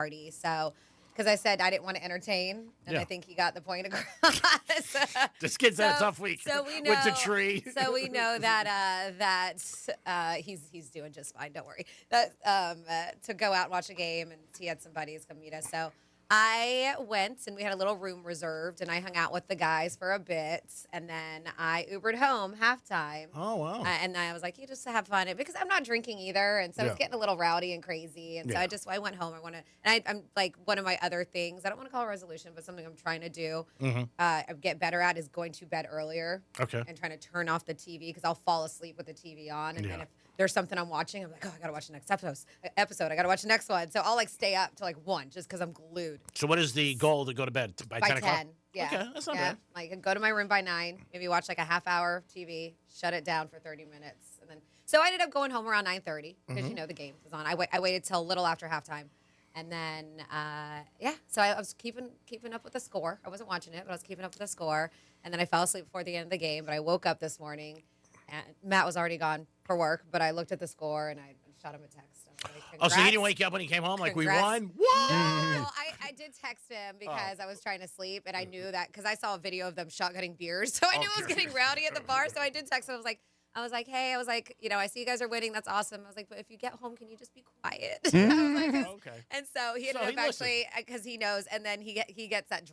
party. So, because I said I didn't want to entertain, and I think he got the point across. This kid's had a tough week So we know with the tree. So we know that he's doing just fine. Don't worry. To go out and watch a game, and he had some buddies come meet us. So I went, and we had a little room reserved, and I hung out with the guys for a bit, and then I Ubered home halftime. Oh, wow. And I was like, you just have fun, because I'm not drinking either, and so it's getting a little rowdy and crazy, and so I went home. I'm like, one of my other things, I don't want to call it a resolution, but something I'm trying to do, get better at, is going to bed earlier. Okay. And trying to turn off the TV, because I'll fall asleep with the TV on, and then if there's something I'm watching, I'm like, oh, I gotta watch the next episode. I gotta watch the next one. So I'll like stay up till like 1, just because I'm glued. So what is the goal to go to bed by 10 o'clock? 10, yeah. Okay, that's not bad. Like go to my room by 9, maybe watch like a half hour TV, shut it down for 30 minutes, and then. So I ended up going home around 9:30 because the game was on. I waited till a little after halftime, and then So I was keeping up with the score. I wasn't watching it, but I was keeping up with the score, and then I fell asleep before the end of the game. But I woke up this morning. And Matt was already gone for work, but I looked at the score and I shot him a text. I was like, so he didn't wake you up when he came home like Congrats. we won? What? No, I did text him because I was trying to sleep, and I knew that because I saw a video of them shotgunning beers, so I knew it was getting rowdy at the bar. So I did text him. I was like, hey, I see you guys are winning. That's awesome. I was like, but if you get home, can you just be quiet? I was like, okay. And so he ended up actually, because he knows, and then he gets that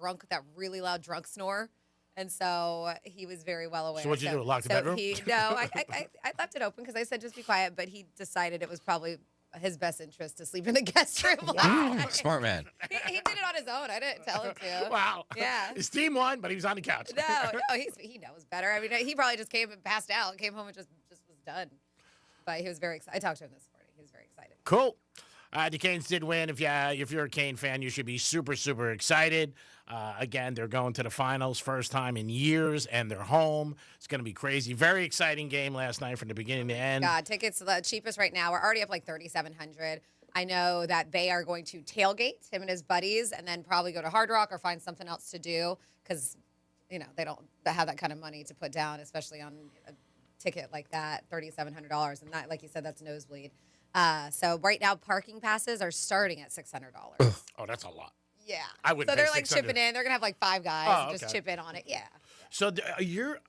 really loud drunk snore. And so he was very well aware. So what'd you do? Lock the bedroom? I left it open because I said just be quiet. But he decided it was probably his best interest to sleep in the guest room. Wow, smart man. He did it on his own. I didn't tell him to. Wow. Yeah. His team won, but he was on the couch. No, he knows better. I mean, he probably just came and passed out and came home and just was done. But he was very excited. I talked to him this morning. He was very excited. Cool. The Canes did win. If you're a Cane fan, you should be super, super excited. Again, they're going to the finals, first time in years, and they're home. It's going to be crazy. Very exciting game last night from the beginning to end. God, tickets the cheapest right now. We're already up like $3,700. I know that they are going to tailgate, him and his buddies, and then probably go to Hard Rock or find something else to do because, they don't have that kind of money to put down, especially on a ticket like that, $3,700. And that, like you said, that's nosebleed. So right now, parking passes are starting at $600. Oh, that's a lot. Yeah. I would. So pay they're like $600. chipping in. They're gonna have like 5 guys just chip in on it. Yeah. So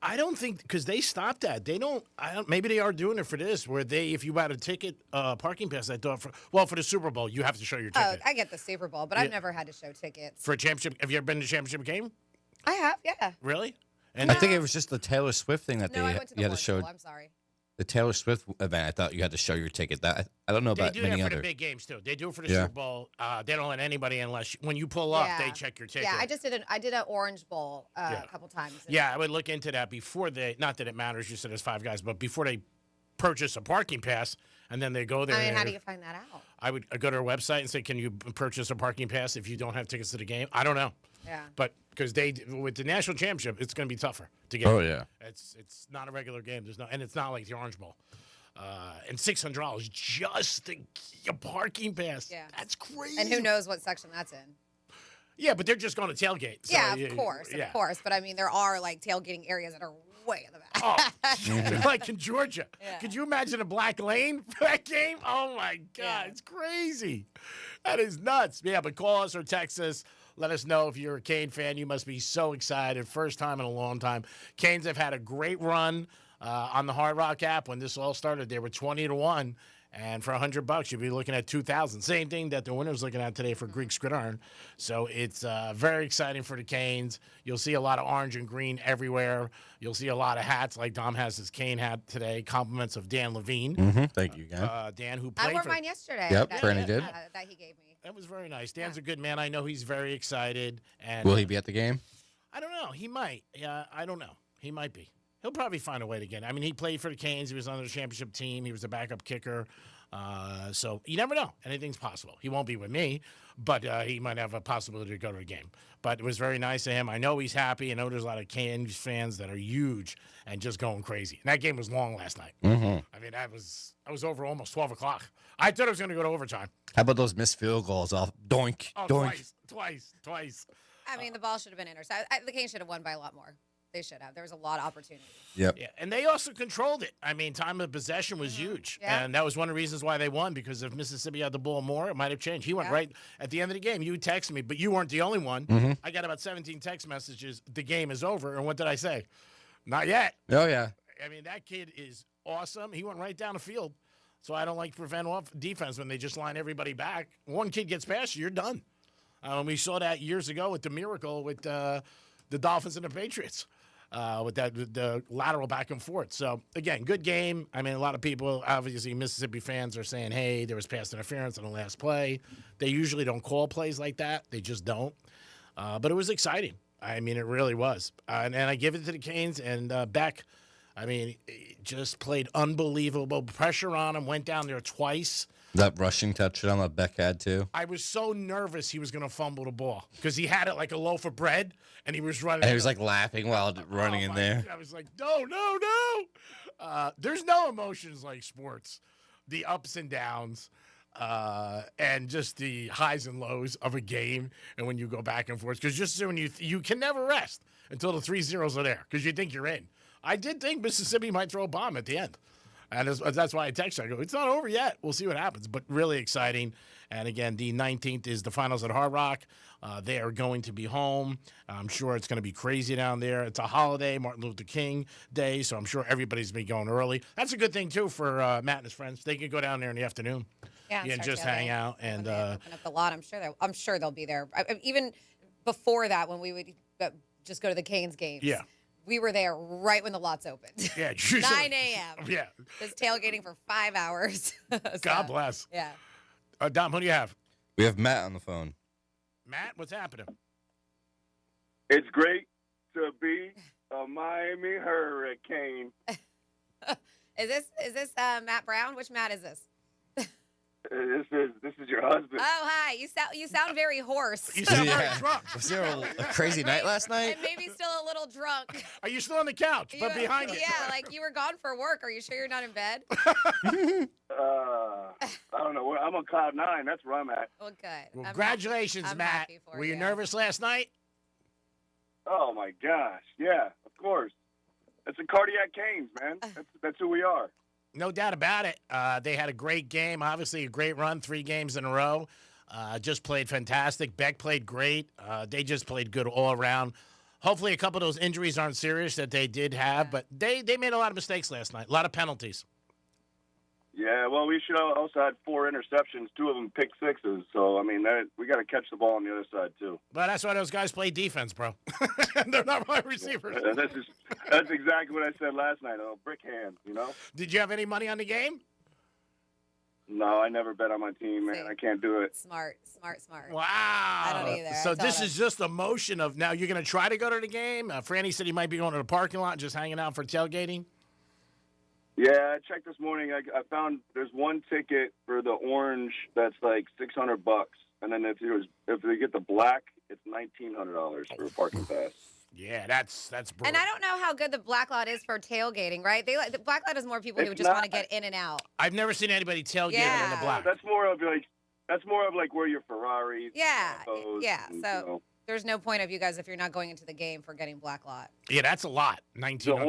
I don't think, because they stopped that. They don't. Maybe they are doing it for this, where if you bought a ticket, parking pass, I thought for the Super Bowl, you have to show your ticket. Oh, I get the Super Bowl, but I've never had to show tickets. For a championship. Have you ever been to a championship game? I have. Yeah. Really? And I think it was just the Taylor Swift thing that No, I went to the you had to Orange show. Bowl. I'm sorry. The Taylor Swift event, I thought you had to show your ticket. That I don't know about they do many that for other. the big games too. They do it for the Super Bowl. They don't let anybody unless when you pull up, they check your ticket. Yeah, I did an Orange Bowl a couple times. Yeah, I would look into that before they. Not that it matters. You said there's 5 guys, but before they purchase a parking pass, and then they go there. I mean, how do you find that out? I would go to their website and say, "Can you purchase a parking pass if you don't have tickets to the game?" I don't know. Yeah. But because with the national championship, it's going to be tougher to get. Oh yeah. It's not a regular game. And it's not like the Orange Bowl. And $600 just to get a parking pass. Yeah. That's crazy. And who knows what section that's in? Yeah, but they're just going to tailgate. So, of course. But I mean, there are like tailgating areas that are way in the back. Like in Georgia. Yeah. Could you imagine a black lane for that game? Oh my God, it's crazy. That is nuts. Yeah, but call us or text us. Let us know if you're a Cane fan. You must be so excited. First time in a long time. Canes have had a great run. On the Hard Rock app, when this all started, they were 20-1, and for $100, you'd be looking at 2,000. Same thing that the winner's looking at today for Greek Gridiron. So it's very exciting for the Canes. You'll see a lot of orange and green everywhere. You'll see a lot of hats, like Dom has his Cane hat today. Compliments of Dan Levine. Mm-hmm. Thank you, guys. Dan, who played I wore mine yesterday. Yep, Franny did. That he gave me. That was very nice. Dan's a good man. I know he's very excited. And will he be at the game? I don't know. He might. Yeah, I don't know. He might be. He'll probably find a way to get it. I mean, he played for the Canes. He was on the championship team. He was a backup kicker. So you never know. Anything's possible. He won't be with me, but he might have a possibility to go to a game. But it was very nice of him. I know he's happy. I know there's a lot of Canes fans that are huge and just going crazy. And that game was long last night. Mm-hmm. I mean, I was over almost 12 o'clock. I thought it was going to go to overtime. How about those missed field goals off? Doink, doink. Twice. I mean, the ball should have been intercepted. The Canes should have won by a lot more. They should have. There was a lot of opportunity. Yep. Yeah, and they also controlled it. I mean, time of possession was huge, Yeah. and that was one of the reasons why they won. Because if Mississippi had the ball more, it might have changed. He went Yeah. right at the end of the game. You texted me, but you weren't the only one. I got about 17 text messages. The game is over, and what did I say? Not yet. Oh yeah. I mean, that kid is awesome. He went right down the field. So I don't like to prevent off defense when they just line everybody back. One kid gets past you, you're done. We saw that years ago with the miracle with the Dolphins and the Patriots. With the lateral back and forth. So, again, good game. I mean, a lot of people, obviously, Mississippi fans are saying, hey, there was pass interference on the last play. They usually don't call plays like that. They just don't. But it was exciting. I mean, it really was. And I give it to the Canes. And Beck, I mean, just played unbelievable. Pressure on him, went down there twice. That rushing touchdown that Beck had too. I was so nervous he was going to fumble the ball because he had it like a loaf of bread, and he was running. And he was like laughing while running in there. I was like, no. There's no emotions like sports. The ups and downs, and just the highs and lows of a game, and when you go back and forth. Because just when you can never rest until the 3-0s are there because you think you're in. I did think Mississippi might throw a bomb at the end. And that's why I texted. I go, it's not over yet. We'll see what happens. But really exciting. And again, the 19th is the finals at Hard Rock. They are going to be home. I'm sure it's going to be crazy down there. It's a holiday, Martin Luther King Day, so I'm sure everybody's been going early. That's a good thing, too, for Matt and his friends. They can go down there in the afternoon and just hang out. And open up the lot. I'm sure they'll be there. Even before that, when we would just go to the Canes games. Yeah. We were there right when the lots opened. Yeah, 9 a.m. Yeah. Just tailgating for 5 hours. So, God bless. Yeah. Dom, who do you have? We have Matt on the phone. Matt, what's happening? It's great to be a Miami Hurricane. Is this Matt Brown? Which Matt is this? This is your husband. Oh, hi. You sound very hoarse. You sound very Yeah. drunk. Was there a crazy night last night? And maybe still a little drunk. Are you still on the couch, but behind it? Yeah, like you were gone for work. Are you sure you're not in bed? I don't know. I'm on cloud 9. That's where I'm at. Well, good. Well, I'm congratulations, I'm Matt. happy for Were you you. nervous last night? Oh my gosh. Yeah, of course. It's a cardiac Canes, man. That's who we are. No doubt about it. They had a great game, obviously a great run, 3 games in a row. Just played fantastic. Beck played great. They just played good all around. Hopefully a couple of those injuries aren't serious that they did have, but they made a lot of mistakes last night, a lot of penalties. Yeah, well, we should also had 4 interceptions, 2 of them pick sixes. So, I mean, we got to catch the ball on the other side, too. But that's why those guys play defense, bro. They're not wide receivers. That's exactly what I said last night. Oh, brick hands, you know? Did you have any money on the game? No, I never bet on my team, man. See. I can't do it. Smart. Wow. I don't either. So I this told is just a motion of now you're going to try to go to the game. Franny said he might be going to the parking lot, just hanging out for tailgating. Yeah, I checked this morning. I found there's one ticket for the orange that's like $600, and then if they get the black, it's $1,900 for a parking pass. Yeah, that's brutal. And I don't know how good the black lot is for tailgating, right? The black lot is more people who It's just want to not. get in and out. I've never seen anybody tailgating in the Yeah. black. That's more of like where your Ferraris. Yeah, Lambos, yeah. and, So you know. there's no point of you guys if you're not going into the game for getting black lot. Yeah, that's a lot. The 1900.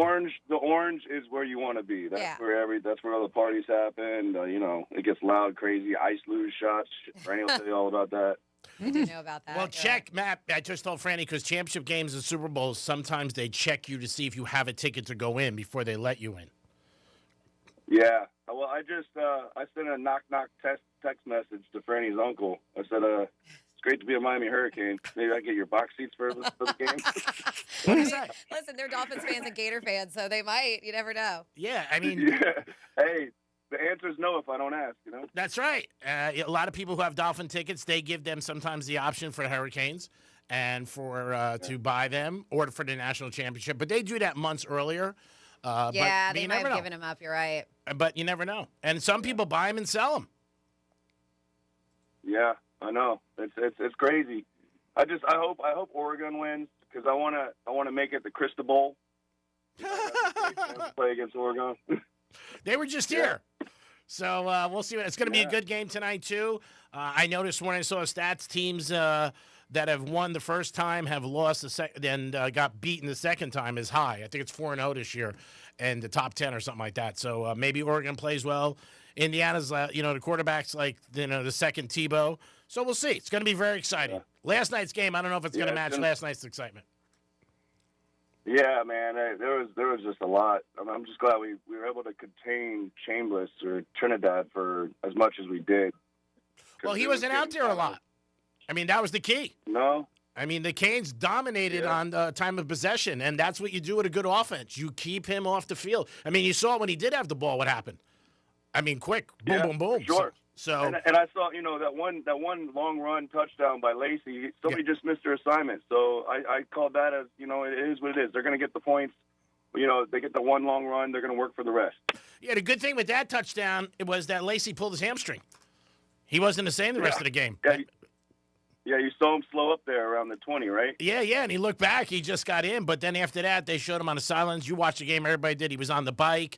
orange is where you want to be. That's Yeah. that's where all the parties happen. You know, it gets loud, crazy, ice luge shots. Franny will tell you all about that. I do know about that. Well, Go check, Matt. I just told Franny because championship games and Super Bowls, sometimes they check you to see if you have a ticket to go in before they let you in. Yeah. Well, I just I sent a knock text message to Franny's uncle. I said, it's great to be a Miami Hurricane. Maybe I can get your box seats for the game. What is that? Listen, they're Dolphins fans and Gator fans, so they might. You never know. Yeah, I mean, Yeah. Hey, the answer is no if I don't ask. You know. that's right. A lot of people who have Dolphin tickets, they give them sometimes the option for the Hurricanes and for to buy them or for the national championship. But they do that months earlier. Yeah, but they you might never have know. given them up. You're right. But you never know. And some people buy them and sell them. Yeah, I know. It's crazy. I hope Oregon wins because I wanna make it the Crystal Bowl. Play against Oregon. They were just here. So we'll see. It's going to be a good game tonight, too. I noticed when I saw stats, teams that have won the first time, have lost the second, and got beaten the second time is high. I think it's 4-0 this year, and the top 10 or something like that. So maybe Oregon plays well. Indiana's, the quarterback's like, the second Tebow. So we'll see. It's going to be very exciting. Yeah. Last night's game, I don't know if it's going to match last night's excitement. Yeah, man, there was just a lot. I'm just glad we were able to contain Chambliss or Trinidad for as much as we did. Well, he wasn't out there a lot. I mean, that was the key. No. I mean, the Canes dominated on time of possession, and that's what you do with a good offense. You keep him off the field. I mean, you saw when he did have the ball what happened. I mean, quick, boom, boom, boom. Sure. So and I saw, that one long run touchdown by Lacey. Somebody just missed their assignment, so I called that as it is what it is. They're going to get the points. They get the one long run. They're going to work for the rest. Yeah, the good thing with that touchdown was that Lacey pulled his hamstring. He wasn't the same the rest of the game. Yeah, you saw him slow up there around the 20, right? Yeah, and he looked back. He just got in, but then after that, they showed him on the sidelines. You watched the game. Everybody did. He was on the bike.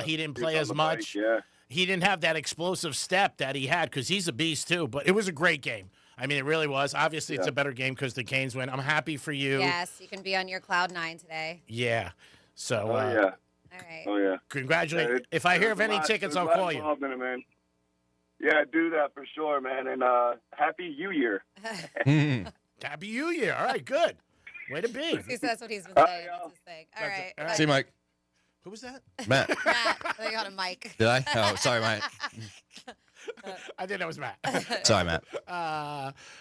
He didn't play as much. Yeah. He didn't have that explosive step that he had because he's a beast too. But it was a great game. I mean, it really was. Obviously, it's a better game because the Canes win. I'm happy for you. Yes, you can be on your cloud 9 today. Yeah. So. Oh yeah. All right. Oh yeah. Congratulations. If I hear of any tickets, I'll call you. In it, man. Yeah, do that for sure, man. And happy New Year. Happy New Year. All right, good. Way to be. See, so that's what he's been saying. That's his thing. All right. All right. See, Mike. Who was that? Matt. Matt, they got a mic. Did I? Oh, sorry, Mike. I think that was Matt. Sorry, Matt.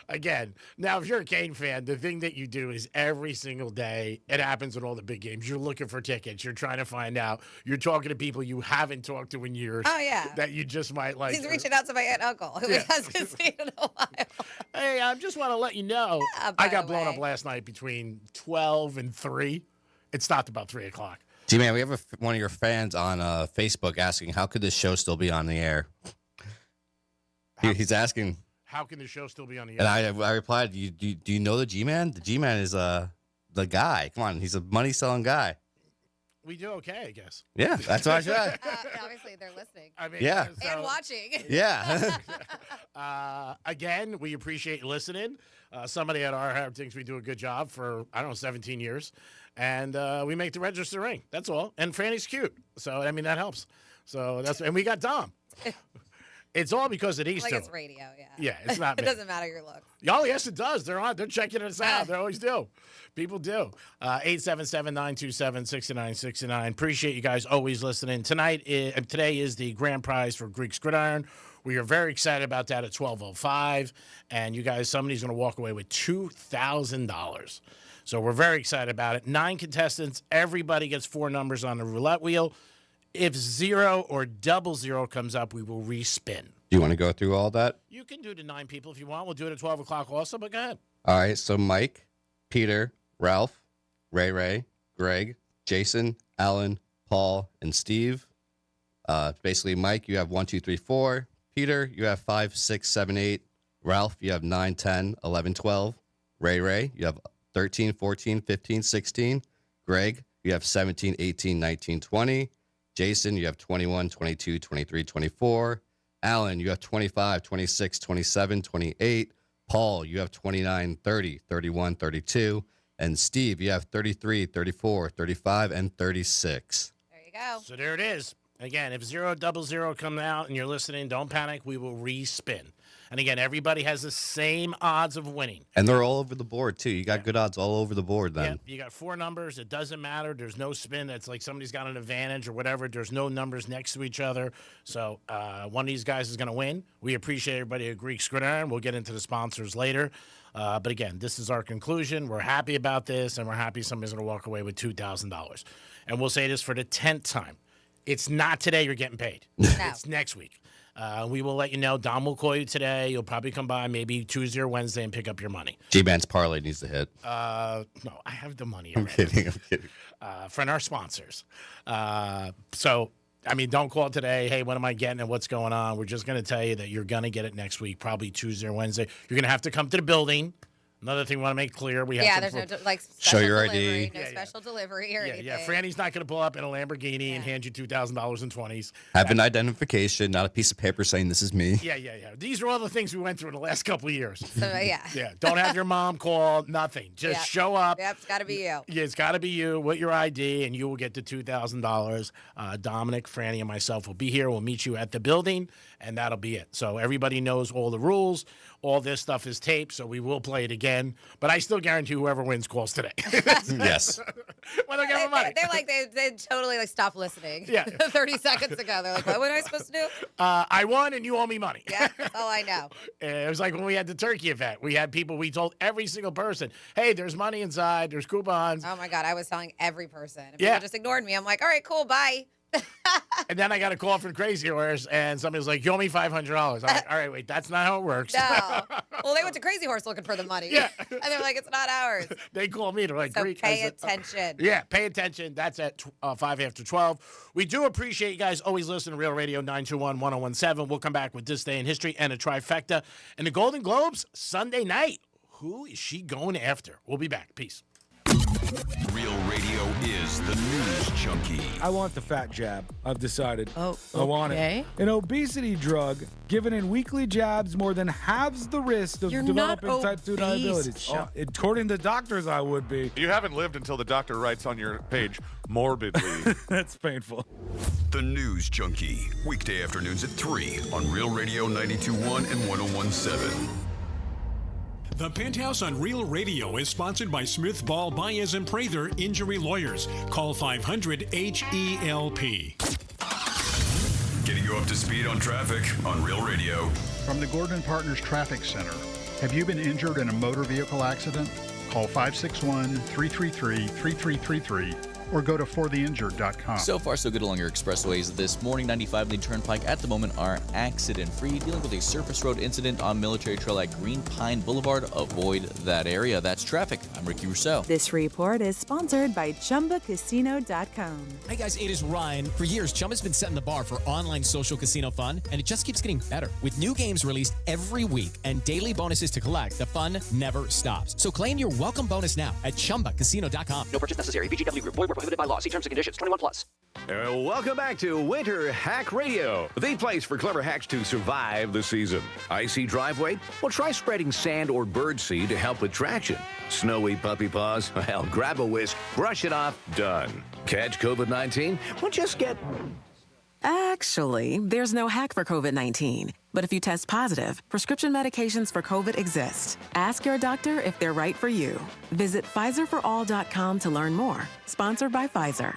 Again, now if you're a Cane fan, the thing that you do is every single day, it happens with all the big games. You're looking for tickets. You're trying to find out. You're talking to people you haven't talked to in years. Oh, yeah. That you just might like. He's reaching out to my aunt and uncle, who he hasn't seen in a while. Hey, I just want to let you know, by I got the blown way. up last night between 12 and 3. It stopped about 3 o'clock. G-Man, we have one of your fans on Facebook asking, how could this show still be on the air? He's asking. How can the show still be on the And air? I replied, do you know the G-Man? The G-Man is the guy. Come on, he's a money-selling guy. We do okay, I guess. Yeah, that's what I said. Obviously, they're listening I mean, Yeah. and watching. Yeah. Again, we appreciate you listening. Somebody at our house thinks we do a good job for, 17 years. And we make the register ring. That's all. And Franny's cute. So, I mean, that helps. So, and we got Dom. It's all because of these Like two. it's radio, yeah. Yeah, it's not It me. doesn't matter your look. Oh, yes, it does. They're on. They're checking us out. They always do. People do. 877-927-6969. Appreciate you guys always listening. Today is the grand prize for Greek's Gridiron. We are very excited about that at 12:05. And you guys, somebody's going to walk away with $2,000. So we're very excited about it. 9 contestants. Everybody gets 4 numbers on the roulette wheel. If 0 or 00 comes up, we will respin. Do you want to go through all that? You can do the 9 people if you want. We'll do it at 12 o'clock also, but go ahead. All right, so Mike, Peter, Ralph, Ray, Greg, Jason, Alan, Paul, and Steve. Basically, Mike, you have 1, 2, 3, 4. Peter, you have 5, 6, 7, 8. Ralph, you have 9, 10, 11, 12. Ray, you have 13, 14, 15, 16. Greg, you have 17, 18, 19, 20. Jason, you have 21, 22, 23, 24. Alan, you have 25, 26, 27, 28. Paul, you have 29, 30, 31, 32. And Steve, you have 33, 34, 35, and 36. There you go. So there it is. Again, if 0, 00 come out and you're listening, don't panic. We will respin. And again, everybody has the same odds of winning. And they're all over the board, too. You got good odds all over the board then. Yep, you got 4 numbers. It doesn't matter. There's no spin that's like somebody's got an advantage or whatever. There's no numbers next to each other. So one of these guys is going to win. We appreciate everybody at Greek's Gridiron. We'll get into the sponsors later. But again, this is our conclusion. We're happy about this, and we're happy somebody's going to walk away with $2,000. And we'll say this for the 10th time. It's not today you're getting paid. It's next week. We will let you know. Dom will call you today. You'll probably come by maybe Tuesday or Wednesday and pick up your money. G-Man's parlay needs to hit. No, I have the money I'm already. kidding. From our sponsors. So, I mean, don't call today. Hey, what am I getting and what's going on? We're just going to tell you that you're going to get it next week, probably Tuesday or Wednesday. You're going to have to come to the building. Another thing we want to make clear, we have Yeah, some there's no like Show special your delivery, ID. no Yeah, yeah. special delivery or anything. Yeah, Franny's not going to pull up in a Lamborghini and hand you $2,000 in 20s. Have an identification, not a piece of paper saying this is me. Yeah. These are all the things we went through in the last couple of years. So yeah. Yeah, don't have your mom call, nothing. Just Yep. show up. Yep, it's got to be you. Yeah, it's got to be you with your ID, and you will get the $2,000. Dominic, Franny, and myself will be here. We'll meet you at the building, and that'll be it. So everybody knows all the rules. All this stuff is taped, so we will play it again. But I still guarantee whoever wins calls today. Yes. Well, they'll get my money. They're like they totally like stopped listening. Yeah. 30 seconds ago, they're like, "What was I supposed to do?" I won, and you owe me money. Yeah, that's all I know. It was like when we had the turkey event. We had people, we told every single person, hey, there's money inside, there's coupons. Oh my God, I was telling every person. And Yeah. people just ignored me. I'm like, all right, cool, bye. And then I got a call from Crazy Horse, and somebody was like, you owe me $500. I'm like, all right, wait, that's not how it works. No. Well, they went to Crazy Horse looking for the money. Yeah. And they're like, it's not ours. They called me. They're like, So Greek. pay I said, attention. Yeah, pay attention. That's at 5 after 12. We do appreciate you guys always listening to Real Radio 921-1017. We'll come back with This Day in History and a trifecta. And the Golden Globes, Sunday night. Who is she going after? We'll be back. Peace. Real Radio is the news junkie. I want the fat jab. I've decided. Oh, I want okay. it. An obesity drug given in weekly jabs more than halves the risk of You're not developing type 2 obese, diabetes. Sean. According to doctors, I would be. You haven't lived until the doctor writes on your page, morbidly. That's painful. The news junkie. Weekday afternoons at 3 on Real Radio 92.1 and 101.7. The Penthouse on Real Radio is sponsored by Smith Ball Baez and Prather Injury Lawyers. Call 500-HELP. Getting you up to speed on traffic on Real Radio. From the Gordon Partners Traffic Center. Have you been injured in a motor vehicle accident? Call 561-333-3333 or go to fortheinjured.com. So far, so good along your expressways. This morning, 95 Lee Turnpike at the moment are accident-free. Dealing with a surface road incident on Military Trail at Green Pine Boulevard. Avoid that area. That's traffic. I'm Ricky Rousseau. This report is sponsored by ChumbaCasino.com. Hey guys, it is Ryan. For years, Chumba's been setting the bar for online social casino fun, and it just keeps getting better. With new games released every week and daily bonuses to collect, the fun never stops. So claim your welcome bonus now at ChumbaCasino.com. No purchase necessary. VGW Group. Void where prohibited by law. See terms and conditions. 21 plus. Welcome back to Winter Hack Radio, the place for clever hacks to survive the season. Icy driveway? Well, try spreading sand or birdseed to help with traction. Snowy puppy paws? Well, grab a whisk, brush it off, done. Catch COVID-19? Well, just get... Actually, there's no hack for COVID-19. But if you test positive, prescription medications for COVID exist. Ask your doctor if they're right for you. Visit PfizerForAll.com to learn more. Sponsored by Pfizer.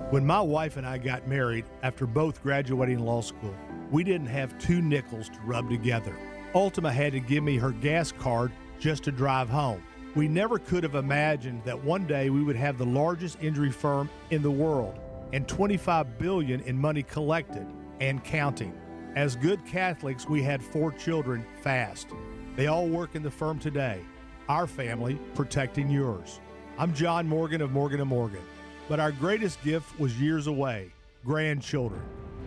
When my wife and I got married after both graduating law school, we didn't have 2 nickels to rub together. Ultima had to give me her gas card just to drive home. We never could have imagined that one day we would have the largest injury firm in the world and $25 billion in money collected and counting. As good Catholics, we had 4 children fast. They all work in the firm today. Our family protecting yours. I'm John Morgan of Morgan & Morgan. But our greatest gift was years away, grandchildren.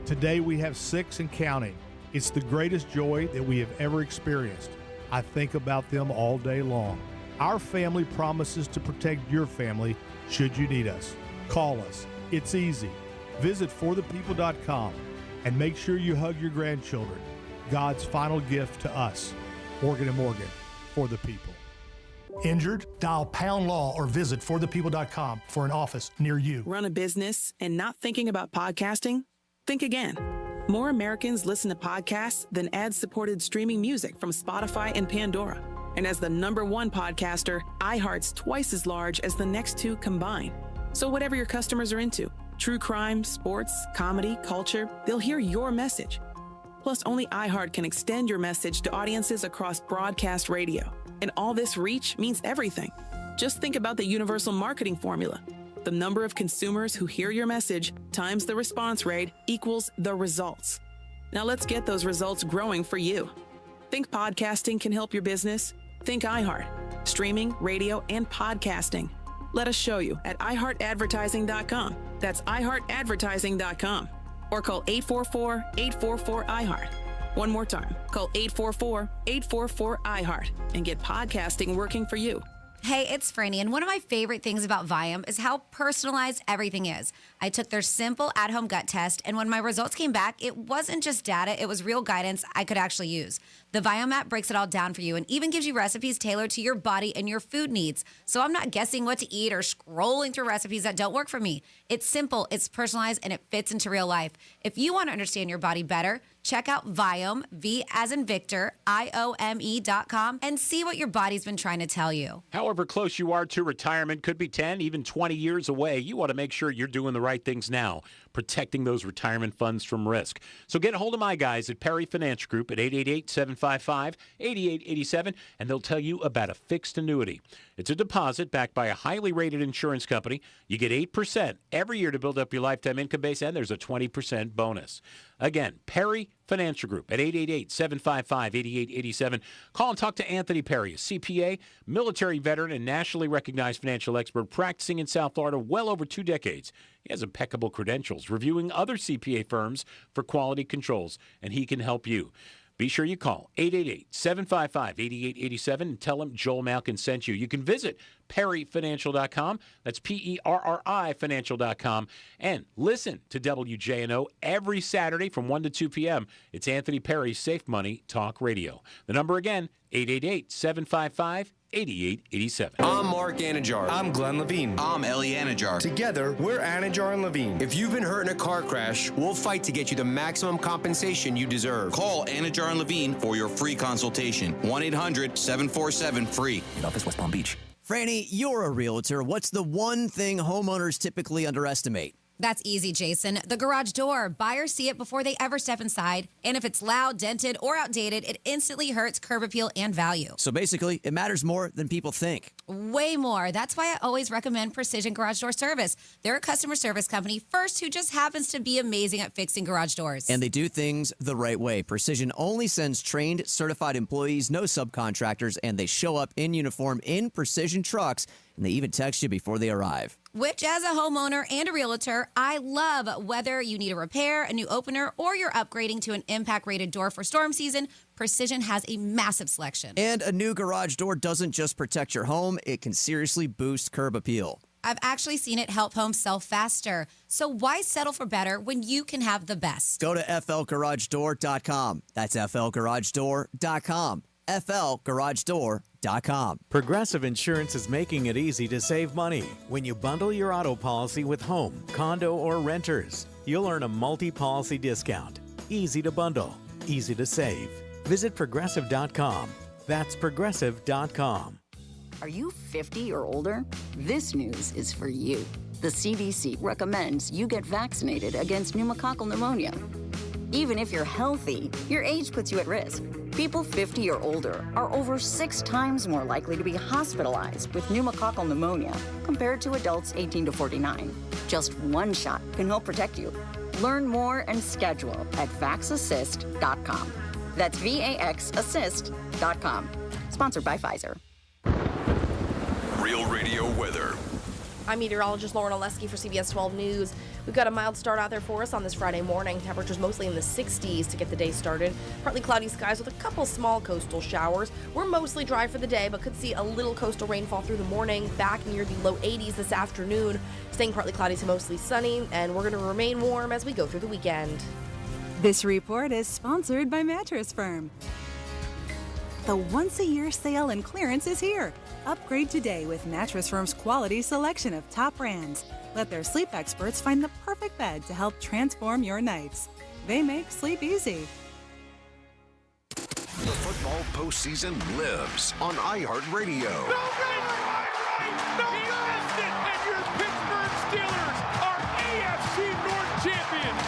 Today we have 6 and counting. It's the greatest joy that we have ever experienced. I think about them all day long. Our family promises to protect your family should you need us. Call us. It's easy. Visit forthepeople.com and make sure you hug your grandchildren. God's final gift to us. Morgan & Morgan, for the people. Injured? Dial Pound Law or visit forthepeople.com for an office near you. Run a business and not thinking about podcasting? Think again. More Americans listen to podcasts than ad-supported streaming music from Spotify and Pandora. And as the #1 podcaster, iHeart's twice as large as the next 2 combined. So whatever your customers are into, true crime, sports, comedy, culture, they'll hear your message. Plus, only iHeart can extend your message to audiences across broadcast radio. And all this reach means everything. Just think about the universal marketing formula. The number of consumers who hear your message times the response rate equals the results. Now let's get those results growing for you. Think podcasting can help your business? Think iHeart. Streaming, radio, and podcasting. Let us show you at iHeartAdvertising.com. That's iHeartAdvertising.com. Or call 844-844-iHeart. One more time, call 844-844-iHeart and get podcasting working for you. Hey, it's Franny, and one of my favorite things about Viome is how personalized everything is. I took their simple at-home gut test, and when my results came back, it wasn't just data, it was real guidance I could actually use. The Viome app breaks it all down for you and even gives you recipes tailored to your body and your food needs. So I'm not guessing what to eat or scrolling through recipes that don't work for me. It's simple, it's personalized, and it fits into real life. If you want to understand your body better, check out Viome, V as in Victor, IOME.com, and see what your body's been trying to tell you. However close you are to retirement, could be 10, even 20 years away, you want to make sure you're doing the right things now, protecting those retirement funds from risk. So get a hold of my guys at Perry Financial Group at 888-755-8887, and they'll tell you about a fixed annuity. It's a deposit backed by a highly rated insurance company. You get 8% every year to build up your lifetime income base, and there's a 20% bonus. Again, Perry Financial Group at 888-755-8887. Call and talk to Anthony Perry, a CPA, military veteran, and nationally recognized financial expert practicing in South Florida well over 2 decades. He has impeccable credentials, reviewing other CPA firms for quality controls, and he can help you. Be sure you call 888-755-8887 and tell him Joel Malkin sent you. You can visit perryfinancial.com. That's P-E-R-R-I financial.com. And listen to WJNO every Saturday from 1 to 2 p.m. It's Anthony Perry's Safe Money Talk Radio. The number again, 888-755-8887. I'm Mark Anajar. I'm Glenn Levine. I'm Ellie Anajar. Together, we're Anajar and Levine. If you've been hurt in a car crash, we'll fight to get you the maximum compensation you deserve. Call Anajar and Levine for your free consultation. 1-800-747-FREE. Head office, West Palm Beach. Franny, you're a realtor. What's the one thing homeowners typically underestimate? That's easy, Jason. The garage door. Buyers see it before they ever step inside. And if it's loud, dented, or outdated, it instantly hurts curb appeal and value. So basically, it matters more than people think. Way more. That's why I always recommend Precision Garage Door Service. They're a customer service company first who just happens to be amazing at fixing garage doors. And they do things the right way. Precision only sends trained, certified employees, no subcontractors, and they show up in uniform in Precision trucks, and they even text you before they arrive. Which, as a homeowner and a realtor, I love. Whether you need a repair, a new opener, or you're upgrading to an impact-rated door for storm season, Precision has a massive selection. And a new garage door doesn't just protect your home, it can seriously boost curb appeal. I've actually seen it help homes sell faster. So why settle for better when you can have the best? Go to flgaragedoor.com. That's flgaragedoor.com. flgaragedoor.com. Progressive Insurance is making it easy to save money. When you bundle your auto policy with home, condo, or renters, you'll earn a multi-policy discount. Easy to bundle, easy to save. Visit progressive.com. That's progressive.com. Are you 50 or older? This news is for you. The CDC recommends you get vaccinated against pneumococcal pneumonia. Even if you're healthy, your age puts you at risk. People 50 or older are over 6 times more likely to be hospitalized with pneumococcal pneumonia compared to adults 18 to 49. Just one shot can help protect you. Learn more and schedule at vaxassist.com. That's VAXassist.com. Sponsored by Pfizer. Real Radio weather. I'm meteorologist Lauren Oleski for CBS 12 News. We've got a mild start out there for us on this Friday morning. Temperatures mostly in the 60s to get the day started. Partly cloudy skies with a couple small coastal showers. We're mostly dry for the day, but could see a little coastal rainfall through the morning, back near the low 80s this afternoon. Staying partly cloudy to mostly sunny, and we're going to remain warm as we go through the weekend. This report is sponsored by Mattress Firm. The once-a-year sale and clearance is here. Upgrade today with Mattress Firm's quality selection of top brands. Let their sleep experts find the perfect bed to help transform your nights. They make sleep easy. The football postseason lives on iHeartRadio. And your Pittsburgh Steelers are AFC North champions.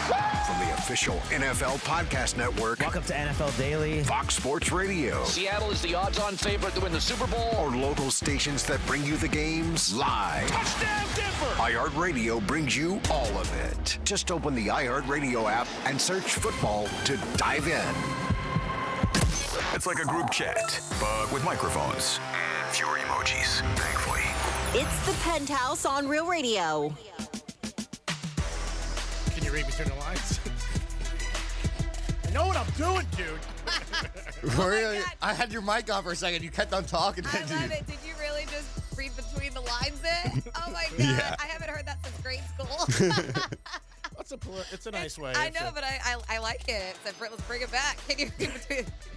From the official NFL podcast network. Welcome to NFL Daily. Fox Sports Radio. Seattle is the odds-on favorite to win the Super Bowl. Or local stations that bring you the games live. Touchdown Denver! iHeartRadio brings you all of it. Just open the iHeartRadio app and search football to dive in. It's like a group chat, but with microphones and fewer emojis, thankfully. It's the Penthouse on Real Radio. Can you read between the lines? I know what I'm doing, dude. I had your mic on for a second. You kept on talking. I love it. Did you really just read between the lines it? Oh, my God. Yeah. I haven't heard that since grade school. It's a nice way. I know, but I like it. So, let's bring it back. Can you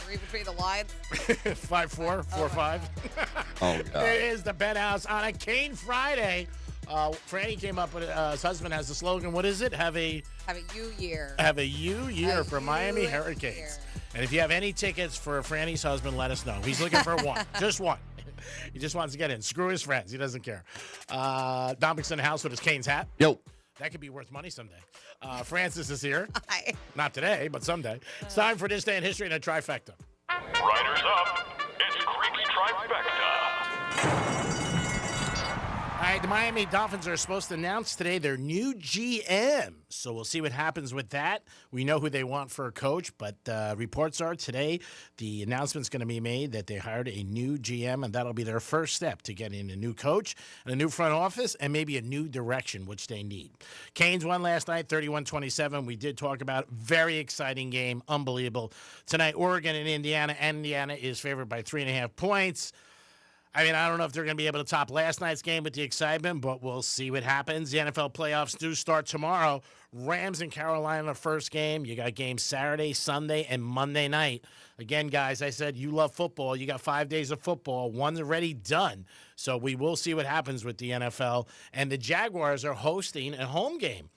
read between the lines? 5-4-4-5. Oh, God. It is the Penthouse on a Cane Friday. Franny came up with his husband has the slogan. What is it? Have a U year. Have a U year for Miami Hurricanes. And if you have any tickets for Franny's husband, let us know. He's looking for one. Just one. He just wants to get in. Screw his friends. He doesn't care. Dominic's in the house with his Canes hat. Yo. That could be worth money someday. Francis is here. Hi. Not today, but someday. It's time for This Day in History and a Trifecta. Riders up. It's Creaky Trifecta. All right, the Miami Dolphins are supposed to announce today their new GM. So we'll see what happens with that. We know who they want for a coach, but reports are today the announcement's going to be made that they hired a new GM, and that'll be their first step to getting a new coach and a new front office and maybe a new direction, which they need. Canes won last night, 31-27. We did talk about it. Very exciting game. Unbelievable. Tonight, Oregon and Indiana. Indiana is favored by 3.5 points. I mean, I don't know if they're going to be able to top last night's game with the excitement, but we'll see what happens. The NFL playoffs do start tomorrow. Rams and Carolina, the first game. You got games Saturday, Sunday, and Monday night. Again, guys, I said you love football. You got 5 days of football. One's already done. So we will see what happens with the NFL. And the Jaguars are hosting a home game.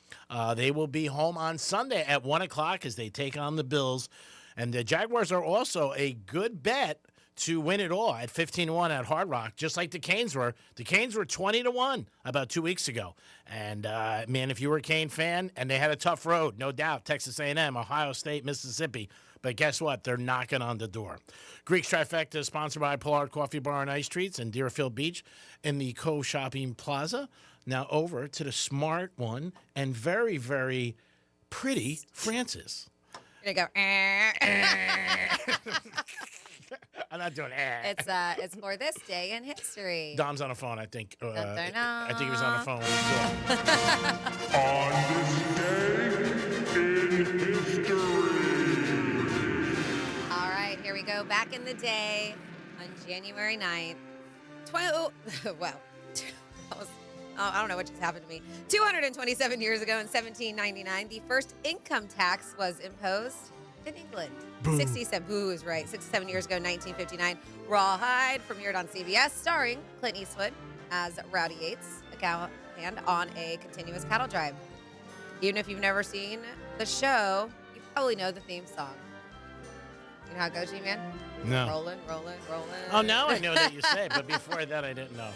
They will be home on Sunday at 1 o'clock as they take on the Bills. And the Jaguars are also a good bet to win it all at 15-1 at Hard Rock, just like the Canes were. The Canes were 20-1 about 2 weeks ago. And, man, if you were a Cane fan, and they had a tough road, no doubt, Texas A&M, Ohio State, Mississippi. But guess what? They're knocking on the door. Greek's Trifecta is sponsored by Pollard Coffee Bar and Ice Treats in Deerfield Beach in the Co-Shopping Plaza. Now over to the smart one and very, very pretty Francis. Here you go. I'm not doing it. It's for this day in history. Dom's on the phone, I think. I think he was on the phone. On this day in history. All right, here we go. Back in the day, on January 9th, I don't know what just happened to me. 227 years ago in 1799, the first income tax was imposed in England. 67 years ago, 1959, Rawhide premiered on CBS, starring Clint Eastwood as Rowdy Yates, a cowhand on a continuous cattle drive. Even if you've never seen the show, you probably know the theme song. You know how it goes, G-Man? No. Rolling. Oh, now I know that you say, but before that I didn't know.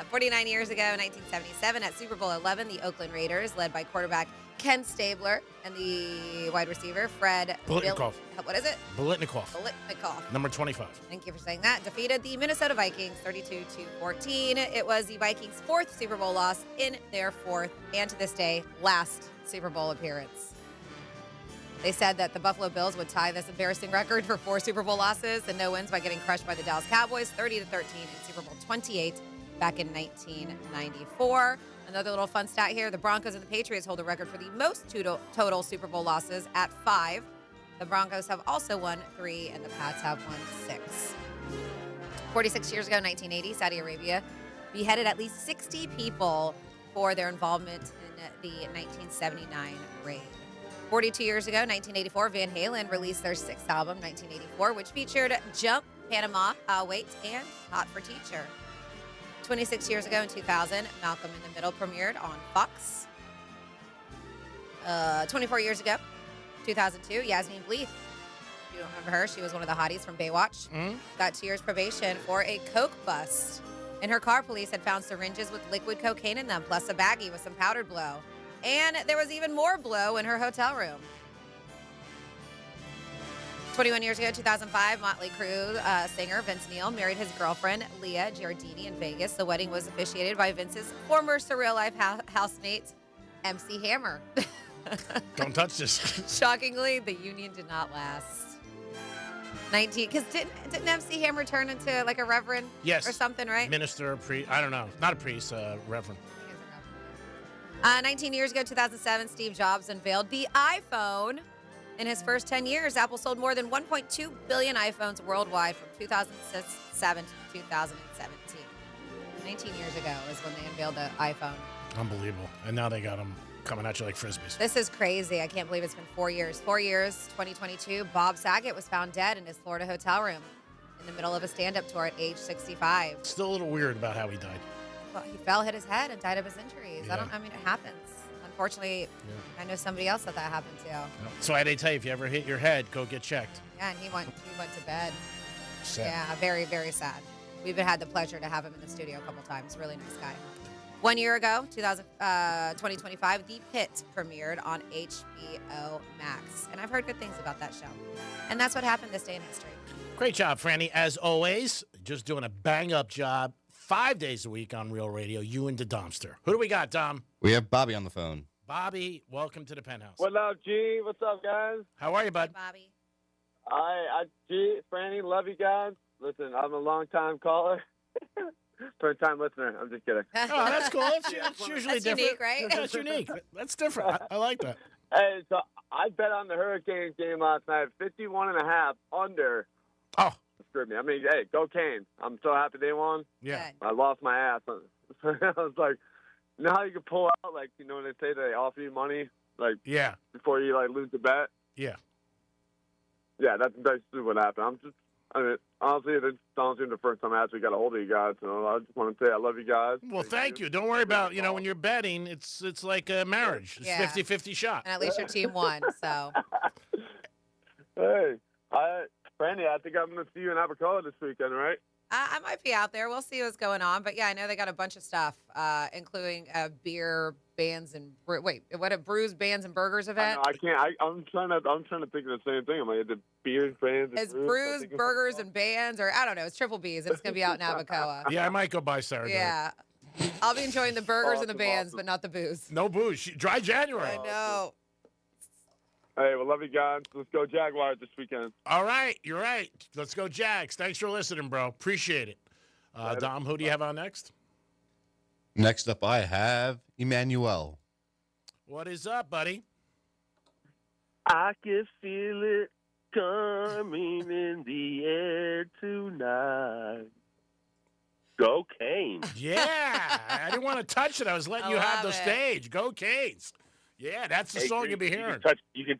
49 years ago, 1977, at Super Bowl 11, the Oakland Raiders, led by quarterback Ken Stabler and the wide receiver Fred Biletnikoff. What is it? Biletnikoff. Number 25. Thank you for saying that. Defeated the Minnesota Vikings 32-14. It was the Vikings' fourth Super Bowl loss in their fourth, and to this day, last Super Bowl appearance. They said that the Buffalo Bills would tie this embarrassing record for 4 Super Bowl losses and no wins by getting crushed by the Dallas Cowboys 30-13 in Super Bowl 28 back in 1994. Another little fun stat here, the Broncos and the Patriots hold a record for the most total Super Bowl losses at 5. The Broncos have also won 3, and the Pats have won 6. 46 years ago, 1980, Saudi Arabia beheaded at least 60 people for their involvement in the 1979 raid. 42 years ago, 1984, Van Halen released their 6th album, 1984, which featured Jump, Panama, Wait, and Hot for Teacher. 26 years ago in 2000, Malcolm in the Middle premiered on Fox. 24 years ago, 2002, Yasmin Bleeth. You don't remember her? She was one of the hotties from Baywatch. Got 2 years probation for a coke bust. In her car, police had found syringes with liquid cocaine in them, plus a baggie with some powdered blow. And there was even more blow in her hotel room. 21 years ago, 2005, Motley Crue singer Vince Neil married his girlfriend, Leah Giardini, in Vegas. The wedding was officiated by Vince's former Surreal Life housemate, MC Hammer. Don't touch this. Shockingly, the union did not last. Because didn't MC Hammer turn into like a reverend yes. or something, right? Minister, priest, I don't know. Not a priest, reverend. 19 years ago, 2007, Steve Jobs unveiled the iPhone. In his first 10 years, Apple sold more than 1.2 billion iPhones worldwide from 2007 to 2017. 19 years ago is when they unveiled the iPhone. Unbelievable. And now they got them coming at you like Frisbees. This is crazy. I can't believe it's been 4 years. 4 years, 2022, Bob Saget was found dead in his Florida hotel room in the middle of a stand-up tour at age 65. Still a little weird about how he died. Well, he fell, hit his head, and died of his injuries. Yeah. I mean, it happens. Unfortunately, I know somebody else that happened to. So I did tell you, if you ever hit your head, go get checked. Yeah, and he went to bed. Sad. Yeah, very, very sad. We've had the pleasure to have him in the studio a couple times. Really nice guy. 1 year ago, 2025, The Pit premiered on HBO Max. And I've heard good things about that show. And that's what happened this day in history. Great job, Franny. As always, just doing a bang-up job 5 days a week on Real Radio, you and the Domster. Who do we got, Dom? We have Bobby on the phone. Bobby, welcome to the Penthouse. What up, G? What's up, guys? How are you, bud? Bobby. G, Franny, love you guys. Listen, I'm a long-time caller. First-time listener. I'm just kidding. Oh, that's cool. It's usually That's different. unique, right? That's unique. That's different. I like that. Hey, so I bet on the Hurricanes game last night, 51.5 under. Oh. Screwed me. I mean, hey, go Canes. I'm so happy they won. Yeah. I lost my ass. I was like, you know how you can pull out, like, you know, when they say they offer you money, like, yeah, before you, like, lose the bet? Yeah. Yeah, that's basically what happened. Honestly, it's honestly the first time I actually got a hold of you guys. So I just want to say I love you guys. Well, thank you. Don't worry about, when you're betting, it's like a marriage. It's Yeah. 50-50 shot. And at least your team won, so. Hey, Brandy, I think I'm going to see you in Abacoa this weekend, right? I might be out there. We'll see what's going on. But, yeah, I know they got a bunch of stuff, including a beer, bands, and brews, bands, and burgers event. I can't. I'm trying to think of the same thing. I'm like, the beers, bands, and It's brews, burgers, and bands, or I don't know. It's triple B's, and it's going to be out in Abacoa. Yeah, I might go by Saturday. Yeah. I'll be enjoying the burgers and the bands, but not the booze. No booze. Dry January. I know. Hey, well, love you guys. Let's go Jaguars this weekend. All right. You're right. Let's go Jags. Thanks for listening, bro. Appreciate it. Dom, who do you have on next? Next up, I have Emmanuel. What is up, buddy? I can feel it coming in the air tonight. Go Canes. Yeah. I didn't want to touch it. I was letting you have the stage. Go Canes. Yeah, that's the song you'll be hearing. You can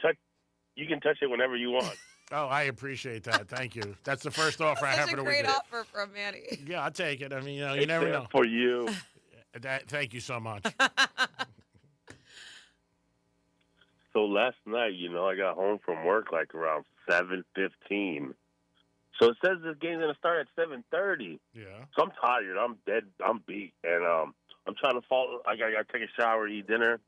touch it whenever you want. Oh, I appreciate that. Thank you. That's the first offer I have for the weekend. Great offer from Manny. Yeah, I'll take it. I mean, you never know. For you. Thank you so much. So last night, I got home from work like around 7:15. So it says this game's gonna start at 7:30. Yeah. So I'm tired. I'm dead. I'm beat, and I'm trying to fall. I gotta take a shower, eat dinner.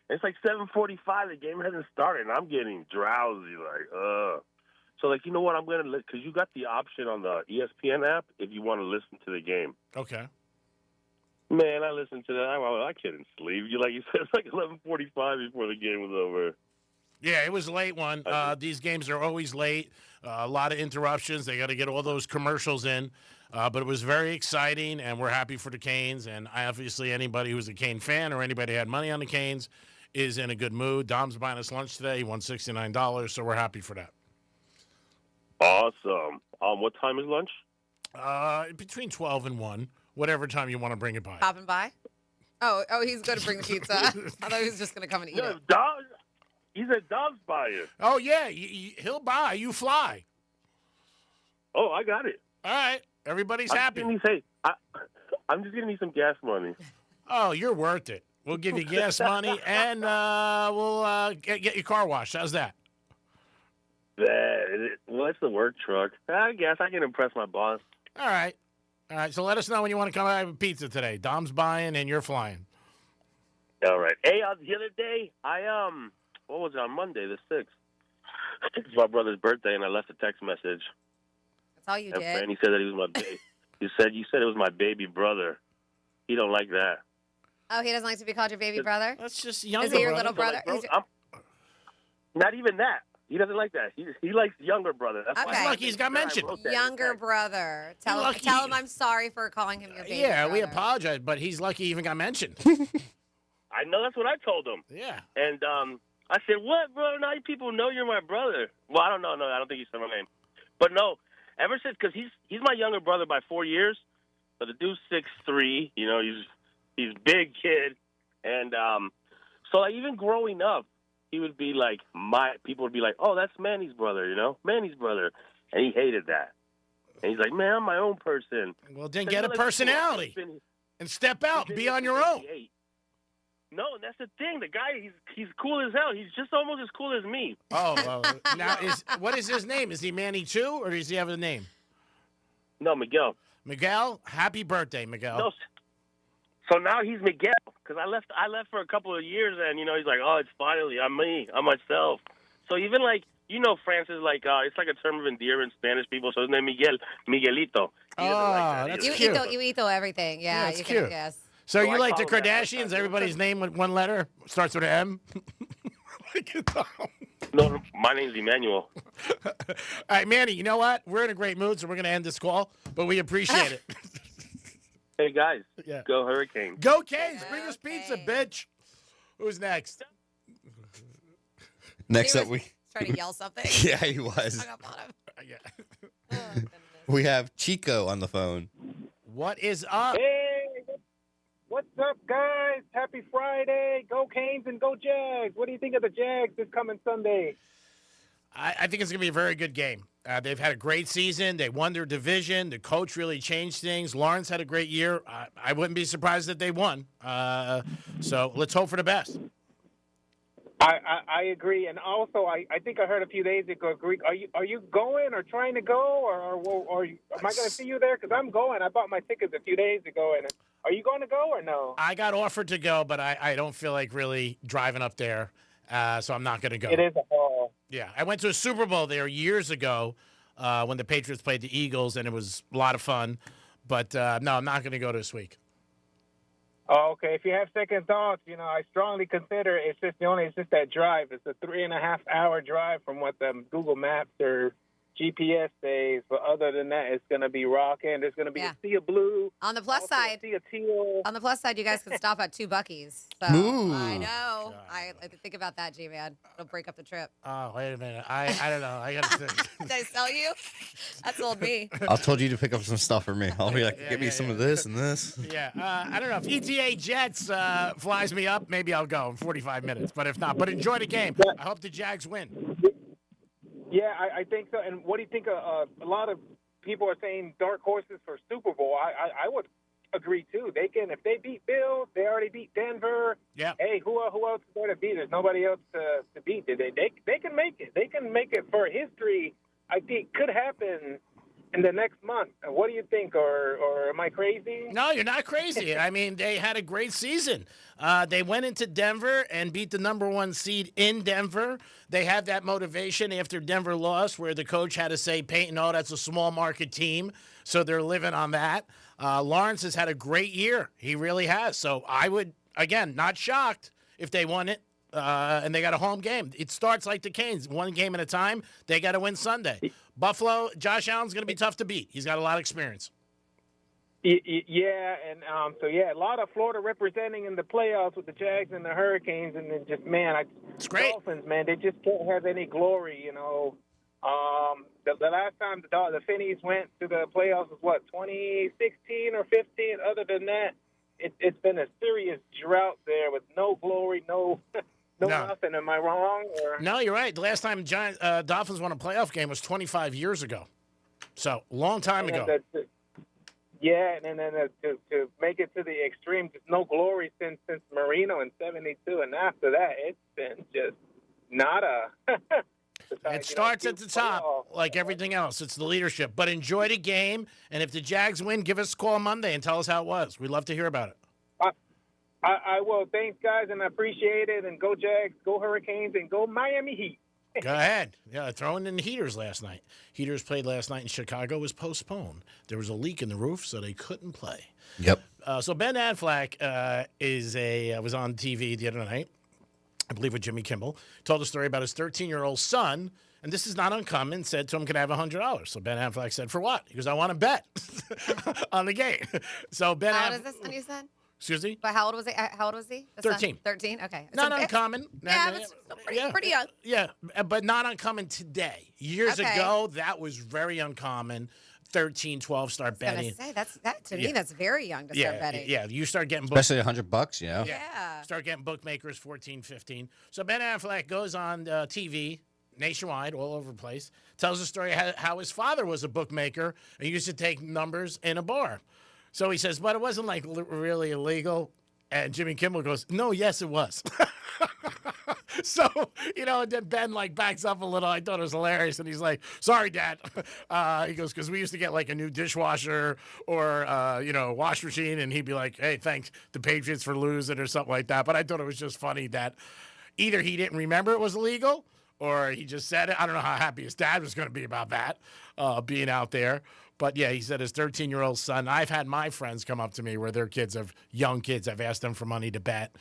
It's like 7:45. The game hasn't started, and I'm getting drowsy. So you know what? I'm gonna because you got the option on the ESPN app if you want to listen to the game. Okay. Man, I listened to that. I couldn't sleep. Like you said, it's like 11:45 before the game was over. Yeah, it was a late one. These games are always late. A lot of interruptions. They got to get all those commercials in. But it was very exciting, and we're happy for the Canes. And obviously, anybody who's a Cane fan or anybody who had money on the Canes is in a good mood. Dom's buying us lunch today. He won $69, so we're happy for that. Awesome. What time is lunch? Between 12 and 1, whatever time you want to bring it by. Popping by? Oh, he's going to bring the pizza. I thought he was just going to come and eat it. He said Dom's buying. Oh, yeah. He'll buy. You fly. Oh, I got it. All right. Everybody's happy. I'm just giving you some gas money. Oh, you're worth it. We'll give you gas money, and we'll get your car washed. How's that? Well, it's the work truck. I guess I can impress my boss. All right. So let us know when you want to come have a pizza today. Dom's buying, and you're flying. All right. Hey, the other day, what was it, on Monday, the 6th? It's my brother's birthday, and I left a text message. That's all you did? And he said that he was my baby. You said it was my baby brother. He don't like that. Oh, he doesn't like to be called your baby brother? That's just younger. Is he your little brother? Not even that. He doesn't like that. He likes younger brother. That's Okay. why Lucky he's got mentioned. Younger brother. Tell him I'm sorry for calling him your baby brother. We apologize, but he's lucky he even got mentioned. I know, that's what I told him. Yeah. And I said, what, bro? Now people know you're my brother. Well, I don't know. No, I don't think he said my name. But no, ever since, because he's my younger brother by 4 years. So the dude's 6'3", you know, he's big kid. And so like, even growing up, he would be like, people would be like, oh, that's Manny's brother, you know, Manny's brother. And he hated that. And he's like, man, I'm my own person. Well, then get a personality and step out and be on your own. No, that's the thing. The guy, he's cool as hell. He's just almost as cool as me. Oh, well, now what is his name? Is he Manny too, or does he have a name? No, Miguel. Miguel, happy birthday, Miguel. No, so now he's Miguel because I left for a couple of years, and you know he's like, oh, it's finally I'm me, I'm myself. So even like Francis, like it's like a term of endearment in Spanish people. So his name Miguelito. That's cute. You eat everything. Yeah, it's you cute. can guess. So you I like the call him that. Kardashians? Everybody's name with one letter starts with an M. No, my name's Emmanuel. All right, Manny, you know what? We're in a great mood, so we're going to end this call, but we appreciate it. Hey, guys. Yeah. Go Hurricanes. Go Canes. Bring us pizza, bitch. Who's next? Next up, we trying to yell something. Yeah, he was. Hung up on him. Yeah. We have Chico on the phone. What is up? Hey, what's up, guys? Happy Friday. Go Canes and go Jags. What do you think of the Jags this coming Sunday? I think it's going to be a very good game. They've had a great season. They won their division. The coach really changed things. Lawrence had a great year. I wouldn't be surprised that they won. So let's hope for the best. I agree, and also I think I heard a few days ago. Are you going or trying to go, or am I going to see you there? Because I'm going. I bought my tickets a few days ago, and are you going to go or no? I got offered to go, but I don't feel like really driving up there, so I'm not going to go. It is a haul. Yeah, I went to a Super Bowl there years ago when the Patriots played the Eagles, and it was a lot of fun. But no, I'm not going to go this week. Oh, okay. If you have second thoughts, I strongly consider it's just that drive. It's a 3.5-hour drive from what the Google Maps or GPS says. But other than that, it's going to be rocking. There's going to be a sea of blue. On the plus side, a sea of teal. On the plus side, you guys can stop at 2 Buc-ee's. So Ooh. I know. I think about that, G-Man. It'll break up the trip. Oh, wait a minute. I don't know. I got to think. Did I sell you? That sold me. I told you to pick up some stuff for me. I'll be like, give me some of this and this. Yeah, I don't know. If ETA Jets flies me up, maybe I'll go in 45 minutes. But if not, enjoy the game. I hope the Jags win. Yeah, I think so. And what do you think? A lot of people are saying dark horses for Super Bowl. I would agree too. They can, if they beat Bills, they already beat Denver. Yeah. Hey, who else is there to beat? There's nobody else to beat. They can make it. They can make it for history. I think could happen in the next month. What do you think? Or am I crazy? No, you're not crazy. I mean, they had a great season. They went into Denver and beat the number 1 seed in Denver. They had that motivation after Denver lost where the coach had to say, Peyton, oh, that's a small market team. So they're living on that. Lawrence has had a great year. He really has. So I would, again, not shocked if they won it. And they got a home game. It starts like the Canes, 1 game at a time. They got to win Sunday. Buffalo, Josh Allen's going to be tough to beat. He's got a lot of experience. Yeah, and a lot of Florida representing in the playoffs with the Jags and the Hurricanes, and then just it's great. Dolphins, man, they just can't have any glory, The last time the Finnies went to the playoffs was what, 2016 or 15? Other than that, it's been a serious drought there with no glory, no nothing. Am I wrong? Or? No, you're right. The last time Dolphins won a playoff game was 25 years ago. So, long time ago. Yeah, and then to make it to the extreme, just no glory since Marino in '72, and after that, it's been just nada. It starts at the top, like everything else. It's the leadership. But enjoy the game, and if the Jags win, give us a call Monday and tell us how it was. We'd love to hear about it. I will. Thanks, guys, and I appreciate it. And go Jags, go Hurricanes, and go Miami Heat. Go ahead. Yeah, throwing in the heaters last night. Heaters played last night in Chicago was postponed. There was a leak in the roof, so they couldn't play. Yep. So Ben Affleck was on TV the other night, I believe with Jimmy Kimmel, told a story about his 13-year-old son, and this is not uncommon, said to him, can I have $100? So Ben Affleck said, for what? He goes, I want to bet on the game. So Ben How old is this one you said? Excuse me? But how old was he? How old was he? The son? 13. 13? Okay. Not So- uncommon. Yeah, that's pretty young. Yeah, but not uncommon today. Years Okay. ago, that was very uncommon. 13, 12 start I was betting. gonna say, that to me, Yeah. that's very young to start betting. Yeah, you start getting booked. Especially $100, you know? Yeah. Start getting bookmakers 14, 15. So Ben Affleck goes on TV nationwide, all over the place, tells the story how his father was a bookmaker and used to take numbers in a bar. So he says, but it wasn't like really illegal. And Jimmy Kimmel goes, no, yes, it was. So, and then Ben backs up a little. I thought it was hilarious. And he's like, sorry, Dad. He goes, because we used to get a new dishwasher or, wash machine. And he'd be like, hey, thanks the Patriots for losing or something like that. But I thought it was just funny that either he didn't remember it was illegal or he just said it. I don't know how happy his dad was going to be about that, being out there. But, yeah, he said his 13-year-old son. I've had my friends come up to me where their young kids, I've asked them for money to bet,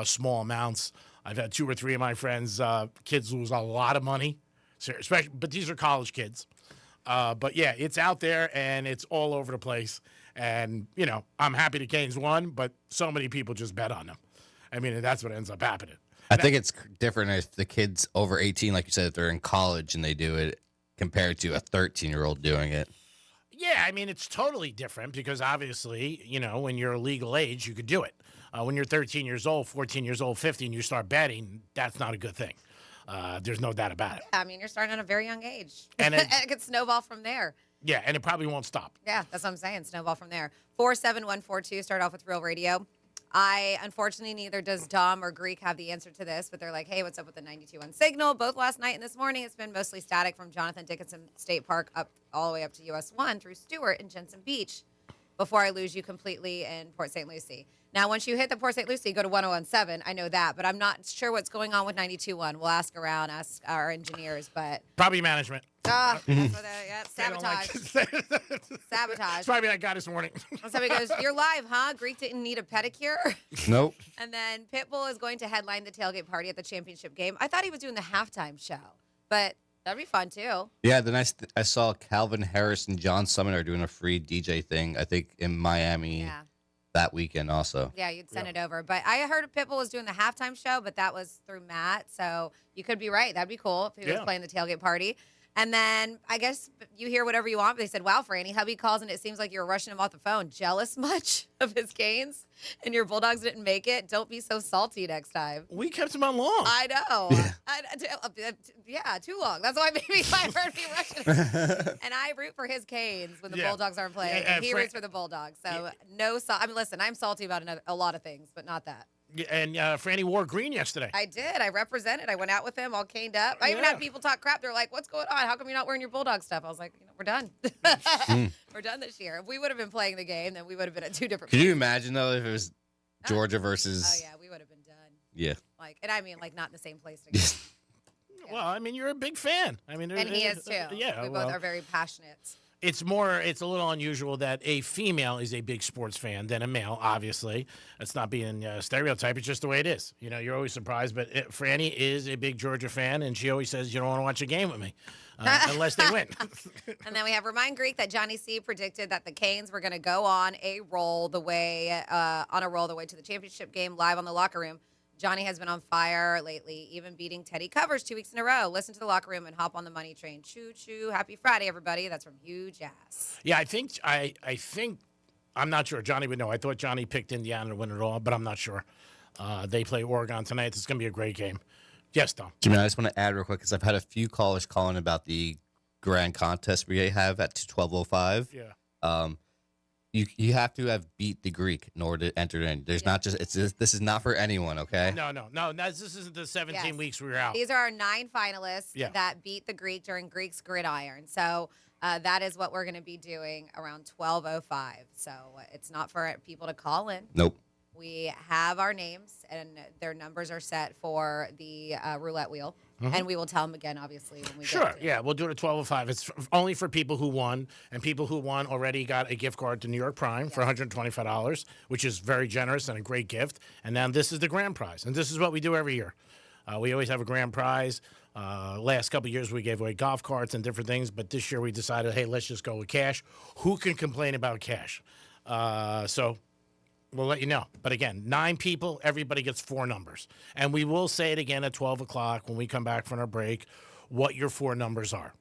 small amounts. I've had 2 or 3 of my friends, kids lose a lot of money, especially, but these are college kids. But, yeah, it's out there, and it's all over the place. And, I'm happy the Canes won, but so many people just bet on them. I mean, that's what ends up happening. I think it's different if the kid's over 18, like you said, if they're in college and they do it, compared to a 13-year-old doing it. Yeah, I mean, it's totally different because obviously, when you're a legal age, you could do it. When you're 13 years old, 14 years old, 15, you start betting, that's not a good thing. There's no doubt about it. Yeah, I mean, you're starting at a very young age. And it could snowball from there. Yeah, and it probably won't stop. Yeah, that's what I'm saying. Snowball from there. 47142, start off with Real Radio. Unfortunately, neither does Dom or Greek have the answer to this, but they're like, hey, what's up with the 92.1 signal? Both last night and this morning, it's been mostly static from Jonathan Dickinson State Park all the way up to US 1 through Stewart and Jensen Beach before I lose you completely in Port St. Lucie. Now, once you hit the Port St. Lucie, go to 101.7. I know that, but I'm not sure what's going on with 92.1. We'll ask around, ask our engineers, but... Probably management. That's what sabotage. Sabotage. It's probably that guy this morning. Somebody goes, you're live, huh? Greek didn't need a pedicure? Nope. And then Pitbull is going to headline the tailgate party at the championship game. I thought he was doing the halftime show, but that'd be fun, too. Yeah, then I saw Calvin Harris and John Summit are doing a free DJ thing, I think, in Miami that weekend also. Yeah, you'd send it over. But I heard Pitbull was doing the halftime show, but that was through Matt, so you could be right. That'd be cool if he was playing the tailgate party. And then I guess you hear whatever you want. But they said, wow, Franny, hubby calls and it seems like you were rushing him off the phone. Jealous much of his Canes and your Bulldogs didn't make it? Don't be so salty next time. We kept him on long. I know. Yeah, too long. That's why maybe I heard me rushing him. And I root for his Canes when the Bulldogs aren't playing. And he roots for the Bulldogs. So I mean, listen, I'm salty about a lot of things, but not that. And Franny wore green yesterday. I did. I represented. I went out with him all caned up. I even had people talk crap. They're like, what's going on? How come you're not wearing your Bulldog stuff? I was like, we're done. We're done this year. If we would have been playing the game, then we would have been at 2 different Could you imagine, though, if it was Georgia versus... Oh, yeah, we would have been done. Yeah. And I mean, not in the same place together. Well, I mean, you're a big fan. I mean, and he is, too. Yeah. We both are very passionate. It's a little unusual that a female is a big sports fan than a male, obviously. It's not being a stereotype. It's just the way it is. You're always surprised. But Franny is a big Georgia fan, and she always says, you don't want to watch a game with me unless they win. And then we have Remind Greek that Johnny C predicted that the Canes were going to go on a roll the way to the championship game live on the Locker Room. Johnny has been on fire lately, even beating Teddy Covers 2 weeks in a row. Listen to the Locker Room and hop on the money train. Choo choo. Happy Friday, everybody. That's from Huge Ass. Yeah, I think I'm not sure. Johnny would know. I thought Johnny picked Indiana to win it all, but I'm not sure. They play Oregon tonight. It's going to be a great game. Yes, Tom. Jimmy, I just want to add real quick because I've had a few callers calling about the grand contest we have at 12:05. Yeah. You have to have beat the Greek in order to enter in. There's not just this is not for anyone, okay? No. This isn't the 17 weeks we were out. These are our 9 finalists that beat the Greek during Greek's Gridiron. So that is what we're going to be doing around 12:05. So it's not for people to call in. Nope. We have our names, and their numbers are set for the roulette wheel. Mhm. And we will tell them again, obviously, when we Sure, get to it. yeah, we'll do it at 12:05. It's only for people who won, and people who won already got a gift card to New York Prime for $125, which is very generous and a great gift. And then this is the grand prize, and this is what we do every year. We always have a grand prize. Last couple of years, we gave away golf carts and different things, but this year we decided, hey, let's just go with cash. Who can complain about cash? So, We'll let you know. But again, 9 people, everybody gets 4 numbers. And we will say it again at 12 o'clock when we come back from our break, what your 4 numbers are.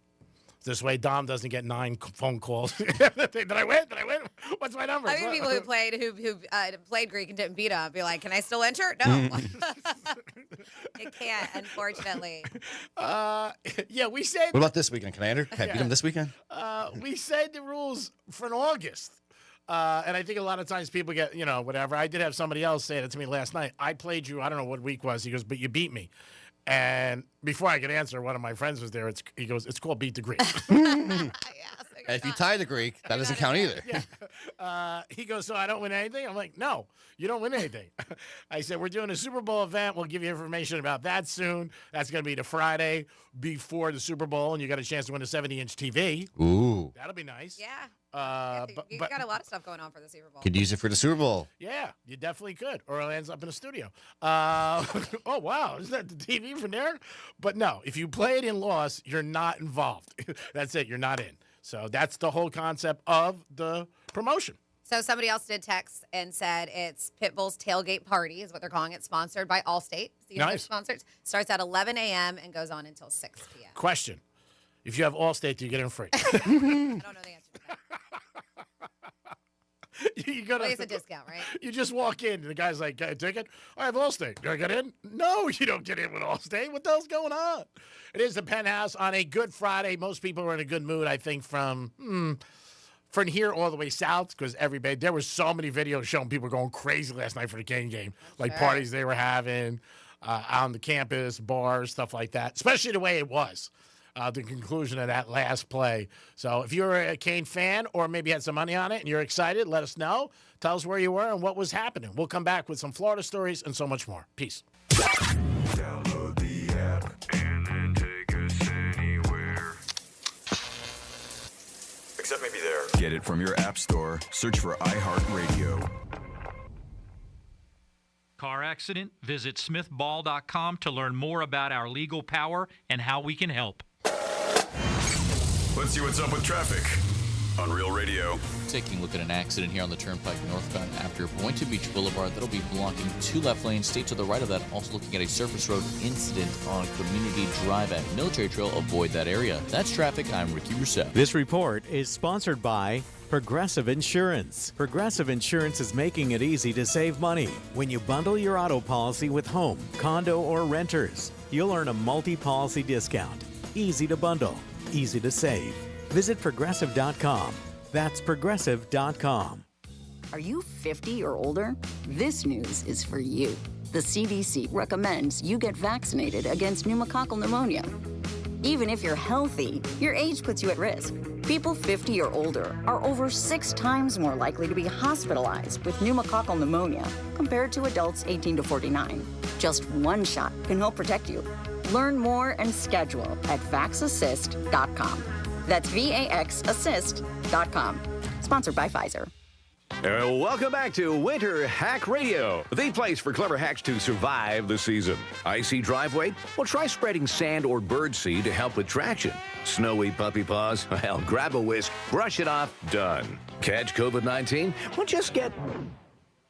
This way, Dom doesn't get 9 phone calls. Did I win? What's my number? I mean, people who played Greek and didn't beat him be like, can I still enter? No. It can't, unfortunately. Yeah, we said. What about this weekend? Can I enter? Can I beat him this weekend? We said the rules for an August. And I think a lot of times people get, whatever. I did have somebody else say that to me last night. I played you, I don't know what week was. He goes, but you beat me. And before I could answer, one of my friends was there. He goes, it's called Beat the Greek. If you tie the Greek, that doesn't count either. Yeah. He goes, so I don't win anything? I'm like, no, you don't win anything. I said, we're doing a Super Bowl event. We'll give you information about that soon. That's going to be the Friday before the Super Bowl, and you got a chance to win a 70-inch TV. Ooh. That'll be nice. Yeah. You got a lot of stuff going on for the Super Bowl. Could use it for the Super Bowl. Yeah, you definitely could. Or it ends up in a studio. Oh, wow. Is that the TV from there? But no, if you played and lost, you're not involved. That's it. You're not in. So that's the whole concept of the promotion. So somebody else did text and said it's Pitbull's Tailgate Party is what they're calling it, sponsored by Allstate. Nice. Sponsored. Starts at 11 a.m. and goes on until 6 p.m. Question. If you have Allstate, do you get in free? I don't know the answer to that. It's a discount, right? You just walk in, and the guy's like, "Got a ticket? I have Allstate. Do I get in?" No, you don't get in with Allstate. What the hell's going on? It is the Penthouse on a good Friday. Most people are in a good mood, I think, from here all the way south, because there were so many videos showing people going crazy last night for the Kane game, like parties they were having on the campus, bars, stuff like that, especially the way it was. The conclusion of that last play. So if you're a Kane fan or maybe had some money on it and you're excited, let us know. Tell us where you were and what was happening. We'll come back with some Florida stories and so much more. Peace. Download the app and then take us anywhere. Except maybe there. Get it from your app store. Search for iHeartRadio. Car accident? Visit smithball.com to learn more about our legal power and how we can help. Let's see what's up with traffic on Real Radio. Taking a look at an accident here on the Turnpike northbound after Boynton Beach Boulevard. That'll be blocking 2 left lanes. Stay to the right of that. Also looking at a surface road incident on Community Drive at Military Trail. Avoid that area. That's traffic. I'm Ricky Rousseau. This report is sponsored by Progressive Insurance. Progressive Insurance is making it easy to save money. When you bundle your auto policy with home, condo, or renters, you'll earn a multi-policy discount. Easy to bundle, easy to save. Visit Progressive.com. That's Progressive.com. Are you 50 or older? This news is for you. The CDC recommends you get vaccinated against pneumococcal pneumonia. Even if you're healthy, your age puts you at risk. People 50 or older are over 6 times more likely to be hospitalized with pneumococcal pneumonia compared to adults 18 to 49. Just one shot can help protect you. Learn more and schedule at vaxassist.com. That's VAXassist.com. Sponsored by Pfizer. Welcome back to Winter Hack Radio, the place for clever hacks to survive the season. Icy driveway? Well, try spreading sand or birdseed to help with traction. Snowy puppy paws? Well, grab a whisk, brush it off, done. Catch COVID-19? Well, just get...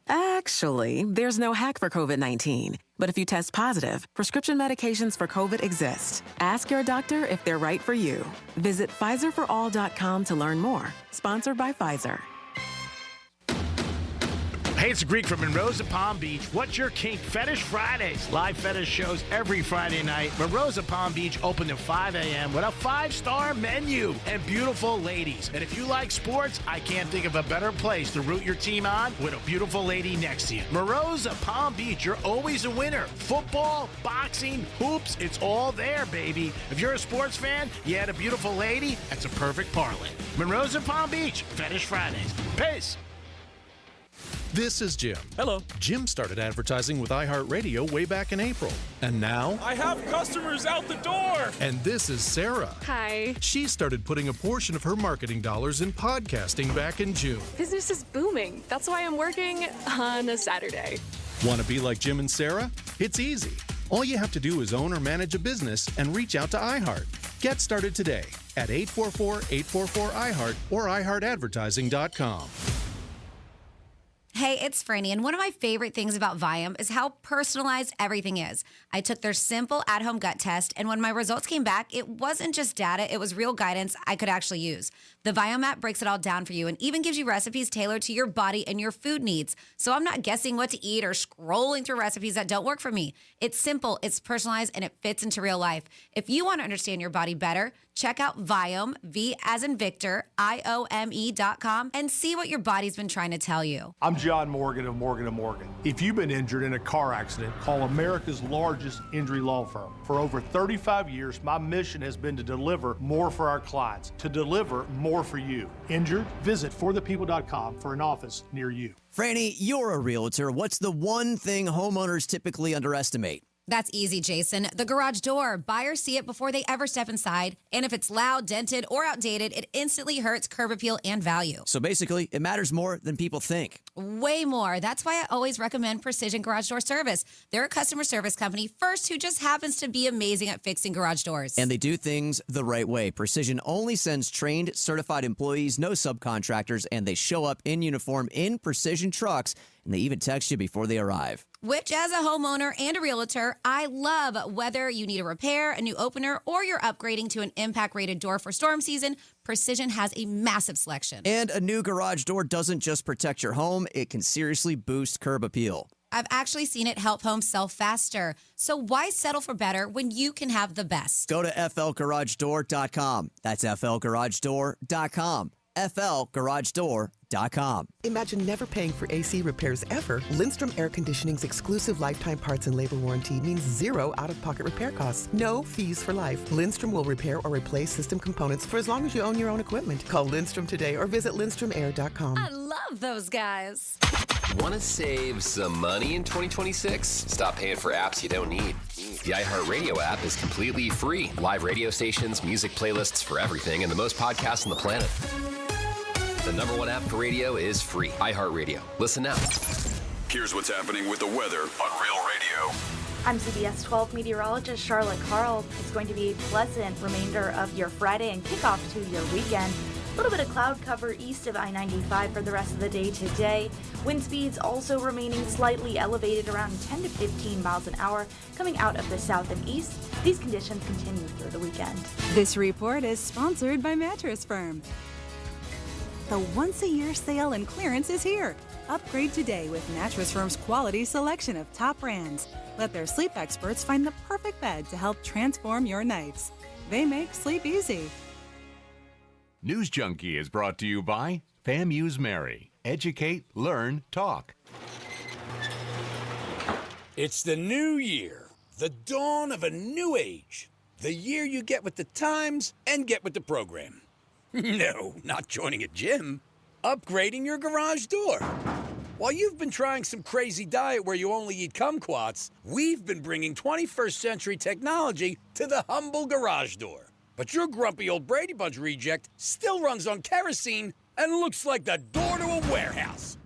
Actually, there's no hack for COVID-19. But if you test positive, prescription medications for COVID exist. Ask your doctor if they're right for you. Visit PfizerForAll.com to learn more. Sponsored by Pfizer. Hey, it's Greek from Monroe's at Palm Beach. What's your kink? Fetish Fridays. Live fetish shows every Friday night. Monroe's at Palm Beach open at 5 a.m. with a 5-star menu and beautiful ladies. And if you like sports, I can't think of a better place to root your team on with a beautiful lady next to you. Monroe's at Palm Beach. You're always a winner. Football, boxing, hoops, it's all there, baby. If you're a sports fan, you had a beautiful lady, that's a perfect parlay. Monroe's at Palm Beach. Fetish Fridays. Peace. This is Jim. Hello. Jim started advertising with iHeartRadio way back in April. And now... I have customers out the door! And this is Sarah. Hi. She started putting a portion of her marketing dollars in podcasting back in June. Business is booming. That's why I'm working on a Saturday. Want to be like Jim and Sarah? It's easy. All you have to do is own or manage a business and reach out to iHeart. Get started today at 844-844-iHeart or iHeartAdvertising.com. Hey, it's Franny, and one of my favorite things about Viome is how personalized everything is. I took their simple at-home gut test, and when my results came back, it wasn't just data, it was real guidance I could actually use. The Viome app breaks it all down for you and even gives you recipes tailored to your body and your food needs. So I'm not guessing what to eat or scrolling through recipes that don't work for me. It's simple, it's personalized, and it fits into real life. If you want to understand your body better, check out Viome, V as in Victor, IOME.com, and see what your body's been trying to tell you. I'm John Morgan of Morgan & Morgan. If you've been injured in a car accident, call America's largest injury law firm. For over 35 years, my mission has been to deliver more for our clients, to deliver more for you. Injured? Visit forthepeople.com for an office near you. Franny, you're a realtor. What's the one thing homeowners typically underestimate? That's easy, Jason. The garage door. Buyers see it before they ever step inside. And if it's loud, dented, or outdated, it instantly hurts curb appeal and value. So basically, it matters more than people think. Way more. That's why I always recommend Precision Garage Door Service. They're a customer service company first who just happens to be amazing at fixing garage doors. And they do things the right way. Precision only sends trained, certified employees, no subcontractors, and they show up in uniform in Precision trucks, and they even text you before they arrive. Which, as a homeowner and a realtor, I love. Whether you need a repair, a new opener, or you're upgrading to an impact-rated door for storm season, Precision has a massive selection. And a new garage door doesn't just protect your home, it can seriously boost curb appeal. I've actually seen it help homes sell faster. So why settle for better when you can have the best? Go to flgaragedoor.com. That's flgaragedoor.com. flgaragedoor.com. Imagine never paying for AC repairs ever. Lindstrom Air Conditioning's exclusive lifetime parts and labor warranty means zero out-of-pocket repair costs. No fees for life. Lindstrom will repair or replace system components for as long as you own your own equipment. Call Lindstrom today or visit lindstromair.com. I love those guys. Want to save some money in 2026? Stop paying for apps you don't need. The iHeartRadio app is completely free. Live radio stations, music playlists for everything, and the most podcasts on the planet. The #1 app for radio is free. iHeartRadio. Listen now. Here's what's happening with the weather on Real Radio. I'm CBS 12 meteorologist Charlotte Carl. It's going to be a pleasant remainder of your Friday and kickoff to your weekend. A little bit of cloud cover east of I-95 for the rest of the day today. Wind speeds also remaining slightly elevated around 10 to 15 miles an hour coming out of the south and east. These conditions continue through the weekend. This report is sponsored by Mattress Firm. The once-a-year sale and clearance is here. Upgrade today with Mattress Firm's quality selection of top brands. Let their sleep experts find the perfect bed to help transform your nights. They make sleep easy. News Junkie is brought to you by FAMU's Mary. Educate, learn, talk. It's the new year, the dawn of a new age. The year you get with the times and get with the program. No, not joining a gym. Upgrading your garage door. While you've been trying some crazy diet where you only eat kumquats, we've been bringing 21st century technology to the humble garage door. But your grumpy old Brady Bunch reject still runs on kerosene and looks like the door to a warehouse.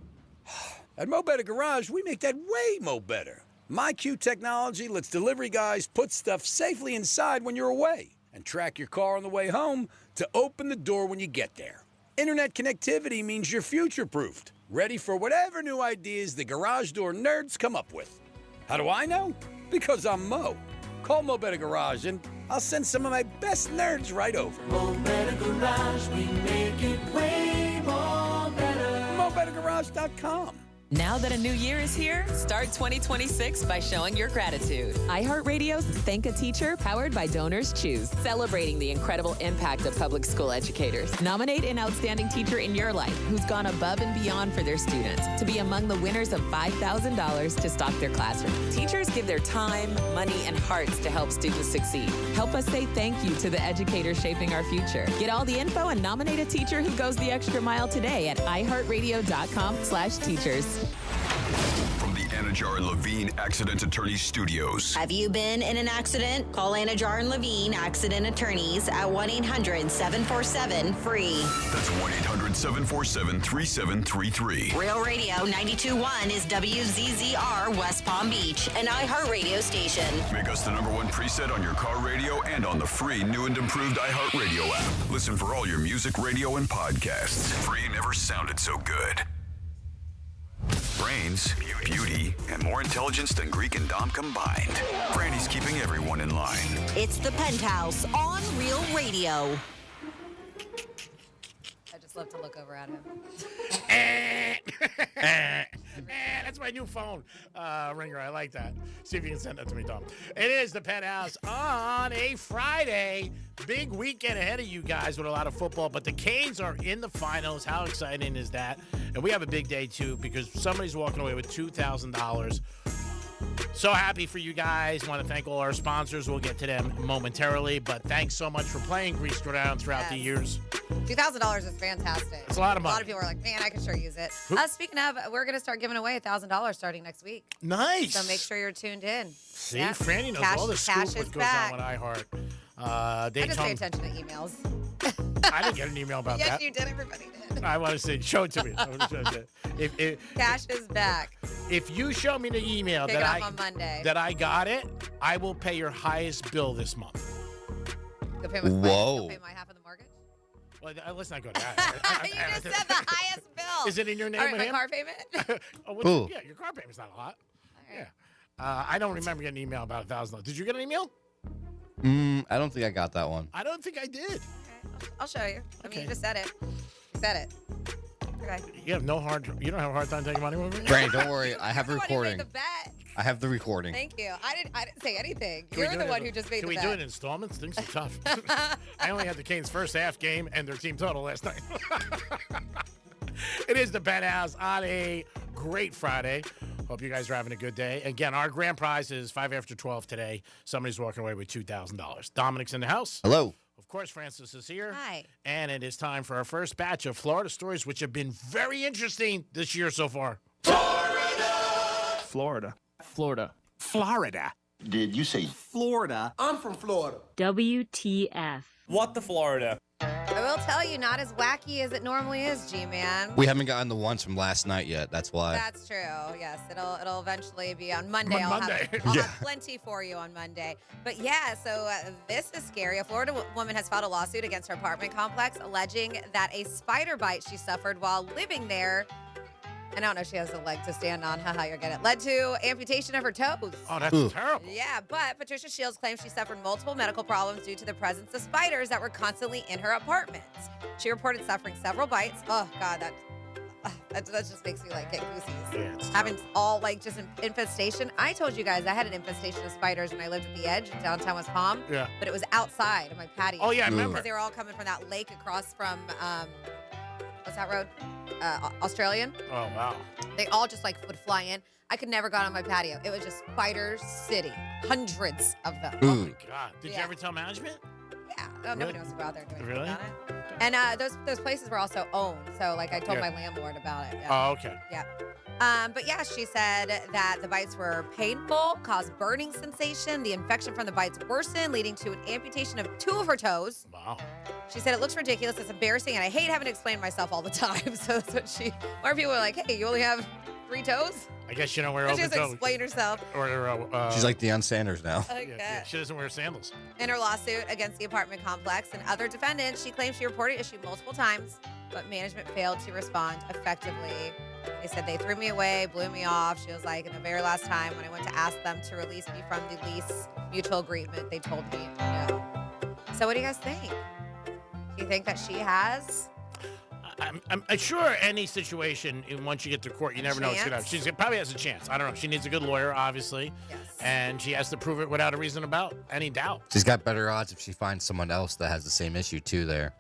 At Mo Better Garage, we make that way mo better. MyQ technology lets delivery guys put stuff safely inside when you're away and track your car on the way home to open the door when you get there. Internet connectivity means you're future-proofed, ready for whatever new ideas the garage door nerds come up with. How do I know? Because I'm Mo. Call Mo Better Garage and I'll send some of my best nerds right over. Mo Better Garage, we make it way more better. MoBetterGarage.com. Now that a new year is here, start 2026 by showing your gratitude. iHeartRadio's Thank a Teacher, powered by Donors Choose, celebrating the incredible impact of public school educators. Nominate an outstanding teacher in your life who's gone above and beyond for their students to be among the winners of $5,000 to stock their classroom. Teachers give their time, money, and hearts to help students succeed. Help us say thank you to the educators shaping our future. Get all the info and nominate a teacher who goes the extra mile today at iHeartRadio.com/teachers. From the Anajar and Levine Accident Attorneys Studios. Have you been in an accident? Call Anajar and Levine Accident Attorneys at 1-800-747-FREE. That's 1-800-747-3733. Real Radio 92.1 is WZZR West Palm Beach, an iHeartRadio station. Make us the #1 preset on your car radio and on the free new and improved iHeartRadio app. Listen for all your music, radio, and podcasts. Free never sounded so good. Brains, beauty, and more intelligence than Greek and Dom combined. Brandy's keeping everyone in line. It's the Penthouse on Real Radio. I just love to look over at him. That's my new phone ringer. I like that. See if you can send that to me, Tom. It is the Penthouse on a Friday. Big weekend ahead of you guys with a lot of football, but the Canes are in the finals. How exciting is that? And we have a big day, too, because somebody's walking away with $2,000. So happy for you guys. Want to thank all our sponsors. We'll get to them momentarily, but thanks so much for playing Grease Down throughout the years. $2,000 is fantastic. It's a lot of money. A lot of people are like, man, I could sure use it. Speaking of, we're going to start giving away $1,000 starting next week. Nice. So make sure you're tuned in. See, Franny knows all the scoop what goes on with iHeart. I just pay attention to emails. I didn't get an email about that. Yes, you did. Everybody did. I want to say, show it to me. Cash is back. If you show me the email Kick it off on Monday. that I got it, I will pay your highest bill this month. You'll pay you'll pay my half of the mortgage? Well, let's not go to that. You just said the highest bill. Is it in your name? All right, with my him? car payment? Yeah, your car payment's not a lot. Yeah. I don't remember getting an email about $1,000. Did you get an email? I don't think I got that one. I don't think I did. Okay, I'll show you. I mean, you just said it. You said it. Okay. You don't have a hard time taking money with me? Brandon, don't worry. I have a recording. Made the bet. I have the recording. Thank you. I didn't say anything. Can we You're do the it one who just made the bet. Can we do it in installments? Things are tough. I only had the Canes' first half game and their team total last night. It is the Penthouse on a great Friday. Hope you guys are having a good day. Again, our grand prize is 5 after 12 today. Somebody's walking away with $2,000. Dominic's in the house. Hello. Of course, Francis is here. Hi. And it is time for our first batch of Florida stories, which have been very interesting this year so far. Florida. Florida. Did you say Florida. I'm from Florida. WTF. What the Florida? I will tell you, not as wacky as it normally is, G-Man. We haven't gotten the ones from last night yet. That's why. That's true. Yes, it'll eventually be on Monday. I'll have plenty for you on Monday. But yeah, so this is scary. A Florida woman has filed a lawsuit against her apartment complex alleging that a spider bite she suffered while living there, and I don't know if she has a leg to stand on, haha, you're getting it, led to amputation of her toes. Oh, that's terrible. Yeah, but Patricia Shields claims she suffered multiple medical problems due to the presence of spiders that were constantly in her apartment. She reported suffering several bites. Oh, God, that just makes me like get goosies. Yeah, having all like just an infestation. I told you guys I had an infestation of spiders when I lived at the edge in downtown West Palm. Yeah. But it was outside of my patio. Oh, yeah, I remember. Because they were all coming from that lake across from, what's that road? Australian. Oh, wow. They all just like would fly in. I could never go out on my patio. It was just Spider City. Hundreds of them. Oh, my God. Did you ever tell management? Yeah. No, nobody wants to go out there doing Really? anything about it. And those places were also owned. So, like, I told my landlord about it. Yeah. Oh, okay. Yeah. But yeah, she said that the bites were painful, caused burning sensation. The infection from the bites worsened, leading to an amputation of 2 of her toes. Wow. She said, it looks ridiculous, it's embarrassing, and I hate having to explain myself all the time. So that's what more people are like, hey, you only have 3 toes? I guess you don't wear She open just toes. explain herself. She's like Deion Sanders now. Yeah, she doesn't wear sandals. In her lawsuit against the apartment complex and other defendants, she claims she reported issue multiple times, but management failed to respond effectively. They said they threw me away, blew me off. She was like, in the very last time when I went to ask them to release me from the lease mutual agreement, they told me no. So what do you guys think? Do you think that she has? I'm sure any situation, once you get to court, you never know what's going to happen. She probably has a chance. I don't know. She needs a good lawyer, obviously. Yes. And she has to prove it without a reason about any doubt. She's got better odds if she finds someone else that has the same issue too there.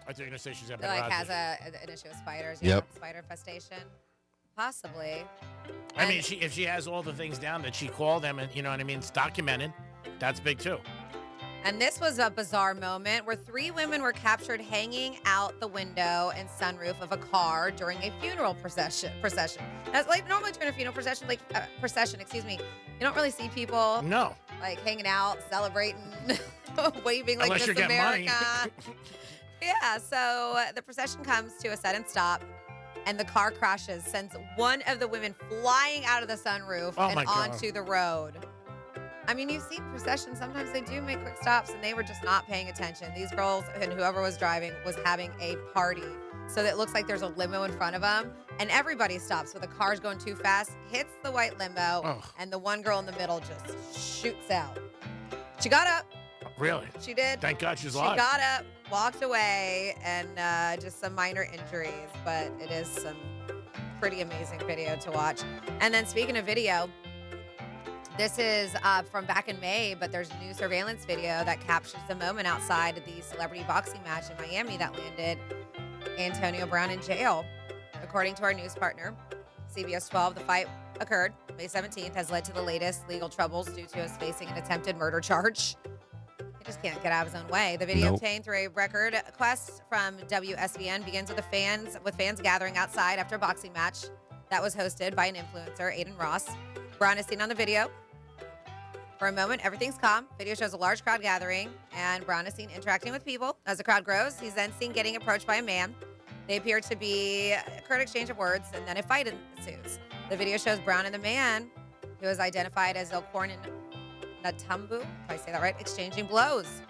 I thought you were going to say she's got better Like odds. has an issue with spiders. Yep. Spider infestation. Possibly. I mean, if she has all the things down that she called them, and you know what I mean, it's documented. That's big too. And this was a bizarre moment where 3 women were captured hanging out the window and sunroof of a car during a funeral procession. That's like normally during a funeral procession, you don't really see people like hanging out, celebrating, waving like Unless Miss you're getting America. money. Yeah, so the procession comes to a sudden stop and the car crashes, sends one of the women flying out of the sunroof and onto the road. I mean, you've seen processions. Sometimes they do make quick stops, and they were just not paying attention. These girls and whoever was driving was having a party. so that it looks like there's a limo in front of him, and everybody stops, but the car's going too fast, hits the white limo, and the one girl in the middle just shoots out. She got up. Really? She did. Thank God she's She alive. got up, walked away, and just some minor injuries, but it is some pretty amazing video to watch. And then speaking of video, this is from back in May, but there's new surveillance video that captures the moment outside the celebrity boxing match in Miami that landed Antonio Brown in jail. According to our news partner, CBS 12, the fight occurred May 17th, has led to the latest legal troubles due to us facing an attempted murder charge. He just can't get out of his own way. The video obtained through a record quest from WSVN begins with fans gathering outside after a boxing match that was hosted by an influencer, Aiden Ross. Brown is seen on the video. For a moment, everything's calm. Video shows a large crowd gathering, and Brown is seen interacting with people. As the crowd grows, he's then seen getting approached by a man. They appear to be a curt exchange of words, and then a fight ensues. The video shows Brown and the man, who is identified as Ilkorn Natumbu, if I say that right, exchanging blows.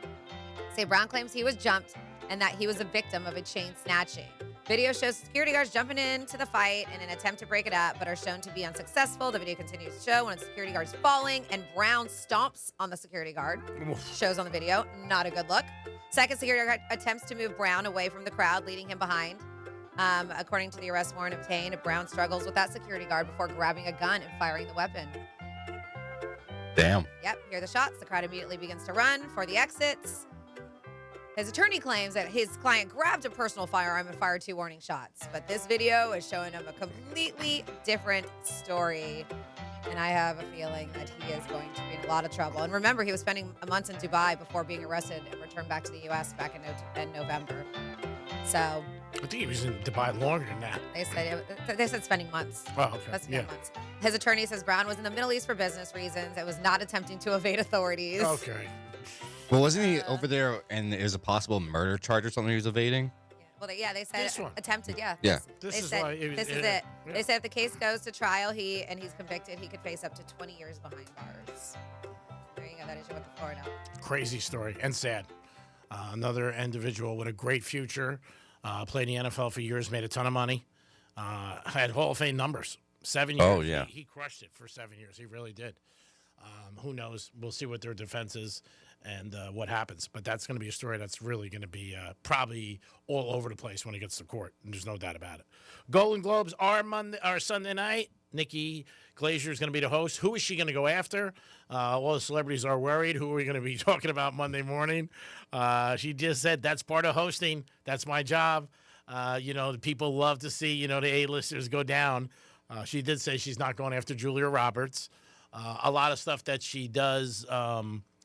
Say Brown claims he was jumped and that he was a victim of a chain snatching. Video shows security guards jumping into the fight in an attempt to break it up, but are shown to be unsuccessful. The video continues to show one of the security guards falling, and Brown stomps on the security guard. Shows on the video, not a good look. Second security guard attempts to move Brown away from the crowd, leading him behind. According to the arrest warrant obtained, Brown struggles with that security guard before grabbing a gun and firing the weapon. Damn. Yep, hear the shots. The crowd immediately begins to run for the exits. His attorney claims that his client grabbed a personal firearm and fired 2 warning shots. But this video is showing him a completely different story. And I have a feeling that he is going to be in a lot of trouble. And remember, he was spending a month in Dubai before being arrested and returned back to the U.S. back in November. So I think he was in Dubai longer than that. they said spending months. Oh, okay. That's months. His attorney says Brown was in the Middle East for business reasons. It was not attempting to evade authorities. Okay. Well, wasn't he over there and it was a possible murder charge or something he was evading? Well, they said attempted, yeah. Yeah. This is said, why this is it. Yeah. They said if the case goes to trial, he's convicted, he could face up to 20 years behind bars. There you go. That is your Look at Florida. Crazy story and sad. Another individual with a great future, played in the NFL for years, made a ton of money, had Hall of Fame numbers. 7 years. Oh, yeah. He crushed it for 7 years. He really did. Who knows? We'll see what their defense is and what happens. But that's going to be a story that's really going to be probably all over the place when it gets to court. And there's no doubt about it. Golden Globes are Sunday night. Nikki Glaser is going to be the host. Who is she going to go after? All the celebrities are worried. Who are we going to be talking about Monday morning? She just said, that's part of hosting. That's my job. The people love to see, the A-listers go down. She did say she's not going after Julia Roberts. A lot of stuff that she does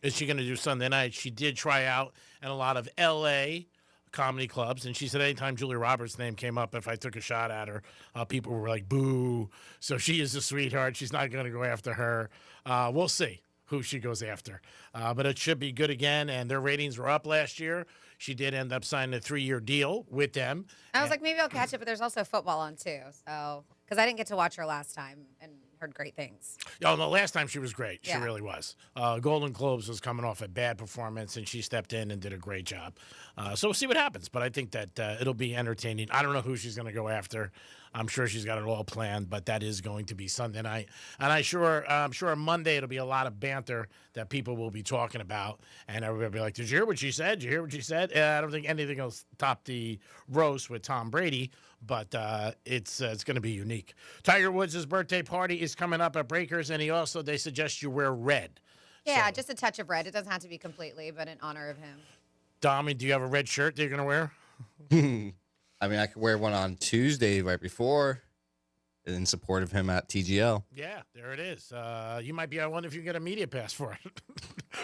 is she going to do Sunday night. She did try out in a lot of L.A. comedy clubs, and she said anytime Julia Roberts' name came up, if I took a shot at her, people were like, boo. So she is a sweetheart. She's not going to go after her. We'll see who she goes after. But it should be good again, and their ratings were up last year. She did end up signing a 3-year deal with them. I was like, maybe I'll catch it, but there's also football on too. So, because I didn't get to watch her last time and heard great things. Oh, no, last time she was great. She Yeah. really was. Golden Globes was coming off a bad performance, and she stepped in and did a great job. So we'll see what happens, but I think that it'll be entertaining. I don't know who she's going to go after. I'm sure she's got it all planned, but that is going to be Sunday night. And I'm sure Monday it'll be a lot of banter that people will be talking about, and everybody will be like, did you hear what she said? Did you hear what she said? I don't think anything will top the roast with Tom Brady, but it's going to be unique. Tiger Woods' birthday party is coming up at Breakers, and they suggest you wear red. Yeah, just a touch of red. It doesn't have to be completely, but in honor of him. Dami, do you have a red shirt that you're going to wear? I mean, I could wear one on Tuesday right before in support of him at TGL. Yeah, there it is. You might be, I wonder if you can get a media pass for it.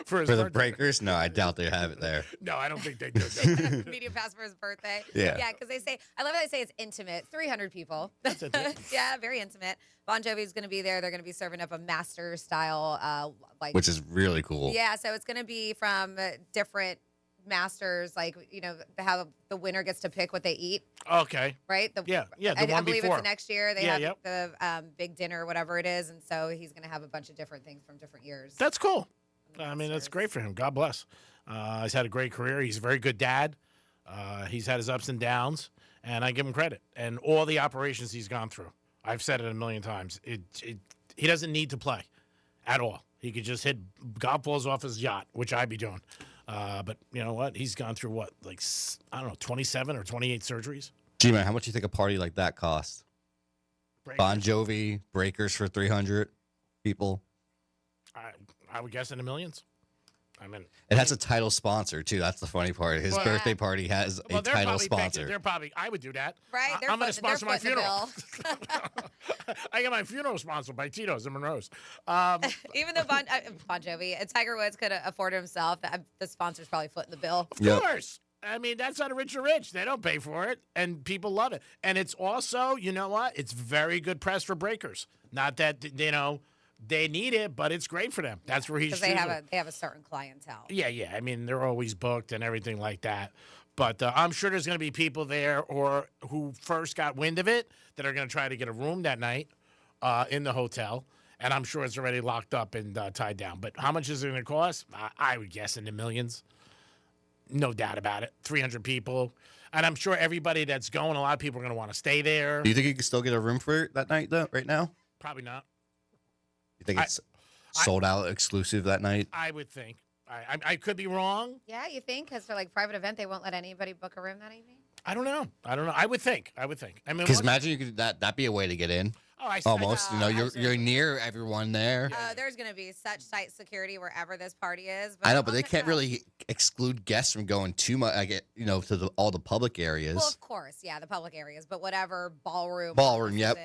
for the Breakers? No, I doubt they have it there. No, I don't think they do. Media pass for his birthday. Yeah. Yeah, because I love how they say it's intimate. 300 people. That's intimate. Yeah, very intimate. Bon Jovi's going to be there. They're going to be serving up a master style, which is really cool. Yeah, so it's going to be from different masters, how the winner gets to pick what they eat. Okay. Right? The one I believe before. it's the next year. They have the big dinner or whatever it is, and so he's going to have a bunch of different things from different years. That's cool. I mean, that's great for him. God bless. He's had a great career. He's a very good dad. He's had his ups and downs, and I give him credit. And all the operations he's gone through, I've said it a million times. He doesn't need to play at all. He could just hit golf balls off his yacht, which I'd be doing. But you know what? He's gone through 27 or 28 surgeries. G-Man, how much do you think a party like that costs? Bon Jovi, Breakers for 300 people. I would guess in the millions. I mean, it has a title sponsor too. That's the funny part. His birthday party has a title sponsor. I would do that. Right? I'm going to sponsor my funeral. I got my funeral sponsored by Tito's and Monroe's. Even though Bon Jovi and Tiger Woods could afford it himself, the sponsor's probably footing the bill. Of course. I mean, that's how the rich are rich. They don't pay for it, and people love it. And it's also, you know what? It's very good press for Breakers. Not that, they need it, but it's great for them. That's where he's because they have a certain clientele. Yeah. I mean, they're always booked and everything like that. But I'm sure there's going to be people there or who first got wind of it that are going to try to get a room that night in the hotel. And I'm sure it's already locked up and tied down. But how much is it going to cost? I would guess in the millions. No doubt about it. 300 people. And I'm sure everybody that's going, a lot of people are going to want to stay there. Do you think you can still get a room for it that night, though, right now? Probably not. You think it's sold out exclusive that night? I would think. I could be wrong. Yeah, you think? Because for private event, they won't let anybody book a room that evening? I don't know. I would think. I mean, because imagine you could that be a way to get in. Oh, almost. You're near everyone there. There's going to be such tight security wherever this party is. But I know, but they can't really exclude guests from going too much. To all the public areas. Well, of course, yeah, the public areas, but whatever ballroom. Yep. Yeah.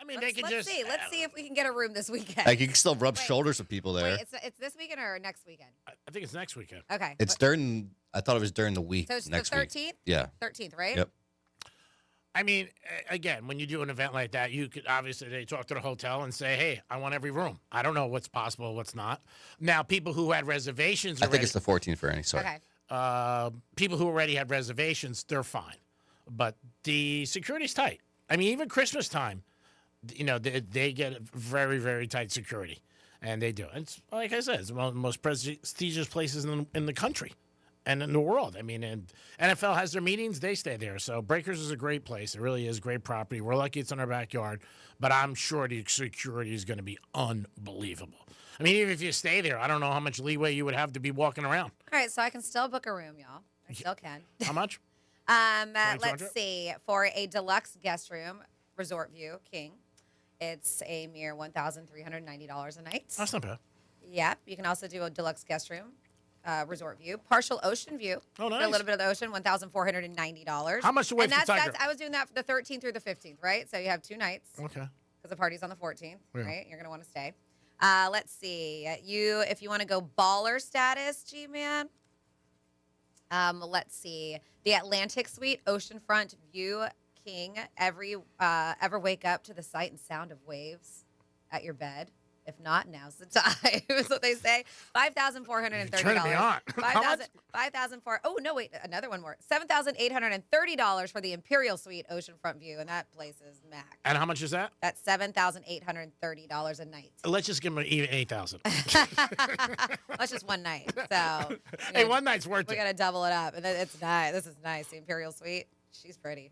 I mean, let's see. Let's see if we can get a room this weekend. Like you can still rub shoulders with people there. Wait, it's this weekend or next weekend? I think it's next weekend. Okay. It's during. I thought it was during the week. So it's next the 13th. Week. Yeah. 13th, right? Yep. I mean, again, when you do an event like that, you could obviously they talk to the hotel and say, "Hey, I want every room." I don't know what's possible, what's not. Now, people who had reservations, I think it's the 14th for any. Sorry. Okay. People who already had reservations, they're fine, but the security's tight. I mean, even Christmas time, they get very, very tight security, and they do. It's like I said, it's one of the most prestigious places in the country. And in the world. I mean, and NFL has their meetings, they stay there. So Breakers is a great place. It really is great property. We're lucky it's in our backyard, but I'm sure the security is going to be unbelievable. I mean, even if you stay there, I don't know how much leeway you would have to be walking around. All right, so I can still book a room, y'all. I still can. How much? Let's see. For a deluxe guest room, Resort View King, it's a mere $1,390 a night. That's not bad. Yeah, you can also do a deluxe guest room. Resort View, partial ocean view. Oh, nice. For a little bit of the ocean, $1,490. How much away from the Tiger? I was doing that for the 13th through the 15th, right? So you have 2 nights. Okay. Because the party's on the 14th, Yeah. right? You're gonna want to stay. Let's see. If you want to go baller status, G-Man. Let's see. The Atlantic Suite, oceanfront view, King. Ever wake up to the sight and sound of waves at your bed? If not, now's the time. Is what they say. $5,430. Turning me on. $5,400. Oh no, wait, another one more. $7,830 for the Imperial Suite oceanfront view, and that place is max. And how much is that? That's $7,830 a night. Let's just give them even $8,000. That's just one night. So hey, one night's worth we it. got to double it up, and it's nice. This is nice. The Imperial Suite. She's pretty.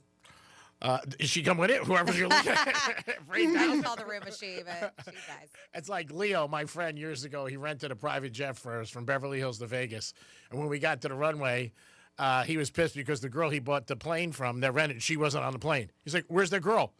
Is she come with it? Whoever you're looking at. I don't call the room a she, but she's nice. It's like Leo, my friend, years ago. He rented a private jet for us from Beverly Hills to Vegas. And when we got to the runway, he was pissed because the girl he bought the plane from that rented, she wasn't on the plane. He's like, "Where's the girl?"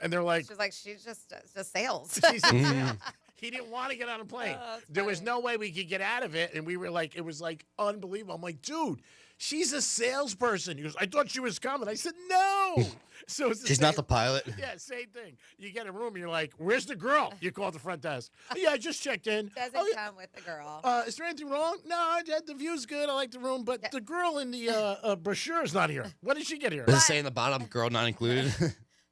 And they're like, she's like, she's just sails. She's in sales. He didn't want to get on a plane. There was no way we could get out of it. And we were like, it was like unbelievable. I'm like, dude, she's a salesperson. He goes, I thought she was coming. I said, no. So it's She's not the pilot. Yeah, same thing. You get a room and you're like, where's the girl? You call the front desk. Yeah, I just checked in. Doesn't come with the girl. Is there anything wrong? No, the view's good. I like the room. But the girl in the brochure is not here. When did she get here? Does it say in the bottom, girl not included?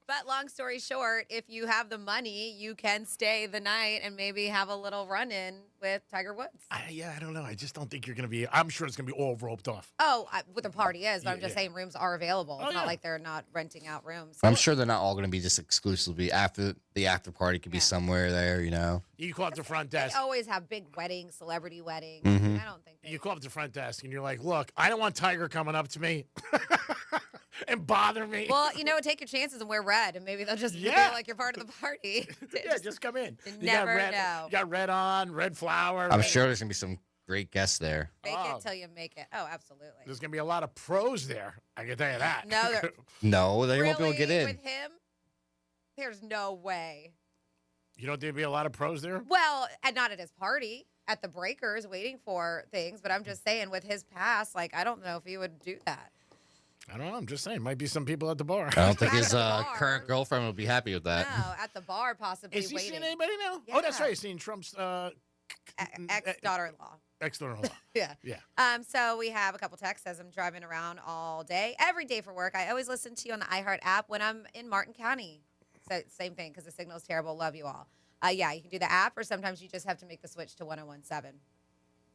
But long story short, if you have the money, you can stay the night and maybe have a little run-in with Tiger Woods. I don't know. I just don't think you're going to be. I'm sure it's going to be all roped off. Oh, what the party is, but I'm just saying rooms are available. It's Oh, not yeah. like they're not renting out rooms. I'm sure they're not all going to be just exclusively after the after party. Could be somewhere there, you know. You call up the front They desk. always have big weddings, celebrity weddings. Mhm. I don't think You call up the front desk and you're like, look, I don't want Tiger coming up to me. and bother me. Well, take your chances and wear red, and maybe they'll just feel like you're part of the party. Yeah, just come in. You You never got red, know. You got red on, red flower. I'm sure there's going to be some great guests there. Fake it till you make it. Oh, absolutely. There's going to be a lot of pros there. I can tell you that. No, No, they won't be able to get in. with him, there's no way. You don't think there'll be a lot of pros there? Well, and not at his party, at the breakers, waiting for things. But I'm just saying, with his past, I don't know if he would do that. I don't know. I'm just saying. Might be some people at the bar. I don't think his current girlfriend will be happy with that. No, at the bar, possibly. Is he waiting. seeing anybody now? Yeah. Oh, that's right. He's seeing Trump's ex-daughter-in-law. ex-daughter-in-law. Yeah. Yeah. So we have a couple texts as I'm driving around all day, every day for work. I always listen to you on the iHeart app when I'm in Martin County. So same thing, because the signal's terrible. Love you all. Yeah, you can do the app, or sometimes you just have to make the switch to 101.7.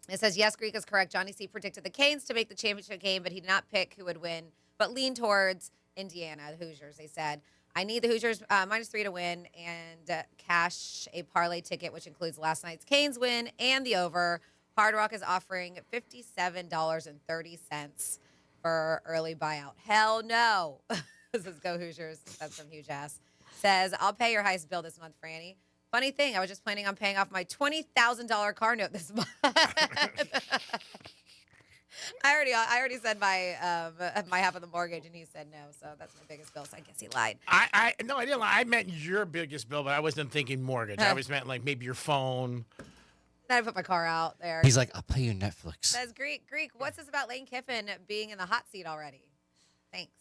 It says, yes, Greek is correct. Johnny C predicted the Canes to make the championship game, but he did not pick who would win, but lean towards Indiana, the Hoosiers. They said, I need the Hoosiers -3 to win and cash a parlay ticket, which includes last night's Canes win and the over. Hard Rock is offering $57.30 for early buyout. Hell no. This is Go Hoosiers. That's from Huge Ass. Says, I'll pay your highest bill this month, Franny. Funny thing, I was just planning on paying off my $20,000 car note this month. I already said my half of the mortgage, and he said no. So that's my biggest bill. So I guess he lied. No, I didn't lie. I meant your biggest bill, but I wasn't thinking mortgage. I was meant maybe your phone. Then I put my car out there. He's like, I'll pay you Netflix. Says Greek, what's this about Lane Kiffin being in the hot seat already? Thanks.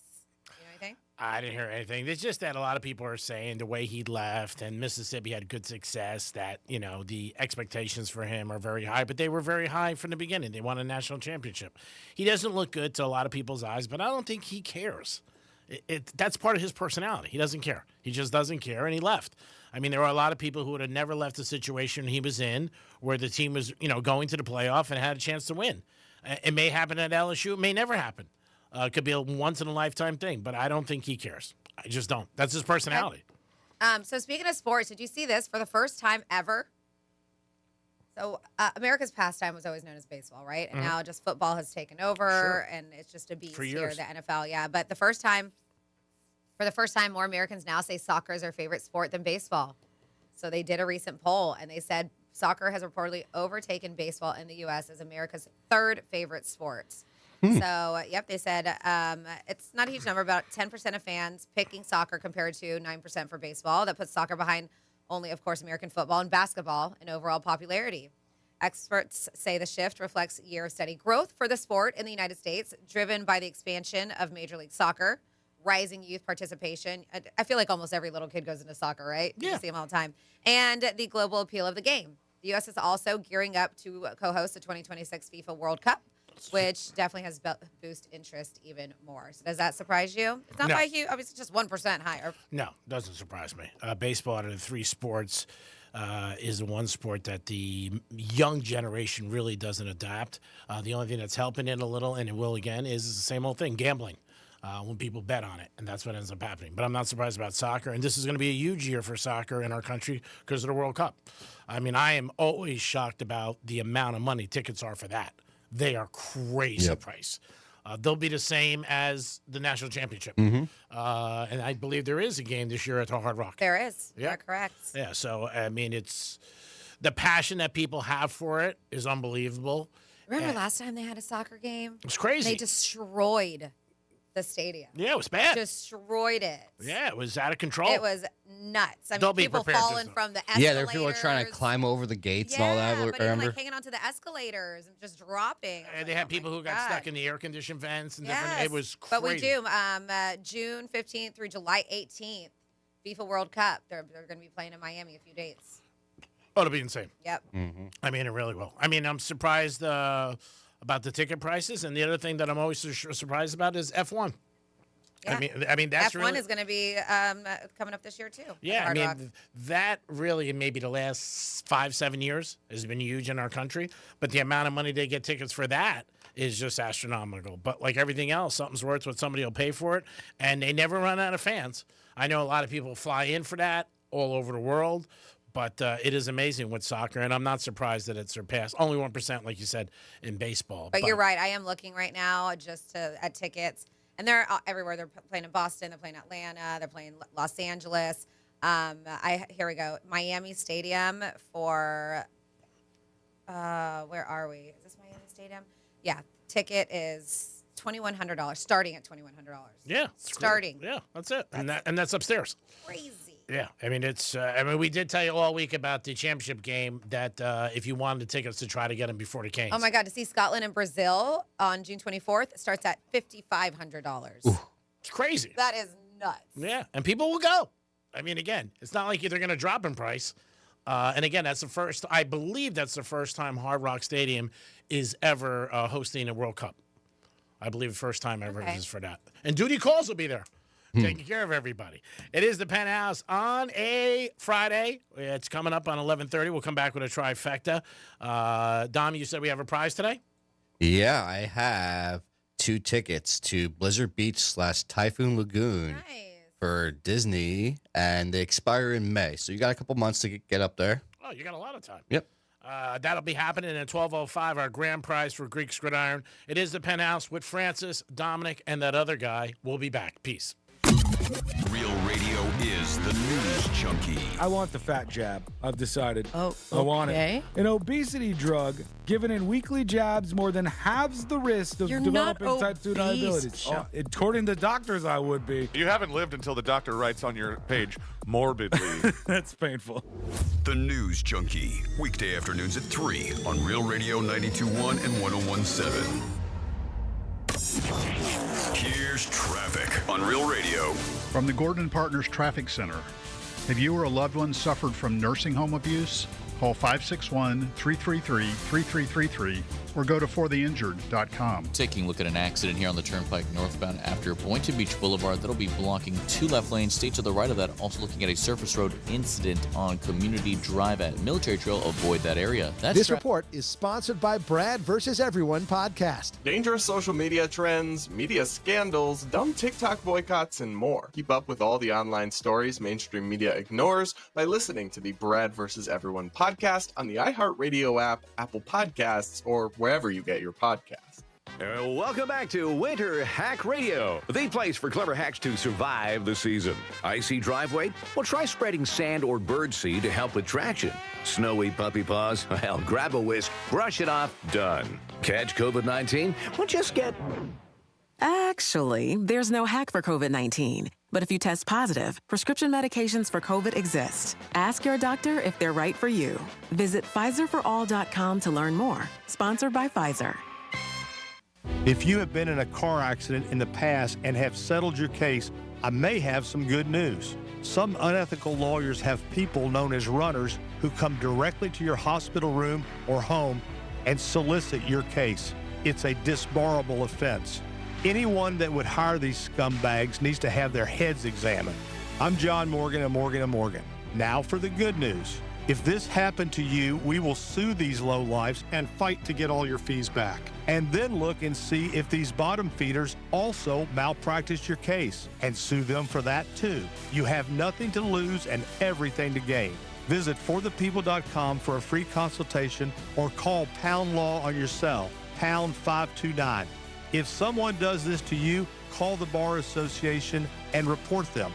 You know anything? I didn't hear anything. It's just that a lot of people are saying the way he left and Mississippi had good success, that, the expectations for him are very high, but they were very high from the beginning. They won a national championship. He doesn't look good to a lot of people's eyes, but I don't think he cares. That's part of his personality. He doesn't care. He just doesn't care, and he left. I mean, there were a lot of people who would have never left the situation he was in where the team was, going to the playoff and had a chance to win. It may happen at LSU. It may never happen. It could be a once-in-a-lifetime thing, but I don't think he cares. I just don't. That's his personality. So speaking of sports, did you see this for the first time ever? So America's pastime was always known as baseball, right? And now just football has taken over, and it's just a beast here, the NFL. Yeah, but for the first time, more Americans now say soccer is their favorite sport than baseball. So they did a recent poll, and they said soccer has reportedly overtaken baseball in the U.S. as America's third favorite sport. So, they said it's not a huge number, about 10% of fans picking soccer compared to 9% for baseball. That puts soccer behind only, of course, American football and basketball in overall popularity. Experts say the shift reflects a year of steady growth for the sport in the United States, driven by the expansion of Major League Soccer, rising youth participation. I feel like almost every little kid goes into soccer, right? Yeah. You see them all the time. And the global appeal of the game. The U.S. is also gearing up to co-host the 2026 FIFA World Cup, which definitely has boosted interest even more. So does that surprise you? It's not by huge, obviously just 1% higher. No, doesn't surprise me. Baseball, out of the three sports, is the one sport that the young generation really doesn't adapt. The only thing that's helping it a little, and it will again, is the same old thing, gambling. When people bet on it, and that's what ends up happening. But I'm not surprised about soccer, and this is going to be a huge year for soccer in our country because of the World Cup. I mean, I am always shocked about the amount of money tickets are for that. They are crazy price. They'll be the same as the national championship. And I believe there is a game this year at the Hard Rock. There is. Yeah. You're correct. Yeah, so, I mean, it's the passion that people have for it is unbelievable. Remember last time they had a soccer game? It was crazy. They destroyed the stadium. Yeah, it was bad. Destroyed it. Yeah, it was out of control. It was nuts. I They'll mean, be people prepared falling from the escalators. Yeah, there were people trying to climb over the gates and all that. But Remember? even hanging onto the escalators and just dropping. And they had people who got stuck in the air-conditioned vents and different. It was crazy. But we do. June 15th through July 18th, FIFA World Cup. They're going to be playing in Miami a few dates. Oh, it'll be insane. Yep. I mean, it really will. I mean, I'm surprised about the ticket prices, and the other thing that I'm always surprised about is F1. Yeah. I mean that's F1 really, is going to be coming up this year too. Yeah, I mean that really in maybe the last 5-7 years has been huge in our country. But the amount of money they get tickets for that is just astronomical. But like everything else, something's worth what somebody will pay for it, and they never run out of fans. I know a lot of people fly in for that all over the world. But it is amazing with soccer, and I'm not surprised that it surpassed only 1%, like you said, in baseball. But you're right. I am looking right now just at tickets. And they're everywhere. They're playing in Boston. They're playing Atlanta. They're playing Los Angeles. Here we go. Miami Stadium for, where are we? Is this Miami Stadium? Yeah. Ticket is $2,100, starting at $2,100. Yeah. Starting. Yeah, that's it. And that's upstairs. Crazy. Yeah, I mean, we did tell you all week about the championship game that if you wanted tickets to try to get them before the Canes. Oh, my God. To see Scotland and Brazil on June 24th, it starts at $5,500. It's crazy. That is nuts. Yeah, and people will go. I mean, again, it's not like they're going to drop in price. And again, I believe that's the first time Hard Rock Stadium is ever hosting a World Cup. I believe the first time ever is for that. And Duty Calls will be there. Taking care of everybody. It is the Penthouse on a Friday. It's coming up on 11:30. We'll come back with a trifecta. Dom, you said we have a prize today? Yeah, I have 2 tickets to Blizzard Beach / Typhoon Lagoon for Disney, and they expire in May. So you got a couple months to get up there. Oh, you got a lot of time. Yep. That'll be happening at 12:05, our grand prize for Greek Gridiron. It is the Penthouse with Francis, Dominic, and that other guy. We'll be back. Peace. Real Radio is the News Junkie. I want the fat jab. I've decided. Oh, I want okay. it. An obesity drug given in weekly jabs more than halves the risk of You're developing not type 2 obese, diabetes. Chuck. According to doctors, I would be. You haven't lived until the doctor writes on your page, morbidly. That's painful. The News Junkie. Weekday afternoons at 3 on Real Radio 92.1 and 101.7. Here's traffic on Real Radio. From the Gordon Partners Traffic Center. Have you or a loved one suffered from nursing home abuse? Call 561-333-3333 or go to fortheinjured.com. Taking a look at an accident here on the Turnpike northbound after Boynton Beach Boulevard. That'll be blocking 2 left lanes. Stay to the right of that. Also looking at a surface road incident on Community Drive at Military Trail. Avoid that area. This report is sponsored by Brad vs. Everyone podcast. Dangerous social media trends, media scandals, dumb TikTok boycotts, and more. Keep up with all the online stories mainstream media ignores by listening to the Brad vs. Everyone podcast on the iHeartRadio app, Apple Podcasts, or wherever you get your podcasts. Welcome back to Winter Hack Radio, the place for clever hacks to survive the season. Icy driveway? Well, try spreading sand or birdseed to help with traction. Snowy puppy paws? Well, grab a whisk, brush it off, done. Catch COVID-19? Well, just get... Actually, there's no hack for COVID-19. But if you test positive, prescription medications for COVID exist. Ask your doctor if they're right for you. Visit PfizerForAll.com to learn more. Sponsored by Pfizer. If you have been in a car accident in the past and have settled your case, I may have some good news. Some unethical lawyers have people known as runners who come directly to your hospital room or home and solicit your case. It's a disbarable offense. Anyone that would hire these scumbags needs to have their heads examined. I'm John Morgan of Morgan & Morgan. Now for the good news. If this happened to you, we will sue these lowlifes and fight to get all your fees back. And then look and see if these bottom feeders also malpractice your case and sue them for that too. You have nothing to lose and everything to gain. Visit forthepeople.com for a free consultation or call Pound Law on your cell, pound 529. If someone does this to you, call the Bar Association and report them.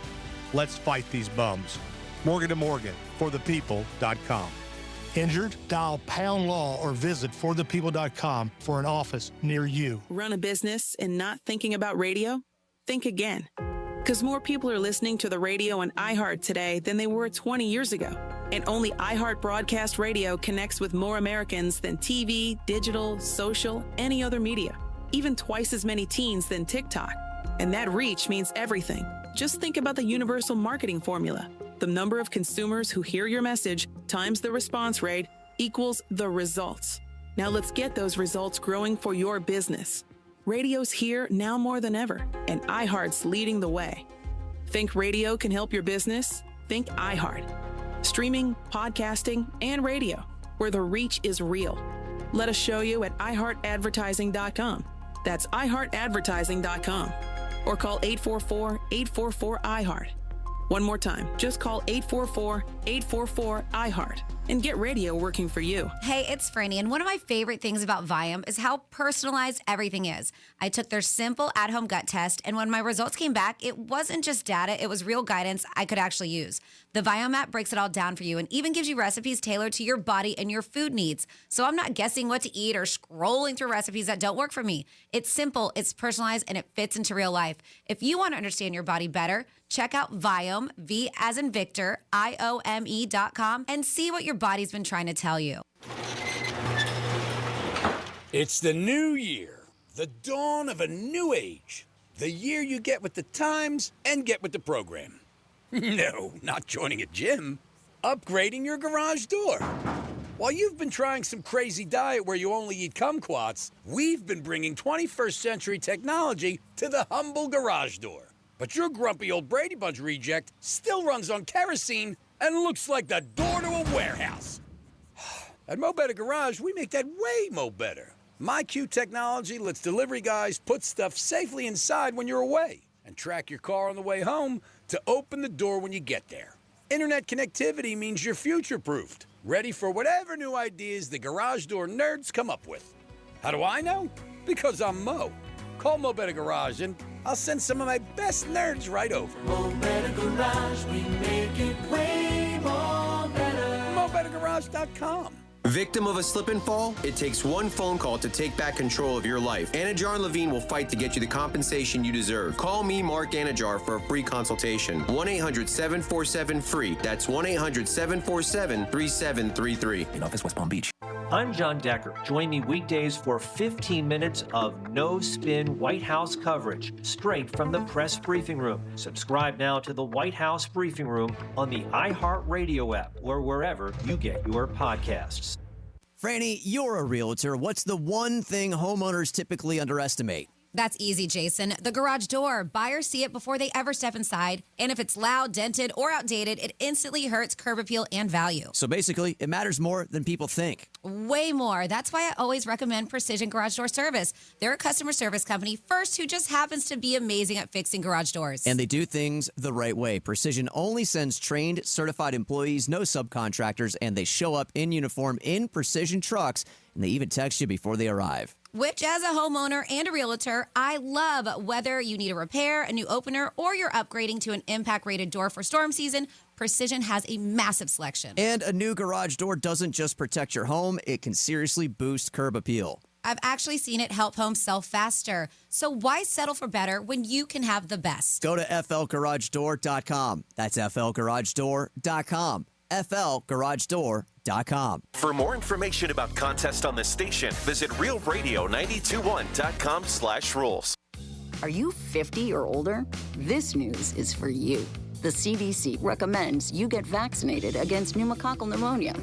Let's fight these bums. Morgan & Morgan, forthepeople.com. Injured? Dial Pound Law or visit forthepeople.com for an office near you. Run a business and not thinking about radio? Think again. Because more people are listening to the radio on iHeart today than they were 20 years ago. And only iHeart Broadcast Radio connects with more Americans than TV, digital, social, any other media. Even twice as many teens than TikTok. And that reach means everything. Just think about the universal marketing formula. The number of consumers who hear your message times the response rate equals the results. Now let's get those results growing for your business. Radio's here now more than ever, and iHeart's leading the way. Think radio can help your business? Think iHeart. Streaming, podcasting, and radio, where the reach is real. Let us show you at iHeartAdvertising.com. That's iHeartAdvertising.com. Or call 844-844-iHeart. One more time, just call 844-844-iHeart. and get radio working for you. Hey, it's Franny, and one of my favorite things about Viome is how personalized everything is. I took their simple at-home gut test, and when my results came back, it wasn't just data, it was real guidance I could actually use. The Viome app breaks it all down for you and even gives you recipes tailored to your body and your food needs. So I'm not guessing what to eat or scrolling through recipes that don't work for me. It's simple, it's personalized, and it fits into real life. If you want to understand your body better, check out Viome, V as in Victor, IOME.com, and see what your body's been trying to tell you. It's the new year, the dawn of a new age. The year you get with the times and get with the program. No, not joining a gym. Upgrading your garage door. While you've been trying some crazy diet where you only eat kumquats, we've been bringing 21st century technology to the humble garage door. But your grumpy old Brady Bunch reject still runs on kerosene and looks like the door to a warehouse. At Mo Better Garage, we make that way mo better. MyQ technology lets delivery guys put stuff safely inside when you're away and track your car on the way home to open the door when you get there. Internet connectivity means you're future-proofed, ready for whatever new ideas the garage door nerds come up with. How do I know? Because I'm Mo. Call Mo Better Garage and I'll send some of my best nerds right over. Mo Better Garage, we make it way more better. MoBetterGarage.com. Victim of a slip and fall? It takes one phone call to take back control of your life. Anajar and Levine will fight to get you the compensation you deserve. Call me, Mark Anajar, for a free consultation. 1-800-747-FREE. That's 1-800-747-3733. In office, West Palm Beach. I'm John Decker. Join me weekdays for 15 minutes of no-spin White House coverage, straight from the press briefing room. Subscribe now to the White House Briefing Room on the iHeartRadio app or wherever you get your podcasts. Franny, you're a realtor. What's the one thing homeowners typically underestimate? That's easy, Jason. The garage door. Buyers see it before they ever step inside. And if it's loud, dented, or outdated, it instantly hurts curb appeal and value. So basically, it matters more than people think. Way more. That's why I always recommend Precision Garage Door Service. They're a customer service company first who just happens to be amazing at fixing garage doors. And they do things the right way. Precision only sends trained, certified employees, no subcontractors, and they show up in uniform in Precision trucks, and they even text you before they arrive. Which, as a homeowner and a realtor, I love. Whether you need a repair, a new opener, or you're upgrading to an impact-rated door for storm season, Precision has a massive selection. And a new garage door doesn't just protect your home, it can seriously boost curb appeal. I've actually seen it help homes sell faster. So why settle for better when you can have the best? Go to flgaragedoor.com. That's flgaragedoor.com. flgaragedoor.com. For more information about contests on the station, visit realradio921.com/rules. Are you 50 or older? This news is for you. The CDC recommends you get vaccinated against pneumococcal pneumonia.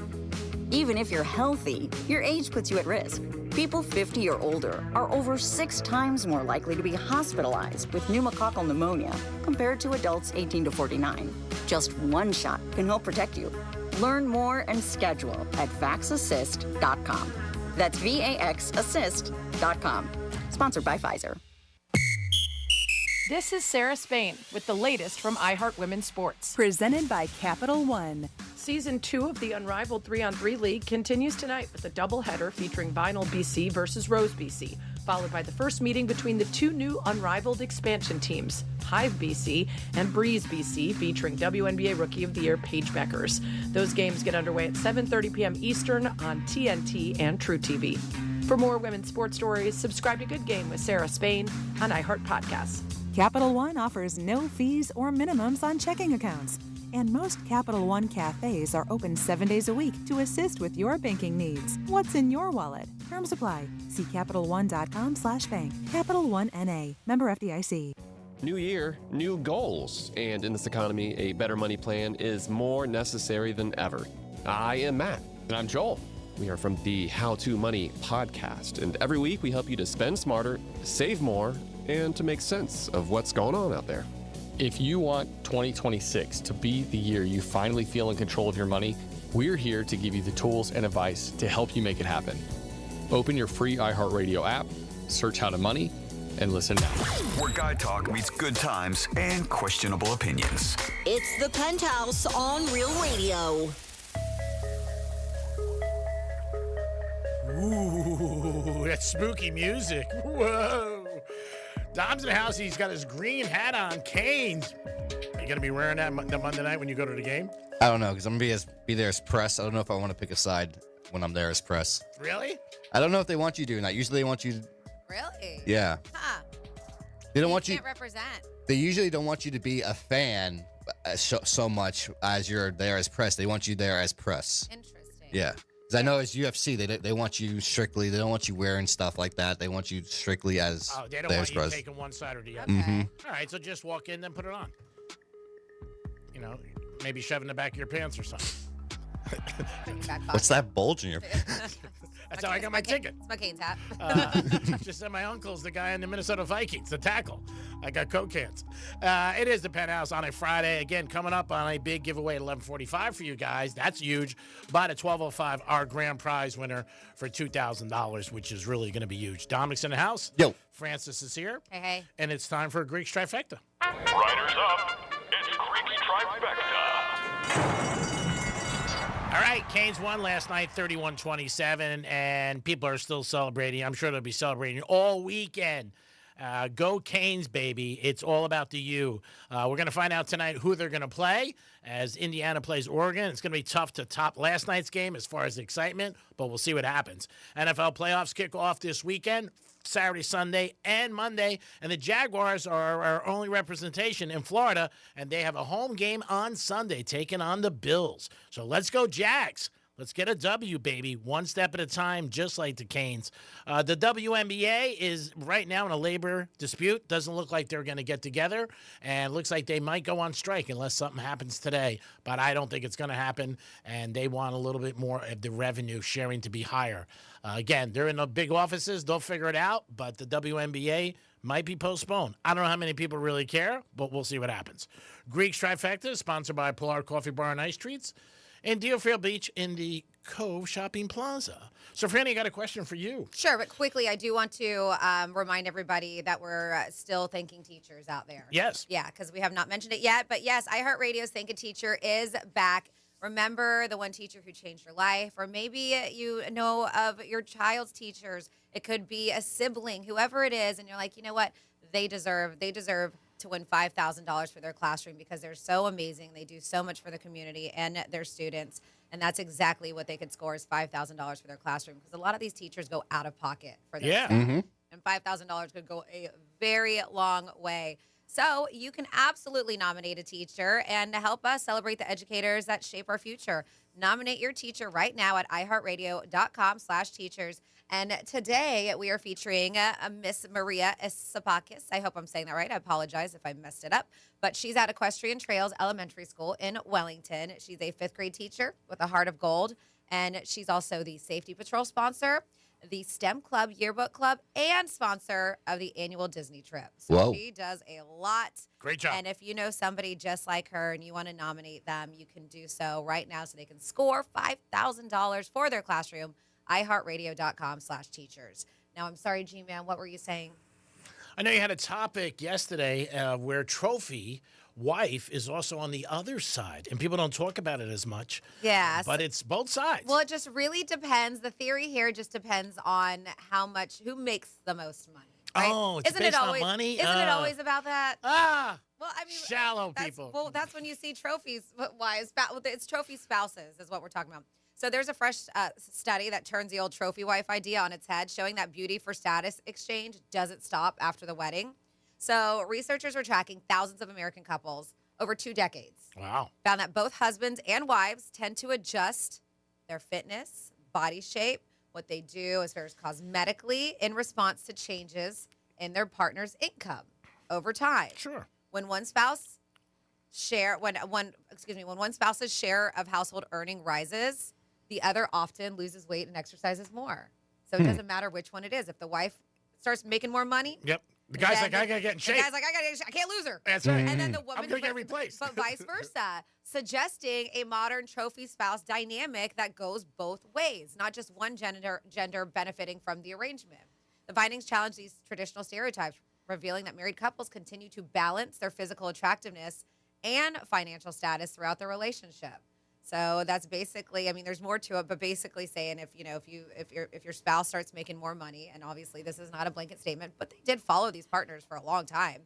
Even if you're healthy, your age puts you at risk. People 50 or older are over 6 times more likely to be hospitalized with pneumococcal pneumonia compared to adults 18 to 49. Just one shot can help protect you. Learn more and schedule at vaxassist.com. That's VAXassist.com. Sponsored by Pfizer. This is Sarah Spain with the latest from iHeart Women's Sports. Presented by Capital One. Season 2 of the Unrivaled 3-on-3 League continues tonight with a doubleheader featuring Vinyl BC versus Rose BC, followed by the first meeting between the two new Unrivaled expansion teams, Hive BC and Breeze BC, featuring WNBA Rookie of the Year Paige Beckers. Those games get underway at 7:30 p.m. Eastern on TNT and True TV. For more women's sports stories, subscribe to Good Game with Sarah Spain on iHeart Podcasts. Capital One offers no fees or minimums on checking accounts. And most Capital One cafes are open 7 days a week to assist with your banking needs. What's in your wallet? Terms apply. See CapitalOne.com/bank. Capital One N.A. Member FDIC. New year, new goals. And in this economy, a better money plan is more necessary than ever. I am Matt. And I'm Joel. We are from the How to Money podcast. And every week we help you to spend smarter, save more, and to make sense of what's going on out there. If you want 2026 to be the year you finally feel in control of your money, we're here to give you the tools and advice to help you make it happen. Open your free iHeartRadio app, search How to Money, and listen now. Where guy talk meets good times and questionable opinions. It's the Penthouse on Real Radio. Ooh, that's spooky music. Whoa. Dom's in the house. He's got his green hat on. Canes. Are you going to be wearing that the Monday night when you go to the game? I don't know, because I'm going to be there as press. I don't know if I want to pick a side when I'm there as press. Really? I don't know if they want you doing that. Usually they want you. Really? Yeah. Huh. They don't want You you. can't represent. They usually don't want you to be a fan so much as you're there as press. They want you there as press. Interesting. Yeah. Because I know as UFC, they want you strictly. They don't want you wearing stuff like that. They want you strictly as. Oh, they don't there want as you press. taking one side or the other. Mhm. All right, so just walk in and put it on. You know, maybe shove it in the back of your pants or something. What's that bulge in your? That's how I got my ticket. It's my Canes hat. Just said my uncle's the guy in the Minnesota Vikings, the tackle. I got Coke cans. It is the Penthouse on a Friday. Again, coming up on a big giveaway at 11:45 for you guys. That's huge. But at 12:05, our grand prize winner for $2,000, which is really going to be huge. Dominic's in the house. Yo. Francis is here. Hey, hey. And it's time for a Greek trifecta. Riders up. It's Greek Trifecta. All right, Canes won last night, 31-27, and people are still celebrating. I'm sure they'll be celebrating all weekend. Go Canes, baby. It's all about the U. We're going to find out tonight who they're going to play as Indiana plays Oregon. It's going to be tough to top last night's game as far as excitement, but we'll see what happens. NFL playoffs kick off this weekend, Saturday, Sunday, and Monday, and the Jaguars are our only representation in Florida, and they have a home game on Sunday taking on the Bills. So let's go Jags. Let's get a W, baby, one step at a time, just like the Canes. The WNBA is right now in a labor dispute. Doesn't look like they're going to get together, and looks like they might go on strike unless something happens today. But I don't think it's going to happen, and they want a little bit more of the revenue sharing to be higher. Again, they're in the big offices. They'll figure it out, but the WNBA might be postponed. I don't know how many people really care, but we'll see what happens. Greek's Trifecta is sponsored by Pilar Coffee Bar and Ice Treats in Deerfield Beach in the Cove Shopping Plaza. So, Franny, I got a question for you. Sure, but quickly, I do want to remind everybody that we're still thanking teachers out there. Yes. Yeah, because we have not mentioned it yet. But yes, iHeartRadio's Thank a Teacher is back. Remember the one teacher who changed your life, or maybe you know of your child's teachers. It could be a sibling, whoever it is, and you're like, you know what? They deserve to win $5,000 for their classroom because they're so amazing. They do so much for the community and their students. And that's exactly what they could score is $5,000 for their classroom because a lot of these teachers go out of pocket for their staff. Mm-hmm. And $5,000 could go a very long way. So you can absolutely nominate a teacher and help us celebrate the educators that shape our future. Nominate your teacher right now at iHeartRadio.com/teachers. And today we are featuring Miss Maria Esapakis. I hope I'm saying that right. I apologize if I messed it up. But she's at Equestrian Trails Elementary School in Wellington. She's a 5th grade teacher with a heart of gold. And she's also the Safety Patrol sponsor, the STEM Club Yearbook Club, and sponsor of the annual Disney trip. So Whoa. she does a lot. Great job. And if you know somebody just like her and you want to nominate them, you can do so right now so they can score $5,000 for their classroom. iHeartRadio.com/teachers. Now, I'm sorry, G-Man, what were you saying? I know you had a topic yesterday where trophy wife is also on the other side, and people don't talk about it as much. Yes. But it's both sides. Well, it just really depends. The theory here just depends on who makes the most money. Right? Oh, it's based on money? Isn't it always about that? Well, I mean, shallow people. Well, that's when you see trophies. It's trophy spouses is what we're talking about. So there's a fresh study that turns the old trophy wife idea on its head, showing that beauty for status exchange doesn't stop after the wedding. So researchers were tracking thousands of American couples over 2 decades. Wow. Found that both husbands and wives tend to adjust their fitness, body shape, what they do as far as cosmetically in response to changes in their partner's income over time. Sure. When one spouse's share of household earning rises, the other often loses weight and exercises more. So it doesn't matter which one it is. If the wife starts making more money, Yep. The guy's like, I gotta get in shape. the guy's like, I can't lose her. That's right. And then the woman, I'm gonna get replaced. but vice versa, suggesting a modern trophy spouse dynamic that goes both ways, not just one gender benefiting from the arrangement. The findings challenge these traditional stereotypes, revealing that married couples continue to balance their physical attractiveness and financial status throughout their relationship. So that's basically, I mean, there's more to it, but basically saying if your spouse starts making more money, and obviously this is not a blanket statement, but they did follow these partners for a long time,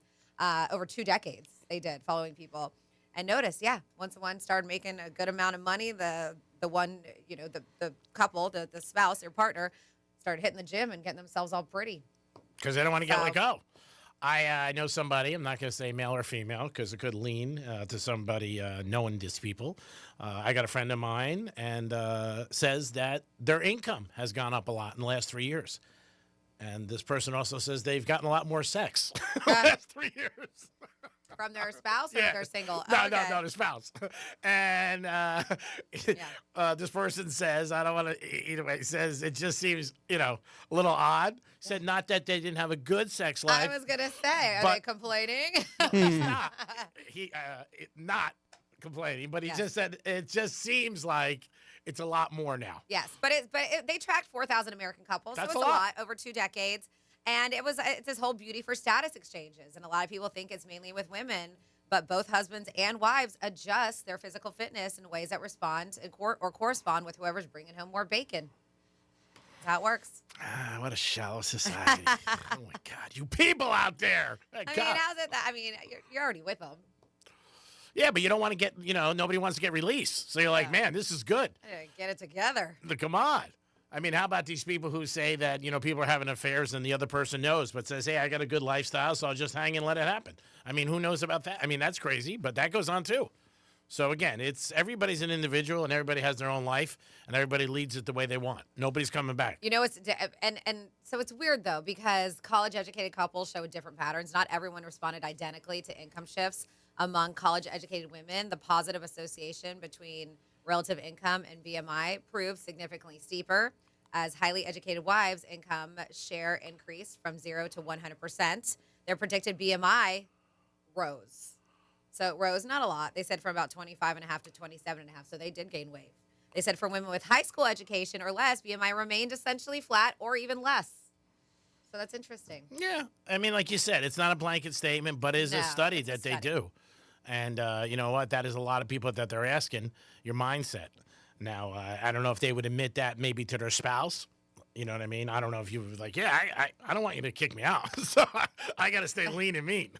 over 2 decades. They did following people, and notice, once one started making a good amount of money, the one, the couple, the spouse, their partner, started hitting the gym and getting themselves all pretty. Because they don't want to get let go. I know somebody, I'm not going to say male or female because it could lean to somebody knowing these people. I got a friend of mine and says that their income has gone up a lot in the last 3 years. And this person also says they've gotten a lot more sex in the last 3 years. From their spouse or if they're single? No, the spouse. And this person says, I don't want to, either way, says it just seems, a little odd. Said not that they didn't have a good sex life. I was going to say, are they complaining? He's not. Not complaining, but he just said it just seems like it's a lot more now. Yes, but they tracked 4,000 American couples. That's so it's a a lot. lot over 2 decades. And it's this whole beauty for status exchanges. And a lot of people think it's mainly with women, but both husbands and wives adjust their physical fitness in ways that respond or correspond with whoever's bringing home more bacon. That's how it works. What a shallow society. Oh, my God. You people out there. How's it that? I mean, you're already with them. Yeah, but you don't want to get, nobody wants to get released. So you're like, man, this is good. Get it together. Come on. I mean, how about these people who say that, people are having affairs and the other person knows, but says, hey, I got a good lifestyle, so I'll just hang and let it happen. I mean, who knows about that? I mean, that's crazy, but that goes on too. So again, everybody's an individual and everybody has their own life and everybody leads it the way they want. Nobody's coming back. So it's weird though, because college educated couples show different patterns. Not everyone responded identically to income shifts among college educated women. The positive association between relative income and BMI proved significantly steeper as highly educated wives' income share increased from 0 to 100%. Their predicted BMI rose. So it rose not a lot. They said from about 25.5 to 27.5. So they did gain weight. They said for women with high school education or less, BMI remained essentially flat or even less. So that's interesting. Yeah. I mean, like you said, it's not a blanket statement, but it is a study that they do. And you know what? That is a lot of people that they're asking your mindset. Now, I don't know if they would admit that maybe to their spouse. You know what I mean? I don't know if you were like, I don't want you to kick me out. So I got to stay lean and mean.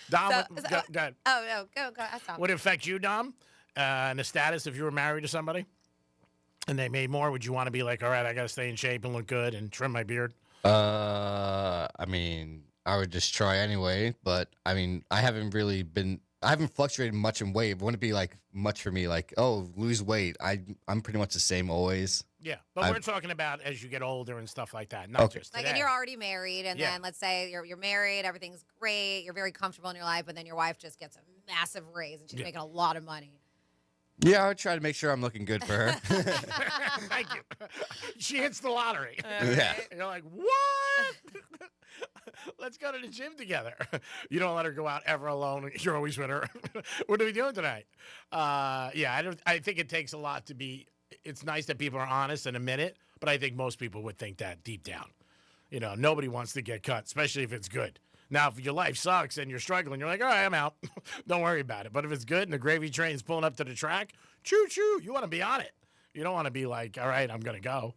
Dom, go ahead. Oh, no, go. Would it affect you, Dom, in the status if you were married to somebody and they made more? Would you want to be like, all right, I got to stay in shape and look good and trim my beard? I mean, I would just try anyway. But, I mean, I haven't fluctuated much in weight. It wouldn't be like much for me. Like, oh, lose weight. I'm pretty much the same always. Yeah, but we're talking about as you get older and stuff like that, not just today. And you're already married, and then let's say you're married, everything's great, you're very comfortable in your life, but then your wife just gets a massive raise and she's making a lot of money. Yeah, I would try to make sure I'm looking good for her. Thank you. She hits the lottery. Yeah. You're like, what? Let's go to the gym together. You don't let her go out ever alone. You're always with her. What are we doing tonight? I think it takes a lot to be. It's nice that people are honest and admit it, but I think most people would think that deep down. Nobody wants to get cut, especially if it's good. Now, if your life sucks and you're struggling, you're like, all right, I'm out. Don't worry about it. But if it's good and the gravy train's pulling up to the track, choo-choo, you want to be on it. You don't want to be like, all right, I'm going to go.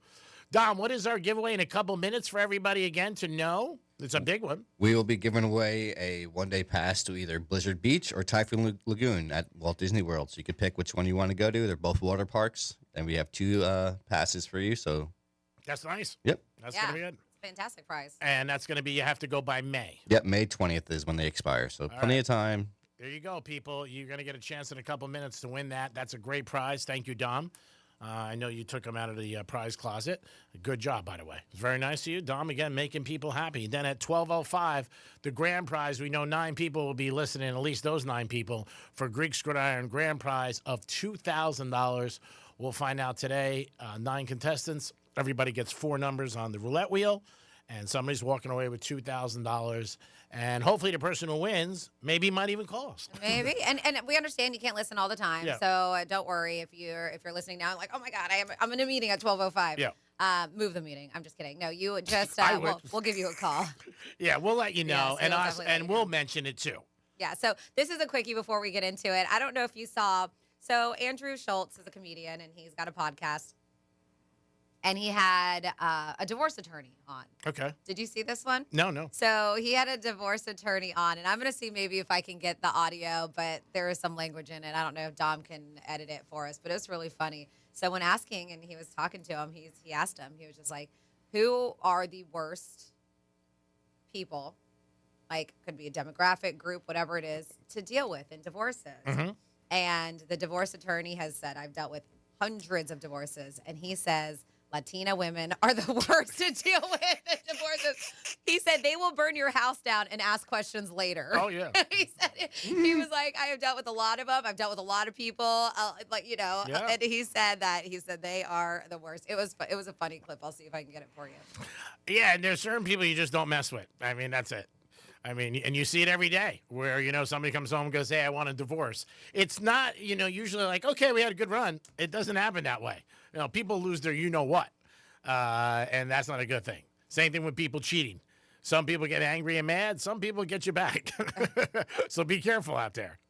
Dom, what is our giveaway in a couple minutes for everybody again to know? It's a big one. We will be giving away a one-day pass to either Blizzard Beach or Typhoon Lagoon at Walt Disney World. So you can pick which one you want to go to. They're both water parks, and we have 2 passes for you. So that's nice. Yep. That's going to be good. It's a fantastic prize. And that's going to be, you have to go by May. Yep, May 20th is when they expire. So plenty of time. There you go, people. You're going to get a chance in a couple minutes to win that. That's a great prize. Thank you, Dom. I know you took them out of the prize closet. Good job, by the way. It's very nice of you, Dom, again, making people happy. Then at 12:05, the grand prize, we know 9 people will be listening, at least those 9 people, for Greek Gridiron grand prize of $2,000. We'll find out today. 9 contestants. Everybody gets 4 numbers on the roulette wheel, and somebody's walking away with $2,000. And hopefully the person who wins maybe might even call us. Maybe. And we understand you can't listen all the time. Yeah. So don't worry if you're listening now like, oh my God, I'm in a meeting at 12:05. Yeah. Move the meeting. I'm just kidding. No, you just I would. we'll give you a call. Yeah, we'll let you know, Yeah, so and we'll mention it too. Yeah. So this is a quickie before we get into it. I don't know if you saw So Andrew Schultz is a comedian, and he's got a podcast. And he had a divorce attorney on. Okay. Did you see this one? No. So he had a divorce attorney on, and I'm going to see maybe if I can get the audio, but there is some language in it. I don't know if Dom can edit it for us, but it's really funny. So when asking, and he was talking to him, he asked him, he was just like, who are the worst people, like could be a demographic group, whatever it is, to deal with in divorces? Mm-hmm. And the divorce attorney has said, I've dealt with hundreds of divorces, and he says, Latina women are the worst to deal with in divorces. He said they will burn your house down and ask questions later. Oh, yeah. He said he was like, I have dealt with a lot of them. I've dealt with a lot of people. Yeah. And he said they are the worst. It was a funny clip. I'll see if I can get it for you. Yeah, and there's certain people you just don't mess with. I mean, that's it. I mean, and you see it every day where, somebody comes home and goes, hey, I want a divorce. It's not, usually like, okay, we had a good run. It doesn't happen that way. People lose their you-know-what, and that's not a good thing. Same thing with people cheating. Some people get angry and mad. Some people get you back. So be careful out there.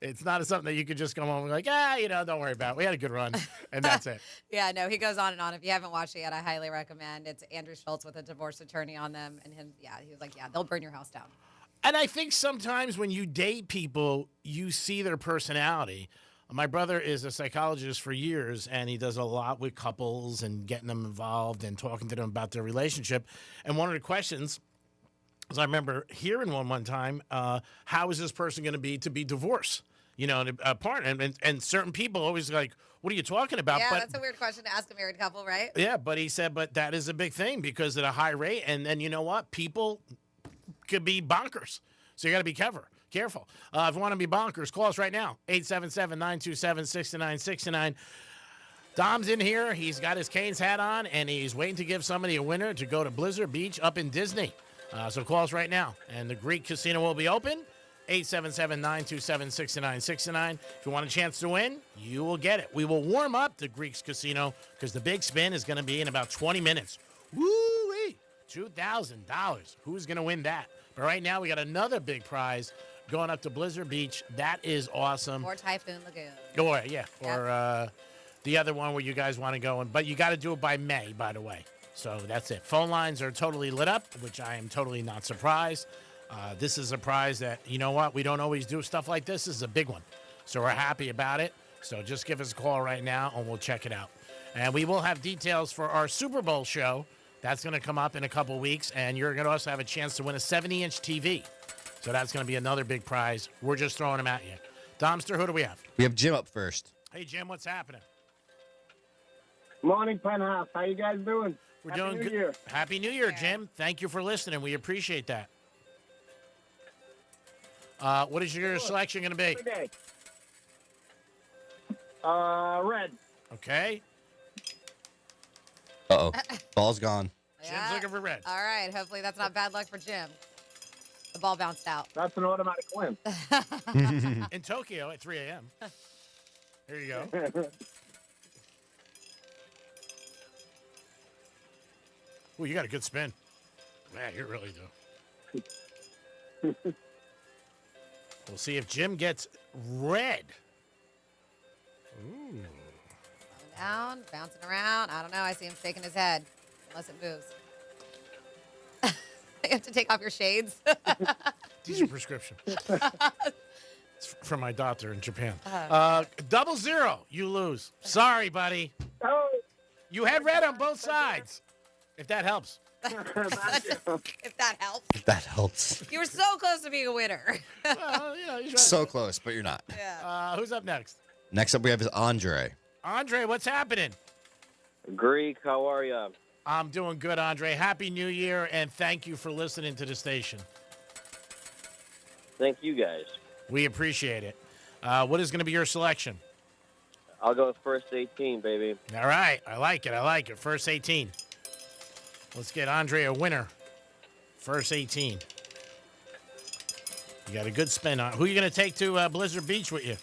It's not something that you could just come home and like, don't worry about it. We had a good run, and that's it. Yeah, no, he goes on and on. If you haven't watched it yet, I highly recommend. It's Andrew Schultz with a divorce attorney on them, and him. Yeah, he was like, yeah, they'll burn your house down. And I think sometimes when you date people, you see their personality. My brother is a psychologist for years, and he does a lot with couples and getting them involved and talking to them about their relationship. And one of the questions, as I remember hearing one time, how is this person going to be divorced? A partner. And certain people always like, what are you talking about? Yeah, but, that's a weird question to ask a married couple, right? Yeah, but he said, but that is a big thing because at a high rate. And then you know what? People could be bonkers. So you got to be careful. If you want to be bonkers, call us right now, 877-927-6969. Dom's in here. He's got his Canes hat on, and he's waiting to give somebody a winner to go to Blizzard Beach up in Disney. So call us right now. And the Greek Casino will be open, 877-927-6969. If you want a chance to win, you will get it. We will warm up the Greeks Casino because the big spin is going to be in about 20 minutes. Woo-wee! $2,000. Who's going to win that? But right now, we got another big prize going up to Blizzard Beach. That is awesome. Or Typhoon Lagoon. Or the other one where you guys want to go. But you got to do it by May, by the way. So that's it. Phone lines are totally lit up, which I am totally not surprised. This is a prize that, you know what, we don't always do stuff like this. This is a big one. So we're happy about it. So just give us a call right now, and we'll check it out. And we will have details for our Super Bowl show. That's going to come up in a couple weeks, and you're going to also have a chance to win a 70-inch TV. So that's going to be another big prize. We're just throwing them at you. Domster, who do we have? We have Jim up first. Hey, Jim, what's happening? Morning, Penthouse. How you guys doing? We're doing good. Year. Happy New Year, Jim. Thank you for listening. We appreciate that. What is your selection going to be? Red. Okay. Uh-oh. Ball's gone. Jim's looking for red. All right. Hopefully that's not bad luck for Jim. The ball bounced out. That's an automatic win. In Tokyo at 3 a.m. Here you go. Well, you got a good spin. Man, you really do. We'll see if Jim gets red. Ooh. Down, bouncing around. I don't know. I see him shaking his head. Unless it moves. You have to take off your shades. These are prescription. It's from my doctor in Japan. 0-0. You lose. Sorry, buddy. Oh. You had red on both sides. If that helps. If that helps. If that helps. You were so close to being a winner. Well, he's right. So close, but you're not. Yeah. Who's up next? Next up, we have is Andre. Andre, what's happening? Greek, how are you? I'm doing good, Andre. Happy New Year, and thank you for listening to the station. Thank you, guys. We appreciate it. What is going to be your selection? I'll go with first 18, baby. All right. I like it. First 18. Let's get Andre a winner. First 18. You got a good spin on. Who are you going to take to Blizzard Beach with you?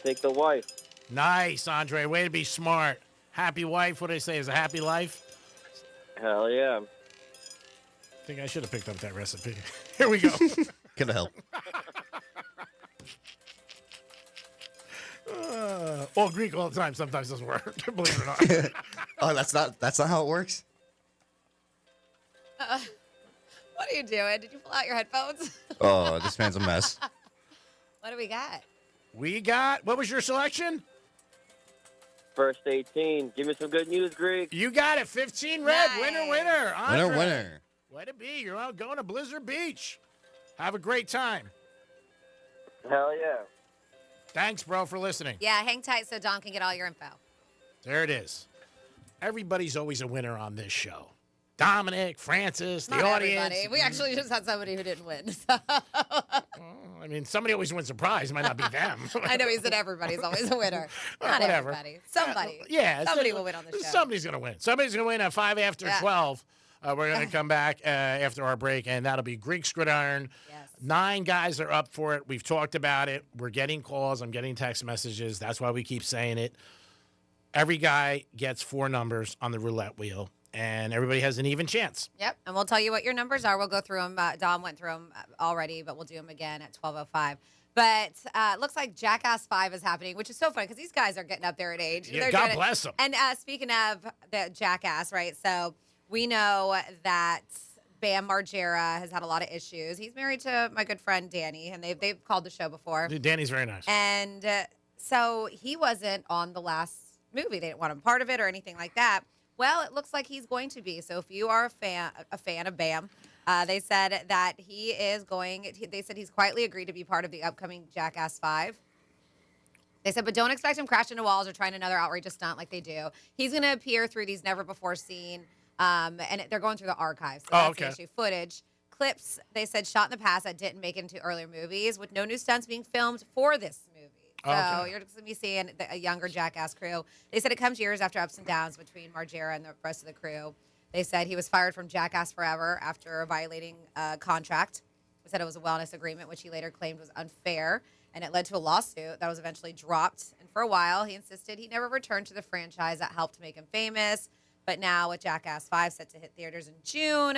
Take the wife. Nice, Andre. Way to be smart. Happy wife. What do they say? Is a happy life? Hell yeah. I think I should have picked up that recipe. Here we go. Gonna help. All Greek all the time sometimes doesn't work. Believe it or not. Oh, that's not how it works. What are you doing? Did you pull out your headphones? Oh, this man's a mess. What do we got? We got. What was your selection? First 18. Give me some good news, Greek. You got it. 15 red. Nice. Winner. Andre. Winner. Way to be. You're out going to Blizzard Beach. Have a great time. Hell yeah. Thanks, bro, for listening. Yeah, hang tight so Don can get all your info. There it is. Everybody's always a winner on this show. Dominic, Francis, the Not audience. everybody. We actually just had somebody who didn't win. I mean, somebody always wins a prize. It might not be them. I know he said everybody's always a winner. Not whatever. everybody. Somebody. Yeah. Somebody will win on the show. Somebody's going to win. Somebody's going to win at 5 after 12. We're going to come back after our break, and that'll be Greek Gridiron. Yes. 9 guys are up for it. We've talked about it. We're getting calls. I'm getting text messages. That's why we keep saying it. Every guy gets 4 numbers on the roulette wheel, and everybody has an even chance. Yep, and we'll tell you what your numbers are. We'll go through them. Dom went through them already, but we'll do them again at 12:05. But it looks like Jackass 5 is happening, which is so funny because these guys are getting up there in age. Yeah, They're God doing it. bless them. And speaking of the Jackass, right, so we know that Bam Margera has had a lot of issues. He's married to my good friend Danny, and they've called the show before. Danny's very nice. And so he wasn't on the last movie. They didn't want him part of it or anything like that. Well, it looks like he's going to be. So if you are a fan of Bam, they said that he is going. They said he's quietly agreed to be part of the upcoming Jackass 5. They said, but don't expect him crashing into walls or trying another outrageous stunt like they do. He's going to appear through these never before seen, and they're going through the archives. So that's the issue. Footage, clips. They said shot in the past that didn't make it into earlier movies, with no new stunts being filmed for this movie. So you're just going to be seeing a younger Jackass crew. They said it comes years after ups and downs between Margera and the rest of the crew. They said he was fired from Jackass Forever after violating a contract. They said it was a wellness agreement, which he later claimed was unfair, and it led to a lawsuit that was eventually dropped. And for a while, he insisted he never returned to the franchise that helped make him famous. But now with Jackass 5 set to hit theaters in June,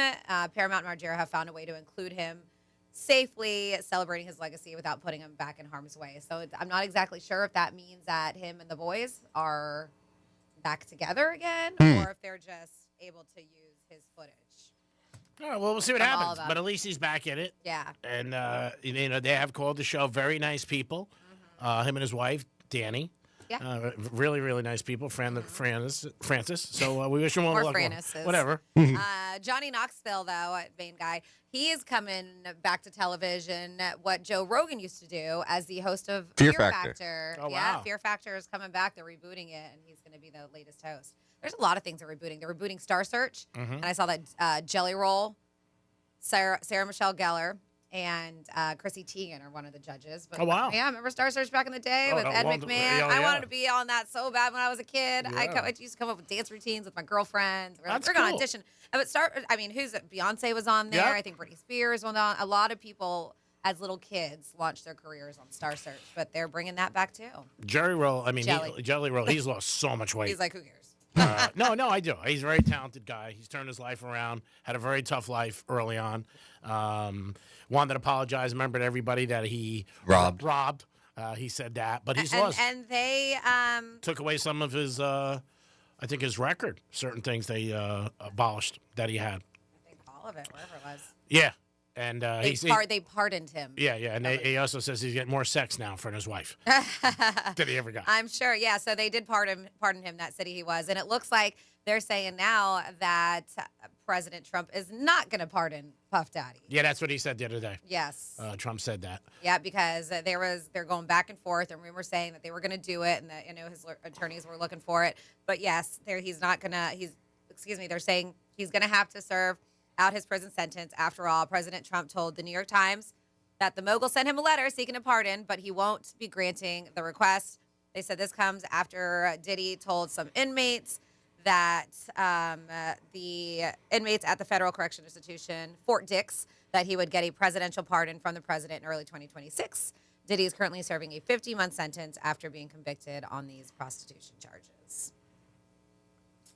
Paramount and Margera have found a way to include him safely, celebrating his legacy without putting him back in harm's way. So I'm not exactly sure if that means that him and the boys are back together again, or if they're just able to use his footage. All right, well, we'll see what happens. But at least he's back in it. Yeah. And, they have called the show. Very nice people. Him and his wife, Danny. Yeah. Really, really nice people. Francis. So we wish him all the luck. Francis. Whatever. Johnny Knoxville, though, main guy, he is coming back to television. What Joe Rogan used to do as the host of Fear Factor. Oh, yeah, wow. Fear Factor is coming back. They're rebooting it, and he's going to be the latest host. There's a lot of things they're rebooting. They're rebooting Star Search, and I saw that Jelly Roll, Sarah Michelle Gellar, and Chrissy Teigen are one of the judges. But, oh, wow. Yeah, remember Star Search back in the day with Ed McMahon? I wanted to be on that so bad when I was a kid. Yeah. I used to come up with dance routines with my girlfriends. We're That's going to cool. audition. But who's it? Beyonce was on there. Yep. I think Britney Spears was on. A lot of people, as little kids, launched their careers on Star Search. But they're bringing that back, too. Jelly Roll, Jelly. Roll, he's lost so much weight. He's like, who cares? No, I do. He's a very talented guy. He's turned his life around, had a very tough life early on. Wanted to apologize, remember to everybody that he robbed. He said that, but he's lost. And they Took away some of his, I think his record. Certain things they abolished that he had. I think all of it, whatever it was. Yeah. And they pardoned him. Yeah, and he also says he's getting more sex now from his wife than he ever got. I'm sure, yeah. So they did pardon him that city he was. And it looks like they're saying now that President Trump is not going to pardon Puff Daddy. Yeah, that's what he said the other day. Yes. Trump said that. Yeah, because they're going back and forth, and rumors saying that they were going to do it, and that his attorneys were looking for it. But yes, they're saying he's going to have to serve out his prison sentence. After all, President Trump told the New York Times that the mogul sent him a letter seeking a pardon, but he won't be granting the request. They said this comes after Diddy told some inmates that the inmates at the federal correction institution, Fort Dix, that he would get a presidential pardon from the president in early 2026. Diddy is currently serving a 50-month sentence after being convicted on these prostitution charges.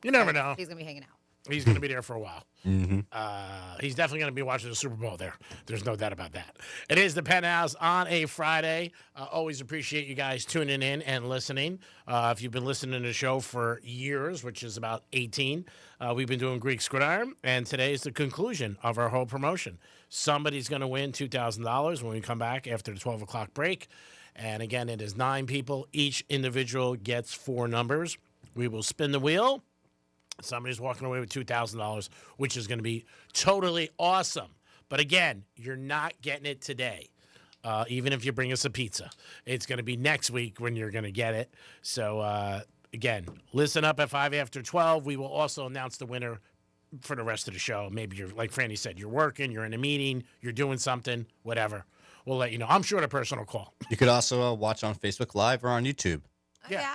You never know. He's going to be hanging out. He's going to be there for a while. Mm-hmm. He's definitely going to be watching the Super Bowl there. There's no doubt about that. It is the Penthouse on a Friday. Always appreciate you guys tuning in and listening. If you've been listening to the show for years, which is about 18, we've been doing Greek Gridiron, and today is the conclusion of our whole promotion. Somebody's going to win $2,000 when we come back after the 12 o'clock break. And again, it is 9 people. Each individual gets 4 numbers. We will spin the wheel. Somebody's walking away with $2,000, which is going to be totally awesome. But again, you're not getting it today, even if you bring us a pizza. It's going to be next week when you're going to get it. So, again, listen up at 5 after 12. We will also announce the winner for the rest of the show. Maybe you're, like Franny said, you're working, you're in a meeting, you're doing something, whatever. We'll let you know. I'm sure the person will call. You could also watch on Facebook Live or on YouTube. Yeah.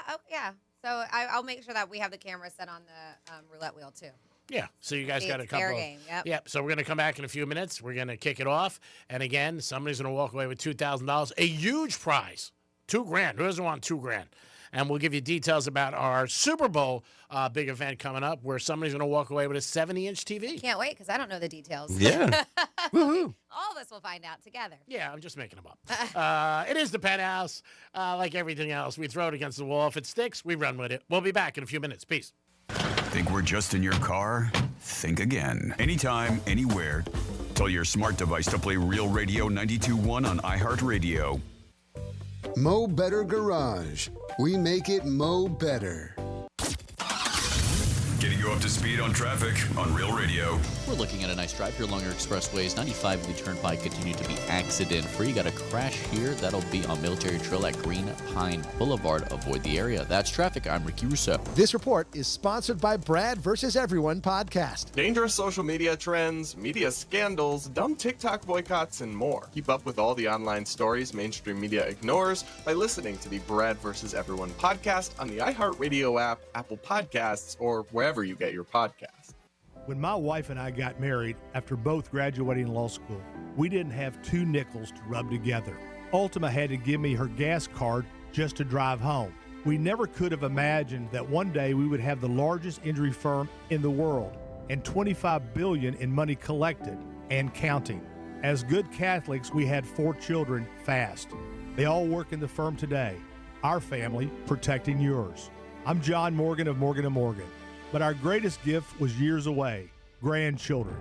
So I'll make sure that we have the camera set on the roulette wheel, too. Yeah, so you guys got a It's couple. fair game, yep. Yep. So we're going to come back in a few minutes. We're going to kick it off. And again, somebody's going to walk away with $2,000, a huge prize. $2,000. Who doesn't want $2,000? And we'll give you details about our Super Bowl big event coming up where somebody's going to walk away with a 70-inch TV. Can't wait because I don't know the details. Yeah. Woohoo. All of us will find out together. Yeah, I'm just making them up. It is the Penthouse. Like everything else, we throw it against the wall. If it sticks, we run with it. We'll be back in a few minutes. Peace. Think we're just in your car? Think again. Anytime, anywhere. Tell your smart device to play Real Radio 92.1 on iHeartRadio. Mo Better Garage. We make it Mo Better. Getting you up to speed on traffic on Real Radio. We're looking at a nice drive here along your expressways. 95 Lee Turnpike continue to be accident-free. Got a crash here. That'll be on Military Trail at Green Pine Boulevard. Avoid the area. That's traffic. I'm Ricky Russo. This report is sponsored by Brad vs. Everyone podcast. Dangerous social media trends, media scandals, dumb TikTok boycotts, and more. Keep up with all the online stories mainstream media ignores by listening to the Brad vs. Everyone podcast on the iHeartRadio app, Apple Podcasts, or wherever you get your podcasts. When my wife and I got married after both graduating law school, we didn't have 2 nickels to rub together. Ultima had to give me her gas card just to drive home. We never could have imagined that one day we would have the largest injury firm in the world and $25 billion in money collected and counting. As good Catholics, we had 4 children fast. They all work in the firm today. Our family protecting yours. I'm John Morgan of Morgan & Morgan. But our greatest gift was years away, grandchildren.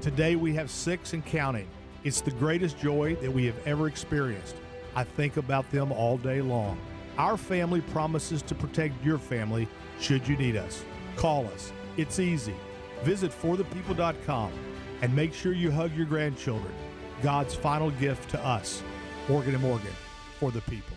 Today we have 6 and counting. It's the greatest joy that we have ever experienced. I think about them all day long. Our family promises to protect your family should you need us. Call us. It's easy. Visit forthepeople.com and make sure you hug your grandchildren. God's final gift to us. Morgan & Morgan, for the people.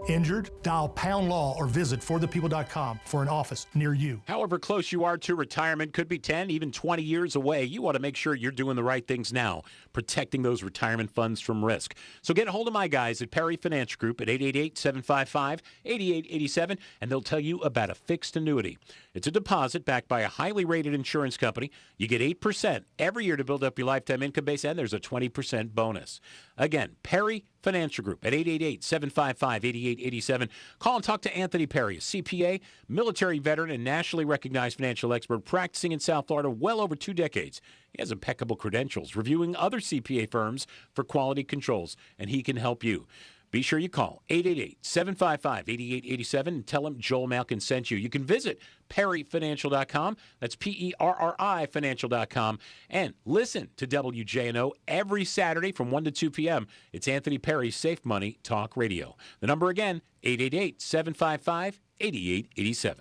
Injured? Dial Pound Law or visit forthepeople.com for an office near you. However close you are to retirement, could be 10, even 20 years away, you want to make sure you're doing the right things now, protecting those retirement funds from risk. So get a hold of my guys at Perry Financial Group at 888-755-8887, and they'll tell you about a fixed annuity. It's a deposit backed by a highly rated insurance company. You get 8% every year to build up your lifetime income base, and there's a 20% bonus. Again, Perry Financial Group at 888-755-8887. Call and talk to Anthony Perry, a CPA, military veteran, and nationally recognized financial expert practicing in South Florida well over 2 decades. He has impeccable credentials, reviewing other CPA firms for quality controls, and he can help you. Be sure you call 888-755-8887 and tell him Joel Malkin sent you. You can visit perryfinancial.com. That's P-E-R-R-I financial.com. And listen to WJNO every Saturday from 1 to 2 p.m. It's Anthony Perry's Safe Money Talk Radio. The number again, 888-755-8887.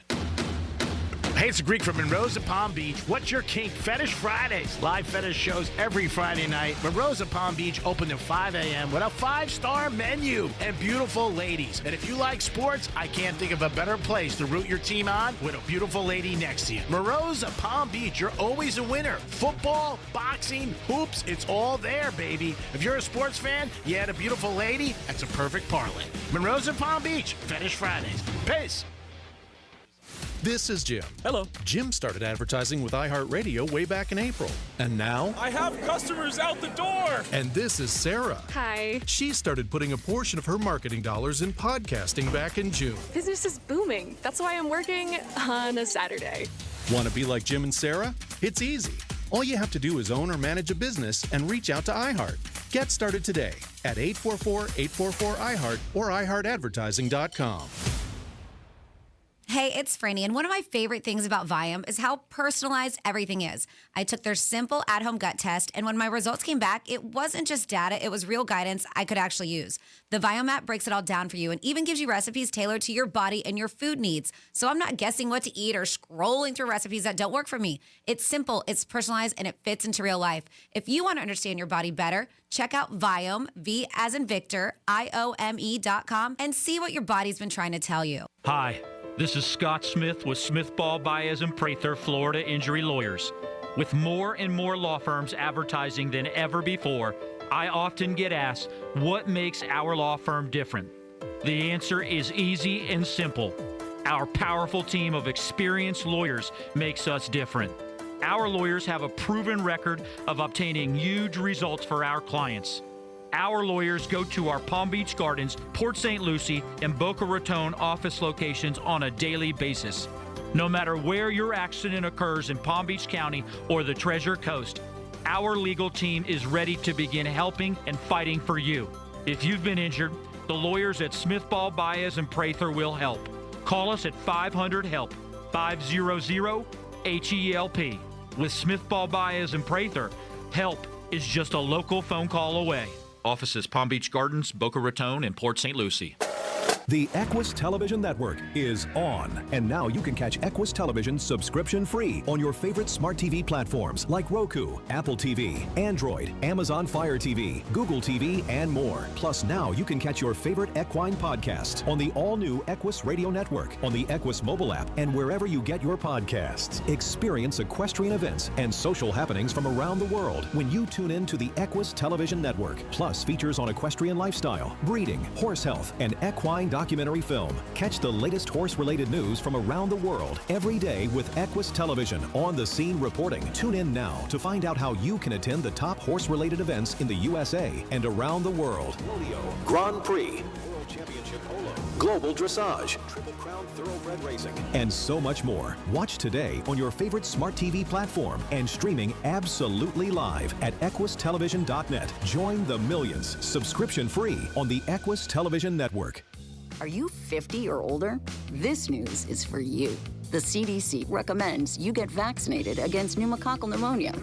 Hey, it's a Greek from Monroe's at Palm Beach. What's your kink? Fetish Fridays. Live fetish shows every Friday night. Monroe's at Palm Beach open at 5 a.m. with a 5-star menu and beautiful ladies. And if you like sports, I can't think of a better place to root your team on with a beautiful lady next to you. Monroe's at Palm Beach. You're always a winner. Football, boxing, hoops, it's all there, baby. If you're a sports fan, you had a beautiful lady, that's a perfect parlay. Monroe's at Palm Beach. Fetish Fridays. Peace. This is Jim. Hello. Jim started advertising with iHeartRadio way back in April. And now... I have customers out the door! And this is Sarah. Hi. She started putting a portion of her marketing dollars in podcasting back in June. Business is booming. That's why I'm working on a Saturday. Want to be like Jim and Sarah? It's easy. All you have to do is own or manage a business and reach out to iHeart. Get started today at 844-844-iHeart or iHeartAdvertising.com. Hey, it's Franny, and one of my favorite things about Viome is how personalized everything is. I took their simple at-home gut test, and when my results came back, it wasn't just data, it was real guidance I could actually use. The Viome app breaks it all down for you and even gives you recipes tailored to your body and your food needs. So I'm not guessing what to eat or scrolling through recipes that don't work for me. It's simple, it's personalized, and it fits into real life. If you want to understand your body better, check out Viome, V as in Victor, IOME.com, and see what your body's been trying to tell you. Hi. This is Scott Smith with Smith, Ball, Baez, and Prather, Florida Injury Lawyers. With more and more law firms advertising than ever before, I often get asked, what makes our law firm different? The answer is easy and simple. Our powerful team of experienced lawyers makes us different. Our lawyers have a proven record of obtaining huge results for our clients. Our lawyers go to our Palm Beach Gardens, Port St. Lucie, and Boca Raton office locations on a daily basis. No matter where your accident occurs in Palm Beach County or the Treasure Coast, our legal team is ready to begin helping and fighting for you. If you've been injured, the lawyers at Smith, Ball, Baez, and Prather will help. Call us at 500-HELP, 500-HELP. With Smith, Ball, Baez, and Prather, help is just a local phone call away. Offices Palm Beach Gardens, Boca Raton, and Port St. Lucie. The Equus Television Network is on, and now you can catch Equus Television subscription-free on your favorite smart TV platforms like Roku, Apple TV, Android, Amazon Fire TV, Google TV, and more. Plus, now you can catch your favorite equine podcasts on the all-new Equus Radio Network, on the Equus mobile app, and wherever you get your podcasts. Experience equestrian events and social happenings from around the world when you tune in to the Equus Television Network. Plus, features on equestrian lifestyle, breeding, horse health, and equine documentary film. Catch the latest horse-related news from around the world every day with Equus Television on-the-scene reporting. Tune in now to find out how you can attend the top horse-related events in the USA and around the world. Rodeo, Grand Prix, World Championship Polo, Global Dressage, Triple Crown Thoroughbred Racing, and so much more. Watch today on your favorite smart TV platform and streaming absolutely live at equustelevision.net. Join the millions, subscription-free on the Equus Television Network. Are you 50 or older? This news is for you. The CDC recommends you get vaccinated against pneumococcal pneumonia.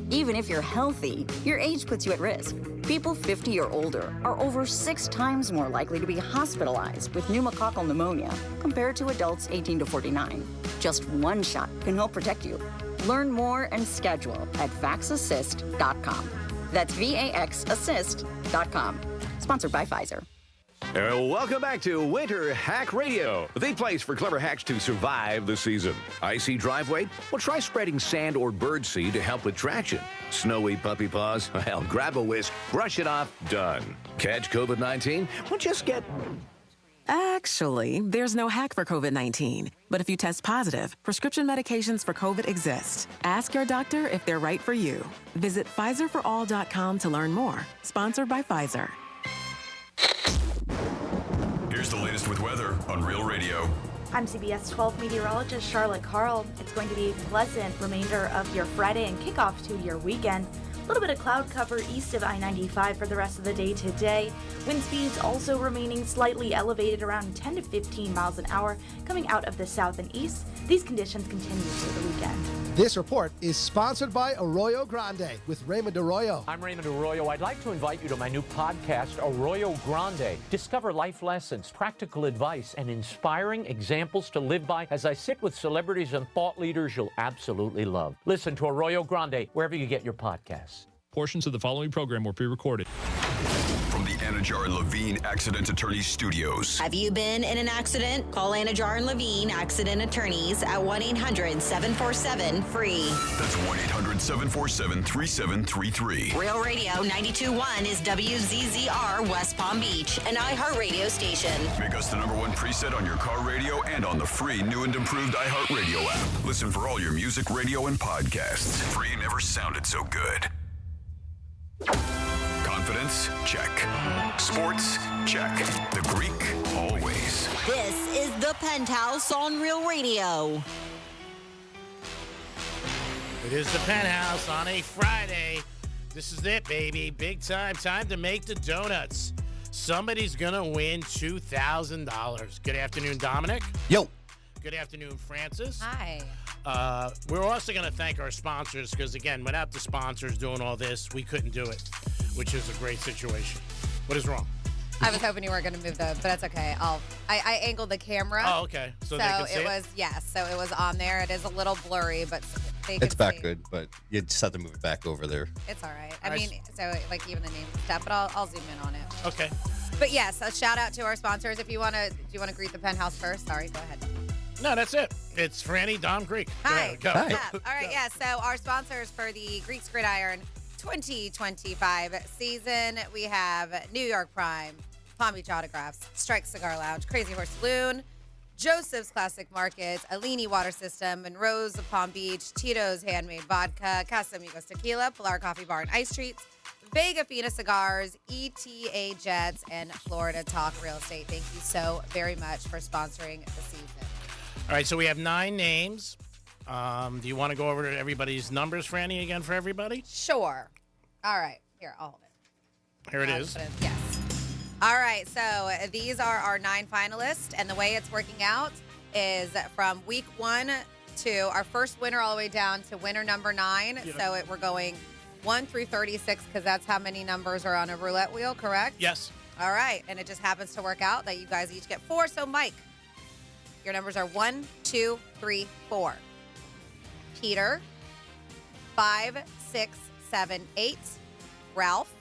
Even if you're healthy, your age puts you at risk. People 50 or older are over 6 times more likely to be hospitalized with pneumococcal pneumonia compared to adults 18 to 49. Just one shot can help protect you. Learn more and schedule at vaxassist.com. That's VAXassist.com. Sponsored by Pfizer. Welcome back to Winter Hack Radio, the place for clever hacks to survive the season. Icy driveway? Well, try spreading sand or birdseed to help with traction. Snowy puppy paws? Well, grab a whisk, brush it off, done. Catch COVID-19? Well, just get... Actually, there's no hack for COVID-19. But if you test positive, prescription medications for COVID exist. Ask your doctor if they're right for you. Visit PfizerForAll.com to learn more. Sponsored by Pfizer. Here's the latest with weather on Real Radio. I'm CBS 12 meteorologist Charlotte Carl. It's going to be a pleasant remainder of your Friday and kickoff to your weekend. A little bit of cloud cover east of I-95 for the rest of the day today. Wind speeds also remaining slightly elevated around 10 to 15 miles an hour coming out of the south and east. These conditions continue through the weekend. This report is sponsored by Arroyo Grande with Raymond Arroyo. I'm Raymond Arroyo. I'd like to invite you to my new podcast, Arroyo Grande. Discover life lessons, practical advice, and inspiring examples to live by as I sit with celebrities and thought leaders you'll absolutely love. Listen to Arroyo Grande wherever you get your podcasts. Portions of the following program were pre-recorded. From the Anajar and Levine Accident Attorney Studios. Have you been in an accident? Call Anajar and Levine Accident Attorneys at 1-800-747-FREE. That's 1-800-747-3733. Real Radio 92.1 is WZZR West Palm Beach, an iHeartRadio station. Make us the #1 preset on your car radio and on the free new and improved iHeartRadio app. Listen for all your music, radio, and podcasts. Free never sounded so good. Confidence? Check. Sports? Check. The Greek? Always. This is the Penthouse on Real Radio. It is the Penthouse on a Friday. This is it, baby. Big time. Time to make the donuts. Somebody's going to win $2,000. Good afternoon, Dominic. Yo. Good afternoon, Francis. Hi. We're also going to thank our sponsors because, again, without the sponsors doing all this, we couldn't do it, which is a great situation. What is wrong? I was hoping you weren't going to move but that's okay. I angled the camera. Oh, okay. So they can see it was, yes. So it was on there. It is a little blurry, but they can It's back see. good, but you just have to move it back over there. It's all right. I mean, so like even the name and stuff, but I'll zoom in on it. Okay. But yes, a shout out to our sponsors. If you want to, do you want to greet the Penthouse first? Sorry, go ahead. No, that's it. It's Franny, Dom, Greek. Hi. Go. All right, yeah. So our sponsors for the Greeks Gridiron 2025 season, we have New York Prime, Palm Beach Autographs, Strike Cigar Lounge, Crazy Horse Saloon, Joseph's Classic Markets, Alini Water System, Monroe's of Palm Beach, Tito's Handmade Vodka, Casamigos Tequila, Pilar Coffee Bar and Ice Treats, Vega Fina Cigars, ETA Jets, and Florida Talk Real Estate. Thank you so very much for sponsoring the season. All right, so we have 9 names. Do you want to go over to everybody's numbers, Franny, again for everybody? Sure. All right. Here, I'll hold it. Here it is. Yes. All right. So these are our 9 finalists, and the way it's working out is from week 1 to our first winner all the way down to winner number 9. Yeah. So we're going 1 through 36 because that's how many numbers are on a roulette wheel, correct? Yes. All right. And it just happens to work out that you guys each get 4. So, Mike, your numbers are 1, 2, 3, 4. Peter, 5, 6, 7, 8. Ralph,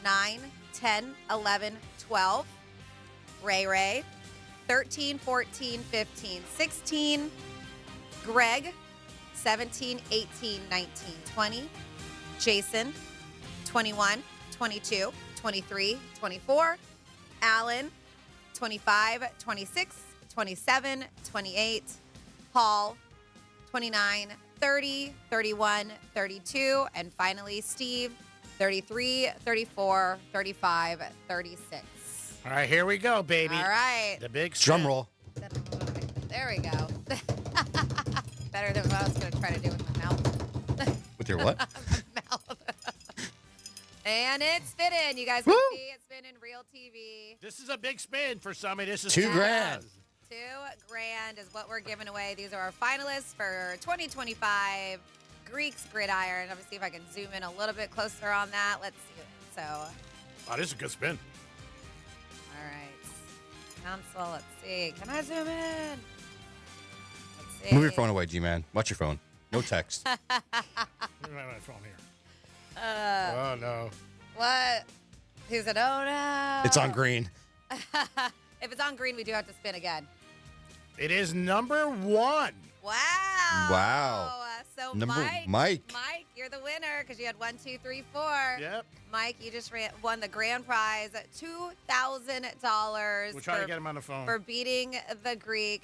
9, 10, 11, 12. Ray, 13, 14, 15, 16. Greg, 17, 18, 19, 20. Jason, 21, 22, 23, 24. Alan, 25, 26, 27, 28. Paul, 29, 30, 31, 32. And finally, Steve, 33, 34, 35, 36. All right, here we go, baby. All right. The big Drum roll. There we go. Better than what I was going to try to do with my mouth. With your what? And it's spinning. You guys can see it spin in real TV. This is a big spin for somebody. This is $2 grand. $2,000 is what we're giving away. These are our finalists for 2025 Greeks Gridiron. Let me see if I can zoom in a little bit closer on that. Let's see. So, Oh, this is a good spin. all right. Council, let's see. Can I zoom in? Let's see. Move your phone away, G-Man. Watch your phone. No text. Let me have my phone here. Oh, no. What? Who said, oh, no. It's on green. If it's on green, we do have to spin again. It is number 1. Wow. Wow. So Mike. Mike, you're the winner because you had 1, 2, 3, 4. Yep. Mike, you just won the grand prize, $2,000. We'll try to get him on the phone. For beating the Greek.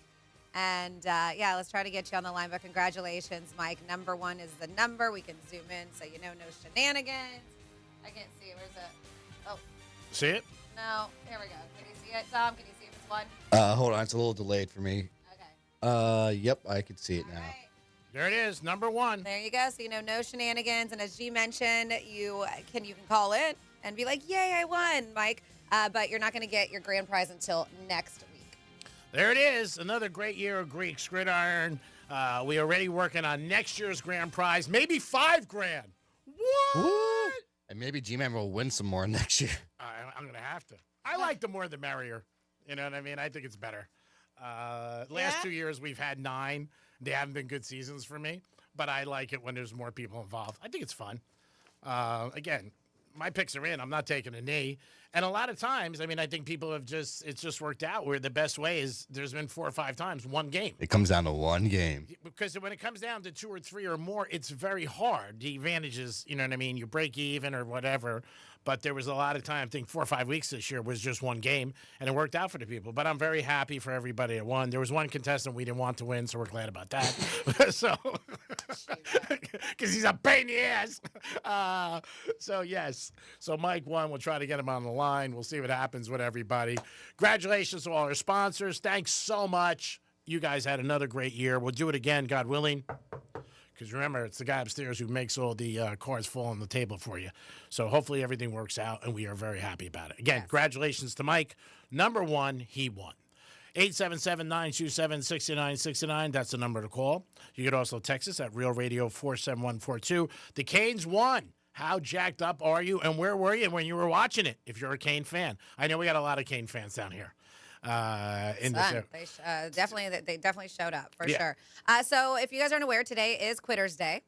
And, yeah, let's try to get you on the line. But congratulations, Mike. Number 1 is the number. We can zoom in so you know no shenanigans. I can't see it. Where's it? Oh. See it? No. Here we go. Can you see it, Tom? Can you see if it's 1? Hold on. It's a little delayed for me. Okay. Yep. I can see it now. There it is, number 1. There you go. So you know no shenanigans. And as G mentioned, you can call in and be like, yay, I won, Mike. But you're not going to get your grand prize until next week. There it is, another great year of Greeks Gridiron. We are already working on next year's grand prize, maybe $5 grand. What? Woo! And maybe G-Man will win some more next year. I'm going to have to. I like the more the merrier. You know what I mean? I think it's better. Last 2 years, we've had 9. They haven't been good seasons for me, but I like it when there's more people involved. I think it's fun. Again, my picks are in. I'm not taking a knee. And a lot of times, I mean, I think people have it's just worked out where the best way is there's been 4 or 5 times, one game. It comes down to one game. Because when it comes down to 2 or 3 or more, it's very hard. The advantage is, you know what I mean, you break even or whatever. But there was a lot of time, I think 4 or 5 weeks this year was just one game, and it worked out for the people. But I'm very happy for everybody that won. There was one contestant we didn't want to win, so we're glad about that. So, because he's a pain in the ass. So, yes. So, Mike won. We'll try to get him on the line. We'll see what happens with everybody. Congratulations to all our sponsors. Thanks so much. You guys had another great year. We'll do it again, God willing. because remember, it's the guy upstairs who makes all the cards fall on the table for you. So hopefully everything works out, and we are very happy about it. Again, congratulations to Mike. Number one, he won. 877-927-6969. That's the number to call. You could also text us at Real Radio 47142. The Canes won. How jacked up are you, and where were you when you were watching it, if you're a Cane fan? I know we got a lot of Cane fans down here. In the show. They definitely showed up, for sure. So if you guys aren't aware, today is Quitter's Day.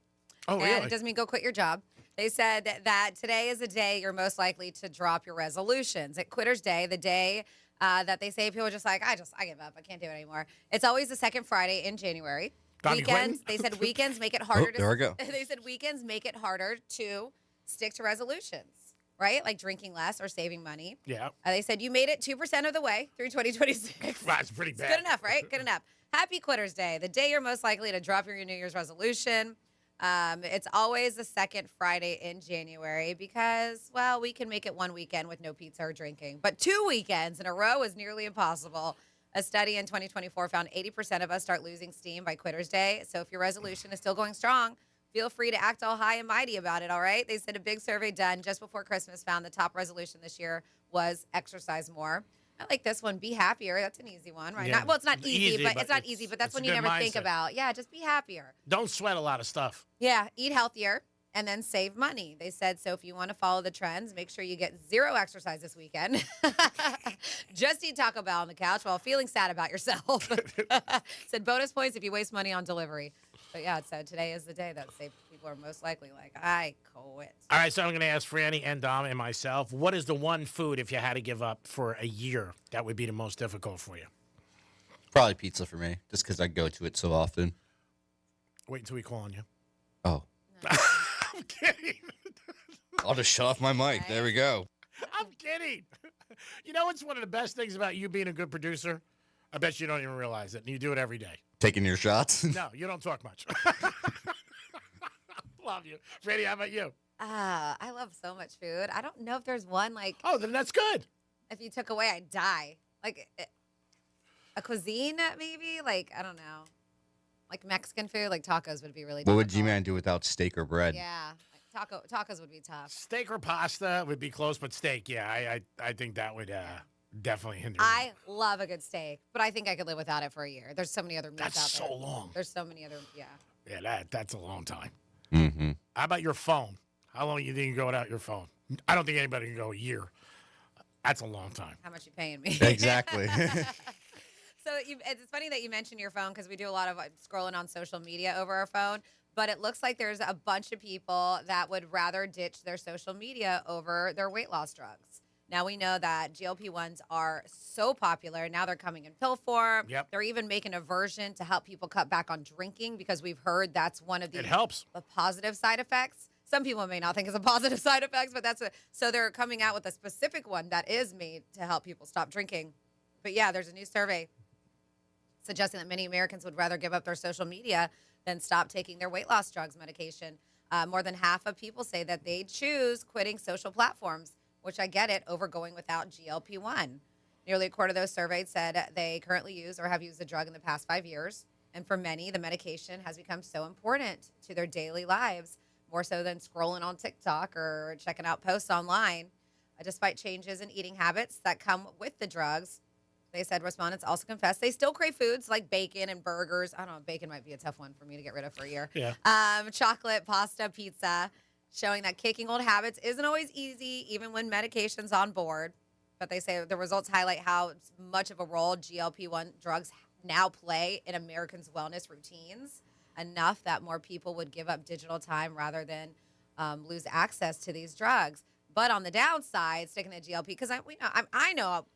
Oh, really? And it doesn't mean go quit your job. They said that today is the day you're most likely to drop your resolutions. At Quitter's Day, the day that they say people are just like, I give up. I can't do it anymore. It's always the second Friday in January. Weekends, they said weekends make it harder there we go. They said weekends make it harder to stick to resolutions, right? Like drinking less or saving money. Yeah. They said you made it 2% of the way through 2026. That's pretty bad. Good enough, right? Good enough. Happy Quitter's Day, the day you're most likely to drop your New Year's resolution. It's always the second Friday in January because, well, we can make it one weekend with no pizza or drinking. But 2 weekends in a row is nearly impossible. A study in 2024 found 80% of us start losing steam by Quitter's Day. So if your resolution is still going strong, feel free to act all high and mighty about it, all right? They said a big survey done just before Christmas found the top resolution this year was exercise more. I like this one, be happier. That's an easy one, right? Yeah. Well, it's not easy, but it's that's a one you good never think mindset. about. Yeah, just be happier. Don't sweat a lot of stuff. Yeah, eat healthier and then save money. They said, so if you want to follow the trends, make sure you get zero exercise this weekend. Just eat Taco Bell on the couch while feeling sad about yourself. Said bonus points if you waste money on delivery. But yeah, so today is the day that people are most likely like, I quit. All right, so I'm going to ask Franny and Dom and myself, what is the one food, if you had to give up for a year, that would be the most difficult for you? Probably pizza for me, just because I go to it so often. Wait until we call on you. Oh. I'm kidding. I'll just shut off my mic. There we go. I'm kidding. You know what's one of the best things about you being a good producer? I bet you don't even realize it, and you do it every day. Taking your shots? No, you don't talk much. Love you. Franny, how about you? I love so much food. I don't know if there's one like. Oh, then that's good. If you took away, I'd die. Like a cuisine, maybe. Like I don't know. Like Mexican food, like tacos would be really. What would difficult. G-Man do without steak or bread? Yeah, like tacos would be tough. Steak or pasta would be close, but steak, yeah, I think that would definitely hinder me. I love a good steak, but I think I could live without it for a year. There's so many other meats That's out there. so long. There's so many other, yeah. Yeah, that's a long time. Mm-hmm. How about your phone? How long do you think you can go without your phone? I don't think anybody can go a year. That's a long time. How much you paying me? Exactly. So it's funny that you mentioned your phone because we do a lot of scrolling on social media over our phone. But it looks like there's a bunch of people that would rather ditch their social media over their weight loss drugs. Now we know that GLP-1s are so popular. Now they're coming in pill form. Yep. They're even making a version to help people cut back on drinking because we've heard that's one of the It helps. the positive side effects. Some people may not think it's a positive side effects, but so they're coming out with a specific one that is made to help people stop drinking. But yeah, there's a new survey suggesting that many Americans would rather give up their social media than stop taking their weight loss drugs medication. More than half of people say that they choose quitting social platforms, which I get it, over going without GLP-1. Nearly a quarter of those surveyed said they currently use or have used the drug in the past 5 years. And for many, the medication has become so important to their daily lives, more so than scrolling on TikTok or checking out posts online. Despite changes in eating habits that come with the drugs, they said respondents also confessed they still crave foods like bacon and burgers. I don't know, bacon might be a tough one for me to get rid of for a year. Yeah. Chocolate, pasta, pizza, showing that kicking old habits isn't always easy, even when medication's on board. But they say the results highlight how much of a role GLP-1 drugs now play in Americans' wellness routines, enough that more people would give up digital time rather than lose access to these drugs. But on the downside, sticking to GLP, because I know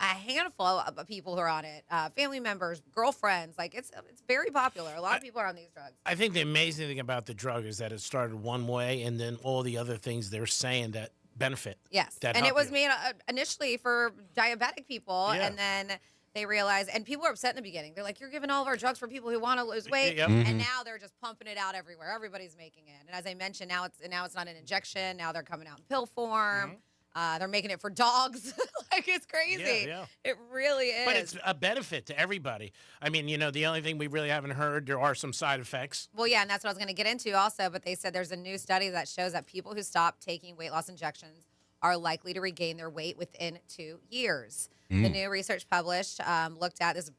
a handful of people who are on it, family members, girlfriends. Like it's very popular. A lot of people are on these drugs. I think the amazing thing about the drug is that it started one way, and then all the other things they're saying that benefit. Yes, that and it help was you. made initially for diabetic people, Yeah. and then they realized, and people were upset in the beginning. They're like, "You're giving all of our drugs for people who want to lose weight," Yep. and now they're just pumping it out everywhere. Everybody's making it, and as I mentioned, now it's not an injection. Now they're coming out in pill form. They're making it for dogs. Like, it's crazy. Yeah. It really is. But it's a benefit to everybody. I mean, the only thing we really haven't heard, there are some side effects. Well, yeah, and that's what I was going to get into also. But they said there's a new study that shows that people who stop taking weight loss injections are likely to regain their weight within 2 years. The new research published looked at this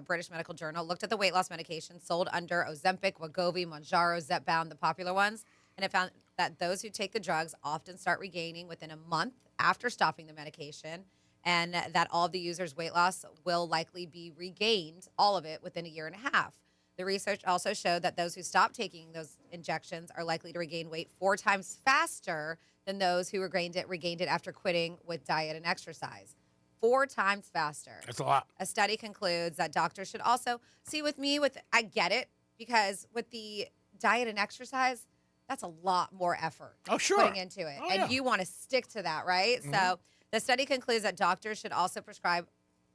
British medical journal, looked at the weight loss medications sold under Ozempic, Wegovy, Mounjaro, Zepbound, the popular ones, and it found that those who take the drugs often start regaining within a month after stopping the medication, and that all of the users' weight loss will likely be regained, all of it, within a year and a half. The research also showed that those who stop taking those injections are likely to regain weight 4 times faster than those who regained it after quitting with diet and exercise. 4 times faster. That's a lot. A study concludes that doctors should also see I get it, because with the diet and exercise, that's a lot more effort putting into it. And you want to stick to that, right? Mm-hmm. So the study concludes that doctors should also prescribe,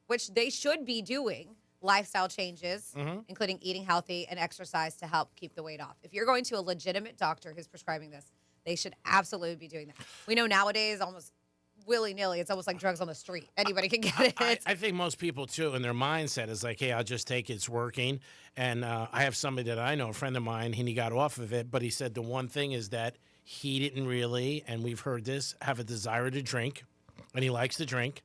which they should be doing, lifestyle changes, including eating healthy and exercise to help keep the weight off. If you're going to a legitimate doctor who's prescribing this, they should absolutely be doing that. We know nowadays almost willy-nilly, it's almost like drugs on the street. Anybody can get it. I think most people, too, and their mindset is like, hey, I'll just take it. It's working. And I have somebody that I know, a friend of mine, and he got off of it, but he said the one thing is that he didn't really, and we've heard this, have a desire to drink, and he likes to drink.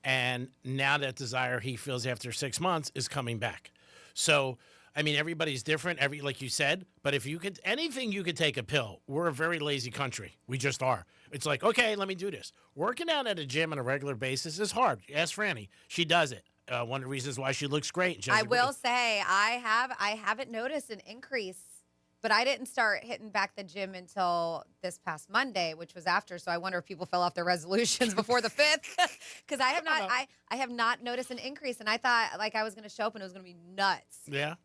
And now that desire, he feels after 6 months, is coming back. So, I mean, everybody's different, like you said, but if you could, anything you could take a pill. We're a very lazy country. We just are. It's like, okay, let me do this. Working out at a gym on a regular basis is hard. Ask Franny. She does it. One of the reasons why she looks great. I will say I haven't noticed an increase, but I didn't start hitting back the gym until this past Monday, which was after. So I wonder if people fell off their resolutions before the 5th, because I have not noticed an increase, and I thought like I was going to show up and it was going to be nuts. Yeah.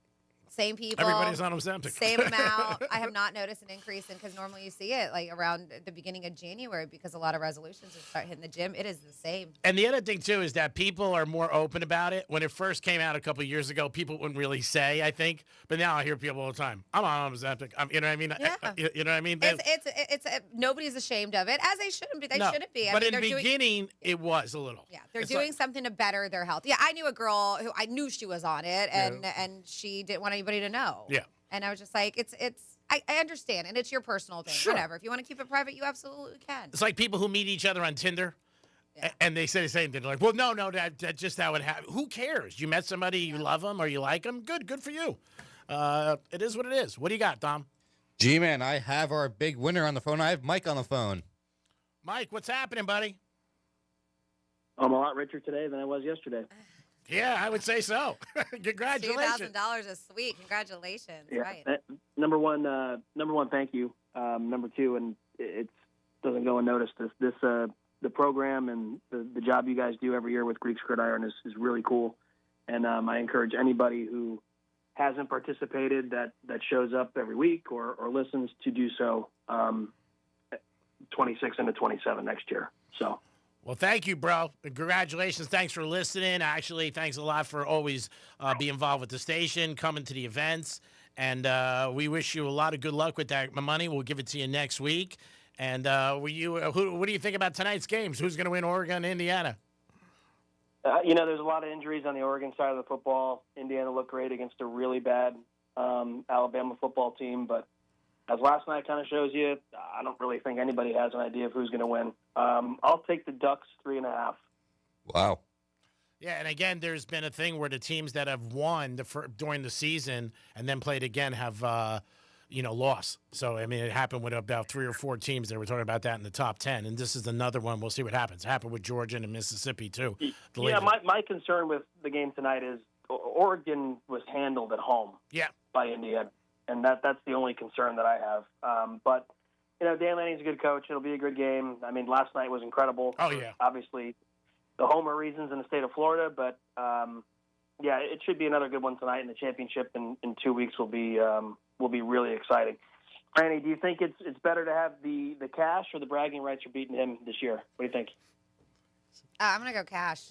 Same people. Everybody's on Ozempic. Same amount. I have not noticed an increase, because normally you see it like around the beginning of January, because a lot of resolutions start hitting the gym. It is the same. And the other thing, too, is that people are more open about it. When it first came out a couple of years ago, people wouldn't really say, I think. But now I hear people all the time, I'm on Ozempic. You know what I mean? Yeah. You know what I mean? It's nobody's ashamed of it, as they shouldn't be. They shouldn't be. But in the beginning, it was a little. Yeah, they're doing something to better their health. Yeah, I knew a girl who I knew she was on it, and she didn't want anybody to know. Yeah. And I was just like, I understand, and it's your personal thing. Sure. Whatever. If you want to keep it private, you absolutely can. It's like people who meet each other on Tinder, and they say the same thing. They're like, well, no, that's just how it happens. Who cares? You met somebody, you love them, or you like them. Good for you. It is what it is. What do you got, Dom? G-Man, I have our big winner on the phone. I have Mike on the phone. Mike, what's happening, buddy? I'm a lot richer today than I was yesterday. Yeah, I would say so. Congratulations. $2,000 is sweet. Congratulations. Yeah. Right. Number one, thank you. Number two, and it doesn't go unnoticed. The program and the job you guys do every year with Greeks Gridiron is really cool. And I encourage anybody who hasn't participated that shows up every week or listens to do so 26 into 27 next year. So. Well, thank you, bro. Congratulations. Thanks for listening. Actually, thanks a lot for always being involved with the station, coming to the events. And we wish you a lot of good luck with that money. We'll give it to you next week. And what do you think about tonight's games? Who's going to win, Oregon, Indiana? There's a lot of injuries on the Oregon side of the football. Indiana looked great against a really bad Alabama football team, but as last night kind of shows you, I don't really think anybody has an idea of who's going to win. I'll take the Ducks 3.5. Wow. Yeah, and again, there's been a thing where the teams that have won during the season and then played again have, lost. So, I mean, it happened with about 3 or 4 teams. They were talking about that in the top 10, and this is another one. We'll see what happens. It happened with Georgia and Mississippi, too. My concern with the game tonight is Oregon was handled at home by Indiana. And that's the only concern that I have. But, Dan Lanning's a good coach. It'll be a good game. I mean, last night was incredible. Oh, yeah. Obviously, the homer reasons in the state of Florida. But, it should be another good one tonight. And the championship in 2 weeks will be really exciting. Franny, do you think it's better to have the cash or the bragging rights for beating him this year? What do you think? I'm going to go cash.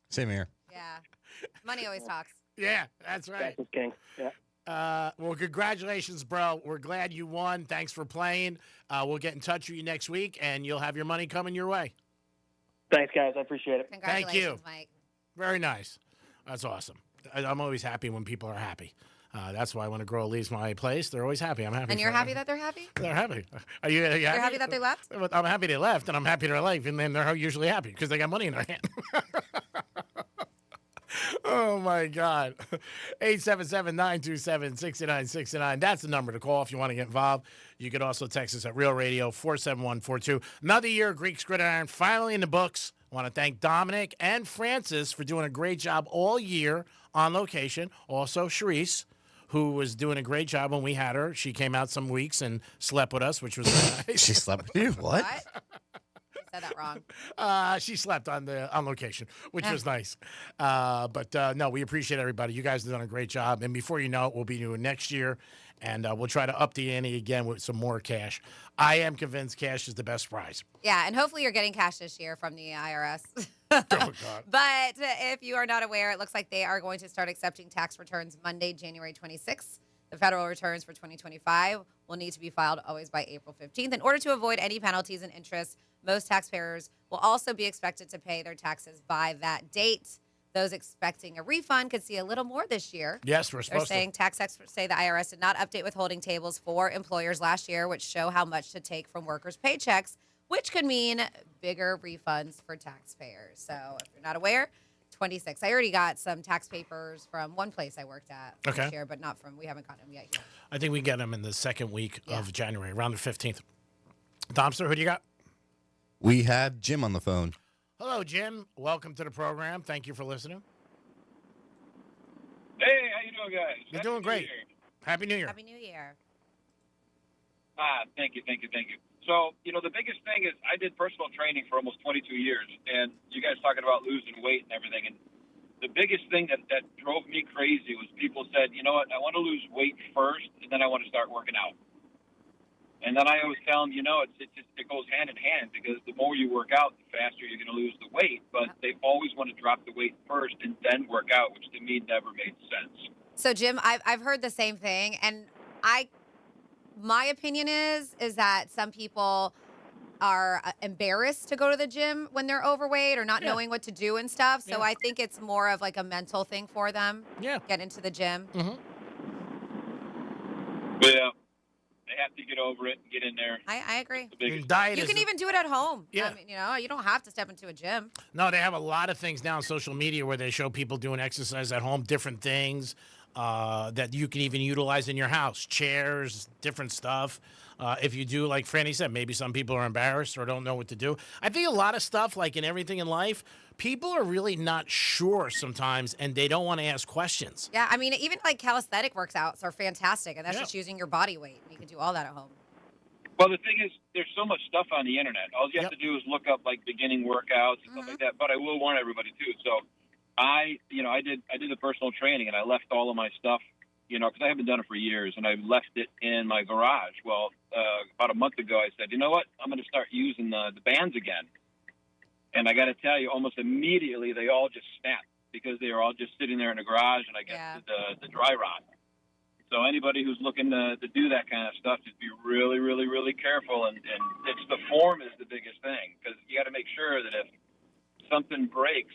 Same here. Yeah. Money always talks. Yeah, that's right. Cash is king. Yeah. Well, congratulations, bro. We're glad you won. Thanks for playing. We'll get in touch with you next week, and you'll have your money coming your way. Thanks, guys. I appreciate it. Thank you. Congratulations, Mike. Very nice. That's awesome. I'm always happy when people are happy. That's why when a girl leaves my place, they're always happy. I'm happy. And you're for happy them. that they're happy? They're happy. Are you happy? You're happy that they left? I'm happy they left, and I'm happy they're alive, and then they're usually happy because they got money in their hand. Oh, my God. 877-927-6969. That's the number to call if you want to get involved. You can also text us at Real Radio 47142. Another year of Greek Gridiron finally in the books. I want to thank Dominic and Francis for doing a great job all year on location. Also, Sharice, who was doing a great job when we had her. She came out some weeks and slept with us, which was nice. She slept with you? What? You said that wrong. She slept on location, which was nice. But no, we appreciate everybody. You guys have done a great job. And before you know it, we'll be doing next year. And we'll try to up the ante again with some more cash. I am convinced cash is the best prize. Yeah, and hopefully you're getting cash this year from the IRS. Oh, God. But if you are not aware, it looks like they are going to start accepting tax returns Monday, January 26th. The federal returns for 2025 will need to be filed always by April 15th. In order to avoid any penalties and interest, most taxpayers will also be expected to pay their taxes by that date. Those expecting a refund could see a little more this year. Yes, we're They're supposed saying tax experts say the IRS did not update withholding tables for employers last year, which show how much to take from workers' paychecks, which could mean bigger refunds for taxpayers. So if you're not aware, 26. I already got some tax papers from one place I worked at this year, but not from, we haven't gotten them yet here. I think we get them in the second week of January, around the 15th. Domster, who do you got? We have Jim on the phone. Hello, Jim. Welcome to the program. Thank you for listening. Hey, how you doing, guys? You're doing great. Happy New Year. Happy New Year. Thank you. So, the biggest thing is I did personal training for almost 22 years, and you guys talking about losing weight and everything, and the biggest thing that drove me crazy was people said, you know what, I want to lose weight first, and then I want to start working out. And then I always tell them, it goes hand in hand, because the more you work out, the faster you're going to lose the weight. But they always want to drop the weight first and then work out, which to me never made sense. So, Jim, I've heard the same thing, and my opinion is that some people are embarrassed to go to the gym when they're overweight or not knowing what to do and stuff. So I think it's more of like a mental thing for them. Yeah. Get into the gym. Yeah. They have to get over it and get in there. I agree. Diet You can even do it at home. Yeah. I mean, you don't have to step into a gym. No, they have a lot of things now on social media where they show people doing exercise at home, different things that you can even utilize in your house, chairs, different stuff. If you do, like Franny said, maybe some people are embarrassed or don't know what to do. I think a lot of stuff, like in everything in life, people are really not sure sometimes, and they don't want to ask questions. Yeah, I mean, even like calisthenic workouts are fantastic, and that's just using your body weight. You can do all that at home. Well, the thing is, there's so much stuff on the internet. All you have to do is look up like beginning workouts and stuff like that. But I will warn everybody too. So I did the personal training, and I left all of my stuff, because I haven't done it for years, and I left it in my garage. Well, about a month ago, I said, you know what? I'm going to start using the bands again. And I got to tell you, almost immediately they all just snapped because they were all just sitting there in the garage, and I got the dry rot. So anybody who's looking to do that kind of stuff, just be really, really, really careful. And it's the form is the biggest thing, because you got to make sure that if something breaks,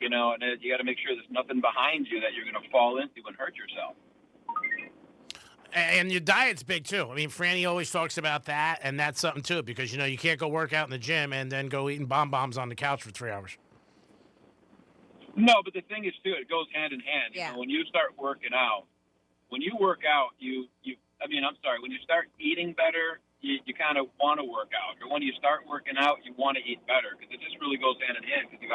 and you got to make sure there's nothing behind you that you're going to fall into and hurt yourself. And your diet's big, too. I mean, Franny always talks about that, and that's something, too, because, you can't go work out in the gym and then go eating bonbons on the couch for 3 hours. No, but the thing is, too, it goes hand in hand. You know, when you start working out, when you work out, when you start eating better, you kind of want to work out. Or when you start working out, you want to eat better, because it just really goes hand in hand, because you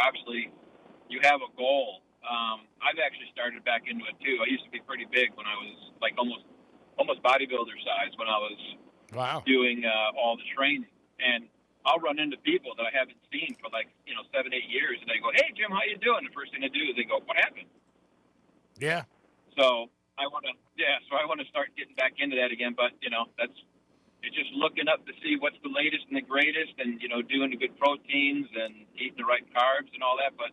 have a goal. I've actually started back into it, too. I used to be pretty big when I was, like, almost bodybuilder size when I was doing all the training. And I'll run into people that I haven't seen for 7-8 years, and they go, "Hey, Jim, how you doing?" The first thing they do is they go, "What happened?" Yeah. So I want to start getting back into that again. But it's just looking up to see what's the latest and the greatest, and doing the good proteins and eating the right carbs and all that. But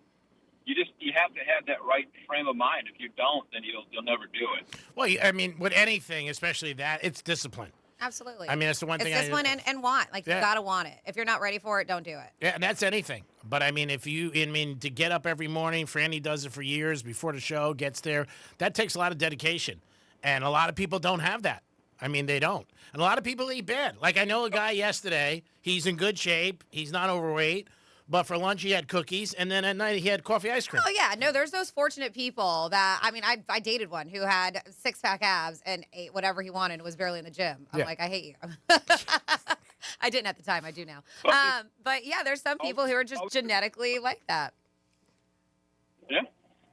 you have to have that right frame of mind. If you don't, then you'll never do it. Well, I mean, with anything, especially that, it's discipline. Absolutely. I mean, that's the one thing. It's discipline and want. Like, you Yeah. got to want it. If you're not ready for it, don't do it. Yeah, and that's anything. But I mean, to get up every morning, Franny does it for years before the show gets there. That takes a lot of dedication, and a lot of people don't have that. I mean, they don't. And a lot of people eat bad. Like, I know a guy yesterday. He's in good shape. He's not overweight. But for lunch, he had cookies, and then at night, he had coffee ice cream. Oh, yeah. No, there's those fortunate people that, I mean, I dated one who had six-pack abs and ate whatever he wanted and was barely in the gym. I'm like, I hate you. I didn't at the time. I do now. But, yeah, there's some people who are just genetically like that. Yeah.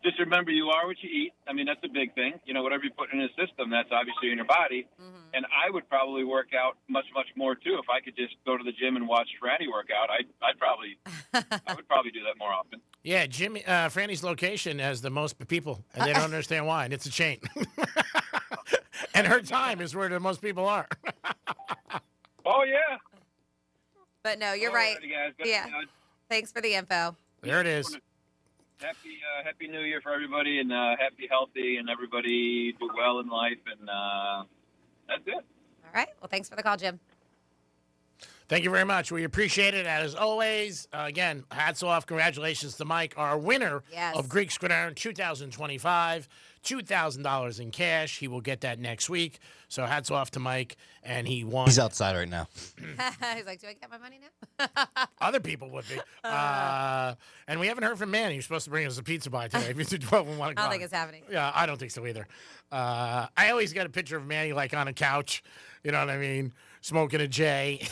Just remember, you are what you eat. I mean, that's a big thing. You know, whatever you put in the system, that's obviously in your body. Mm-hmm. And I would probably work out much, much more, too. If I could just go to the gym and watch Franny work out, I would probably do that more often. Yeah, Jimmy, Franny's location has the most people, and they don't understand why. And it's a chain. And her time is where the most people are. Oh, yeah. But, no, you're right. Yeah. Thanks for the info. There it is. Happy New Year for everybody, and happy, healthy, and everybody do well in life, and that's it. All right. Well, thanks for the call, Jim. Thank you very much. We appreciate it. As always, again, hats off. Congratulations to Mike, our winner of Greek Gridiron 2025. $2,000 in cash. He will get that next week. So hats off to Mike, and he won. He's outside right now. He's like, do I get my money now? Other people would be. And we haven't heard from Manny. He was supposed to bring us a pizza by today. Between 12 and 1 o'clock. I don't think it's happening. Yeah, I don't think so either. I always get a picture of Manny like on a couch, you know what I mean, smoking a J,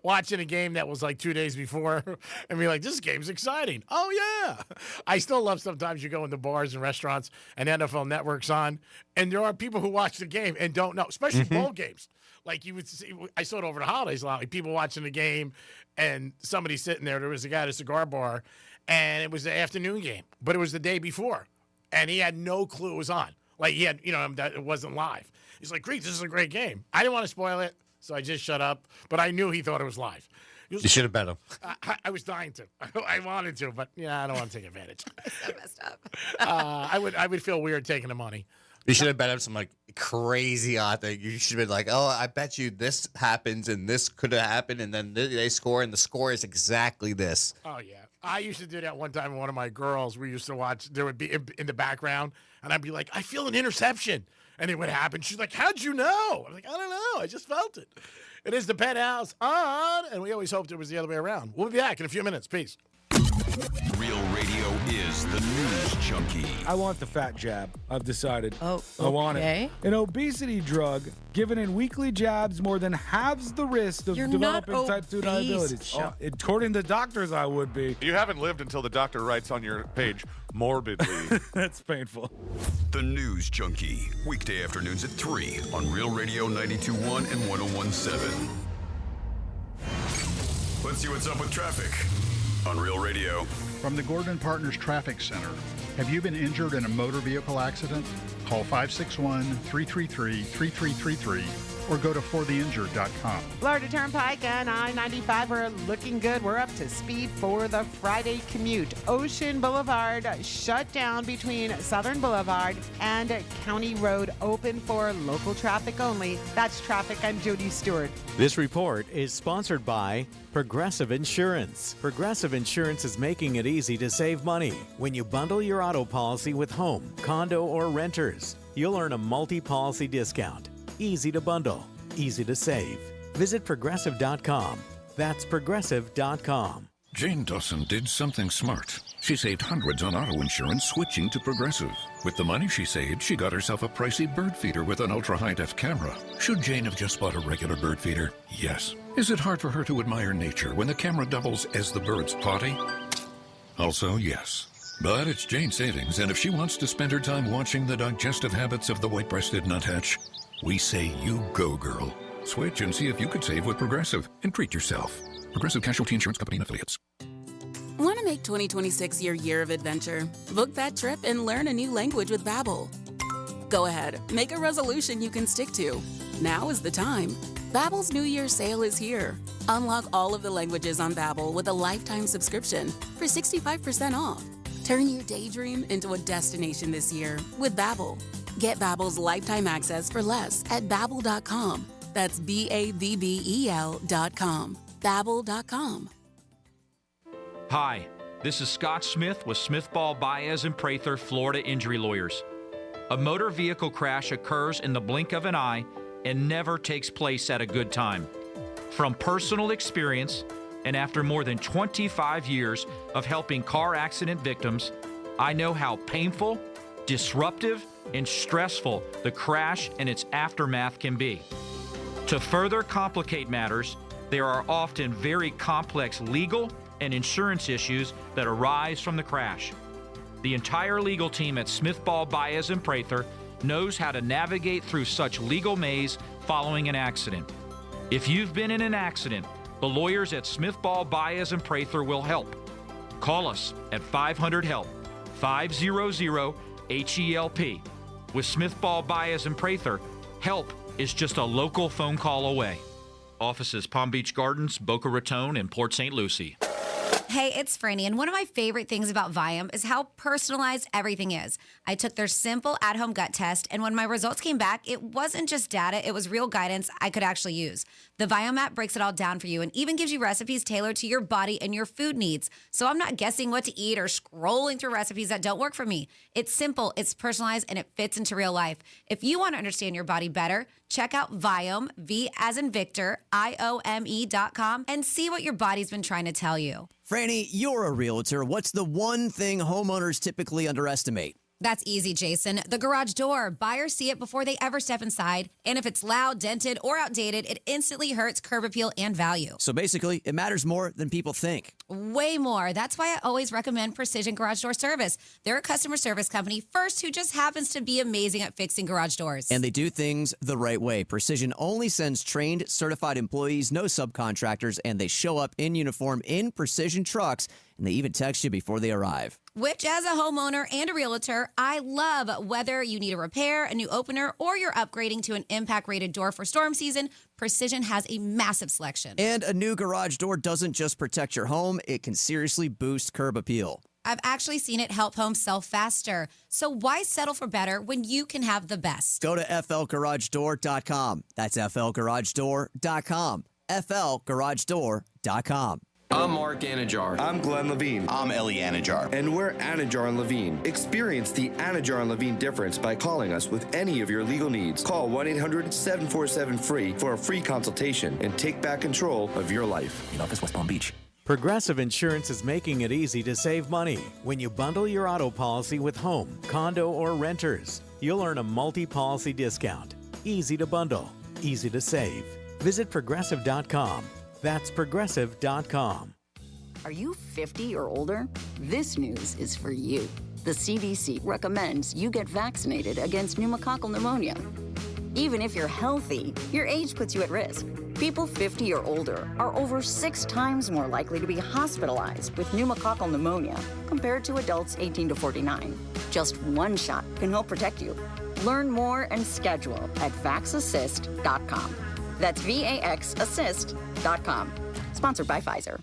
watching a game that was like 2 days before, and be like, this game's exciting. Oh, yeah. I still love sometimes you go into bars and restaurants and NFL Network's on, and there are people who watch the game and don't know, especially bowl games. Like you would see, I saw it over the holidays a lot, like people watching the game and somebody sitting there. There was a guy at a cigar bar, and it was the afternoon game, but it was the day before, and he had no clue it was on. Like he had, that it wasn't live. He's like, Greek, this is a great game. I didn't want to spoil it, so I just shut up, but I knew he thought it was live. You should have bet him. I was dying to. I wanted to, but I don't want to take advantage. So messed up. I would feel weird taking the money. You should have bet him some like crazy odd thing. You should have been like, oh, I bet you this happens and this could have happened, and then they score, and the score is exactly this. Oh, yeah. I used to do that one time with one of my girls. We used to watch. There would be in the background, and I'd be like, I feel an interception. And it would happen. She's like, how'd you know? I'm like, I don't know. I just felt it. It is the Penthouse on, and we always hoped it was the other way around. We'll be back in a few minutes. Peace. Real Radio is the news junkie. I want the fat jab. I've decided. Oh, I want okay. it. An obesity drug given in weekly jabs more than halves the risk of You're developing not type 2 obese, diabetes. Chuck. According to doctors, I would be. You haven't lived until the doctor writes on your page, morbidly. That's painful. The News Junkie. Weekday afternoons at 3 on Real Radio 92.1 and 101.7. Let's see what's up with traffic on Real Radio. From the Gordon Partners Traffic Center. Have you been injured in a motor vehicle accident? Call 561-333-3333 or go to fortheinjured.com. Florida Turnpike and I-95 are looking good. We're up to speed for the Friday commute. Ocean Boulevard shut down between Southern Boulevard and County Road, open for local traffic only. That's traffic. I'm Jody Stewart. This report is sponsored by Progressive Insurance. Progressive Insurance is making it easy to save money. When you bundle your auto policy with home, condo, or renters, you'll earn a multi-policy discount. Easy to bundle, easy to save. Visit Progressive.com. That's Progressive.com. Jane Dawson did something smart. She saved hundreds on auto insurance switching to Progressive. With the money she saved, she got herself a pricey bird feeder with an ultra-high-def camera. Should Jane have just bought a regular bird feeder? Yes. Is it hard for her to admire nature when the camera doubles as the bird's potty? Also, yes. But it's Jane's savings, and if she wants to spend her time watching the digestive habits of the white-breasted nuthatch, we say you go, girl. Switch and see if you could save with Progressive and treat yourself. Progressive Casualty Insurance Company and Affiliates. Want to make 2026 your year of adventure? Book that trip and learn a new language with Babbel. Go ahead, make a resolution you can stick to. Now is the time. Babbel's New Year sale is here. Unlock all of the languages on Babbel with a lifetime subscription for 65% off. Turn your daydream into a destination this year with Babbel. Get Babbel's lifetime access for less at Babbel.com. That's BABBEL.com. Babbel.com. Hi, this is Scott Smith with Smith Ball Baez and Prather Florida Injury Lawyers. A motor vehicle crash occurs in the blink of an eye and never takes place at a good time. From personal experience, and after more than 25 years of helping car accident victims, I know how painful, disruptive, and stressful the crash and its aftermath can be. To further complicate matters, there are often very complex legal and insurance issues that arise from the crash. The entire legal team at Smith Ball Baez and Prather knows how to navigate through such legal maze following an accident. If you've been in an accident, the lawyers at Smith Ball Baez and Prather will help. Call us at 500-HELP, 500-HELP. With Smith Ball Baez and Prather, help is just a local phone call away. Offices Palm Beach Gardens, Boca Raton, and Port St. Lucie. Hey, it's Franny, and one of my favorite things about Viome is how personalized everything is. I took their simple at-home gut test, and when my results came back, it wasn't just data, it was real guidance I could actually use. The Viome app breaks it all down for you and even gives you recipes tailored to your body and your food needs. So I'm not guessing what to eat or scrolling through recipes that don't work for me. It's simple, it's personalized, and it fits into real life. If you want to understand your body better, check out Viome, V as in Victor, IOME.com, and see what your body's been trying to tell you. Franny, you're a realtor. What's the one thing homeowners typically underestimate? That's easy, Jason. The garage door. Buyers see it before they ever step inside. And if it's loud, dented, or outdated, it instantly hurts curb appeal and value. So basically, it matters more than people think. Way more. That's why I always recommend Precision Garage Door Service. They're a customer service company first who just happens to be amazing at fixing garage doors. And they do things the right way. Precision only sends trained, certified employees, no subcontractors, and they show up in uniform in Precision trucks, and they even text you before they arrive. Which, as a homeowner and a realtor, I love. Whether you need a repair, a new opener, or you're upgrading to an impact-rated door for storm season, Precision has a massive selection. And a new garage door doesn't just protect your home, it can seriously boost curb appeal. I've actually seen it help homes sell faster. So why settle for better when you can have the best? Go to flgaragedoor.com. That's flgaragedoor.com. flgaragedoor.com. I'm Mark Anajar. I'm Glenn Levine. I'm Ellie Anajar. And we're Anajar and Levine. Experience the Anajar and Levine difference by calling us with any of your legal needs. Call 1-800-747-FREE for a free consultation and take back control of your life. In office, West Palm Beach. Progressive Insurance is making it easy to save money. When you bundle your auto policy with home, condo, or renters, you'll earn a multi-policy discount. Easy to bundle, easy to save. Visit Progressive.com. That's Progressive.com. Are you 50 or older? This news is for you. The CDC recommends you get vaccinated against pneumococcal pneumonia. Even if you're healthy, your age puts you at risk. People 50 or older are over 6 times more likely to be hospitalized with pneumococcal pneumonia compared to adults 18 to 49. Just one shot can help protect you. Learn more and schedule at vaxassist.com. That's VAXassist.com. Sponsored by Pfizer.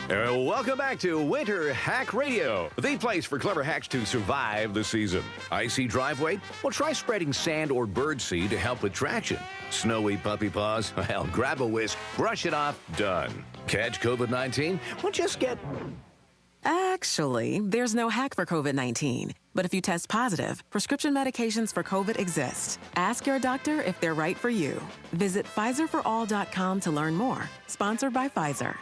Welcome back to Winter Hack Radio, the place for clever hacks to survive the season. Icy driveway? Well, try spreading sand or birdseed to help with traction. Snowy puppy paws? Well, grab a whisk, brush it off, done. Catch COVID-19? Well, just get... Actually, there's no hack for COVID-19. But if you test positive, prescription medications for COVID exist. Ask your doctor if they're right for you. Visit PfizerForAll.com to learn more. Sponsored by Pfizer.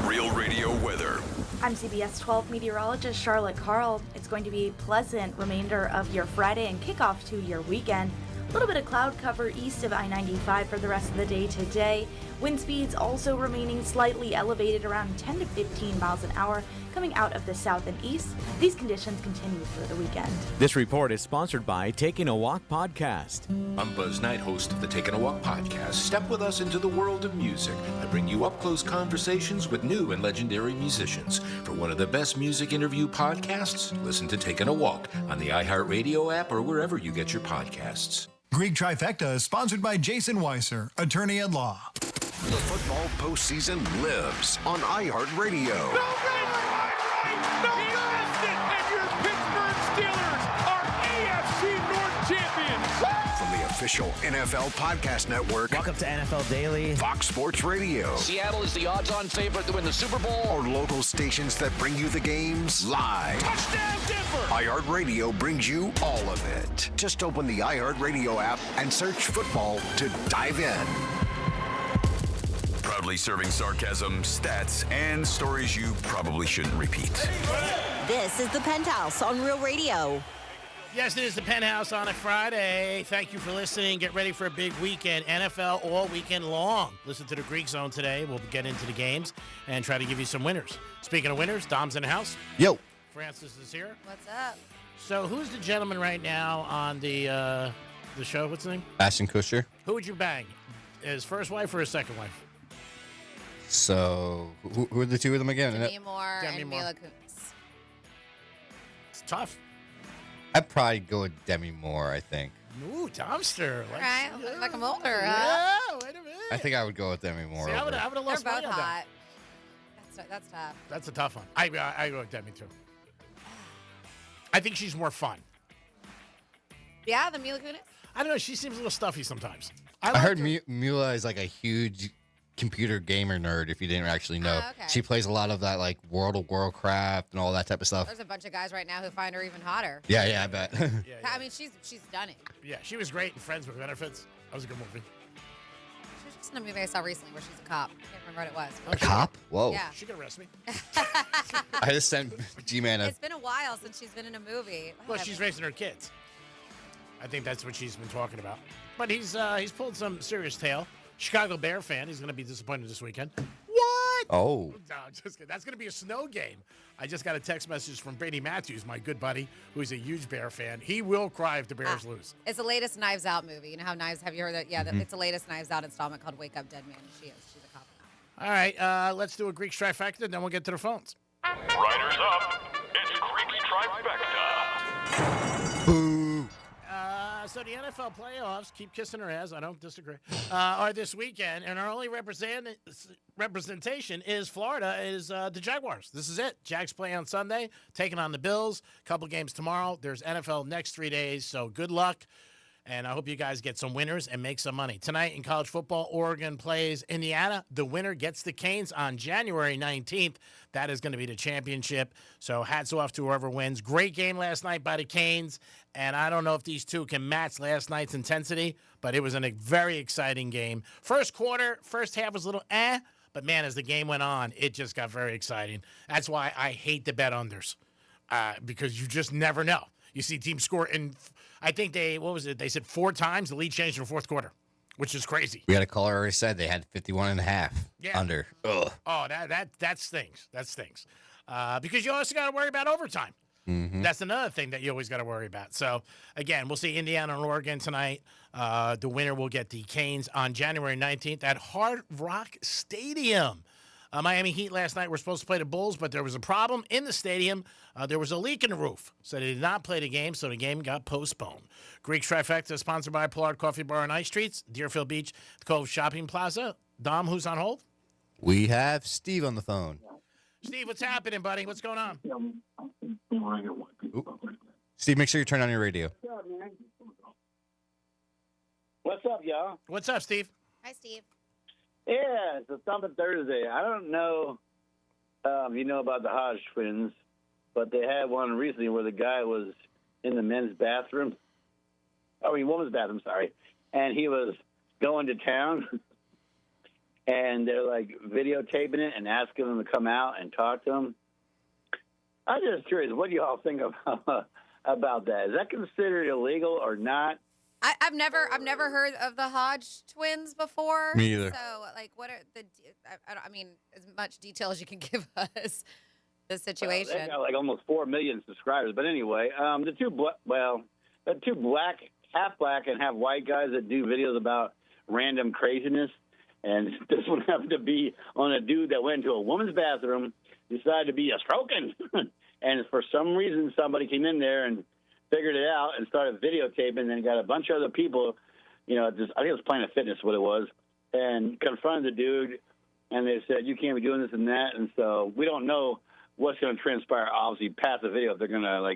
Real Radio weather. I'm CBS 12 meteorologist Charlotte Carl. It's going to be a pleasant remainder of your Friday and kickoff to your weekend. A little bit of cloud cover east of I-95 for the rest of the day today. Wind speeds also remaining slightly elevated around 10 to 15 miles an hour coming out of the south and east. These conditions continue through the weekend. This report is sponsored by Taking a Walk podcast. I'm Buzz Knight, host of the Taking a Walk podcast. Step with us into the world of music. I bring you up-close conversations with new and legendary musicians. For one of the best music interview podcasts, listen to Taking a Walk on the iHeartRadio app or wherever you get your podcasts. Greek Trifecta is sponsored by Jason Weiser, attorney at law. The football postseason lives on iHeartRadio. No, he missed it! And your Pittsburgh Steelers are AFC North champions! From the official NFL Podcast Network. Welcome to NFL Daily. Fox Sports Radio. Seattle is the odds-on favorite to win the Super Bowl. Or local stations that bring you the games live. Touchdown, Denver! iHeartRadio brings you all of it. Just open the iHeartRadio app and search football to dive in. Proudly serving sarcasm, stats, and stories you probably shouldn't repeat. This is the Penthouse on Real Radio. Yes, it is the Penthouse on a Friday. Thank you for listening. Get ready for a big weekend. NFL all weekend long. Listen to the Greek Zone today. We'll get into the games and try to give you some winners. Speaking of winners, Dom's in the house. Yo. Francis is here. What's up? So who's the gentleman right now on the show? What's his name? Ashton Kutcher. Who would you bang? His first wife or his second wife? So, who are the two of them again? Demi Moore Demi and Moore. Mila Kunis. It's tough. I'd probably go with Demi Moore, I think. Ooh, dumpster. All right, like I'm older. Yeah, wait a minute. I think I would go with Demi Moore. See, I would over- have They're lost both money on that. hot. That's tough. That's a tough one. I go with Demi, too. I think she's more fun. Yeah, the Mila Kunis. I don't know. She seems a little stuffy sometimes. I heard Mula is like a huge computer gamer nerd, if you didn't actually know. okay. She plays a lot of that, like World of Warcraft and all that type of stuff. There's a bunch of guys right now who find her even hotter. Yeah, I bet. I mean, she's stunning. Yeah, she was great in Friends with Benefits. That was a good movie. She was just in a movie I saw recently where she's a cop. I can't remember what it was. A cop? Whoa. Yeah. She could arrest me. I just sent G-Man a... It's been a while since she's been in a movie. Well, she's raising her kids. I think that's what she's been talking about. But he's pulled some serious tail. Chicago Bear fan. He's going to be disappointed this weekend. What? Oh. No, just kidding. That's going to be a snow game. I just got a text message from Brady Matthews, my good buddy, who's a huge Bear fan. He will cry if the Bears lose. It's the latest Knives Out movie. You know how have you heard that? Yeah, it's the latest Knives Out installment called Wake Up Dead Man. She's a cop now. All right, let's do a Greek trifecta, then we'll get to the phones. Riders up. It's Greek trifecta. Boo. So the NFL playoffs, keep kissing her ass, I don't disagree, are this weekend, and our only representation is Florida, is the Jaguars. This is it. Jags play on Sunday, taking on the Bills. Couple games tomorrow. There's NFL next 3 days, so good luck. And I hope you guys get some winners and make some money. Tonight in college football, Oregon plays Indiana. The winner gets the Canes on January 19th. That is going to be the championship. So hats off to whoever wins. Great game last night by the Canes. And I don't know if these two can match last night's intensity, but it was a very exciting game. First quarter, first half was a little but man, as the game went on, it just got very exciting. That's why I hate to bet unders, because you just never know. You see teams score in, I think they said 4 times. The lead changed in the fourth quarter, which is crazy. We had a caller already said they had 51.5 under. Ugh. Oh, that stings. That stings. Because you also got to worry about overtime. Mm-hmm. That's another thing that you always got to worry about. So, again, we'll see Indiana and Oregon tonight. The winner will get the Canes on January 19th at Hard Rock Stadium. Miami Heat last night were supposed to play the Bulls, but there was a problem in the stadium. There was a leak in the roof, so they did not play the game, so the game got postponed. Greek Trifecta is sponsored by Pollard Coffee Bar and Ice Treats, Deerfield Beach, the Cove Shopping Plaza. Dom, who's on hold? We have Steve on the phone. Steve, what's happening, buddy? What's going on? Oop. Steve, make sure you turn on your radio. What's up, y'all? What's up, Steve? Hi, Steve. Yeah, it's a Thumping Thursday. I don't know you know about the Hodge twins, but they had one recently where the guy was in the women's bathroom, sorry, and he was going to town, and they're like videotaping it and asking them to come out and talk to them. I'm just curious, what do you all think about that? Is that considered illegal or not? I've never heard of the Hodge twins before. Me either. So, like, what are the? I mean, as much detail as you can give us. The situation. They got like almost 4 million subscribers. But anyway, the two half black and half white guys that do videos about random craziness, and this one happened to be on a dude that went into a woman's bathroom, decided to be a stroking, and for some reason somebody came in there and figured it out and started videotaping, and then got a bunch of other people, I think it was Planet Fitness what it was, and confronted the dude, and they said, you can't be doing this and that, and so we don't know what's going to transpire, obviously, past the video, if they're going to,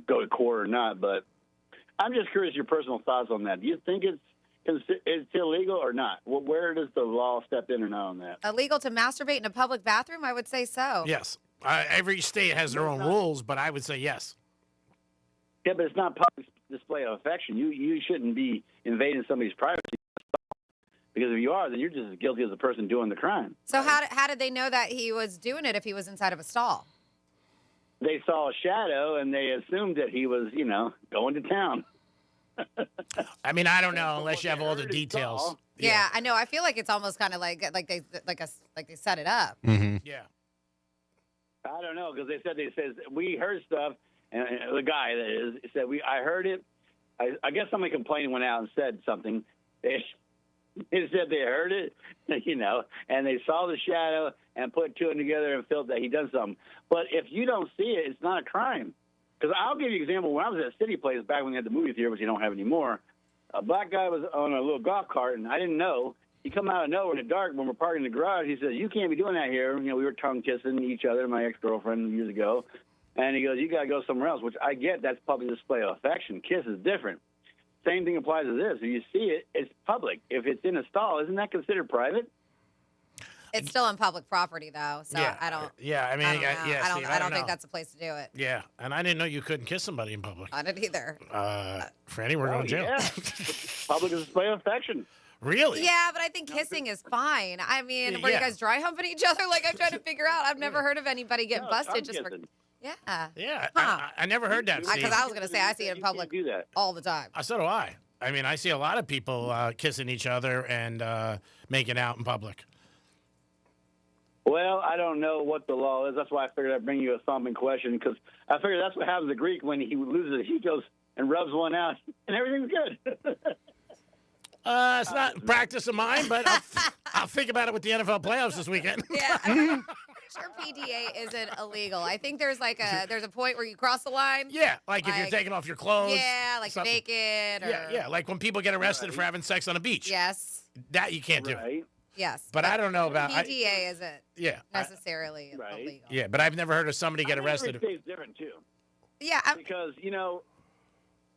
go to court or not. But I'm just curious your personal thoughts on that. Do you think it's illegal or not? Well, where does the law step in or not on that? Illegal to masturbate in a public bathroom? I would say so. Yes. Every state has their own rules, but I would say yes. Yeah, but it's not public display of affection. You shouldn't be invading somebody's privacy. Because if you are, then you're just as guilty as the person doing the crime. So how did they know that he was doing it if he was inside of a stall? They saw a shadow, and they assumed that he was, going to town. I mean, I don't know unless you have all the details. Yeah, I know. I feel like it's almost kind of like they set it up. Mm-hmm. Yeah. I don't know, because they said we heard stuff, and the guy said I heard it. I guess somebody complained and went out and said something. They said they heard it, and they saw the shadow and put two and together and felt that he done something. But if you don't see it, it's not a crime. Because I'll give you an example. When I was at City Place back when we had the movie theater, which you don't have anymore, a black guy was on a little golf cart, and I didn't know. He come out of nowhere in the dark when we're parking in the garage. He says, "You can't be doing that here." We were tongue kissing each other, my ex-girlfriend years ago. And he goes, "You got to go somewhere else," which I get. That's public display of affection. Kiss is different. Same thing applies to this. If you see it, it's public. If it's in a stall, isn't that considered private? It's still on public property, though, so Yeah. I don't. Yeah, I mean, I don't think that's the place to do it. Yeah, and I didn't know you couldn't kiss somebody in public. I didn't either. Franny, we're going to jail. Yeah. Public display of affection. Really? Yeah, but I think kissing is fine. I mean, were you guys dry humping each other? Like, I'm trying to figure out. I've never heard of anybody getting busted just for. Yeah. Yeah, Huh. I never heard that. Because I was going to say I see it in public all the time. So do I. I mean, I see a lot of people kissing each other and making out in public. Well, I don't know what the law is. That's why I figured I'd bring you a thumping question, because I figured that's what happens to Greek when he loses. He goes and rubs one out, and everything's good. It's not practice of mine, but I'll think about it with the NFL playoffs this weekend. Yeah, I'm sure PDA isn't illegal. I think there's a point where you cross the line. Yeah, like if you're taking off your clothes. Yeah, like something. naked. Or, Yeah, like when people get arrested for having sex on a beach. Yes. That you can't do. Yes. But I don't know about PDA isn't Yeah. necessarily illegal. Yeah, but I've never heard of somebody get arrested. Every state's different too. Yeah, because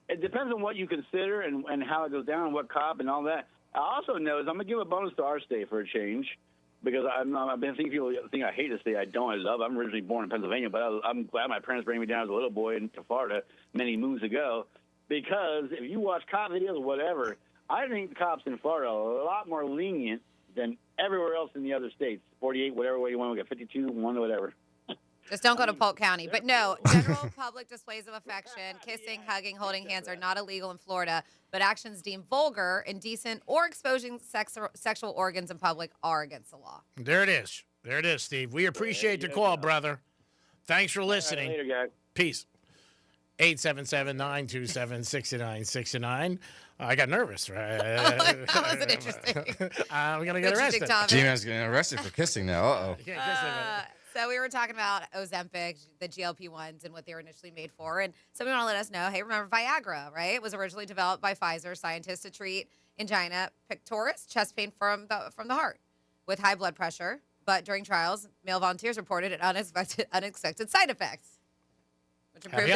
it depends on what you consider and how it goes down, and what cop and all that. I also know is I'm gonna give a bonus to our state for a change, because I've been thinking people think I hate the state. I don't. I love. I'm originally born in Pennsylvania, but I'm glad my parents brought me down as a little boy to Florida many moons ago. Because if you watch cop videos or whatever, I think the cops in Florida are a lot more lenient than everywhere else in the other states. 48, whatever way you want to get, 52, 1, whatever. Just don't go to Polk County. But no, general public displays of affection, kissing, hugging, holding hands are not illegal in Florida, but actions deemed vulgar, indecent, or exposing sexual organs in public are against the law. There it is. There it is, Steve. We appreciate your call, brother. Thanks for listening. Later, guys. Peace. 877-927-6969. I got nervous, right? That wasn't interesting. I'm going to get arrested. G-Man's getting arrested for kissing now. Uh-oh. So we were talking about Ozempic, the GLP-1s, and what they were initially made for. And somebody want to let us know, hey, remember Viagra, right? It was originally developed by Pfizer scientists to treat angina pectoris, chest pain from the heart, with high blood pressure. But during trials, male volunteers reported unexpected side effects, which improved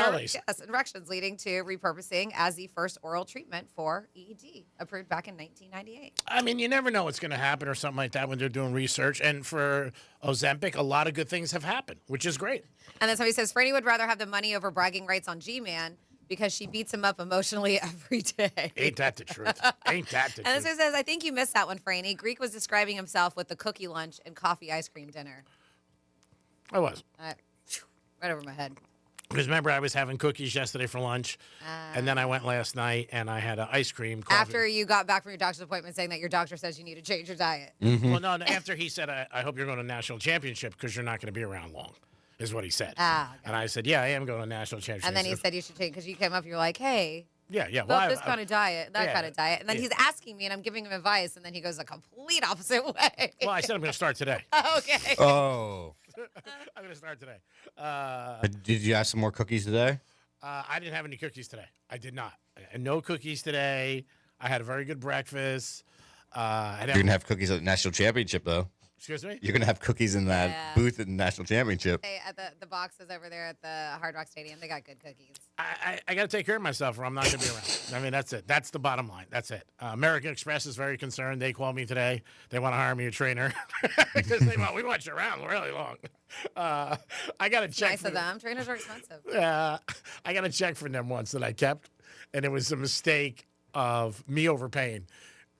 erections, leading to repurposing as the first oral treatment for ED, approved back in 1998. I mean, you never know what's going to happen or something like that when they're doing research. And for Ozempic, a lot of good things have happened, which is great. And then somebody says, Franny would rather have the money over bragging rights on G-Man because she beats him up emotionally every day. Ain't that the truth? Ain't that the And truth? this one says, I think you missed that one, Franny. Greek was describing himself with the cookie lunch and coffee ice cream dinner. I was. Right over my head. Because remember, I was having cookies yesterday for lunch, and then I went last night and I had an ice cream. Coffee. After you got back from your doctor's appointment saying that your doctor says you need to change your diet. Mm-hmm. Well, no, after he said, I hope you're going to national championship because you're not going to be around long, is what he said. And I said, yeah, I am going to national championship. And then he said you should change, because you came up, you're like, hey. Yeah. Well, this kind of diet, that kind of diet. And then he's asking me, and I'm giving him advice, and then he goes the complete opposite way. Well, I said I'm going to start today. Okay. Oh. I'm going to start today. Did you have some more cookies today? I didn't have any cookies today. I did not. No cookies today. I had a very good breakfast. You're going to have cookies at the national championship, though. Excuse me? You're going to have cookies in that booth at the national championship. Hey, at the boxes over there at the Hard Rock Stadium, they got good cookies. I got to take care of myself or I'm not going to be around. I mean, that's it. That's the bottom line. That's it. American Express is very concerned. They called me today. They want to hire me a trainer because we want you around really long. I got to check. Nice of them. Trainers are expensive. I got a check from them once that I kept, and it was a mistake of me overpaying.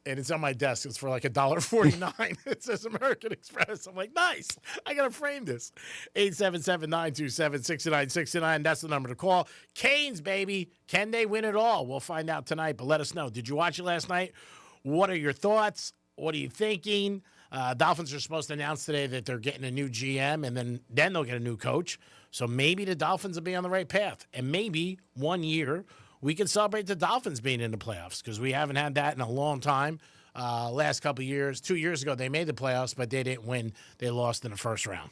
And it's on my desk. It's for like $1.49. It says American Express. I'm like, nice. I got to frame this. 877-927-6969. That's the number to call. Canes, baby. Can they win it all? We'll find out tonight, but let us know. Did you watch it last night? What are your thoughts? What are you thinking? Dolphins are supposed to announce today that they're getting a new GM, and then they'll get a new coach. So maybe the Dolphins will be on the right path. And maybe 1 year we can celebrate the Dolphins being in the playoffs because we haven't had that in a long time. Last couple of years, 2 years ago, they made the playoffs, but they didn't win. They lost in the first round.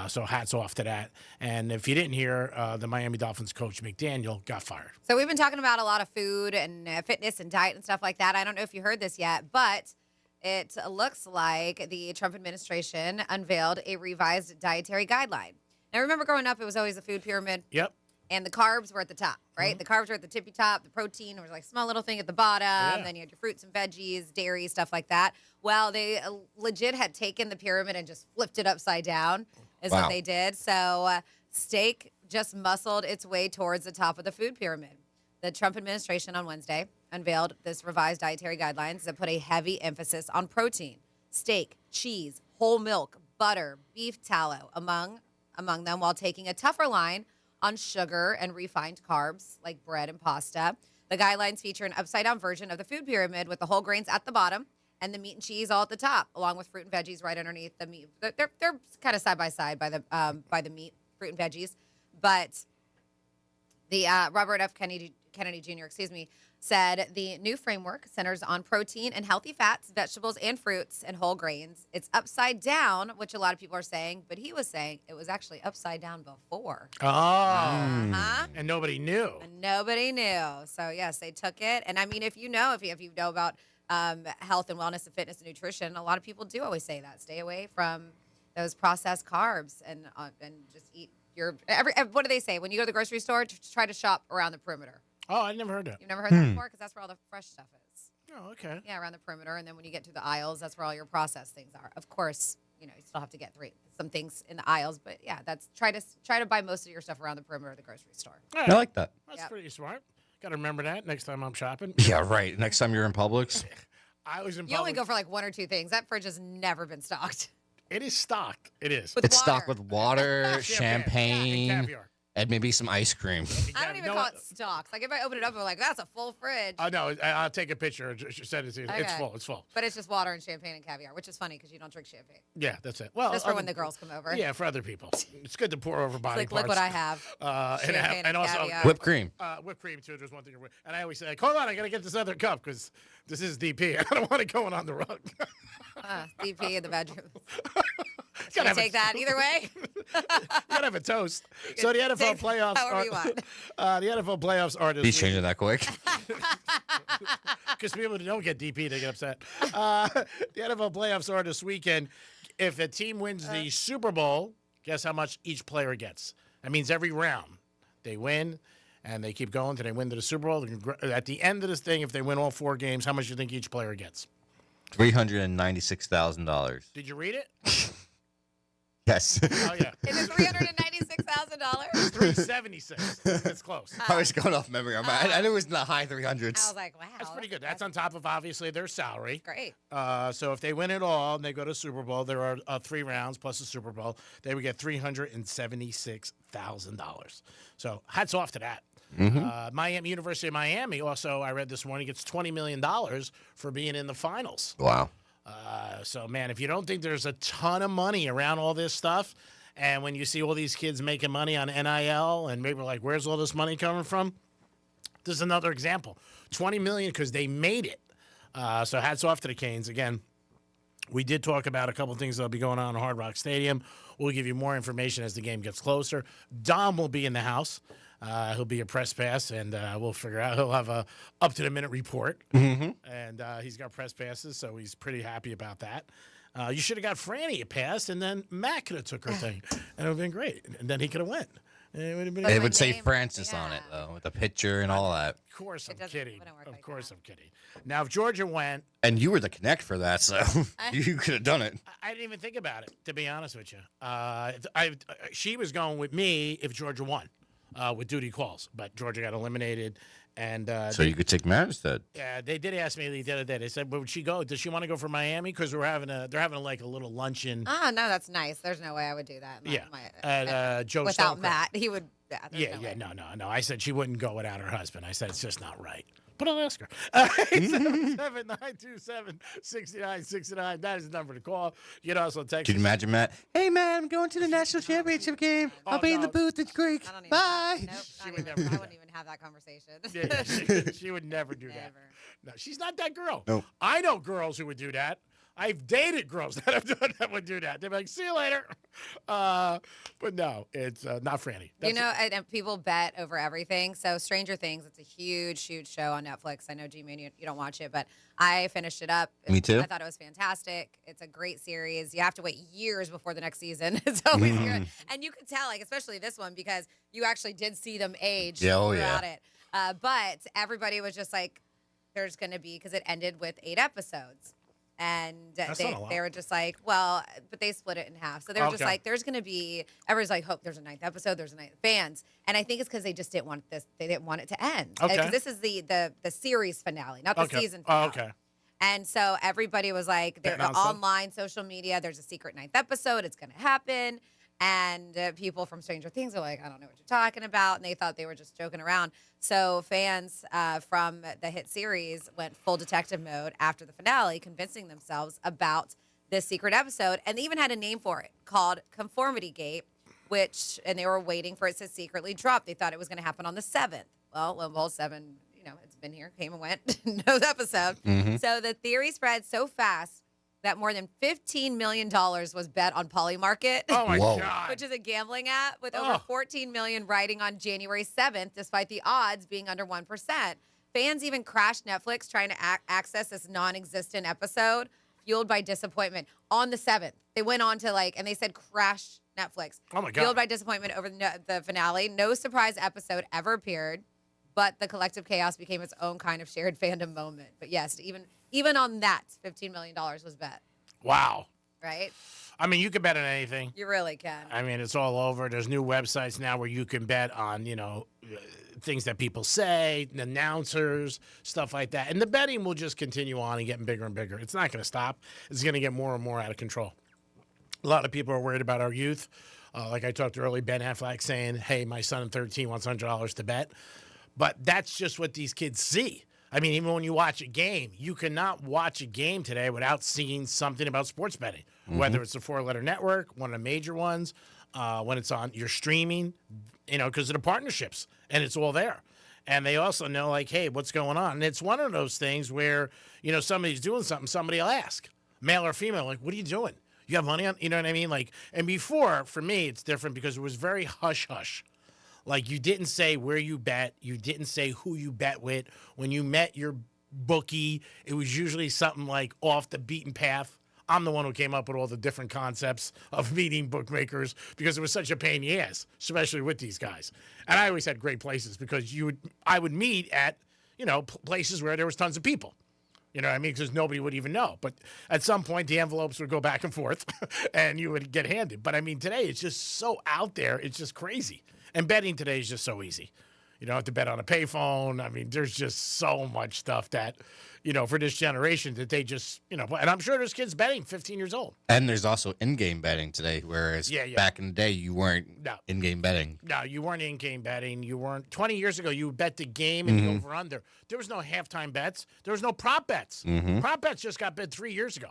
So hats off to that. And if you didn't hear, the Miami Dolphins coach McDaniel got fired. So we've been talking about a lot of food and fitness and diet and stuff like that. I don't know if you heard this yet, but it looks like the Trump administration unveiled a revised dietary guideline. Now, remember growing up, it was always a food pyramid? Yep. And the carbs were at the top, right? Mm-hmm. The carbs were at the tippy top. The protein was like a small little thing at the bottom. Then you had your fruits and veggies, dairy, stuff like that. Well, they legit had taken the pyramid and just flipped it upside down is what they did. So steak just muscled its way towards the top of the food pyramid. The Trump administration on Wednesday unveiled this revised dietary guidelines that put a heavy emphasis on protein, steak, cheese, whole milk, butter, beef tallow, among them, while taking a tougher line on sugar and refined carbs like bread and pasta. The guidelines feature an upside-down version of the food pyramid with the whole grains at the bottom and the meat and cheese all at the top, along with fruit and veggies right underneath the meat. They're kind of side by side by the meat, fruit and veggies. But the Robert F. Kennedy Jr., said the new framework centers on protein and healthy fats, vegetables and fruits, and whole grains. It's upside down, which a lot of people are saying, but he was saying it was actually upside down before. Oh. And nobody knew. And nobody knew. So, yes, they took it. And, I mean, if you know about health and wellness and fitness and nutrition, a lot of people do always say that. Stay away from those processed carbs and just eat what do they say? When you go to the grocery store, try to shop around the perimeter. Oh, I never heard that. You've never heard that before? Because that's where all the fresh stuff is. Oh, okay. Yeah, around the perimeter. And then when you get to the aisles, that's where all your processed things are. Of course, you still have to get some things in the aisles. But, yeah, try to buy most of your stuff around the perimeter of the grocery store. Right. I like that. That's pretty smart. Got to remember that next time I'm shopping. Yeah, right. Next time you're in Publix. I was in You only go for like one or two things. That fridge has never been stocked. It is stocked. It is. It's stocked with water, champagne, and caviar. And maybe some ice cream. I don't even call it stocks. Like if I open it up, I'm like, that's a full fridge. No, I'll take a picture and send it to you. Okay. It's full. It's full. But it's just water and champagne and caviar, which is funny because you don't drink champagne. Yeah, that's it. Well, just for when the girls come over. Yeah, for other people. It's good to pour over body parts. Look what I have. Champagne and also caviar. Whipped cream. Whipped cream too. There's one thing. And I always say, like, hold on, I gotta get this other cup because this is DP. I don't want it going on the rug. DP in the bedroom. Gotta take that either way. You gotta have a toast. So the NFL playoffs however you want. The NFL playoffs are this He's week. changing that quick. Because people who don't get DP, they get upset. The NFL playoffs are this weekend. If a team wins the Super Bowl, guess how much each player gets? That means every round they win, and they keep going until they win to the Super Bowl. At the end of this thing, if they win all 4 games, how much do you think each player gets? $396,000. Did you read it? Yes. Oh, yeah. Is it $396,000? 376. That's close. I was going off memory. I knew it was in the high 300s. I was like, wow. That's pretty good. That's on top of, obviously, their salary. Great. So if they win it all and they go to Super Bowl, there are 3 rounds plus the Super Bowl, they would get $376,000. So hats off to that. Mm-hmm. University of Miami also, I read this morning, gets $20 million for being in the finals. Wow. So, man, if you don't think there's a ton of money around all this stuff, and when you see all these kids making money on NIL, and maybe we're like, where's all this money coming from? This is another example. $20 million because they made it. So hats off to the Canes. Again, we did talk about a couple of things that'll be going on in Hard Rock Stadium. We'll give you more information as the game gets closer. Dom will be in the house. He'll be a press pass, and we'll figure out. He'll have a up-to-the-minute report. Mm-hmm. And he's got press passes, so he's pretty happy about that. You should have got Franny a pass, and then Matt could have took her thing, and it would have been great. And then he could have went. And it would have been. It would say Francis on it though, with the picture and all that. Of course, I'm kidding. Of course, I'm kidding. Now, if Georgia went, And you were the connect for that, so you could have done it. I didn't even think about it, to be honest with you. She was going with me if Georgia won with duty calls, but Georgia got eliminated. And So you could take Matt instead. yeah, they did ask me the other day. They said, "But would she go? Does she want to go for Miami? Because they're having like a little luncheon." Oh, no, that's nice. There's no way I would do that. At Joe without Stoker. Matt, he would. Yeah, there's no way. No. I said she wouldn't go without her husband. I said it's just not right. But I'll ask her. 877-927-6969. That is the number to call. You can also text. Can you imagine Matt? Hey, man, I'm going to the national championship game. I'll be in the booth at Greek. Bye. Nope, I wouldn't even have that conversation. She would never do that. No, she's not that girl. Nope. I know girls who would do that. I've dated girls that have done that would do that. They'd be like, "See you later," but no, it's not Franny. And people bet over everything. So Stranger Things, it's a huge show on Netflix. I know, G-Man, you don't watch it, but I finished it up. Me too. I thought it was fantastic. It's a great series. You have to wait years before the next season. It's always good. And you can tell, like, especially this one, because you actually did see them age throughout it. But everybody was just like, there's going to be, because it ended with 8 episodes. And they were just like, well, but they split it in half. So they were just like, there's going to be, everybody's like, hope there's a 9th episode, there's a 9th fans. And I think it's because they just didn't want this, they didn't want it to end. Because this is the series finale, not the season finale. Okay. And so everybody was like, they're online, social media, there's a secret 9th episode, it's going to happen. And people from Stranger Things are like, I don't know what you're talking about. And they thought they were just joking around. So fans from the hit series went full detective mode after the finale, convincing themselves about this secret episode. And they even had a name for it called Conformity Gate, and they were waiting for it to secretly drop. They thought it was going to happen on the 7th. Well, 7, it's been here, came and went, no episode. So the theory spread so fast that more than $15 million was bet on Polymarket. Oh, my God. Which is a gambling app with over $14 million riding on January 7th, despite the odds being under 1%. Fans even crashed Netflix trying to access this non-existent episode, fueled by disappointment. On the 7th, they went on to and they said crash Netflix. Oh, my God. Fueled by disappointment over the finale. No surprise episode ever appeared, but the collective chaos became its own kind of shared fandom moment. But yes, even on that, $15 million was bet. Wow. Right? I mean, you can bet on anything. You really can. I mean, it's all over. There's new websites now where you can bet on, things that people say, announcers, stuff like that. And the betting will just continue on and getting bigger and bigger. It's not going to stop. It's going to get more and more out of control. A lot of people are worried about our youth. Like I talked earlier, Ben Affleck saying, hey, my son at 13 wants $100 to bet. But that's just what these kids see. I mean, even when you watch a game, you cannot watch a game today without seeing something about sports betting, whether it's a 4-letter network, one of the major ones, when it's on your streaming, because of the partnerships, and it's all there. And they also know, hey, what's going on? And it's one of those things where, somebody's doing something, somebody will ask, male or female, what are you doing? You have money on, you know what I mean? And before, for me, it's different because it was very hush-hush. You didn't say where you bet. You didn't say who you bet with. When you met your bookie, it was usually something off the beaten path. I'm the one who came up with all the different concepts of meeting bookmakers because it was such a pain in the ass, especially with these guys. And I always had great places because I would meet at, places where there was tons of people. You know what I mean? Because nobody would even know. But at some point, the envelopes would go back and forth and you would get handed. But I mean, today it's just so out there. It's just crazy. And betting today is just so easy. You don't have to bet on a payphone. I mean, there's just so much stuff that, for this generation that they just, and I'm sure there's kids betting 15 years old. And there's also in-game betting today, whereas back in the day, you weren't in-game betting. No, you weren't in-game betting. You weren't. 20 years ago, you bet the game and the over-under. There was no halftime bets. There was no prop bets. Prop bets just got bet 4 years ago.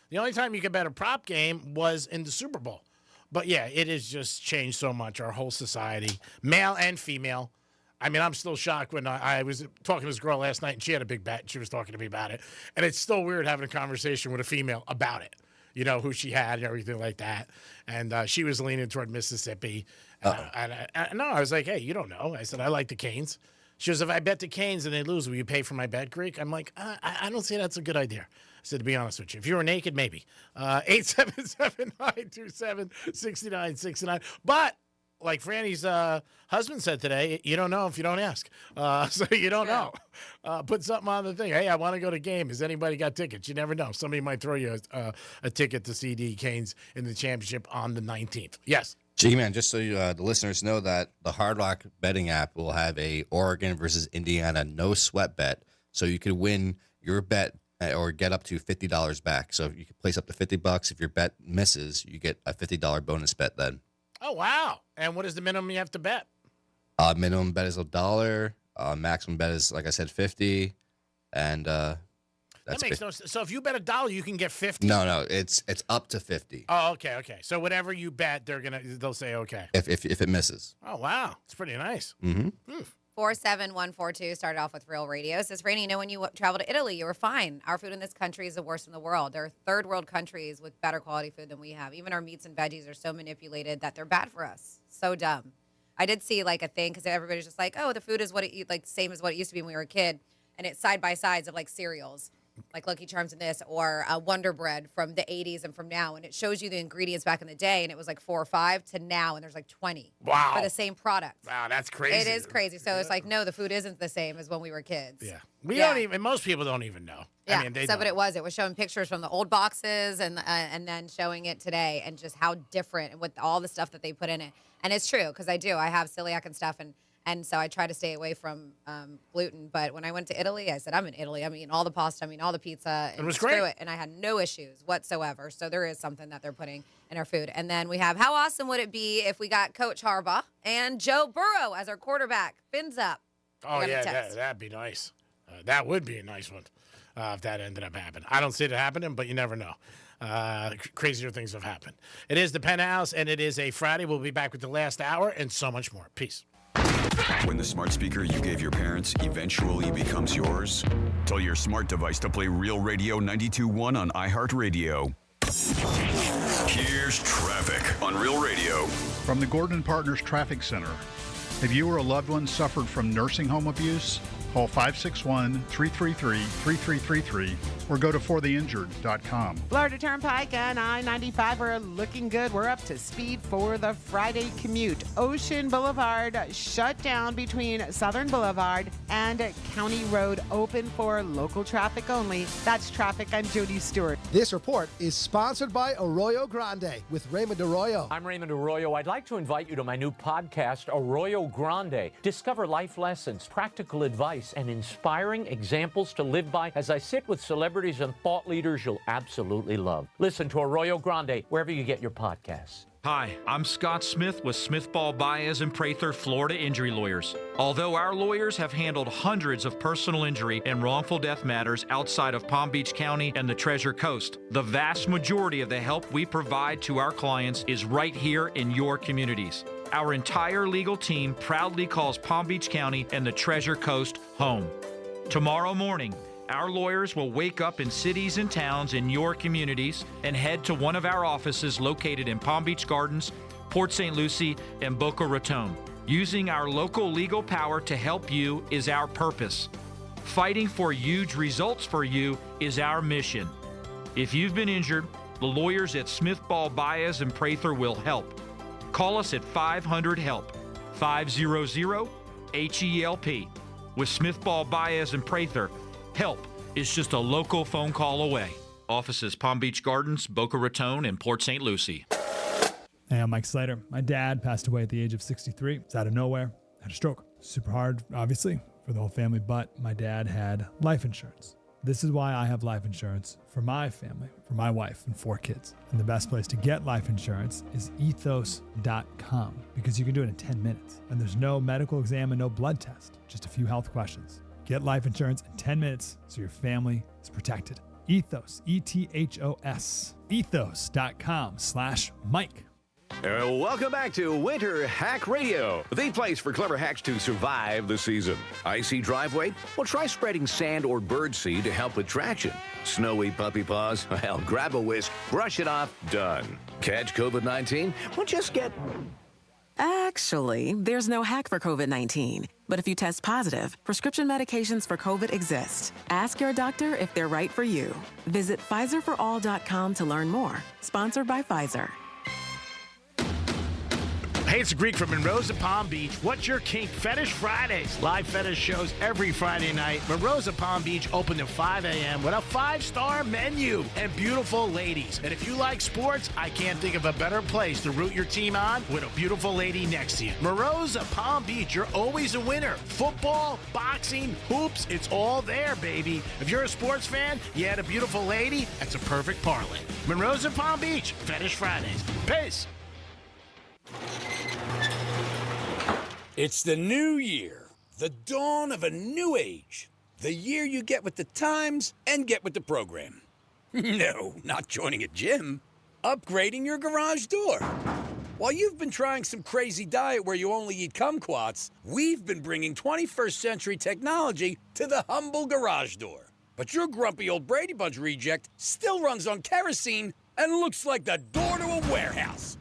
The only time you could bet a prop game was in the Super Bowl. But, yeah, it has just changed so much, our whole society, male and female. I mean, I'm still shocked when I was talking to this girl last night, and she had a big bet, and she was talking to me about it. And it's still weird having a conversation with a female about it, who she had and everything like that. And she was leaning toward Mississippi. And I was like, hey, you don't know. I said, I like the Canes. She goes, if I bet the Canes and they lose, will you pay for my bet, Greek? I'm like, I don't see that's a good idea. So to be honest with you, if you were naked, maybe. 877-927-6969. But like Franny's husband said today, you don't know if you don't ask. So you don't know. Put something on the thing. Hey, I want to go to game. Has anybody got tickets? You never know. Somebody might throw you a ticket to CD Canes in the championship on the 19th. Yes. G-Man, just so the listeners know that the Hard Rock betting app will have a Oregon versus Indiana no sweat bet. So you could win your bet or get up to $50 back. So you can place up to $50. If your bet misses, you get a $50 bonus bet then. Oh, wow. And what is the minimum you have to bet? Minimum bet is $1. Maximum bet is, like I said, 50. And that makes no sense. So if you bet $1, you can get 50. No, it's up to 50. Oh, okay. So whatever you bet, they'll say okay. If it misses. Oh, wow. It's pretty nice. Mm-hmm. 47142 started off with Real Radio. Says, Rainey, when you traveled to Italy, you were fine. Our food in this country is the worst in the world. There are third world countries with better quality food than we have. Even our meats and veggies are so manipulated that they're bad for us. So dumb. I did see like a thing because everybody's just like, oh, the food is same as what it used to be when we were a kid. And it's side by sides of like cereals, like Lucky Charms and this, or Wonder Bread from the 80s and from now. And it shows you the ingredients back in the day, and it was like 4 or 5 to now, and there's like 20 for the same product. Wow, that's crazy. It is crazy. So it's like, no, the food isn't the same as when we were kids. Yeah. Don't even, most people don't even know. Yeah, I mean, but it was showing pictures from the old boxes and then showing it today and just how different and with all the stuff that they put in it. And it's true because I have celiac and stuff, and so I try to stay away from gluten. But when I went to Italy, I said, I'm in Italy. I'm eating all the pasta. I'm eating all the pizza. And it was screw great. it. And I had no issues whatsoever. So there is something that they're putting in our food. And then we have, how awesome would it be if we got Coach Harbaugh and Joe Burrow as our quarterback? Fins up. Oh, yeah, that'd be nice. That would be a nice one if that ended up happening. I don't see it happening, but you never know. Crazier things have happened. It is the Penthouse, and it is a Friday. We'll be back with the last hour and so much more. Peace. When the smart speaker you gave your parents eventually becomes yours, tell your smart device to play Real Radio 92.1 on iHeartRadio. Here's traffic on Real Radio. From the Gordon Partners Traffic Center. If you or a loved one suffered from nursing home abuse, call 561-333-3333 or go to fortheinjured.com. Florida Turnpike and I-95 are looking good. We're up to speed for the Friday commute. Ocean Boulevard shut down between Southern Boulevard and County Road, open for local traffic only. That's traffic. I'm Jody Stewart. This report is sponsored by Arroyo Grande with Raymond Arroyo. I'm Raymond Arroyo. I'd like to invite you to my new podcast, Arroyo Grande. Discover life lessons, practical advice, and inspiring examples to live by as I sit with celebrities and thought leaders you'll absolutely love. Listen to Arroyo Grande wherever you get your podcasts. Hi, I'm Scott Smith with Smith Ball Baez and Prather Florida Injury Lawyers. Although our lawyers have handled hundreds of personal injury and wrongful death matters outside of Palm Beach County and the Treasure Coast, the vast majority of the help we provide to our clients is right here in your communities. Our entire legal team proudly calls Palm Beach County and the Treasure Coast home. Tomorrow morning, our lawyers will wake up in cities and towns in your communities and head to one of our offices located in Palm Beach Gardens, Port St. Lucie, and Boca Raton. Using our local legal power to help you is our purpose. Fighting for huge results for you is our mission. If you've been injured, the lawyers at Smith Ball Baez and Prather will help. Call us at 500-HELP, 500-HELP. With Smith Ball Baez and Prather, help is just a local phone call away. Offices Palm Beach Gardens, Boca Raton, and Port St. Lucie. Hey, I'm Mike Slater. My dad passed away at the age of 63. It's out of nowhere. Had a stroke. Super hard, obviously, for the whole family, but my dad had life insurance. This is why I have life insurance for my family, for my wife and 4 kids. And the best place to get life insurance is ethos.com because you can do it in 10 minutes. And there's no medical exam and no blood test, just a few health questions. Get life insurance in 10 minutes so your family is protected. Ethos, E-T-H-O-S, ethos.com/Mike. Welcome back to Winter Hack Radio, the place for clever hacks to survive the season. Icy driveway? Well, try spreading sand or birdseed to help with traction. Snowy puppy paws? Well, grab a whisk, brush it off, done. Catch COVID-19? Well, just get Actually, there's no hack for COVID-19. But if you test positive, prescription medications for COVID exist. Ask your doctor if they're right for you. Visit PfizerForAll.com to learn more. Sponsored by Pfizer. Hey, it's Greek from Monroe's at Palm Beach. What's your kink? Fetish Fridays. Live fetish shows every Friday night. Monroe's at Palm Beach open at 5 a.m. with a 5-star menu and beautiful ladies. And if you like sports, I can't think of a better place to root your team on with a beautiful lady next to you. Monroe's at Palm Beach. You're always a winner. Football, boxing, hoops, it's all there, baby. If you're a sports fan, you had a beautiful lady, that's a perfect parlay. Monroe's at Palm Beach. Fetish Fridays. Peace. It's the new year, the dawn of a new age. The year you get with the times and get with the program. No, not joining a gym. Upgrading your garage door. While you've been trying some crazy diet where you only eat kumquats, we've been bringing 21st century technology to the humble garage door. But your grumpy old Brady Bunch reject still runs on kerosene and looks like the door to a warehouse.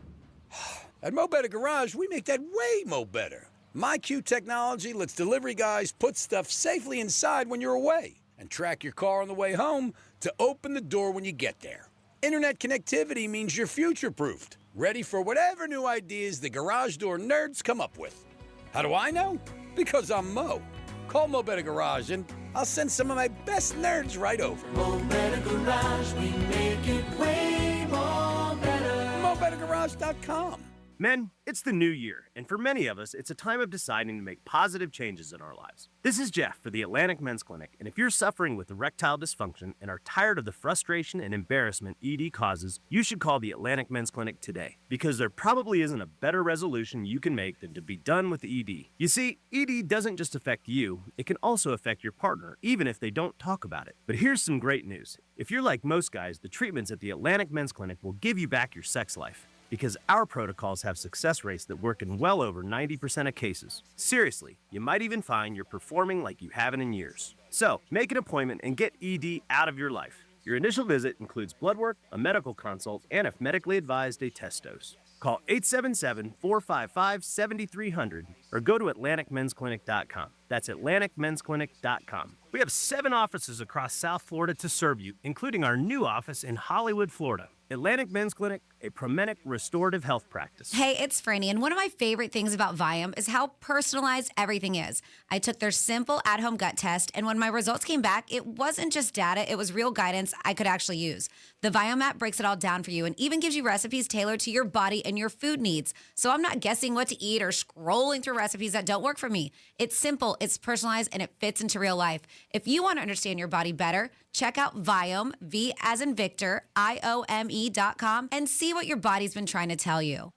At Mo Better Garage, we make that way mo better. MyQ technology lets delivery guys put stuff safely inside when you're away and track your car on the way home to open the door when you get there. Internet connectivity means you're future-proofed, ready for whatever new ideas the garage door nerds come up with. How do I know? Because I'm Mo. Call Mo Better Garage and I'll send some of my best nerds right over. Mo Better Garage, we make it way more better. MoBetterGarage.com. Men, it's the new year, and for many of us, it's a time of deciding to make positive changes in our lives. This is Jeff for the Atlantic Men's Clinic, and if you're suffering with erectile dysfunction and are tired of the frustration and embarrassment ED causes, you should call the Atlantic Men's Clinic today, because there probably isn't a better resolution you can make than to be done with ED. You see, ED doesn't just affect you, it can also affect your partner, even if they don't talk about it. But here's some great news. If you're like most guys, the treatments at the Atlantic Men's Clinic will give you back your sex life. Because our protocols have success rates that work in well over 90% of cases. Seriously, you might even find you're performing like you haven't in years. So, make an appointment and get ED out of your life. Your initial visit includes blood work, a medical consult, and if medically advised, a test dose. Call 877-455-7300 or go to AtlanticMen'sClinic.com. That's AtlanticMen'sClinic.com. We have 7 offices across South Florida to serve you, including our new office in Hollywood, Florida. Atlantic Men's Clinic, a Promenic restorative health practice. Hey, it's Franny, and one of my favorite things about Viome is how personalized everything is. I took their simple at-home gut test, and when my results came back, it wasn't just data, it was real guidance I could actually use. The Viome app breaks it all down for you and even gives you recipes tailored to your body and your food needs. So I'm not guessing what to eat or scrolling through recipes that don't work for me. It's simple, it's personalized, and it fits into real life. If you want to understand your body better, check out Viome, V as in Victor, IOME.com, and see what your body's been trying to tell you.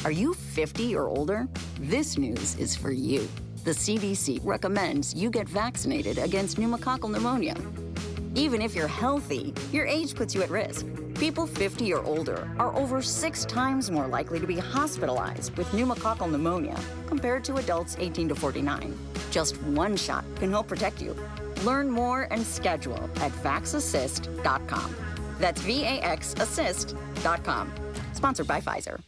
Are you 50 or older? This news is for you. The CDC recommends you get vaccinated against pneumococcal pneumonia. Even if you're healthy, your age puts you at risk. People 50 or older are over 6 times more likely to be hospitalized with pneumococcal pneumonia compared to adults 18 to 49. Just one shot can help protect you. Learn more and schedule at vaxassist.com. That's VAXassist.com. Sponsored by Pfizer.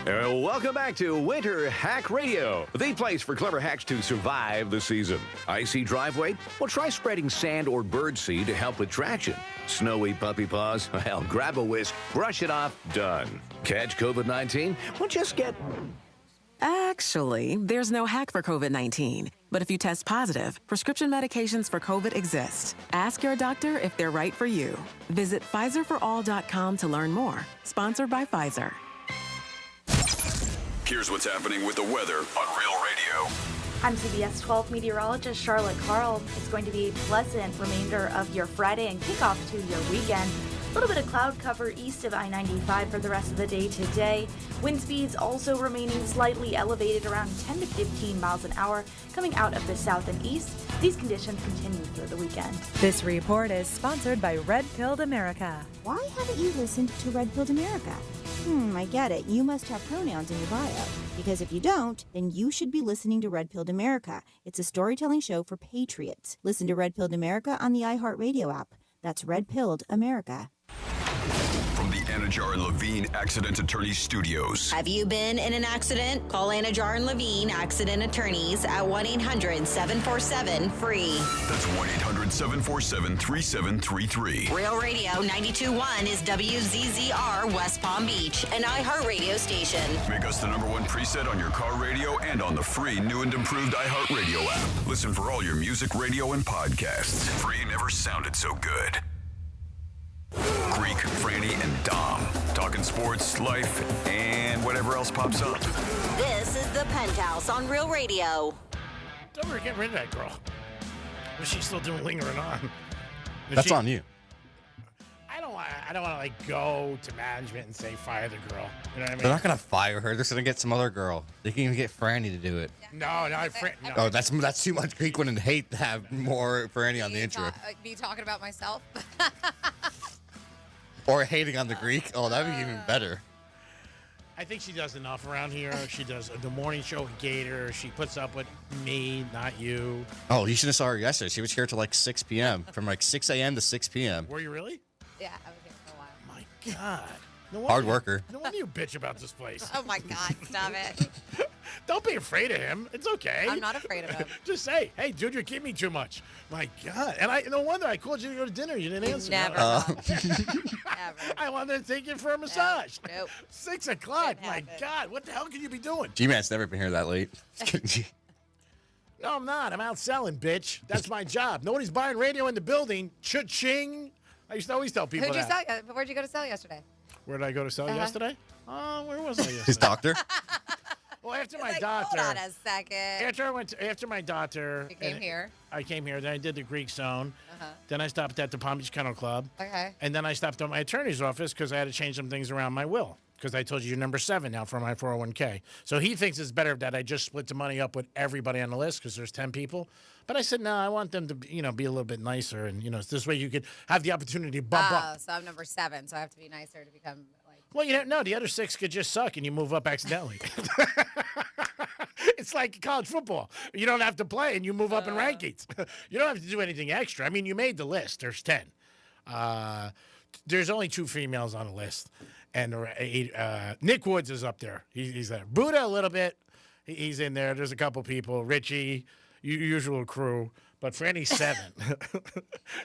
Welcome back to Winter Hack Radio, the place for clever hacks to survive the season. Icy driveway? Well, try spreading sand or birdseed to help with traction. Snowy puppy paws? Well, grab a whisk, brush it off, done. Catch COVID-19? Well, just get... Actually, there's no hack for COVID-19. But if you test positive, prescription medications for COVID exist. Ask your doctor if they're right for you. Visit PfizerForAll.com to learn more. Sponsored by Pfizer. Here's what's happening with the weather on Real Radio. I'm CBS 12 meteorologist Charlotte Carl. It's going to be a pleasant remainder of your Friday and kickoff to your weekend. A little bit of cloud cover east of I-95 for the rest of the day today. Wind speeds also remaining slightly elevated around 10 to 15 miles an hour coming out of the south and east. These conditions continue through the weekend. This report is sponsored by Red Pilled America. Why haven't you listened to Red Pilled America? I get it. You must have pronouns in your bio. Because if you don't, then you should be listening to Red Pilled America. It's a storytelling show for patriots. Listen to Red Pilled America on the iHeartRadio app. That's Red Pilled America. From the Anajar and Levine Accident Attorneys Studios. Have you been in an accident? Call Anajar and Levine Accident Attorneys at 1-800-747-FREE. That's 1-800-747-3733. Real Radio 92.1 is WZZR West Palm Beach, an iHeartRadio station. Make us the #1 preset on your car radio and on the free new and improved iHeartRadio app. Listen for all your music, radio, and podcasts. Free never sounded so good. Greek, Franny, and Dom. Talking sports, life, and whatever else pops up. This is the Penthouse on Real Radio. Don't ever get rid of that girl. But she's still doing lingering on. That's on you. I don't want to like go to management and say fire the girl. You know what I mean? They're not gonna fire her. They're just gonna get some other girl. They can even get Franny to do it. No. Oh, that's too much. Greek wouldn't hate to have more Franny on the intro. Me talking about myself. Or hating on the Greek. Oh, that'd be even better. I think she does enough around here. She does the morning show with Gator. She puts up with me, not you. Oh, you should have saw her yesterday. She was here till like 6 p.m. From like 6 a.m. to 6 p.m. Were you really? Yeah, I was here for a while. My God. No Hard worker. No wonder you bitch about this place. Oh my God, stop it. Don't be afraid of him. It's okay. I'm not afraid of him. Just say, hey, dude, you're giving me too much. My God. And no wonder I called you to go to dinner. You didn't answer. Never. I wanted to take you for a massage. Nope. 6 o'clock. My God. What the hell can you be doing? G-Man's never been here that late. No, I'm not. I'm out selling, bitch. That's my job. Nobody's buying radio in the building. Cha-ching. I used to always tell people Where'd you that. sell? Where'd you go to sell yesterday? Where did I go to sell yesterday? Where was I yesterday? His doctor. Well, after my Like, doctor. hold on a second. After my doctor. You came here. I came here. Then I did the Greek Zone. Uh-huh. Then I stopped at the Palm Beach Kennel Club. Okay. And then I stopped at my attorney's office because I had to change some things around my will. Because I told you you're number 7 now for my 401k. So he thinks it's better that I just split the money up with everybody on the list because there's 10 people. But I said, no, I want them to, be a little bit nicer. And, this way you could have the opportunity to bump up. So I'm number 7, so I have to be nicer to become like. Well, no, the other 6 could just suck and you move up accidentally. It's like college football. You don't have to play and you move up in rankings. You don't have to do anything extra. I mean, you made the list. There's 10. There's only 2 females on the list. And Nick Woods is up there. He's there. Buddha a little bit. He's in there. There's a couple people. Richie, usual crew. But Franny's 7.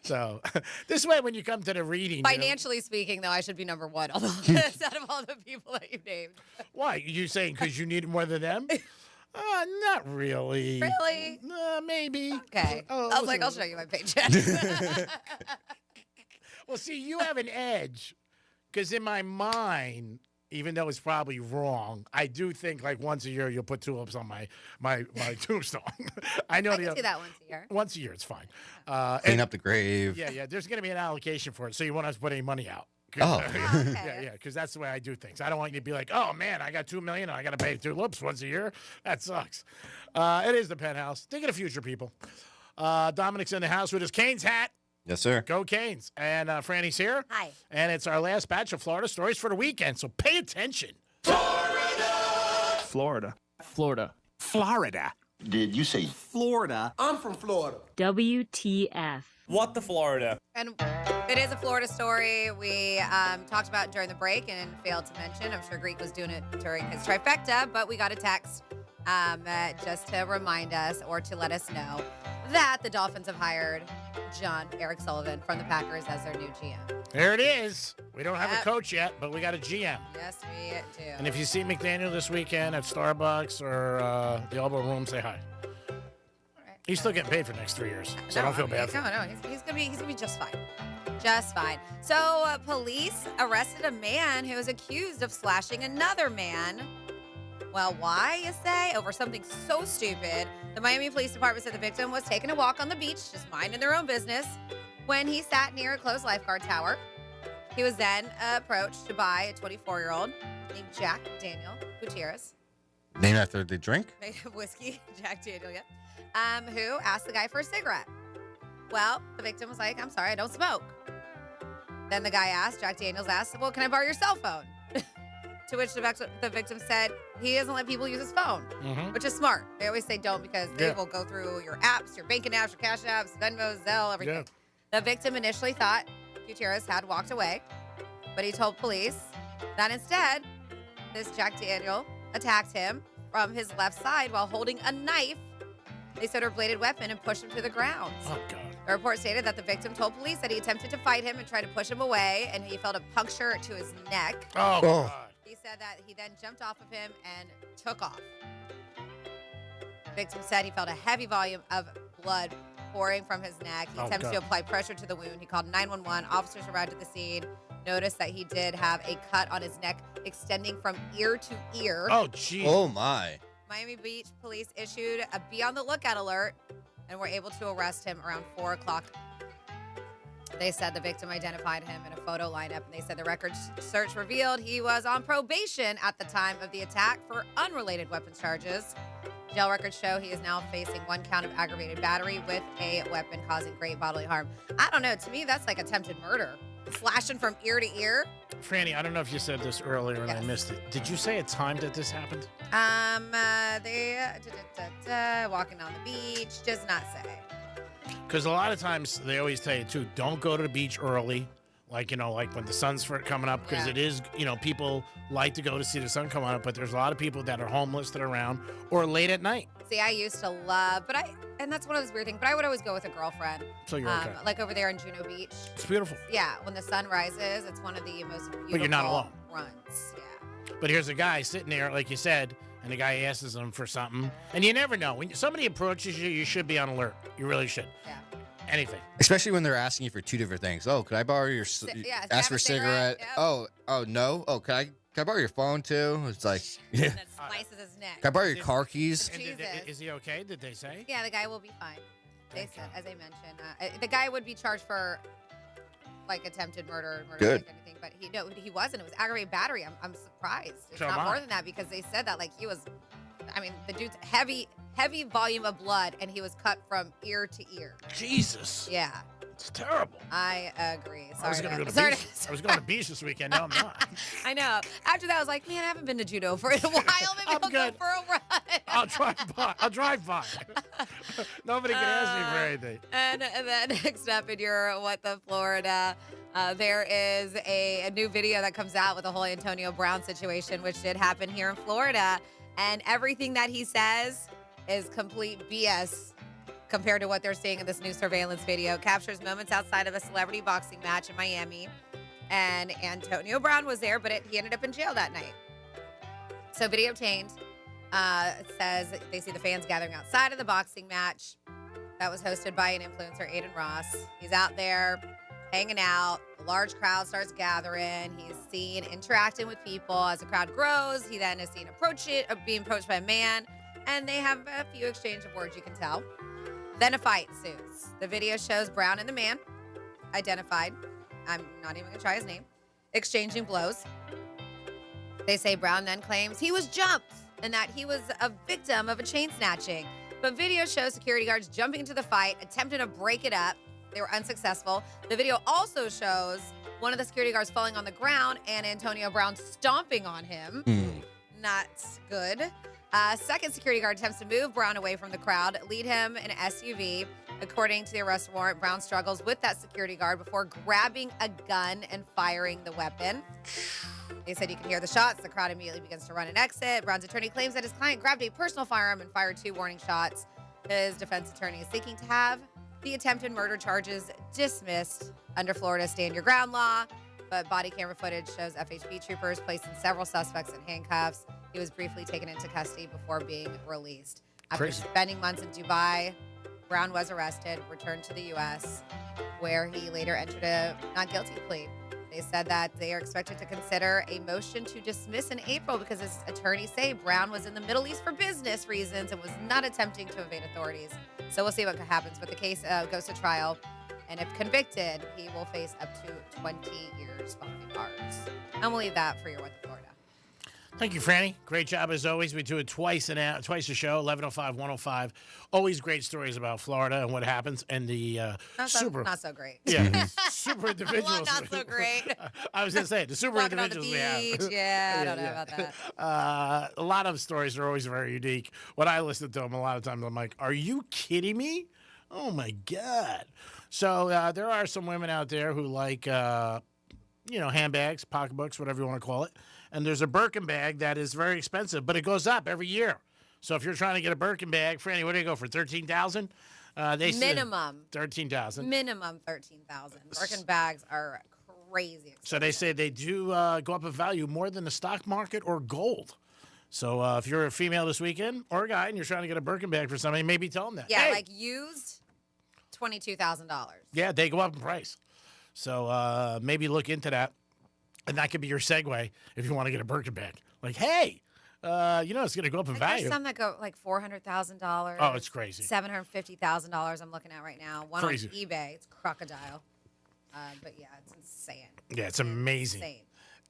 So this way, when you come to the reading. Financially speaking, though, I should be number 1 on the list out of all the people that you've named. Why? You saying because you need more than them? Not really. Really? Maybe. Okay. I was like, I'll show you my paycheck. Well, see, you have an edge. Because in my mind, even though it's probably wrong, I do think like once a year you'll put tulips on my tombstone. I know I can see that once a year. Once a year, it's fine. Clean up the grave. Yeah. There's going to be an allocation for it, so you won't have to put any money out. Oh. Yeah, because that's the way I do things. I don't want you to be like, oh man, I got $2 million, and I got to pay tulips once a year. That sucks. It is the Penthouse. Think of the future, people. Dominic's in the house with his Canes hat. Yes, sir. Go Canes. And Franny's here. Hi. And it's our last batch of Florida stories for the weekend, so pay attention. Florida. Florida. Did you say Florida? I'm from Florida. WTF. What the Florida? And it is a Florida story we talked about during the break and failed to mention. I'm sure Greek was doing it during his trifecta, but we got a text just to remind us or to let us know that the Dolphins have hired Eric Sullivan from the Packers as their new GM. There it is. We don't have a coach yet, but we got a GM. Yes, we do. And if you see McDaniel this weekend at Starbucks or the Elbow Room, say hi. He's still getting paid for the next 3 years, so don't feel bad for him. No, he's gonna be just fine. Just fine. So police arrested a man who was accused of slashing another man. Well, why, you say? Over something so stupid. The Miami Police Department said the victim was taking a walk on the beach, just minding their own business, when he sat near a closed lifeguard tower. He was then approached by a 24-year-old named Jack Daniel Gutierrez. Named after the drink? Made of whiskey, Jack Daniel, yeah. Who asked the guy for a cigarette. Well, the victim was like, I'm sorry, I don't smoke. Then the guy asked, Jack Daniels asked, well, can I borrow your cell phone? To which the victim said he doesn't let people use his phone, which is smart. They always say don't because they will go through your apps, your banking apps, your cash apps, Venmo, Zelle, everything. The victim initially thought Gutierrez had walked away, But he told police that instead, this Jack Daniel attacked him from his left side while holding a knife. They said a bladed weapon and pushed him to the ground. Oh, God. The report stated that the victim told police that he attempted to fight him and tried to push him away, and he felt a puncture to his neck. Oh, God. He said that he then jumped off of him and took off. The victim said he felt a heavy volume of blood pouring from his neck. He attempted to apply pressure to the wound. He called 911. Officers arrived at the scene, noticed that he did have a cut on his neck extending from ear to ear. Oh, geez. Oh, my. Miami Beach police issued a be on the lookout alert and were able to arrest him around 4 o'clock. They said the victim identified him in a photo lineup, and they said the record search revealed he was on probation at the time of the attack for unrelated weapons charges. Jail records show he is now facing 1 count of aggravated battery with a weapon causing great bodily harm. I don't know. To me, that's like attempted murder. Flashing from ear to ear. Franny, I don't know if you said this earlier and I missed it. Did you say a time that this happened? They walking on the beach, does not say. Because a lot of times they always tell you, too, don't go to the beach early. Like, like when the sun's coming up, because it is, people like to go to see the sun come up, but there's a lot of people that are homeless that are around or late at night. See, I used to love, and that's one of those weird things, but I would always go with a girlfriend. So you're okay. Like over there in Juno Beach. It's beautiful. Yeah, when the sun rises, it's one of the most beautiful But you're not alone. runs. Yeah. But here's a guy sitting there, like you said, and the guy asks him for something, and you never know. When somebody approaches you, you should be on alert. You really should. Yeah. Anything. Especially when they're asking you for 2 different things. Oh, could I borrow your ask for a cigarette? Yep. Oh no. Oh, can I borrow your phone too? It's like, And then slices his neck. Can I borrow your car keys? Is he okay? Did they say? Yeah, the guy will be fine. They said, as I mentioned, the guy would be charged for like attempted murder, Good. like anything, but he wasn't. It was aggravated battery. I'm surprised. It's So not am more I. than that because they said that like he was. I mean, the dude's heavy volume of blood, and he was cut from ear to ear. Jesus. Yeah. It's terrible. I agree. Sorry. I was going to go to sorry the beach. I was going to the beach this weekend. No, I'm not. I know. After that, I was like, man, I haven't been to judo for a while. Maybe I'll go for a run. I'll drive by. Nobody can ask me for anything. And then next up in your What the Florida, there is a new video that comes out with the whole Antonio Brown situation, which did happen here in Florida. And everything that he says is complete BS compared to what they're seeing in this new surveillance video. It captures moments outside of a celebrity boxing match in Miami. And Antonio Brown was there, but he ended up in jail that night. So video obtained says they see the fans gathering outside of the boxing match that was hosted by an influencer, Aiden Ross. He's out there hanging out. A large crowd starts gathering. He's seen interacting with people. As the crowd grows, he then is seen being approached by a man, and they have a few exchange of words, you can tell. Then a fight ensues. The video shows Brown and the man, identified, I'm not even going to try his name, exchanging blows. They say Brown then claims he was jumped and that he was a victim of a chain snatching. But video shows security guards jumping into the fight, attempting to break it up. They were unsuccessful. The video also shows one of the security guards falling on the ground and Antonio Brown stomping on him. Not good. Second security guard attempts to move Brown away from the crowd, lead him in an SUV. According to the arrest warrant, Brown struggles with that security guard before grabbing a gun and firing the weapon. They said you can hear the shots. The crowd immediately begins to run and exit. Brown's attorney claims that his client grabbed a personal firearm and fired 2 warning shots. His defense attorney is seeking to have the attempted murder charges dismissed under Florida's Stand Your Ground law. But body camera footage shows FHP troopers placing several suspects in handcuffs. He was briefly taken into custody before being released. After Crazy. spending months in Dubai, Brown was arrested, returned to the U.S., where he later entered a not guilty plea. They said that they are expected to consider a motion to dismiss in April because his attorneys say Brown was in the Middle East for business reasons and was not attempting to evade authorities. So we'll see what happens. But the case goes to trial. And if convicted, he will face up to 20 years behind bars. And we'll leave that for your What the Florida. Thank you, Franny. Great job as always. We do it twice a show, 11:05, 105. Always great stories about Florida and what happens, and the Not so great. Yeah, super individuals. Not so great. I was going to say the super Walking on individuals the we have. beach. Yeah, I don't know about that. A lot of stories are always very unique. When I listen to them, a lot of times I'm like, "Are you kidding me? Oh my god!" So there are some women out there who like. handbags, pocketbooks, whatever you want to call it. And there's a Birkin bag that is very expensive, but it goes up every year. So if you're trying to get a Birkin bag, Franny, what do you go for? 13,000? They Minimum. 13,000. Minimum 13,000. Birkin bags are crazy expensive. So they say they do go up in value more than the stock market or gold. So if you're a female this weekend or a guy and you're trying to get a Birkin bag for somebody, maybe tell them that. Yeah, Hey! like used, $22,000. Yeah, they go up in price. So maybe look into that. And that could be your segue if you want to get a Birkin bag. Like, hey, it's going to go up in value. There's some that go like $400,000. Oh, it's crazy. $750,000 I'm looking at right now. One Crazy. on eBay. It's crocodile. But yeah, it's insane. Yeah, it's amazing. Insane.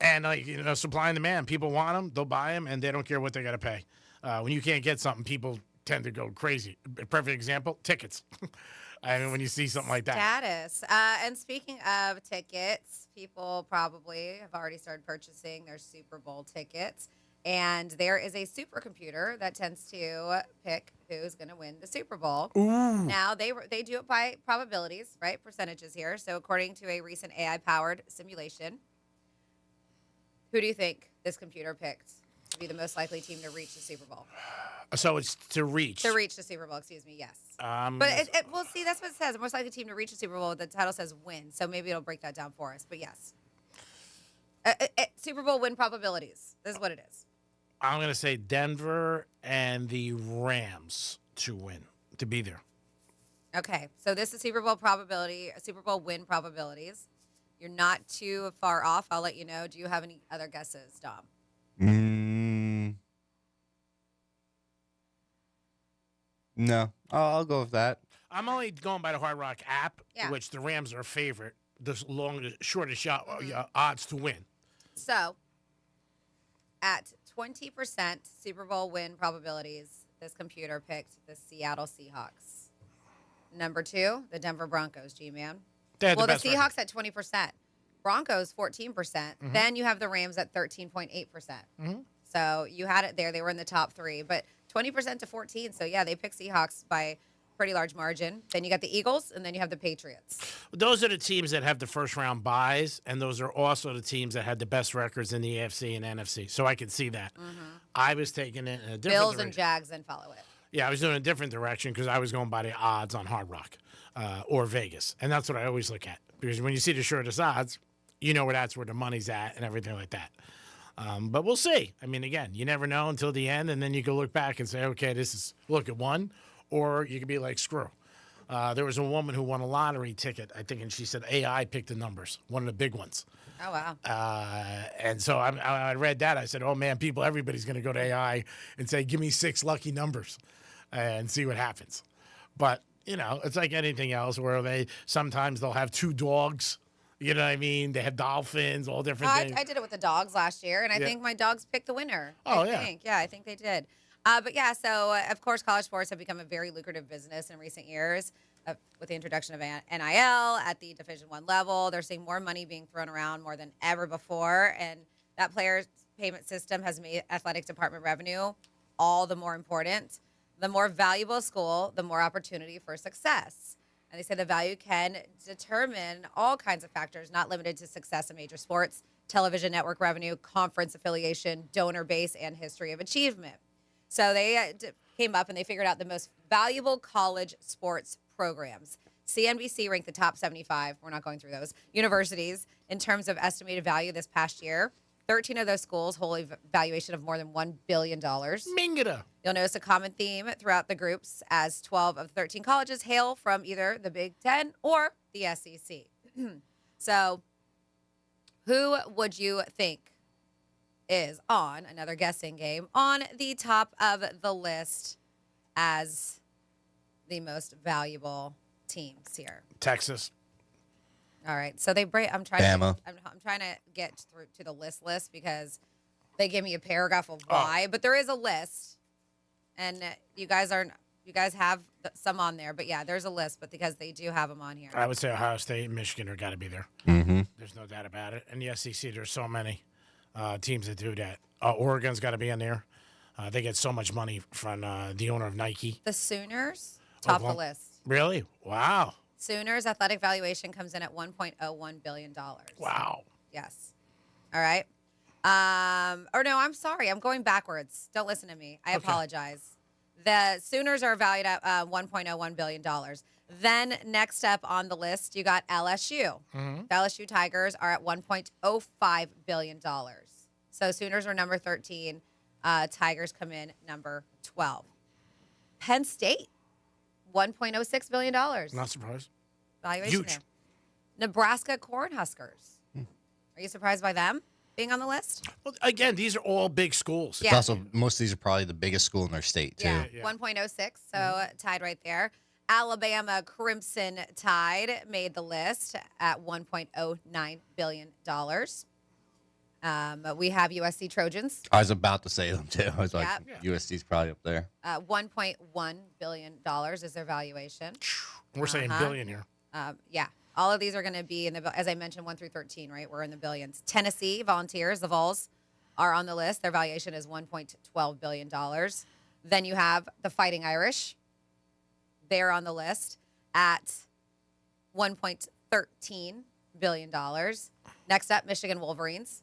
And supply and demand. People want them, they'll buy them, and they don't care what they got to pay. When you can't get something, people tend to go crazy. A perfect example: tickets. I mean, when you see something like that. Status. And speaking of tickets, people probably have already started purchasing their Super Bowl tickets. And there is a supercomputer that tends to pick who's going to win the Super Bowl. Ooh. Now, they do it by probabilities, right? Percentages here. So according to a recent AI-powered simulation, who do you think this computer picked to be the most likely team to reach the Super Bowl? So it's to reach. To reach the Super Bowl, excuse me, yes. But we'll see, that's what it says. Most likely team to reach the Super Bowl, the title says win. So maybe it'll break that down for us. But yes. Super Bowl win probabilities. This is what it is. I'm going to say Denver and the Rams to win, to be there. Okay, so this is Super Bowl win probabilities. You're not too far off. I'll let you know. Do you have any other guesses, Dom? No, I'll go with that. I'm only going by the Hard Rock app, which the Rams are a favorite. The shortest shot odds to win. So, at 20% Super Bowl win probabilities, this computer picked the Seattle Seahawks. Number 2, the Denver Broncos, G-Man. The Seahawks at 20%. Broncos, 14%. Mm-hmm. Then you have the Rams at 13.8%. So you had it there. They were in the top 3. But 20% to 14. So, yeah, they picked Seahawks by pretty large margin. Then you got the Eagles, and then you have the Patriots. Those are the teams that have the first-round buys, and those are also the teams that had the best records in the AFC and NFC. So I can see that. I was taking it in a different Bills direction. and Jags then follow it. Yeah, I was doing a different direction because I was going by the odds on Hard Rock or Vegas. And that's what I always look at. Because when you see the shortest odds, you know that's where the money's at and everything like that. But we'll see. I mean, again, you never know until the end, and then you can look back and say, okay, look at one, or you could be like, screw. There was a woman who won a lottery ticket, I think, and she said AI picked the numbers, one of the big ones. Oh, wow. And so I read that. I said, oh, man, everybody's going to go to AI and say, give me 6 lucky numbers and see what happens. But, it's like anything else where sometimes they'll have 2 dogs. You know what I mean? They have dolphins, all different things. I did it with the dogs last year, and I think my dogs picked the winner. Oh, I think they did. But yeah, so of course, college sports have become a very lucrative business in recent years with the introduction of NIL at the Division I level. They're seeing more money being thrown around more than ever before, and that players' payment system has made athletic department revenue all the more important. The more valuable a school, the more opportunity for success. And they say the value can determine all kinds of factors, not limited to success in major sports, television network revenue, conference affiliation, donor base, and history of achievement. So they came up and they figured out the most valuable college sports programs. CNBC ranked the top 75, we're not going through those, universities in terms of estimated value this past year. 13 of those schools hold a valuation of more than $1 billion. Mingada. You'll notice a common theme throughout the groups as 12 of the 13 colleges hail from either the Big Ten or the SEC. So who would you think is on, another guessing game, on the top of the list as the most valuable teams here? Texas. All right, so I'm trying Bama. I'm trying to get through to the list because they give me a paragraph of why, but there is a list, and you guys have some on there, but yeah, there's a list, but because they do have them on here. I would say Ohio State and Michigan are got to be there. Mm-hmm. There's no doubt about it. And the SEC, there's so many teams that do that. Oregon's got to be in there. They get so much money from the owner of Nike. The Sooners top the list. Really? Wow. Sooners athletic valuation comes in at $1.01 billion. Wow. Yes. All right. Or no, I'm sorry. I'm going backwards. Don't listen to me. I apologize. The Sooners are valued at $1.01 billion. Then next up on the list, you got LSU. Mhm. The LSU Tigers are at $1.05 billion. So Sooners are number 13. Tigers come in number 12. Penn State, $1.06 billion. Not surprised. Valuation Huge. there. Nebraska Cornhuskers. Are you surprised by them being on the list? Well, again, these are all big schools. It's also, most of these are probably the biggest school in their state, too. Yeah, 1.06, so tied right there. Alabama Crimson Tide made the list at $1.09 billion. We have USC Trojans, I was about to say them, too. I was like, Yep. USC's probably up there. $1.1 billion is their valuation. We're saying billion here. Yeah, all of these are going to be in the, as I mentioned, 1 through 13, right? We're in the billions. Tennessee Volunteers, the Vols, are on the list. Their valuation is $1.12 billion. Then you have the Fighting Irish. They're on the list at $1.13 billion. Next up, Michigan Wolverines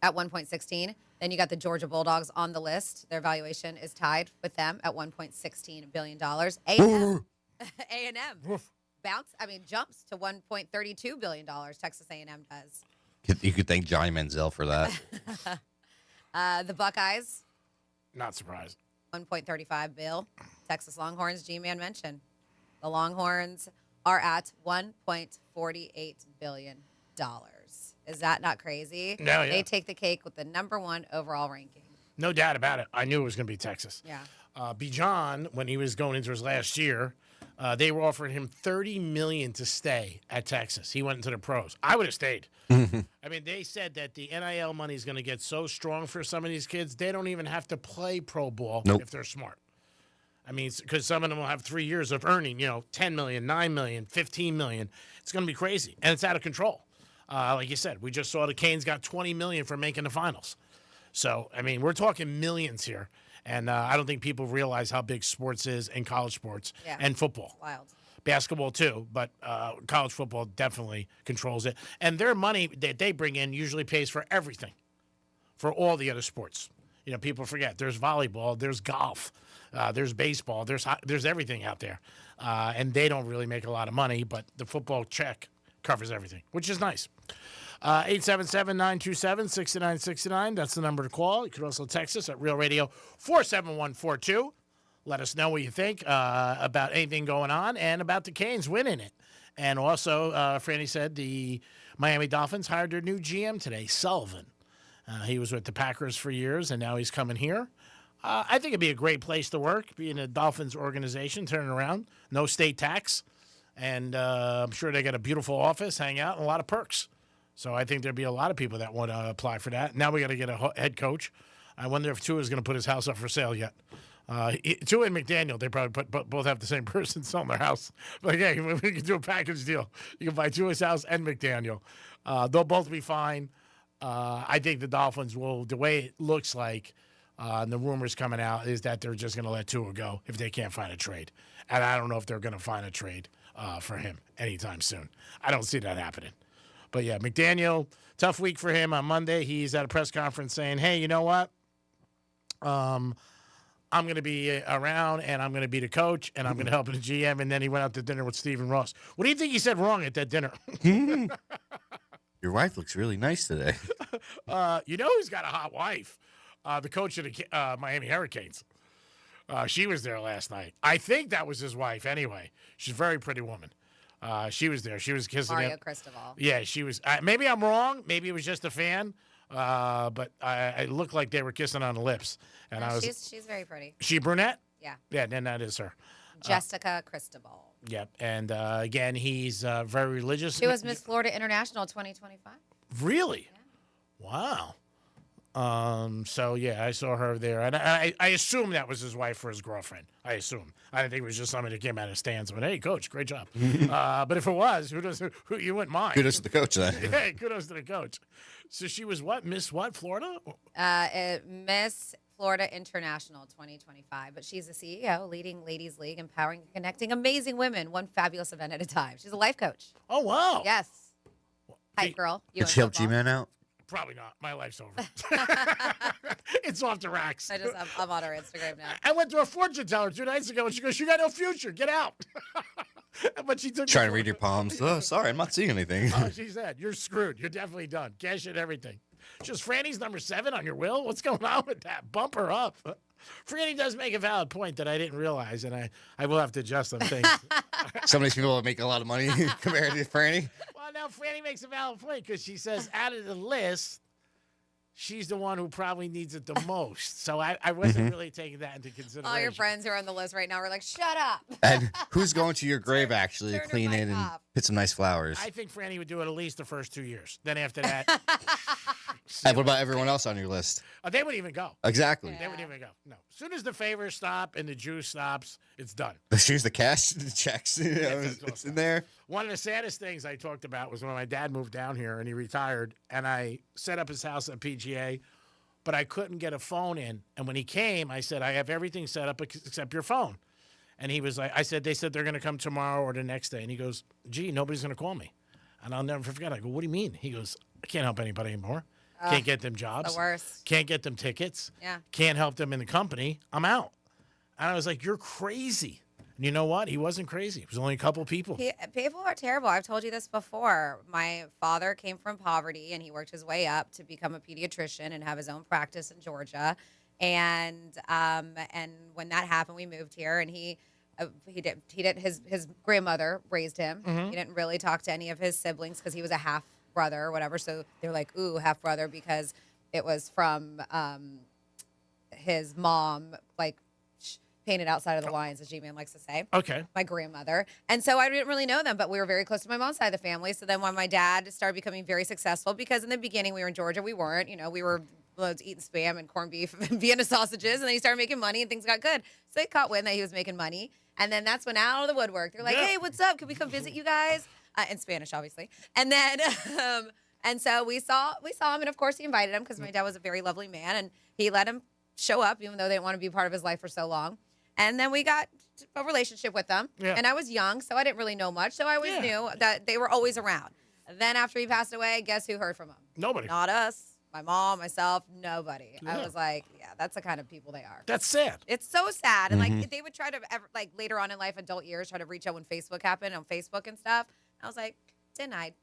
at 1.16. Then you got the Georgia Bulldogs on the list. Their valuation is tied with them at $1.16 billion. A&M jumps to $1.32 billion. Texas A&M does. You could thank Johnny Manziel for that. The Buckeyes, Not surprised. $1.35 billion. Texas Longhorns, G-Man mentioned. The Longhorns are at $1.48 billion. Is that not crazy? No, yeah. They take the cake with the number 1 overall ranking. No doubt about it. I knew it was going to be Texas. Yeah. Bijan, when he was going into his last year, they were offering him $30 million to stay at Texas. He went into the pros. I would have stayed. I mean, they said that the NIL money is going to get so strong for some of these kids, they don't even have to play pro ball if they're smart. I mean, because some of them will have 3 years of earning, $10 million, $9 million, $15 million. It's going to be crazy, and it's out of control. Like you said, we just saw the Canes got $20 million for making the finals. So, I mean, we're talking millions here. And I don't think people realize how big sports is in college sports and football. Wild. Basketball, too, but college football definitely controls it. And their money that they bring in usually pays for everything, for all the other sports. People forget. There's volleyball, there's golf, there's baseball, there's everything out there. And they don't really make a lot of money, but the football check covers everything, which is nice. 877-927-6969. That's the number to call. You can also text us at Real Radio 47142. Let us know what you think about anything going on and about the Canes winning it. And also, Franny said the Miami Dolphins hired their new GM today, Sullivan. He was with the Packers for years, and now he's coming here. I think it'd be a great place to work, being a Dolphins organization, turning around. No state tax. And I'm sure they got a beautiful office, hang out, and a lot of perks. So I think there'd be a lot of people that want to apply for that. Now we got to get a head coach. I wonder if Tua is going to put his house up for sale yet. Tua and McDaniel, they probably both have the same person selling their house. But yeah, we can do a package deal. You can buy Tua's house and McDaniel. They'll both be fine. I think the Dolphins will, the way it looks like, and the rumors coming out is that they're just going to let Tua go if they can't find a trade. And I don't know if they're going to find a trade for him anytime soon. I don't see that happening. But yeah, McDaniel, tough week for him on Monday. He's at a press conference saying, hey, you know what? I'm going to be around, and I'm going to be the coach, and I'm going to help the GM. And then he went out to dinner with Stephen Ross. What do you think he said wrong at that dinner? Your wife looks really nice today. He's got a hot wife, the coach of the Miami Hurricanes. She was there last night. I think that was his wife anyway. She's a very pretty woman. She was there. She was kissing Mario him. Cristobal. Yeah, she was. Maybe I'm wrong. Maybe it was just a fan. But it looked like they were kissing on the lips. And She's very pretty. She brunette? Yeah. Yeah, then that is her. Jessica Cristobal. Yep. And again, he's very religious. She was Miss Florida International 2025. Really? Yeah. Wow. So yeah, I saw her there, and I assume that was his wife or his girlfriend. I assume. I didn't think it was just somebody that came out of stands. But hey, coach, great job. But if it was, who you wouldn't mind? Kudos to the coach then. Hey, kudos to the coach. So she was what? Miss what? Florida? Miss Florida International 2025. But she's the CEO, leading Ladies League, empowering and connecting amazing women, one fabulous event at a time. She's a life coach. Oh wow. Yes. Hype girl. You Did she help G-Man out? Probably not. My life's over. It's off the racks. I'm on her Instagram now. I went to a fortune teller 2 nights ago, and she goes, "You got no future. Get out." But she took Trying to read your palms. Oh, sorry, I'm not seeing anything. Oh, she said, "You're screwed. You're definitely done. Cash in everything." She goes, "Franny's number 7 on your will? What's going on with that? Bump her up." Franny does make a valid point that I didn't realize, and I will have to adjust some things. Some of these people make a lot of money compared to Franny. Well, now Franny makes a valid point because she says out of the list, she's the one who probably needs it the most. So I wasn't really taking that into consideration. All your friends who are on the list right now are like, shut up. And who's going to your grave actually to turn her clean mic it and off. put some nice flowers? I think Franny would do it at least the first 2 years. Then after that, And what about everyone else on your list? they wouldn't even go. Exactly. They wouldn't even go. No. As soon as the favors stop and the juice stops, it's done. Here's the cash, the checks. You know, it's in there. One of the saddest things I talked about was when my dad moved down here and he retired, and I set up his house at PGA, but I couldn't get a phone in. And when he came, I said, "I have everything set up except your phone." And he was like, I said, "They said they're going to come tomorrow or the next day." And he goes, "Gee, nobody's going to call me." And I'll never forget. I go, "What do you mean?" He goes, "I can't help anybody anymore. Can't get them jobs. The worst. Can't get them tickets. Yeah. Can't help them in the company. I'm out." And I was like, "You're crazy." And you know what? He wasn't crazy. It was only a couple people. People are terrible. I've told you this before. My father came from poverty, and he worked his way up to become a pediatrician and have his own practice in Georgia. And when that happened, we moved here, and he didn't. His grandmother raised him. Mhm. He didn't really talk to any of his siblings because he was a half brother or whatever. So they're like, "Ooh, half brother," because it was from his mom, like painted outside of the lines, as G-Man likes to say. Okay. My grandmother. And so I didn't really know them, but we were very close to my mom's side of the family. So then when my dad started becoming very successful, because in the beginning we were in Georgia, we weren't, we were eating Spam and corned beef and Vienna sausages, and then he started making money and things got good. So they caught wind that he was making money. And then that's when out of the woodwork, they're like, "Hey, what's up? Can we come visit you guys?" In Spanish, obviously. And then, and so we saw him, and of course he invited him because my dad was a very lovely man, and he let him show up, even though they didn't want to be part of his life for so long. And then we got a relationship with them. Yeah. And I was young, so I didn't really know much. So I always knew that they were always around. Then after he passed away, guess who heard from him? Nobody. Not us. My mom, myself, nobody. I Yeah. was like, yeah, that's the kind of people they are. That's sad. It's so sad. And like they would try to later on in life, adult years, try to reach out when Facebook happened on Facebook and stuff. I was like, denied.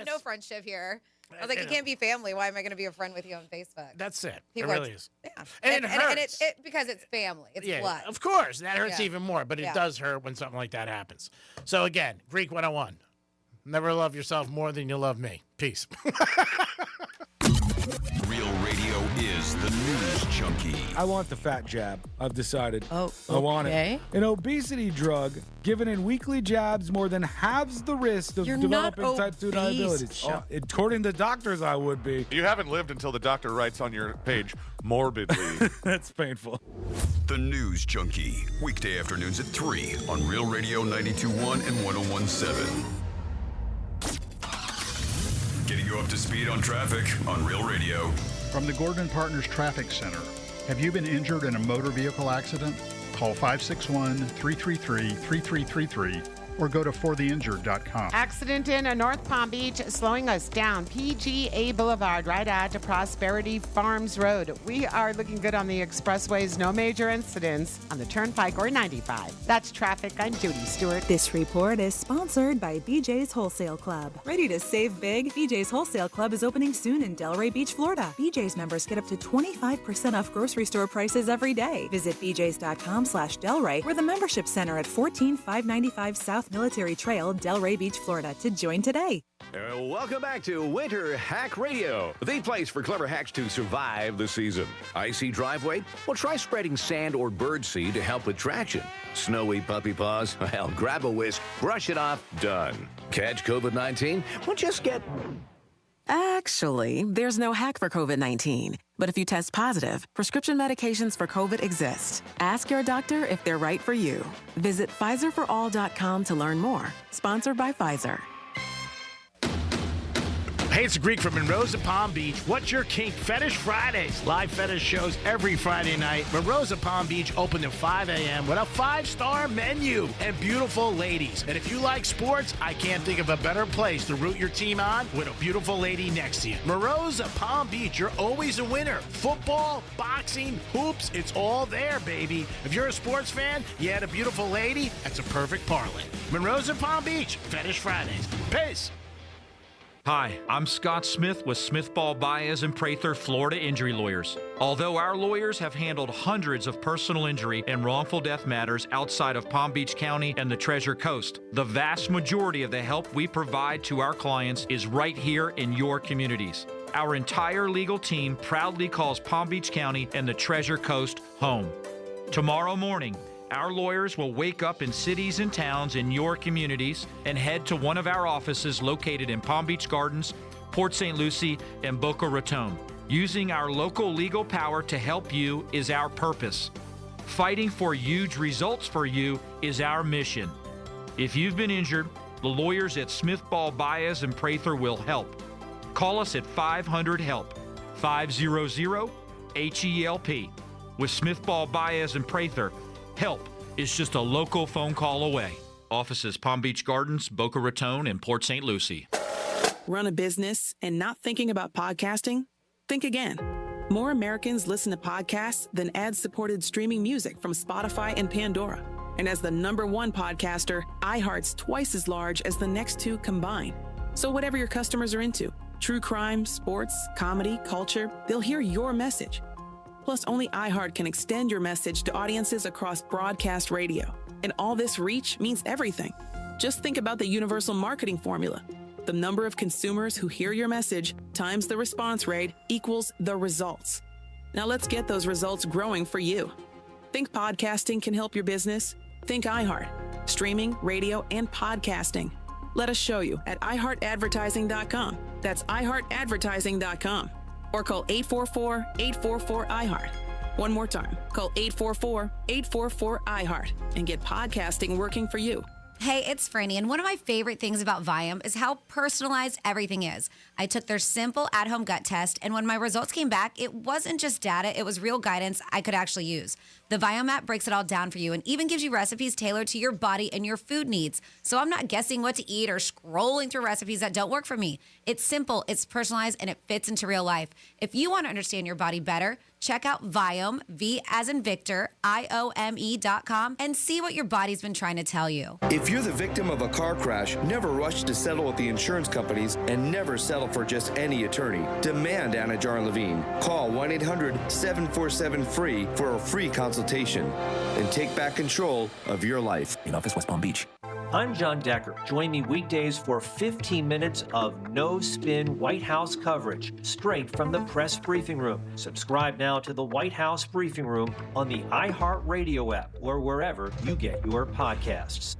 No friendship here. I was like, you can't be family. Why am I going to be a friend with you on Facebook? That's sad. People it are- really is. Yeah. And it And hurts. it because it's family. It's blood. Of course. That hurts Yeah. even more, but it Yeah. does hurt when something like that happens. So again, Greek 101. Never love yourself more than you love me. Peace. Real radio is the news junkie. I want the fat jab. I've decided. Oh, I want okay. it. An obesity drug given in weekly jabs more than halves the risk of You're not developing type 2 obese, diabetes. Chuck. According to doctors, I would be. You haven't lived until the doctor writes on your page, morbidly. That's painful. The News Junkie. Weekday afternoons at 3 on Real Radio 92.1 and 101.7. Getting you up to speed on traffic on Real Radio. From the Gordon Partners Traffic Center. Have you been injured in a motor vehicle accident? Call 561-333-3333 or go to fortheinjured.com. Accident in North Palm Beach, slowing us down. PGA Boulevard, right out to Prosperity Farms Road. We are looking good on the expressways. No major incidents on the Turnpike or 95. That's traffic. I'm Judy Stewart. This report is sponsored by BJ's Wholesale Club. Ready to save big? BJ's Wholesale Club is opening soon in Delray Beach, Florida. BJ's members get up to 25% off grocery store prices every day. Visit bjs.com/Delray or the membership center at 14595 South Military Trail, Delray Beach, Florida to join today. Welcome back to Winter Hack Radio, the place for clever hacks to survive the season. Icy driveway? Well, try spreading sand or birdseed to help with traction. Snowy puppy paws? Well, grab a whisk, brush it off, done. Catch COVID-19? Well, just get... Actually, there's no hack for COVID-19. But if you test positive, prescription medications for COVID exist. Ask your doctor if they're right for you. Visit PfizerForAll.com to learn more. Sponsored by Pfizer. Hey, it's Greek from Monroe's at Palm Beach. What's your kink? Fetish Fridays. Live fetish shows every Friday night. Monroe's at Palm Beach open at 5 a.m. with a 5-star menu and beautiful ladies. And if you like sports, I can't think of a better place to root your team on with a beautiful lady next to you. Monroe's at Palm Beach. You're always a winner. Football, boxing, hoops, it's all there, baby. If you're a sports fan, you had a beautiful lady, that's a perfect parlay. Monroe's at Palm Beach. Fetish Fridays. Peace. Hi, I'm Scott Smith with Smith Ball Baez and Prather Florida Injury Lawyers. Although our lawyers have handled hundreds of personal injury and wrongful death matters outside of Palm Beach County and the Treasure Coast, the vast majority of the help we provide to our clients is right here in your communities. Our entire legal team proudly calls Palm Beach County and the Treasure Coast home. Tomorrow morning, our lawyers will wake up in cities and towns in your communities and head to one of our offices located in Palm Beach Gardens, Port St. Lucie, and Boca Raton. Using our local legal power to help you is our purpose. Fighting for huge results for you is our mission. If you've been injured, the lawyers at Smith Ball Baez and Prather will help. Call us at 500-HELP, 500-HELP. With Smith Ball Baez and Prather, help is just a local phone call away. Offices Palm Beach Gardens, Boca Raton, and Port St. Lucie. Run a business and not thinking about podcasting? Think again. More Americans listen to podcasts than ad-supported streaming music from Spotify and Pandora. And as the #1 podcaster, iHeart's twice as large as the next two combined. So whatever your customers are into, true crime, sports, comedy, culture, they'll hear your message. Plus, only iHeart can extend your message to audiences across broadcast radio. And all this reach means everything. Just think about the universal marketing formula. The number of consumers who hear your message times the response rate equals the results. Now let's get those results growing for you. Think podcasting can help your business? Think iHeart. Streaming, radio, and podcasting. Let us show you at iHeartAdvertising.com. That's iHeartAdvertising.com. Or call 844-844-iHeart. One more time, call 844-844-iHeart and get podcasting working for you. Hey, it's Franny, and one of my favorite things about Viome is how personalized everything is. I took their simple at-home gut test, and when my results came back, it wasn't just data, it was real guidance I could actually use. The Viome app breaks it all down for you and even gives you recipes tailored to your body and your food needs. So I'm not guessing what to eat or scrolling through recipes that don't work for me. It's simple, it's personalized, and it fits into real life. If you want to understand your body better, check out Viome, V as in Victor, IOME.com, and see what your body's been trying to tell you. If you're the victim of a car crash, never rush to settle with the insurance companies and never settle for just any attorney. Demand Anna Jar Levine. Call 1-800-747-FREE for a free consultation and take back control of your life. In office, West Palm Beach. I'm John Decker. Join me weekdays for 15 minutes of no-spin White House coverage, straight from the press briefing room. Subscribe now to the White House Briefing Room on the iHeartRadio app or wherever you get your podcasts.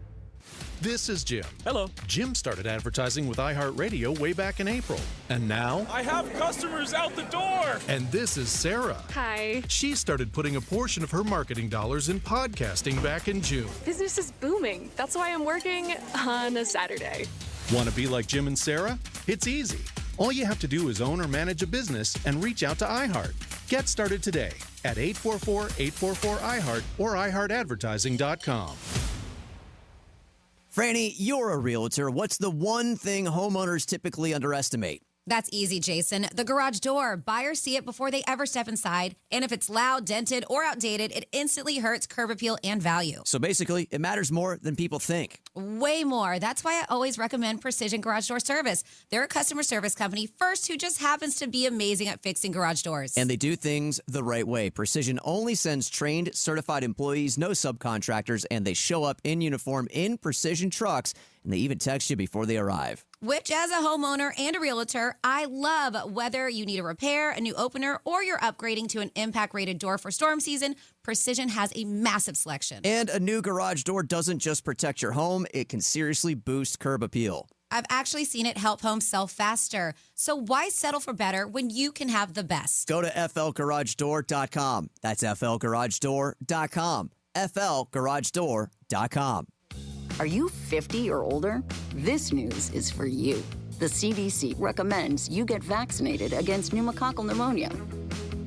This is Jim. Hello. Jim started advertising with iHeartRadio way back in April. And now... I have customers out the door! And this is Sarah. Hi. She started putting a portion of her marketing dollars in podcasting back in June. Business is booming. That's why I'm working on a Saturday. Want to be like Jim and Sarah? It's easy. All you have to do is own or manage a business and reach out to iHeart. Get started today at 844-844-iHeart or iHeartAdvertising.com. Franny, you're a realtor. What's the one thing homeowners typically underestimate? That's easy, Jason. The garage door. Buyers see it before they ever step inside. And if it's loud, dented, or outdated, it instantly hurts curb appeal and value. So basically, it matters more than people think. Way more. That's why I always recommend Precision Garage Door Service. They're a customer service company first who just happens to be amazing at fixing garage doors. And they do things the right way. Precision only sends trained, certified employees, no subcontractors, and they show up in uniform in Precision trucks, and they even text you before they arrive. Which, as a homeowner and a realtor, I love. Whether you need a repair, a new opener, or you're upgrading to an impact-rated door for storm season, Precision has a massive selection. And a new garage door doesn't just protect your home, it can seriously boost curb appeal. I've actually seen it help homes sell faster. So why settle for better when you can have the best? Go to flgaragedoor.com. That's flgaragedoor.com. flgaragedoor.com. Are you 50 or older? This news is for you. The The CDC recommends you get vaccinated against pneumococcal pneumonia.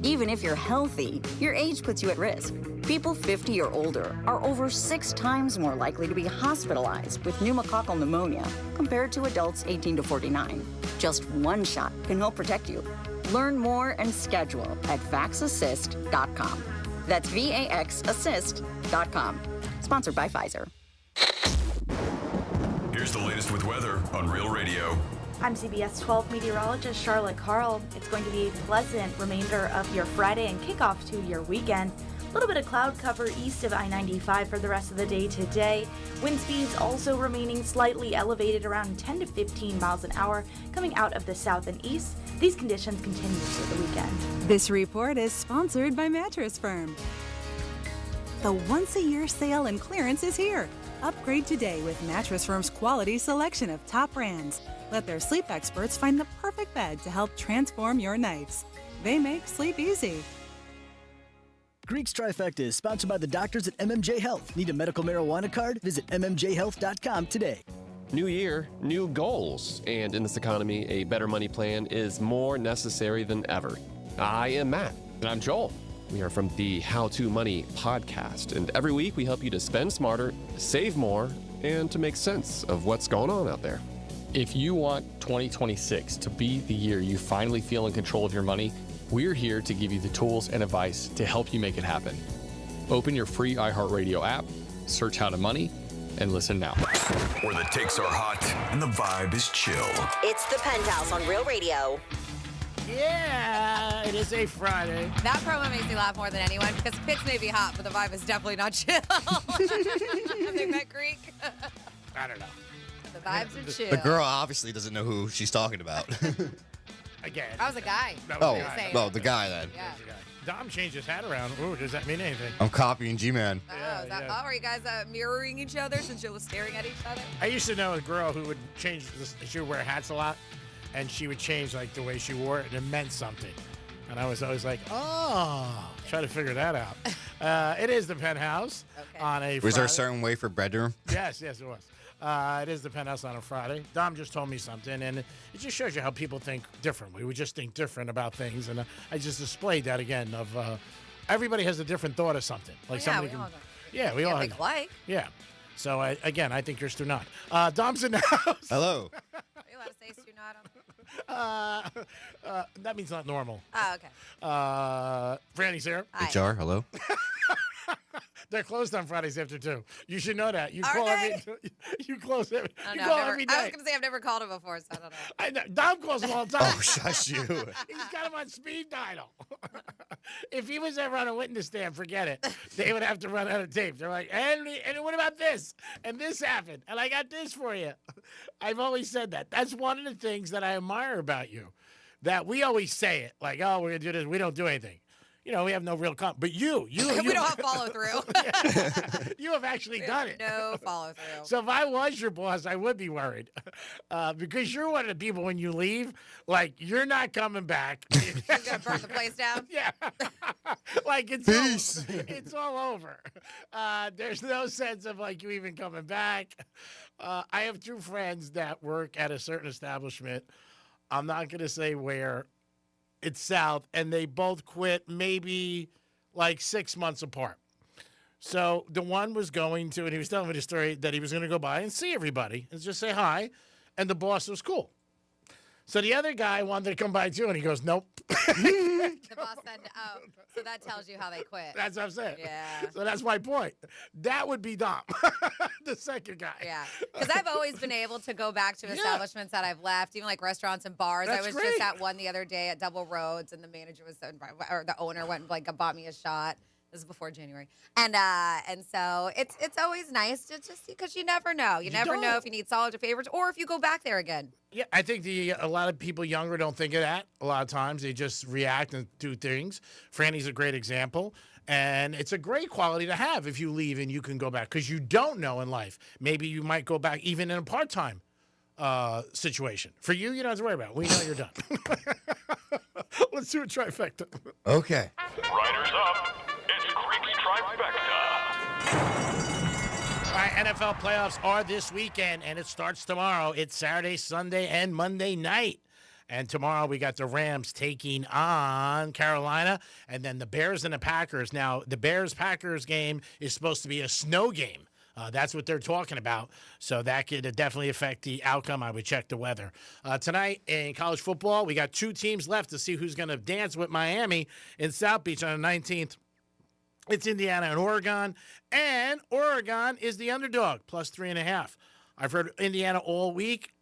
Even if you're healthy, your age puts you at risk. People 50 or older are over 6 times more likely to be hospitalized with pneumococcal pneumonia compared to adults 18 to 49. Just one shot can help protect you. Learn more and schedule at vaxassist.com. That's VAXassist.com. Sponsored by Pfizer. Here's the latest with weather on Real Radio. I'm CBS 12 meteorologist Charlotte Carl. It's going to be a pleasant remainder of your Friday and kickoff to your weekend. A little bit of cloud cover east of I-95 for the rest of the day today. Wind speeds also remaining slightly elevated around 10 to 15 miles an hour coming out of the south and east. These conditions continue through the weekend. This report is sponsored by Mattress Firm. The once-a-year sale and clearance is here. Upgrade today with Mattress Firm's quality selection of top brands. Let their sleep experts find the perfect bed to help transform your nights. They make sleep easy. Greek's Trifecta is sponsored by the doctors at MMJ Health. Need a medical marijuana card? Visit mmjhealth.com today. New year, new goals. And in this economy, a better money plan is more necessary than ever. I am Matt. And I'm Joel. We are from the How to Money podcast. And every week we help you to spend smarter, save more, and to make sense of what's going on out there. If you want 2026 to be the year you finally feel in control of your money, we're here to give you the tools and advice to help you make it happen. Open your free iHeartRadio app, search How to Money, and listen now. Where the takes are hot and the vibe is chill. It's the Penthouse on Real Radio. Yeah, it is a Friday. That promo makes me laugh more than anyone because Pitts may be hot, but the vibe is definitely not chill. Have they met Greek? I don't know. The vibes are chill. The girl obviously doesn't know who she's talking about. Again. That was a guy. The guy then. Yeah. Dom changed his hat around. Ooh, does that mean anything? I'm copying G-Man. Are you guys mirroring each other since you're staring at each other? I used to know a girl who would change this. She would wear hats a lot, and she would change like the way she wore it, and it meant something. And I was always like, oh, try to figure that out. It is the Penthouse on a Friday. Was there a certain way for bedroom? Yes, it was. It is the Penthouse on a Friday. Dom just told me something, and it just shows you how people think differently. We just think different about things, and I just displayed that again of everybody has a different thought of something. Like somebody can, we all think alike. Yeah. So I think you're still not. Dom's in the house. Hello. Are you allowed to say still not on? That means not normal. Oh, okay. Franny's here. Hi. HR, hello. They're closed on Fridays after 2. You should know that. You Are call they? You close every. I You don't call know, every I day. was going to say I've never called him before, so I don't know. I know. Dom calls him all the time. Oh, shush you. He's got him on speed dial. If he was ever on a witness stand, forget it. They would have to run out of tape. They're like, and what about this? And this happened. And I got this for you. I've always said that. That's one of the things that I admire about you. That we always say it. Like, oh, we're going to do this. We don't do anything. You know, we have no real But you we don't have follow through. You have actually done it. No follow through. So if I was your boss, I would be worried. Because you're one of the people when you leave, like, you're not coming back. You're going to burn the place down? Yeah. Like, it's all over. There's no sense of, like, you even coming back. I have 2 friends that work at a certain establishment. I'm not going to say where. It's south, and they both quit maybe like 6 months apart. So the one was going to, and he was telling me the story that he was going to go by and see everybody and just say hi, and the boss was cool. So the other guy wanted to come by too, and he goes, nope. The boss said, oh, so that tells you how they quit. That's what I'm saying. Yeah. So that's my point. That would be Dom, the second guy. Yeah. Because I've always been able to go back to establishments that I've left, even like restaurants and bars. That's I was great. just at one the other day at Double Roads, and the manager was, or the owner went and like bought me a shot. This is before January. And so it's always nice to just, because you never know. You never know if you need solid favors or if you go back there again. Yeah, I think a lot of people younger don't think of that. A lot of times they just react and do things. Franny's a great example. And it's a great quality to have if you leave and you can go back, because you don't know in life. Maybe you might go back even in a part-time situation. For you, you don't have to worry about it. We know you're done. Let's do a trifecta. Okay. Riders up. It's Greek's Trifecta. right, NFL playoffs are this weekend, and it starts tomorrow. It's Saturday, Sunday, and Monday night. And tomorrow we got the Rams taking on Carolina, and then the Bears and the Packers. Now, the Bears-Packers game is supposed to be a snow game. That's what they're talking about. So that could definitely affect the outcome. I would check the weather. Tonight in college football, we got 2 teams left to see who's going to dance with Miami in South Beach on the 19th. It's Indiana and Oregon. And Oregon is the underdog, plus 3.5. I've heard Indiana all week.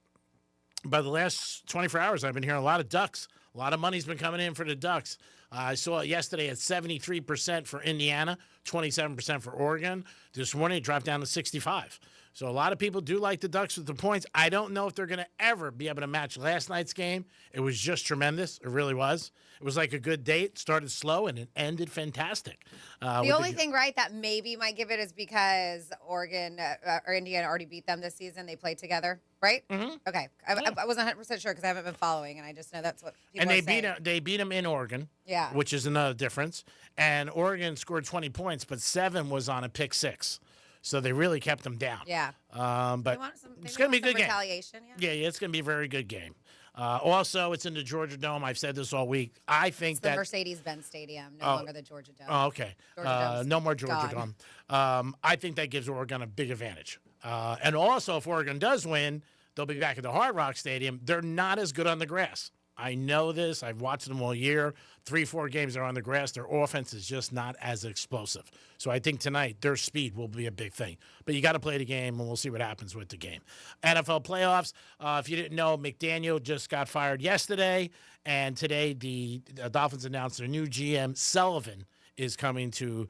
By the last 24 hours, I've been hearing a lot of Ducks. A lot of money's been coming in for the Ducks. I saw it yesterday at 73% for Indiana, 27% for Oregon. This morning, it dropped down to 65. So a lot of people do like the Ducks with the points. I don't know if they're going to ever be able to match last night's game. It was just tremendous. It really was. It was like a good date. Started slow, and it ended fantastic. The only thing, right, that maybe might give it is because Oregon or Indiana already beat them this season. They played together, right? Mm-hmm. Okay. I wasn't 100% sure because I haven't been following, and I just know that's what people and are saying. they beat them in Oregon, Yeah. which is another difference. And Oregon scored 20 points, but 7 was on a pick 6. So they really kept them down. Yeah. But it's going to be a good game. Retaliation, Yeah, it's going to be a very good game. Also, it's in the Georgia Dome. I've said this all week. I think It's the Mercedes-Benz Stadium, no longer the Georgia Dome. Oh, okay. Georgia No more Georgia gone. Dome. I think that gives Oregon a big advantage. And also, if Oregon does win, they'll be back at the Hard Rock Stadium. They're not as good on the grass. I know this. I've watched them all year. 3-4 games are on the grass. Their offense is just not as explosive. So I think tonight their speed will be a big thing. But you got to play the game, and we'll see what happens with the game. NFL playoffs. If you didn't know, McDaniel just got fired yesterday, and today the Dolphins announced their new GM, Sullivan, is coming to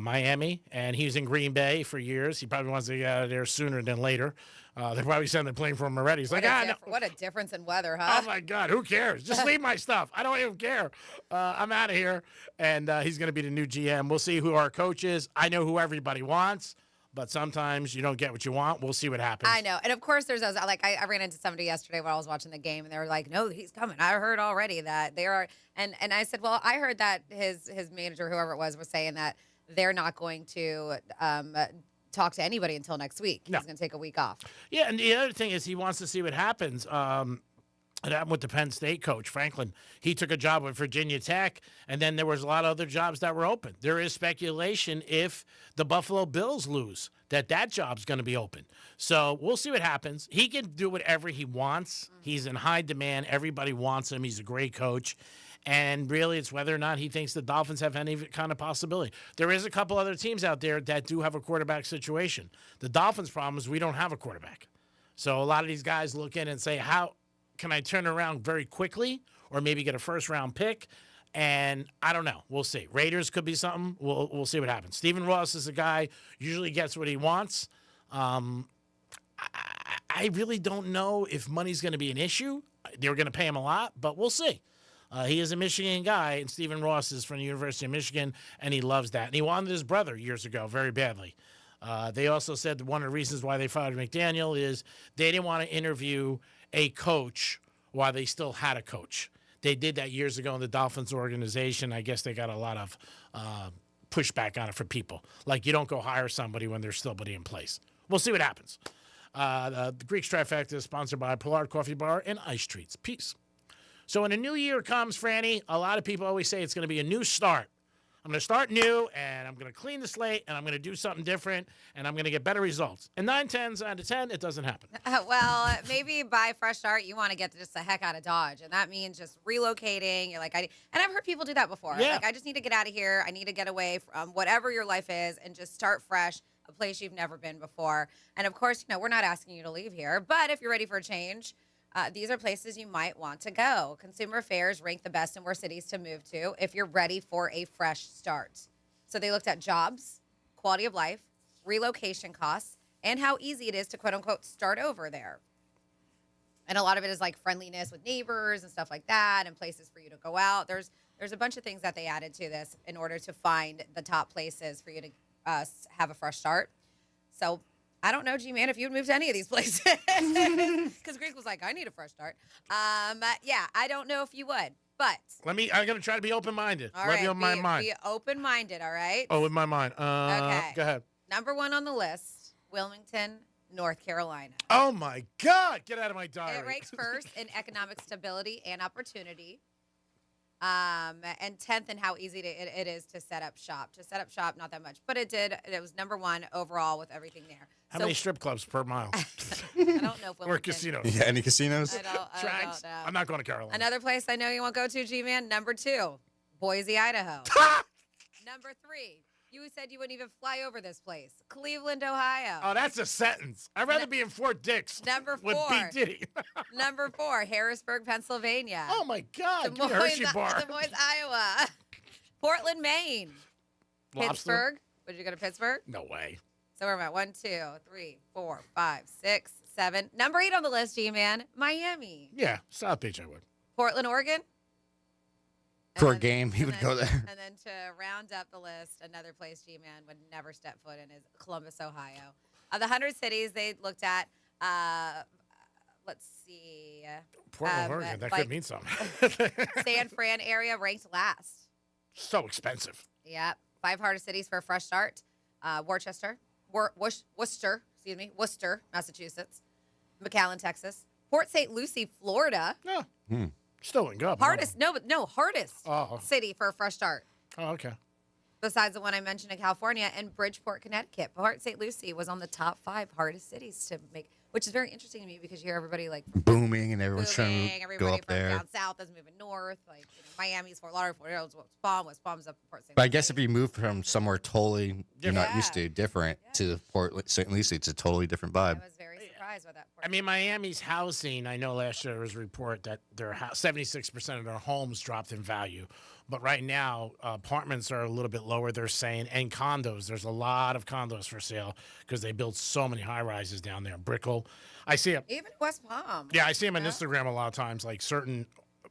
Miami, and he's in Green Bay for years. He probably wants to get out of there sooner than later. They're probably sending a plane for him already. He's like, no. What a difference in weather, huh? Oh, my God. Who cares? Just leave my stuff. I don't even care. I'm out of here. And he's going to be the new GM. We'll see who our coach is. I know who everybody wants, but sometimes you don't get what you want. We'll see what happens. I know. And, of course, there's those. Like, I ran into somebody yesterday while I was watching the game, and they were like, no, he's coming. I heard already that they are. And I said, well, I heard that his manager, whoever it was saying that they're not going to talk to anybody until next week. No. He's going to take a week off. Yeah, and the other thing is he wants to see what happens. It happened with the Penn State coach, Franklin. He took a job with Virginia Tech, and then there was a lot of other jobs that were open. There is speculation if the Buffalo Bills lose, that job's going to be open. So we'll see what happens. He can do whatever he wants. He's in high demand. Everybody wants him. He's a great coach. And really, it's whether or not he thinks the Dolphins have any kind of possibility. There is a couple other teams out there that do have a quarterback situation. The Dolphins' problem is we don't have a quarterback. So a lot of these guys look in and say, how can I turn around very quickly or maybe get a first-round pick? And I don't know. We'll see. Raiders could be something. We'll see what happens. Stephen Ross is a guy usually gets what he wants. I really don't know if money's going to be an issue. They're going to pay him a lot, but we'll see. He is a Michigan guy, and Stephen Ross is from the University of Michigan, and he loves that. And he wanted his brother years ago very badly. They also said that one of the reasons why they fired McDaniel is they didn't want to interview a coach while they still had a coach. They did that years ago in the Dolphins organization. I guess they got a lot of pushback on it for people. Like, you don't go hire somebody when there's still somebody in place. We'll see what happens. The Greek Trifecta is sponsored by Pollard Coffee Bar and Ice Treats. Peace. So when a new year comes, Franny, a lot of people always say it's going to be a new start. I'm going to start new, and I'm going to clean the slate, and I'm going to do something different, and I'm going to get better results. And 9 times out of 10, it doesn't happen. Well, maybe by fresh start, you want to get just the heck out of Dodge, and that means just relocating. You're like, and I've heard people do that before. Yeah. Like, I just need to get out of here. I need to get away from whatever your life is and just start fresh, a place you've never been before. And of course, we're not asking you to leave here, but if you're ready for a change, these are places you might want to go. Consumer Affairs ranked the best and worst cities to move to if you're ready for a fresh start. So they looked at jobs, quality of life, relocation costs, and how easy it is to, quote unquote, start over there. And a lot of it is like friendliness with neighbors and stuff like that, and places for you to go out. There's a bunch of things that they added to this in order to find the top places for you to have a fresh start. So I don't know, G-Man, if you'd move to any of these places. Because Greek was like, I need a fresh start. Yeah, I don't know if you would, but. I'm going to try to be open-minded. All Let right, me open my mind. Be open-minded, all right? Oh, with my mind. Okay. Go ahead. Number 1 on the list, Wilmington, North Carolina. Oh, my God. Get out of my diary. It ranks first in economic stability and opportunity. And 10th in how easy it is to set up shop. To set up shop, not that much. But it did. It was number one overall with everything there. How many strip clubs per mile? I don't know if Or Wilmington. casinos. Yeah, any casinos? I don't know. I'm not going to Carolina. Another place I know you won't go to, G-Man, number 2, Boise, Idaho. Number 3, you said you wouldn't even fly over this place, Cleveland, Ohio. Oh, that's a sentence. I'd rather be in Fort Dix Number 4. with B. Diddy. Number 4, Harrisburg, Pennsylvania. Oh, my God. Des Give me a Hershey Moines, bar. Des Moines, Iowa. Portland, Maine. Lobster? Pittsburgh. Would you go to Pittsburgh? No way. So we're at 1, 2, 3, 4, 5, 6, 7. Number 8 on the list, G-Man, Miami. Yeah, South Beach I would. Portland, Oregon. For a game, he would go there. And then to round up the list, another place G-Man would never step foot in is Columbus, Ohio. Of the 100 cities they looked at, let's see. Portland, Oregon, that like, could mean something. San Fran area ranked last. So expensive. Yep. 5 hardest cities for a fresh start. Worcester, Worcester, Massachusetts. McAllen, Texas. Port St. Lucie, Florida. Yeah. Still wouldn't go up. Hardest Oh. city for a fresh start. Oh, okay. Besides the one I mentioned in California and Bridgeport, Connecticut. Port St. Lucie was on the top 5 hardest cities to make, which is very interesting to me because you hear everybody like Booming and everyone's trying to everybody go up from there. down south is moving north. Like Miami's Fort Lauderdale, Fort Hills, West Palm's up in Port St. But I guess if you move from somewhere totally you're not Yeah. used to, different to Port St. Lucie, it's a totally different vibe. I was very surprised by that. I mean, Miami's housing, I know last year there was a report that their 76% of their homes dropped in value. But right now, apartments are a little bit lower, they're saying, and condos. There's a lot of condos for sale because they built so many high rises down there. Brickell. I see them. Even West Palm. Yeah, I see them on Instagram a lot of times, like certain,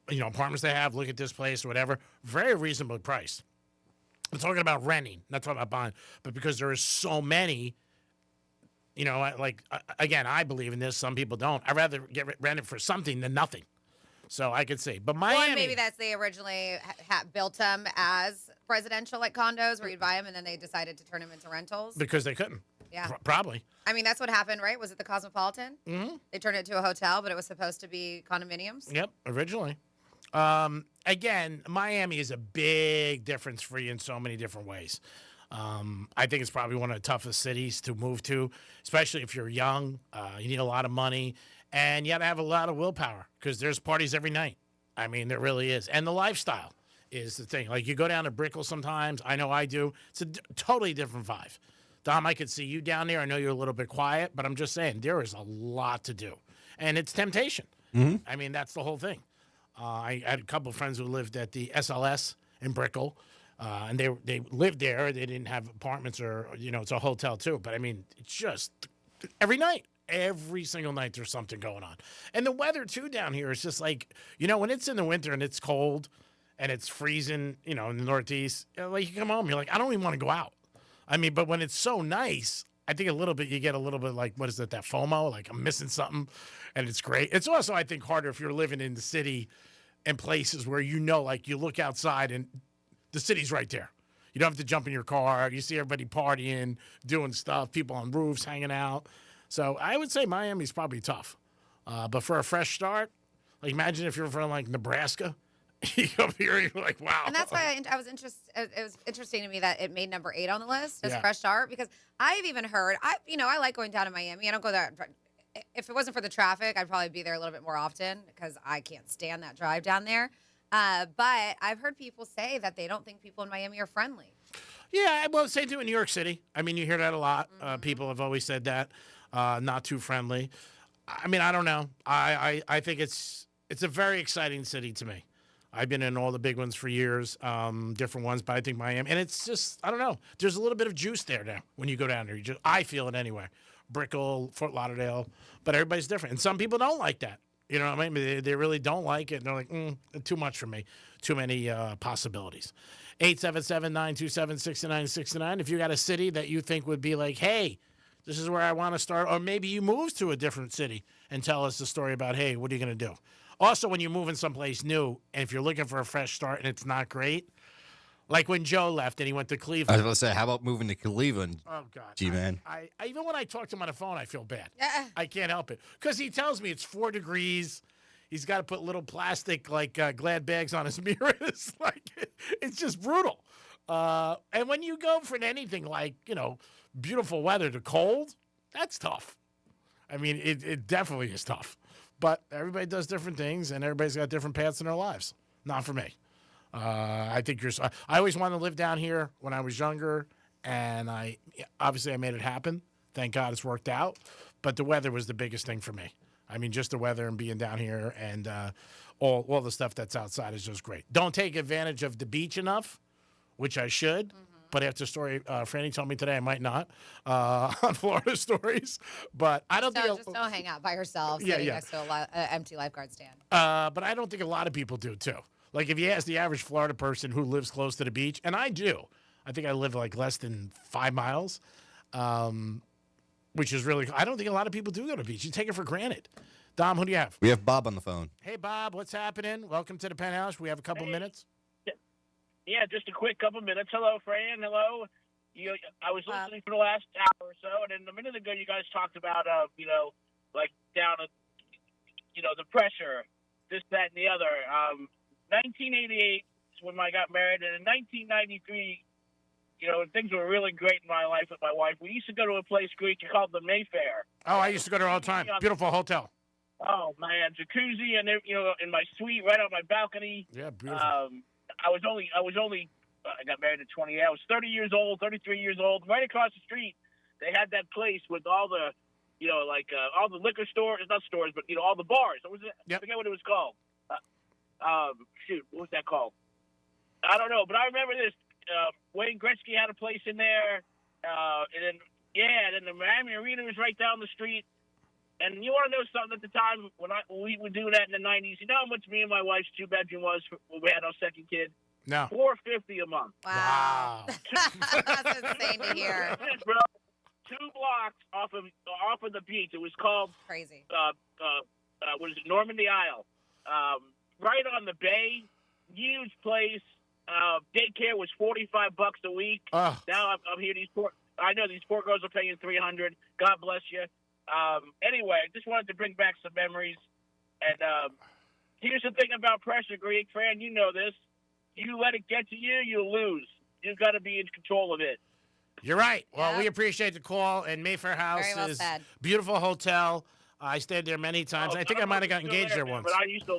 apartments they have. Look at this place or whatever. Very reasonably priced. I'm talking about renting, not talking about buying. But because there is so many, again, I believe in this. Some people don't. I'd rather get rented for something than nothing. So I could see. But Miami. Well, maybe that's they originally built them as residential like condos where you'd buy them and then they decided to turn them into rentals. Because they couldn't. Yeah. Probably. I mean, that's what happened, right? Was it the Cosmopolitan? Mm-hmm. They turned it into a hotel, but it was supposed to be condominiums. Yep, originally. Again, Miami is a big difference for you in so many different ways. I think it's probably one of the toughest cities to move to, especially if you're young. You need a lot of money, and you got to have a lot of willpower because there's parties every night. I mean, there really is. And the lifestyle is the thing. Like, you go down to Brickell sometimes. I know I do. It's a totally different vibe. Dom, I could see you down there. I know you're a little bit quiet, but I'm just saying there is a lot to do. And it's temptation. Mm-hmm. I mean, that's the whole thing. I had a couple of friends who lived at the SLS in Brickell, and they lived there. They didn't have apartments or, it's a hotel too. But, I mean, it's just every night. Every single night there's something going on. And the weather, too, down here is just like, when it's in the winter and it's cold and it's freezing, in the Northeast, like you come home, you're like, I don't even want to go out. I mean, but when it's so nice, I think you get a little bit like, what is it, that FOMO? Like, I'm missing something, and it's great. It's also, I think, harder if you're living in the city and places where like, you look outside and the city's right there. You don't have to jump in your car. You see everybody partying, doing stuff, people on roofs hanging out. So I would say Miami's probably tough. But for a fresh start, like, imagine if you're from, like, Nebraska. You come here, you're like, wow. And that's why I was interested. It was interesting to me that it made number 8 on the list as Yeah. fresh start because I've even heard I like going down to Miami. I don't go there. If it wasn't for the traffic, I'd probably be there a little bit more often because I can't stand that drive down there. But I've heard people say that they don't think people in Miami are friendly. Yeah, well, same thing in New York City. I mean, you hear that a lot. People have always said that, not too friendly. I mean, I don't know. I think it's a very exciting city to me. I've been in all the big ones for years, different ones, but I think Miami, and it's just, I don't know. There's a little bit of juice there now when you go down there. I feel it anyway. Brickell, Fort Lauderdale, but everybody's different. And some people don't like that. You know what I mean? They really don't like it. And they're like, too much for me. Too many possibilities. 877-927-6969. If you got a city that you think would be like, hey, this is where I want to start, or maybe you moved to a different city and tell us the story about, hey, what are you going to do? Also, when you move in someplace new, and if you're looking for a fresh start and it's not great, Like when Joe left and he went to I was Cleveland. about to say, how about moving to Cleveland? Oh, God. G-Man. I even when I talk to him on the phone, I feel bad. Yeah. I can't help it. Because he tells me it's 4 degrees. He's got to put little plastic, Glad bags on his mirrors. It's just brutal. And when you go from anything like, beautiful weather to cold, that's tough. I mean, it definitely is tough. But everybody does different things, and everybody's got different paths in their lives. Not for me. I think I always wanted to live down here when I was younger, and I made it happen. Thank God it's worked out. But the weather was the biggest thing for me. I mean, just the weather and being down here and all the stuff that's outside is just great. Don't take advantage of the beach enough, which I should. But after the story Franny told me today, I might not on Florida Stories. But I don't think Just don't hang out by yourself sitting next to an empty lifeguard stand. But I don't think a lot of people do too. Like if you ask the average Florida person who lives close to the beach, and I do, I think I live less than 5 miles, which is really. I don't think a lot of people do go to the beach. You take it for granted. Dom, who do you have? We have Bob on the phone. Hey, Bob, what's happening? Welcome to the Penthouse. We have a couple minutes. Yeah, just a quick couple minutes. Hello, Fran. Hello. I was listening for the last hour or so, and then a minute ago you guys talked about, down at, the pressure, this, that, and the other. 1988 is when I got married, and in 1993, things were really great in my life with my wife. We used to go to a place, Greek, called the Mayfair. Oh, I used to go there all the time. Beautiful hotel. Oh, man, jacuzzi, and in my suite, right on my balcony. Yeah, beautiful. I got married at 28. I was 33 years old. Right across the street, they had that place with all the, all the liquor stores, not stores, but, all the bars. I forget what it was called. What was that called? I don't know, but I remember this. Wayne Gretzky had a place in there. And then the Miami Arena was right down the street. And you want to know something? At the time when we were doing that in the 90s, you know how much me and my wife's 2-bedroom was when we had our second kid? No. $450 a month. Wow. That's insane to hear. Bro, 2 blocks off of the beach. It was called crazy. Was it Normandy Isle? Right on the bay, huge place. Daycare was $45 a week. Now I'm here. I know these poor girls are paying $300. God bless you. Anyway, I just wanted to bring back some memories. And here's the thing about pressure, Greek. Fran, you know this. You let it get to you, you'll lose. You've got to be in control of it. You're right. Well, we appreciate the call. And Mayfair House is a beautiful hotel. I stayed there many times. I think I might have got engaged there once. But I used to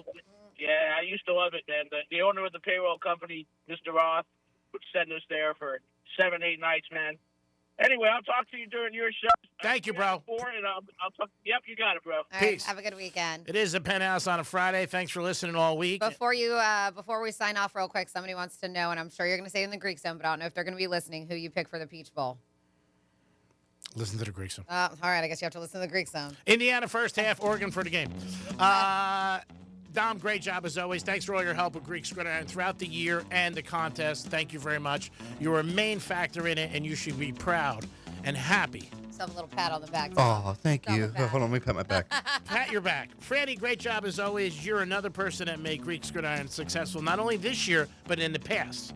love it, man. The owner of the payroll company, Mr. Roth, would send us there for 7-8 nights, man. Anyway, I'll talk to you during your show. Thank you, bro. I'll talk. Yep, you got it, bro. Peace. Have a good weekend. It is the Penthouse on a Friday. Thanks for listening all week. Before we sign off real quick, somebody wants to know, and I'm sure you're going to say it in the Greek Zone, but I don't know if they're going to be listening, who you pick for the Peach Bowl. Listen to the Greek Zone. All right, I guess you have to listen to the Greek Zone. Indiana first half, Oregon for the game. Dom, great job as always. Thanks for all your help with Greek Gridiron throughout the year and the contest. Thank you very much. You were a main factor in it, and you should be proud and happy. Yourself a little pat on the back. Oh, thank you. Hold on, let me pat my back. Pat your back. Franny, great job as always. You're another person that made Greek Gridiron successful, not only this year, but in the past.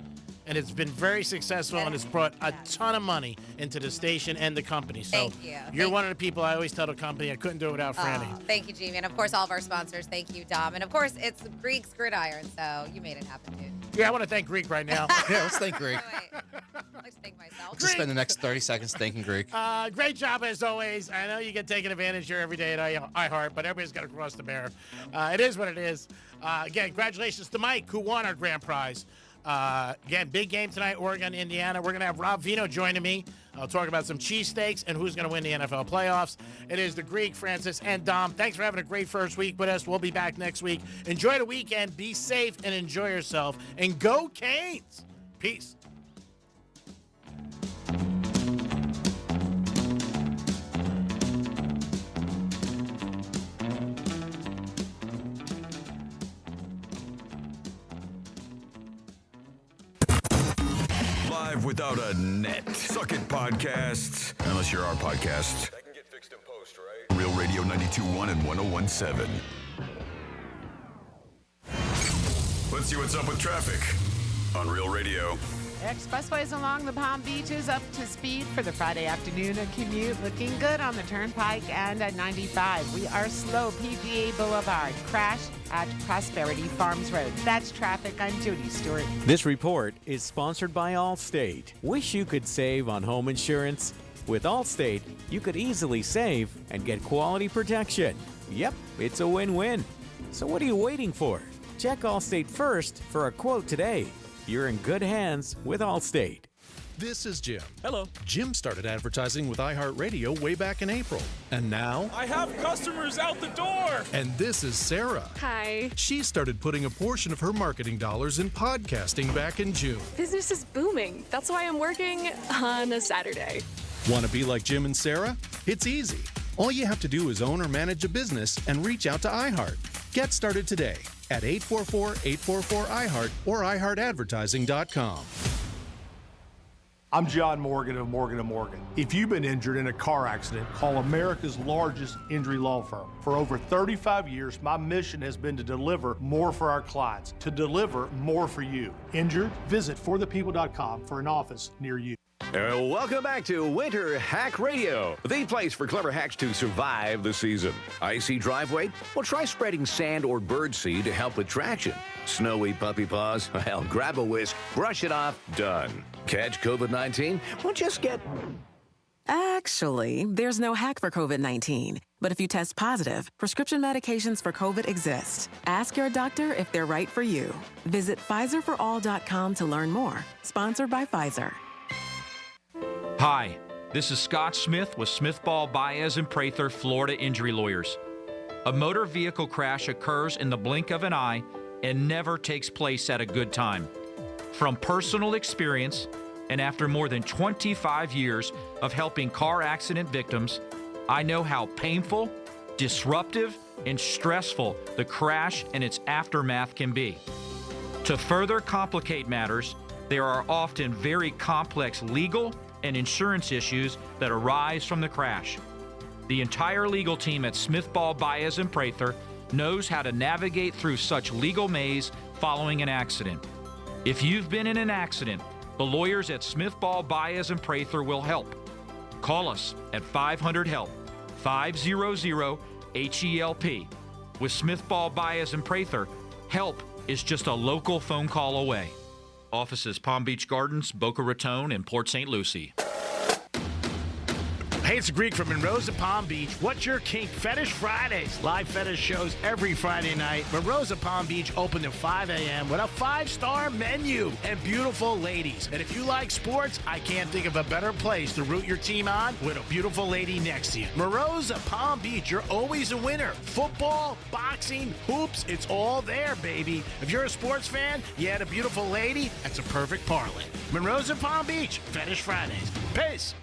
And it's been very successful, and it's brought a ton of money into the station and the company. So Thank you. You're one of the people I always tell the company I couldn't do it without Franny. Thank you, Jamie. And, of course, all of our sponsors. Thank you, Dom. And, of course, it's Greek's Gridiron, so you made it happen, dude. Yeah, I want to thank Greek right now. Yeah, let's thank Greek. Let's thank myself. Just spend the next 30 seconds thanking Greek. Great job as always. I know you get taken advantage here every day at iHeart, but everybody's got to cross the bear. It is what it is. Again, congratulations to Mike, who won our grand prize. Again, big game tonight, Oregon, Indiana. We're going to have Rob Vino joining me. I'll talk about some cheesesteaks and who's going to win the NFL playoffs. It is the Greek, Francis, and Dom. Thanks for having a great first week with us. We'll be back next week. Enjoy the weekend. Be safe and enjoy yourself. And go Canes. Peace. Live without a net. Suck it, podcasts. Unless you're our podcast. That can get fixed in post, right? Real Radio 92.1 and 101.7. Let's see what's up with traffic on Real Radio. Expressways along the Palm Beaches up to speed for the Friday afternoon commute. Looking good on the Turnpike and at 95. We are slow. PGA Boulevard. Crash at Prosperity Farms Road. That's traffic. I'm Judy Stewart. This report is sponsored by Allstate. Wish you could save on home insurance? With Allstate, you could easily save and get quality protection. Yep, it's a win-win. So what are you waiting for? Check Allstate first for a quote today. You're in good hands with Allstate. This is Jim. Hello. Jim started advertising with iHeartRadio way back in April. And now... I have customers out the door. And this is Sarah. Hi. She started putting a portion of her marketing dollars in podcasting back in June. Business is booming. That's why I'm working on a Saturday. Want to be like Jim and Sarah? It's easy. All you have to do is own or manage a business and reach out to iHeart. Get started today at 844-844-iHeart or iHeartAdvertising.com. I'm John Morgan of Morgan & Morgan. If you've been injured in a car accident, call America's largest injury law firm. For over 35 years, my mission has been to deliver more for our clients, to deliver more for you. Injured? Visit forthepeople.com for an office near you. Welcome back to Winter Hack Radio, the place for clever hacks to survive the season. Icy driveway? Well, try spreading sand or birdseed to help with traction. Snowy puppy paws? Well, grab a whisk, brush it off, done. Catch COVID-19? Well, just get... Actually, there's no hack for COVID-19. But if you test positive, prescription medications for COVID exist. Ask your doctor if they're right for you. Visit PfizerForAll.com to learn more. Sponsored by Pfizer. Hi, this is Scott Smith with Smithball, Baez, and Prather Florida Injury Lawyers. A motor vehicle crash occurs in the blink of an eye and never takes place at a good time. From personal experience, and after more than 25 years of helping car accident victims, I know how painful, disruptive, and stressful the crash and its aftermath can be. To further complicate matters, there are often very complex legal and insurance issues that arise from the crash. The entire legal team at Smithball, Baez, and Prather knows how to navigate through such legal maze following an accident. If you've been in an accident, the lawyers at Smithball, Baez, and Prather will help. Call us at 500-HELP, 500-HELP. With Smithball, Baez, and Prather, help is just a local phone call away. Offices Palm Beach Gardens, Boca Raton, and Port St. Lucie. Hey, it's Greek from Monroe's at Palm Beach. What's your kink? Fetish Fridays. Live fetish shows every Friday night. Monroe's at Palm Beach open at 5 a.m. with a 5-star menu and beautiful ladies. And if you like sports, I can't think of a better place to root your team on with a beautiful lady next to you. Monroe's at Palm Beach. You're always a winner. Football, boxing, hoops, it's all there, baby. If you're a sports fan, you had a beautiful lady, that's a perfect parlay. Monroe's at Palm Beach. Fetish Fridays. Peace.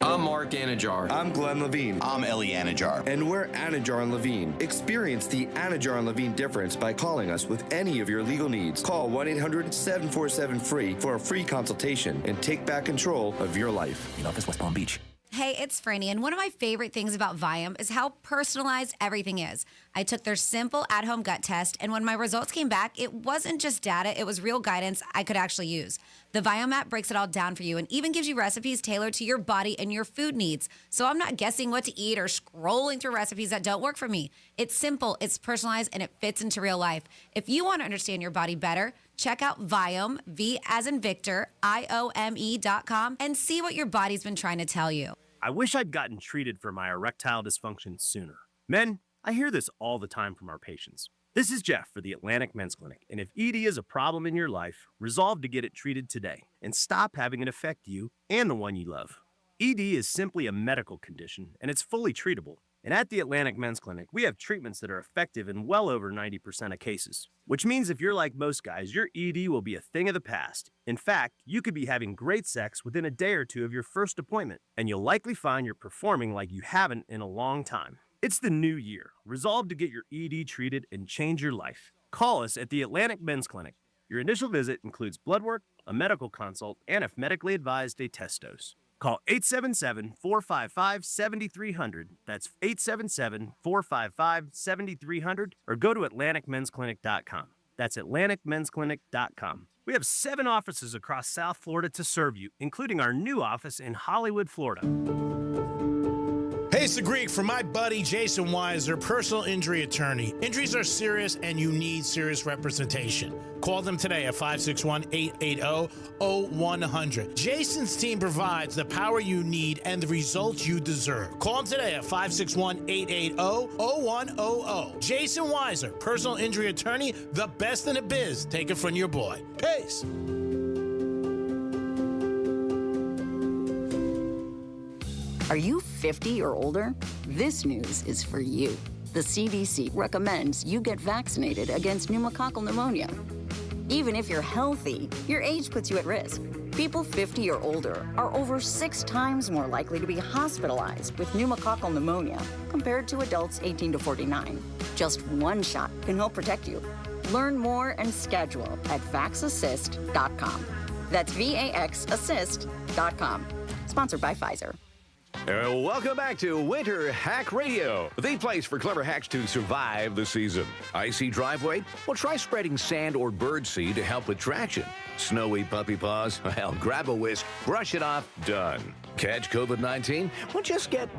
I'm Mark Anajar. I'm Glenn Levine. I'm Ellie Anajar. And we're Anajar and Levine. Experience the Anajar and Levine difference by calling us with any of your legal needs. Call 1-800-747-FREE for a free consultation and take back control of your life. In office, West Palm Beach. Hey, it's Franny, and one of my favorite things about Viome is how personalized everything is. I took their simple at-home gut test, and when my results came back, it wasn't just data, it was real guidance I could actually use. The Viome app breaks it all down for you and even gives you recipes tailored to your body and your food needs. So I'm not guessing what to eat or scrolling through recipes that don't work for me. It's simple, it's personalized, and it fits into real life. If you want to understand your body better, check out Viome, V as in Victor, IOME.com, and see what your body's been trying to tell you. I wish I'd gotten treated for my erectile dysfunction sooner. Men, I hear this all the time from our patients. This is Jeff for the Atlantic Men's Clinic, and if ED is a problem in your life, resolve to get it treated today and stop having it affect you and the one you love. ED is simply a medical condition, and it's fully treatable. And at the Atlantic Men's Clinic, we have treatments that are effective in well over 90% of cases, which means if you're like most guys, your ED will be a thing of the past. In fact, you could be having great sex within a day or two of your first appointment, and you'll likely find you're performing like you haven't in a long time. It's the new year. Resolve to get your ED treated and change your life. Call us at the Atlantic Men's Clinic. Your initial visit includes blood work, a medical consult, and if medically advised, a test dose. Call 877-455-7300. That's 877-455-7300, or go to AtlanticMen'sClinic.com. That's AtlanticMen'sClinic.com. We have 7 offices across South Florida to serve you, including our new office in Hollywood, Florida. Hey, it's the Greek from my buddy Jason Weiser, personal injury attorney. Injuries are serious and you need serious representation. Call them today at 561-880-0100. Jason's team provides the power you need and the results you deserve. Call them today at 561-880-0100. Jason Weiser, personal injury attorney, the best in the biz. Take it from your boy. Peace. Are you 50 or older? This news is for you. The CDC recommends you get vaccinated against pneumococcal pneumonia. Even if you're healthy, your age puts you at risk. People 50 or older are over 6 times more likely to be hospitalized with pneumococcal pneumonia compared to adults 18 to 49. Just one shot can help protect you. Learn more and schedule at vaxassist.com. That's VAXassist.com. Sponsored by Pfizer. Welcome back to Winter Hack Radio, the place for clever hacks to survive the season. Icy driveway? Well, try spreading sand or birdseed to help with traction. Snowy puppy paws? Well, grab a whisk, brush it off, done. Catch COVID-19? Well, just get...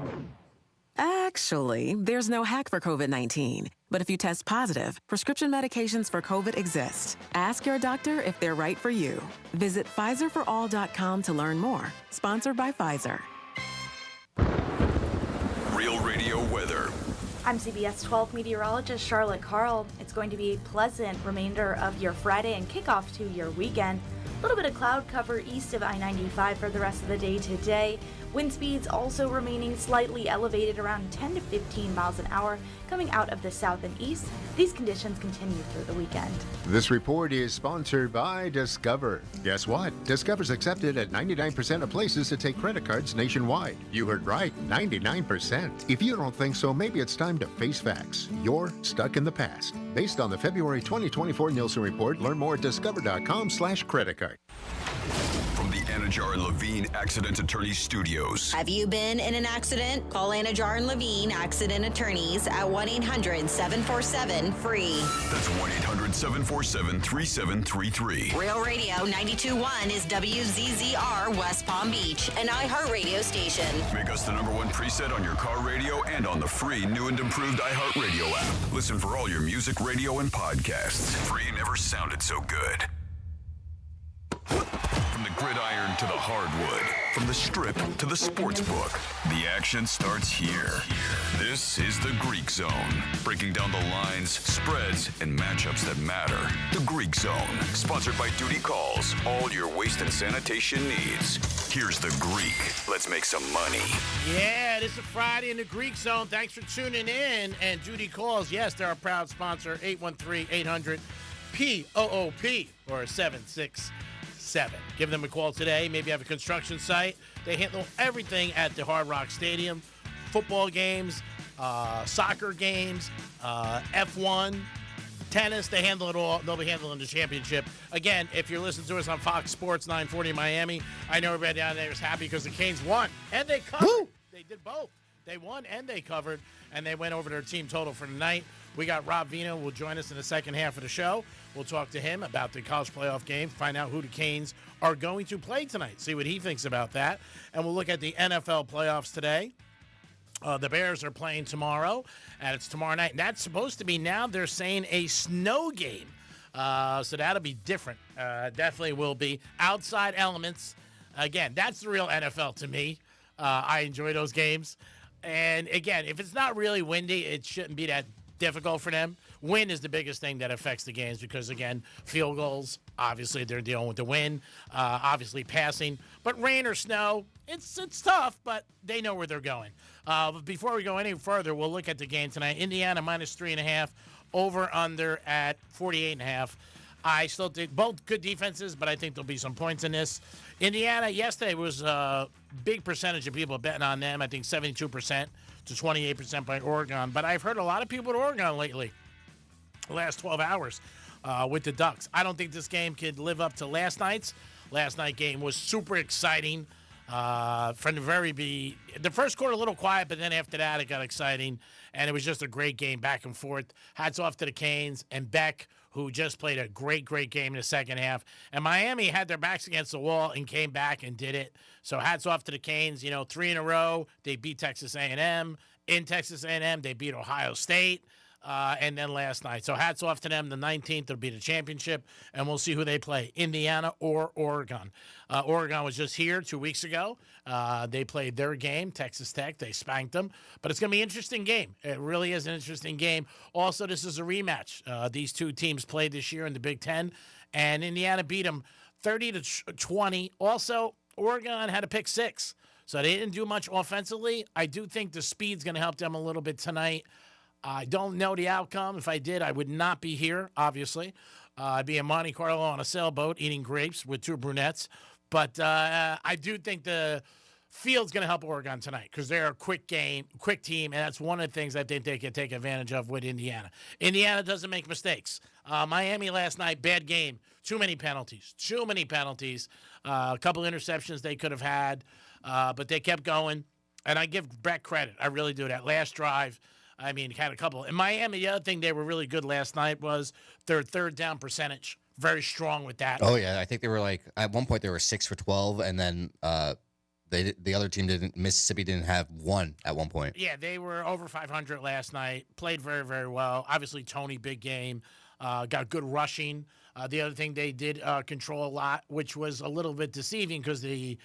Actually, there's no hack for COVID-19. But if you test positive, prescription medications for COVID exist. Ask your doctor if they're right for you. Visit PfizerForAll.com to learn more. Sponsored by Pfizer. Real Radio weather. I'm CBS 12 meteorologist Charlotte Carl. It's going to be a pleasant remainder of your Friday and kickoff to your weekend. A little bit of cloud cover east of I-95 for the rest of the day today. Wind speeds also remaining slightly elevated around 10 to 15 miles an hour coming out of the south and east. These conditions continue through the weekend. This report is sponsored by Discover. Guess what? Discover's accepted at 99% of places to take credit cards nationwide. You heard right, 99%. If you don't think so, maybe it's time to face facts. You're stuck in the past. Based on the February 2024 Nielsen report, learn more at discover.com/credit card. From the Anajar and Levine Accident Attorney Studios. Have you been in an accident? Call Anajar and Levine Accident Attorneys at 1-800-747-FREE. That's 1-800-747-3733. Real Radio 92.1 is WZZR West Palm Beach, an iHeartRadio station. Make us the #1 preset on your car radio and on the free new and improved iHeartRadio app. Listen for all your music, radio, and podcasts. Free never sounded so good. From the gridiron to the hardwood, from the strip to the sports book, the action starts here. This is the Greek Zone, breaking down the lines, spreads, and matchups that matter. The Greek Zone, sponsored by Duty Calls, all your waste and sanitation needs. Here's the Greek. Let's make some money. Yeah, this is Friday in the Greek Zone. Thanks for tuning in. And Duty Calls, yes, they're our proud sponsor, 813-800-POOP or 767. Give them a call today. Maybe you have a construction site. They handle everything at the Hard Rock Stadium. Football games, soccer games, F1, tennis. They handle it all. They'll be handling the championship. Again, if you're listening to us on Fox Sports 940 Miami, I know everybody down there is happy because the Canes won. And they covered. Woo! They did both. They won and they covered. And they went over their team total for the night. We got Rob Vino will join us in the second half of the show. We'll talk to him about the college playoff game, find out who the Canes are going to play tonight, see what he thinks about that. And we'll look at the NFL playoffs today. The Bears are playing tomorrow, and it's tomorrow night. And that's supposed to be now, they're saying, a snow game. So that'll be different. Definitely will be. Outside elements. Again, that's the real NFL to me. I enjoy those games. And, again, if it's not really windy, it shouldn't be that difficult for them. Wind is the biggest thing that affects the games because, again, field goals, obviously they're dealing with the wind, obviously passing. But rain or snow, it's tough, but they know where they're going. But before we go any further, we'll look at the game tonight. Indiana -3.5, over under at 48.5. I still think both good defenses, but I think there'll be some points in this. Indiana yesterday was a big percentage of people betting on them. I think 72% to 28% by Oregon. But I've heard a lot of people at Oregon lately, the last 12 hours, with the Ducks. I don't think this game could live up to last night's. Last night's game was super exciting. From the first quarter a little quiet, but then after that it got exciting, and it was just a great game back and forth. Hats off to the Canes and Beck, who just played a great game in the second half. And Miami had their backs against the wall and came back and did it. So hats off to the Canes. 3 in a row. They beat Texas A&M. In Texas A&M, they beat Ohio State. And then last night. So hats off to them. The 19th will be the championship, and we'll see who they play, Indiana or Oregon. Oregon was just here 2 weeks ago. They played their game, Texas Tech. They spanked them. But it's going to be an interesting game. It really is an interesting game. Also, this is a rematch. These two teams played this year in the Big Ten, and Indiana beat them 30-20. Also, Oregon had a pick six, so they didn't do much offensively. I do think the speed's going to help them a little bit tonight. I don't know the outcome. If I did, I would not be here, obviously. I'd be in Monte Carlo on a sailboat eating grapes with two brunettes. But I do think the field's going to help Oregon tonight because they're a quick team, and that's one of the things I think they can take advantage of with Indiana. Indiana doesn't make mistakes. Miami last night, bad game. Too many penalties. A couple interceptions they could have had, but they kept going. And I give Beck credit. I really do. That last drive, had a couple. In Miami, the other thing they were really good last night was their third down percentage. Very strong with that. Oh, yeah. I think they were at one point they were 6 for 12, and then the other team Mississippi didn't have one at one point. Yeah, they were over 500 last night. Played very, very well. Obviously, Tony, big game. Got good rushing. The other thing they did control a lot, which was a little bit deceiving because the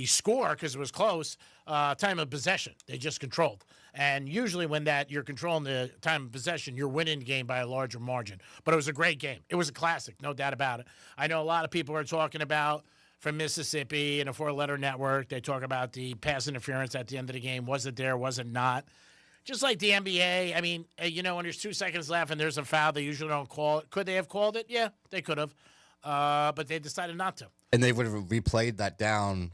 score, because it was close, time of possession, they just controlled. And usually when you're controlling the time of possession, you're winning the game by a larger margin. But it was a great game. It was a classic, no doubt about it. I know a lot of people are talking about, from Mississippi and a four-letter network, they talk about the pass interference at the end of the game. Was it there? Was it not? Just like the NBA, when there's 2 seconds left and there's a foul, they usually don't call it. Could they have called it? Yeah, they could have. But they decided not to. And they would have replayed that down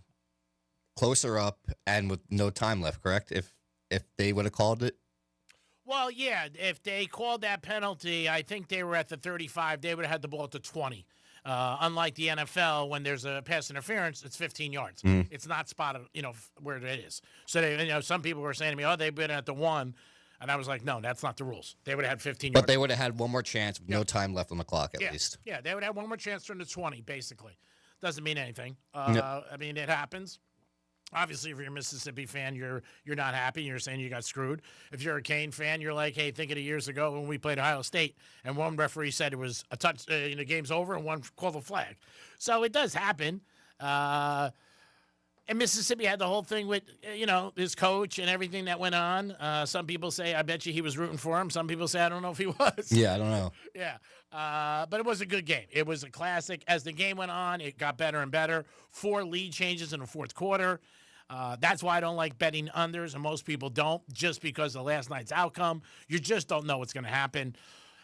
closer up and with no time left, correct? If they would have called it? Well, yeah. If they called that penalty, I think they were at the 35. They would have had the ball at the 20. Unlike the NFL, when there's a pass interference, it's 15 yards. It's not spotted, where it is. So, some people were saying to me, they've been at the 1. And I was like, no, that's not the rules. They would have had 15 yards. But they would have had one more chance with no time left on the clock, at least. Yeah, they would have one more chance from the 20, basically. Doesn't mean anything. Yep. It happens. Obviously, if you're a Mississippi fan, you're not happy. You're saying you got screwed. If you're a Cane fan, you're like, hey, think of the years ago when we played Ohio State, and one referee said it was a touch, the game's over, and one called the flag. So it does happen. And Mississippi had the whole thing with, his coach and everything that went on. Some people say, I bet you he was rooting for him. Some people say, I don't know if he was. Yeah, I don't know. Yeah. But it was a good game. It was a classic. As the game went on, it got better and better. 4 lead changes in the fourth quarter. That's why I don't like betting unders, and most people don't, just because of last night's outcome. You just don't know what's going to happen.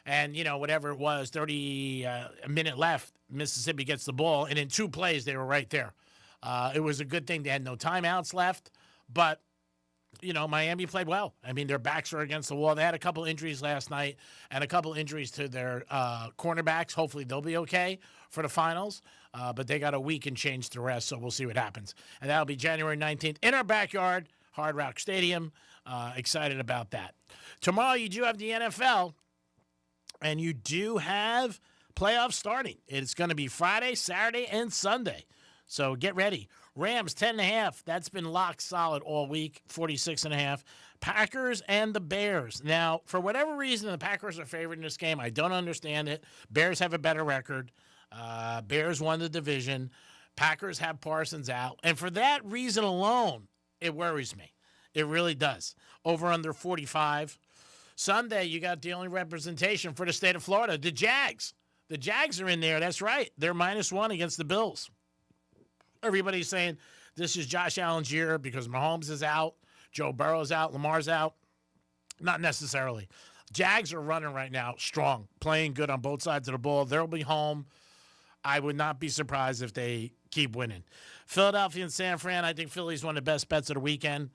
And, whatever it was, 30 a minute left, Mississippi gets the ball, and in 2 plays, they were right there. It was a good thing they had no timeouts left, but, Miami played well. Their backs are against the wall. They had a couple injuries last night and a couple injuries to their cornerbacks. Hopefully they'll be okay for the finals, but they got a week and change to rest, so we'll see what happens. And that'll be January 19th in our backyard, Hard Rock Stadium. Excited about that. Tomorrow you do have the NFL, and you do have playoffs starting. It's going to be Friday, Saturday, and Sunday. So get ready. Rams 10.5. That's been locked solid all week. 46.5. Packers and the Bears. Now, for whatever reason, the Packers are favored in this game. I don't understand it. Bears have a better record. Bears won the division. Packers have Parsons out. And for that reason alone, it worries me. It really does. Over under 45. Sunday, you got the only representation for the state of Florida, the Jags. The Jags are in there. That's right. They're -1 against the Bills. Everybody's saying this is Josh Allen's year because Mahomes is out, Joe Burrow's out, Lamar's out. Not necessarily. Jags are running right now strong, playing good on both sides of the ball. They'll be home. I would not be surprised if they keep winning. Philadelphia and San Fran, I think Philly's one of the best bets of the weekend.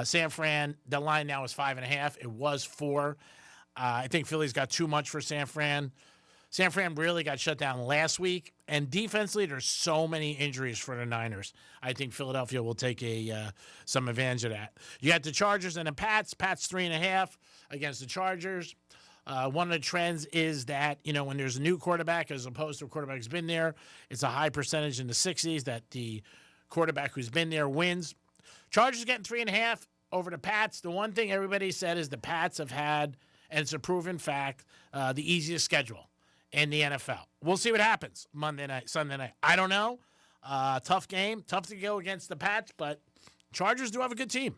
San Fran, the line now is 5.5. It was 4. I think Philly's got too much for San Fran. San Fran really got shut down last week, and defensively, there's so many injuries for the Niners. I think Philadelphia will take some advantage of that. You got the Chargers and the Pats. Pats 3.5 against the Chargers. One of the trends is that, when there's a new quarterback as opposed to a quarterback who's been there, it's a high percentage in the 60s that the quarterback who's been there wins. Chargers getting 3.5 over the Pats. The one thing everybody said is the Pats have had, and it's a proven fact, the easiest schedule in the NFL. We'll see what happens Monday night, Sunday night. I don't know. Tough game. Tough to go against the Pats, but Chargers do have a good team.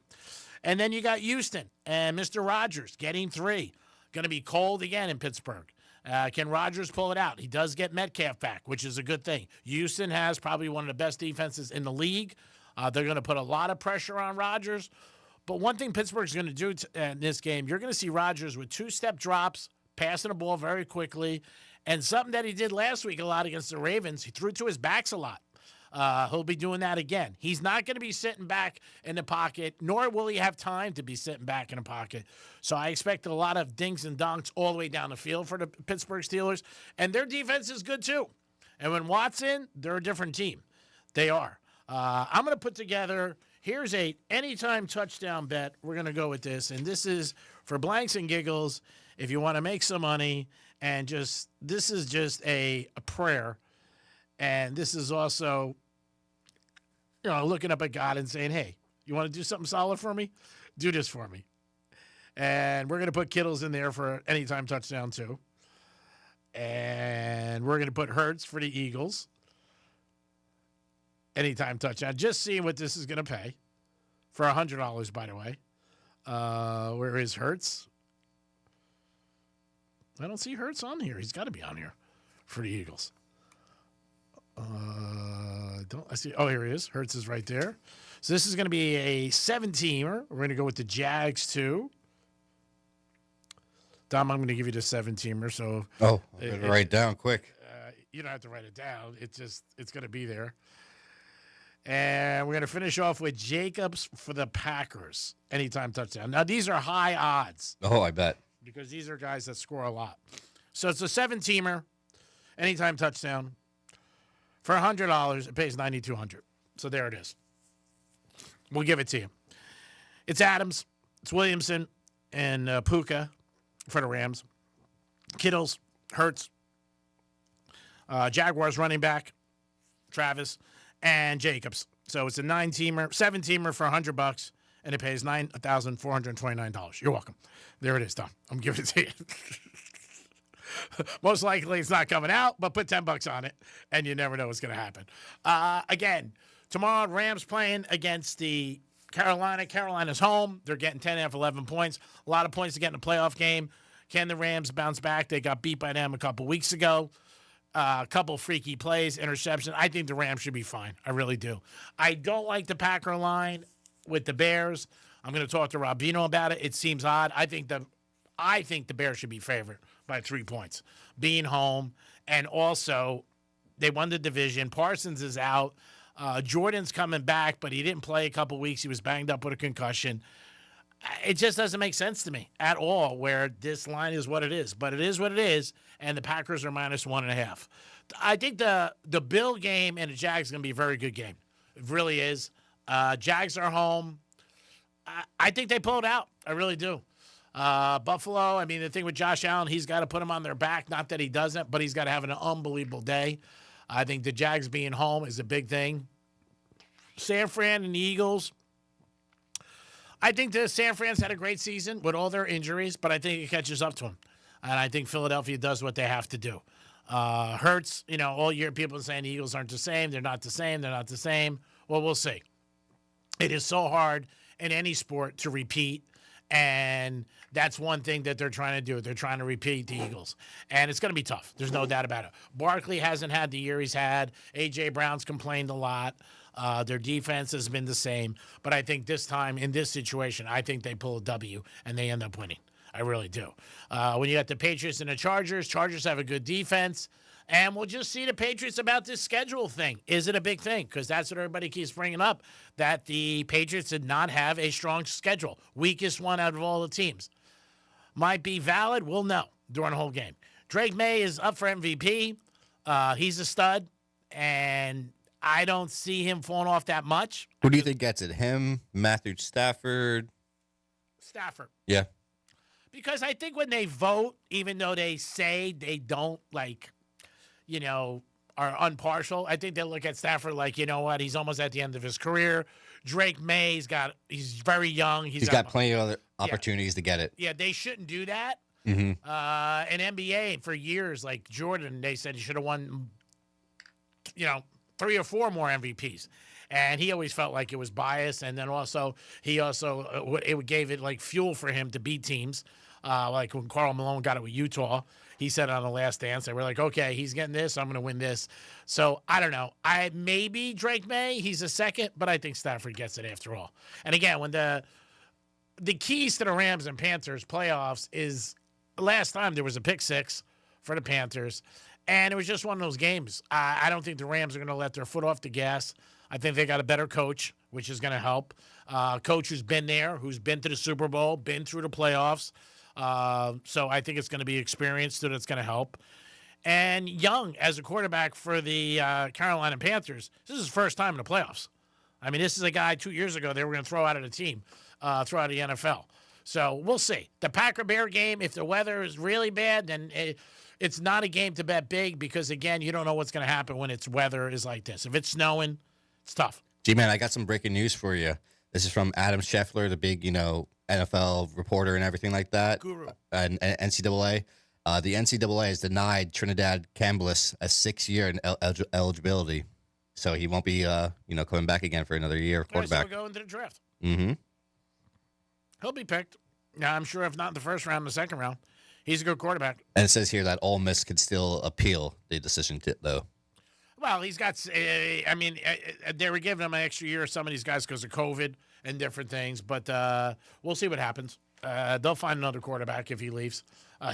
And then you got Houston and Mr. Rodgers getting 3. Going to be cold again in Pittsburgh. Can Rodgers pull it out? He does get Metcalf back, which is a good thing. Houston has probably one of the best defenses in the league. They're going to put a lot of pressure on Rodgers. But one thing Pittsburgh's going to do in this game, you're going to see Rodgers with 2-step drops, passing the ball very quickly, and something that he did last week a lot against the Ravens, he threw to his backs a lot. He'll be doing that again. He's not going to be sitting back in the pocket, nor will he have time to be sitting back in the pocket. So I expect a lot of dinks and donks all the way down the field for the Pittsburgh Steelers. And their defense is good too. And when Watt's in, they're a different team. They are. I'm going to put together, here's a anytime touchdown bet. We're going to go with this. And this is for blanks and giggles. If you want to make some money and this is just a prayer. And this is also, looking up at God and saying, hey, you want to do something solid for me? Do this for me. And we're going to put Kittles in there for anytime touchdown, too. And we're going to put Hurts for the Eagles. Anytime touchdown. Just seeing what this is going to pay for $100, by the way. Where is Hurts? I don't see Hurts on here. He's got to be on here for the Eagles. Don't I see? Oh, here he is. Hurts is right there. So this is going to be a 7-teamer. We're going to go with the Jags too. Dom, I'm going to give you the 7-teamer. So I'm going to write it down quick. You don't have to write it down. It's going to be there. And we're going to finish off with Jacobs for the Packers. Anytime touchdown. Now these are high odds. Oh, I bet. Because these are guys that score a lot. So it's a 7-teamer. Anytime touchdown. For $100, it pays $9,200. So there it is. We'll give it to you. It's Adams, it's Williamson, and Puka for the Rams. Kittles, Hurts, Jaguars running back, Travis, and Jacobs. So it's a 7-teamer for $100, and it pays $9,429. You're welcome. There it is, Tom. I'm giving it to you. Most likely it's not coming out, but put $10 on it, and you never know what's going to happen. Again, tomorrow, Rams playing against the Carolina. Carolina's home. They're getting 10.5, 11 points. A lot of points to get in a playoff game. Can the Rams bounce back? They got beat by them a couple weeks ago. A couple freaky plays, interception. I think the Rams should be fine. I really do. I don't like the Packer line with the Bears. I'm going to talk to Robino about it. It seems odd. I think the Bears should be favored by 3 points, being home. And also, they won the division. Parsons is out. Jordan's coming back, but he didn't play a couple weeks. He was banged up with a concussion. It just doesn't make sense to me at all where this line is what it is. But it is what it is, and the Packers are -1.5. I think the Bill game and the Jags are going to be a very good game. It really is. Jags are home. I think they pull it out. I really do. Buffalo, I mean, the thing with Josh Allen, he's got to put him on their back. Not that he doesn't, but he's got to have an unbelievable day. I think the Jags being home is a big thing. San Fran and the Eagles. I think the San Fran's had a great season with all their injuries, but I think it catches up to them. And I think Philadelphia does what they have to do. Hurts, all year people are saying the Eagles aren't the same. They're not the same. They're not the same. Well, we'll see. It is so hard in any sport to repeat. And that's one thing that they're trying to do. They're trying to repeat the Eagles. And it's going to be tough. There's no doubt about it. Barkley hasn't had the year he's had. A.J. Brown's complained a lot. Their defense has been the same. But I think this time, in this situation, I think they pull a W and they end up winning. I really do. When you got the Patriots and the Chargers have a good defense. And we'll just see the Patriots about this schedule thing. Is it a big thing? Because that's what everybody keeps bringing up, that the Patriots did not have a strong schedule. Weakest one out of all the teams. Might be valid. We'll know during the whole game. Drake May is up for MVP. He's a stud, and I don't see him falling off that much. Who do you think gets it? Him, Matthew Stafford? Stafford. Yeah. Because I think when they vote, even though they say they don't, are impartial, I think they'll look at Stafford like, you know what, he's almost at the end of his career. Drake May, he's very young. He's got plenty of other opportunities to get it. Yeah, they shouldn't do that. Mm-hmm. In NBA, for years, like Jordan, they said he should have won, 3 or 4 more MVPs. And he always felt like it was biased. And then it gave it like fuel for him to beat teams. Like when Karl Malone got it with Utah, he said on The Last Dance, they were like, okay, he's getting this, I'm going to win this. So I don't know. Maybe Drake May, he's a second, but I think Stafford gets it after all. And again, when the keys to the Rams and Panthers playoffs is last time there was a pick 6 for the Panthers, and it was just one of those games. I don't think the Rams are going to let their foot off the gas. I think they got a better coach, which is going to help. Coach who's been there, who's been to the Super Bowl, been through the playoffs. So I think it's going to be experienced that's going to help. And Young as a quarterback for the Carolina Panthers, this is his first time in the playoffs. I mean, this is a guy 2 years ago they were going to throw out of the team, throw out of the NFL. So we'll see. The Packer-Bear game, if the weather is really bad, then it's not a game to bet big because, again, you don't know what's going to happen when its weather is like this. If it's snowing, it's tough. G-Man, I got some breaking news for you. This is from Adam Scheffler, the big, NFL reporter and everything like that. Guru. And NCAA. The NCAA has denied Trinidad Cambless a 6-year eligibility. So he won't be, coming back again for another year quarterback. So we'll go into the draft. Mm-hmm. He'll be picked. Now, I'm sure if not in the first round, in the second round. He's a good quarterback. And it says here that Ole Miss could still appeal the decision, though. Well, he's got, they were giving him an extra year, some of these guys, because of COVID and different things. But we'll see what happens. They'll find another quarterback if he leaves.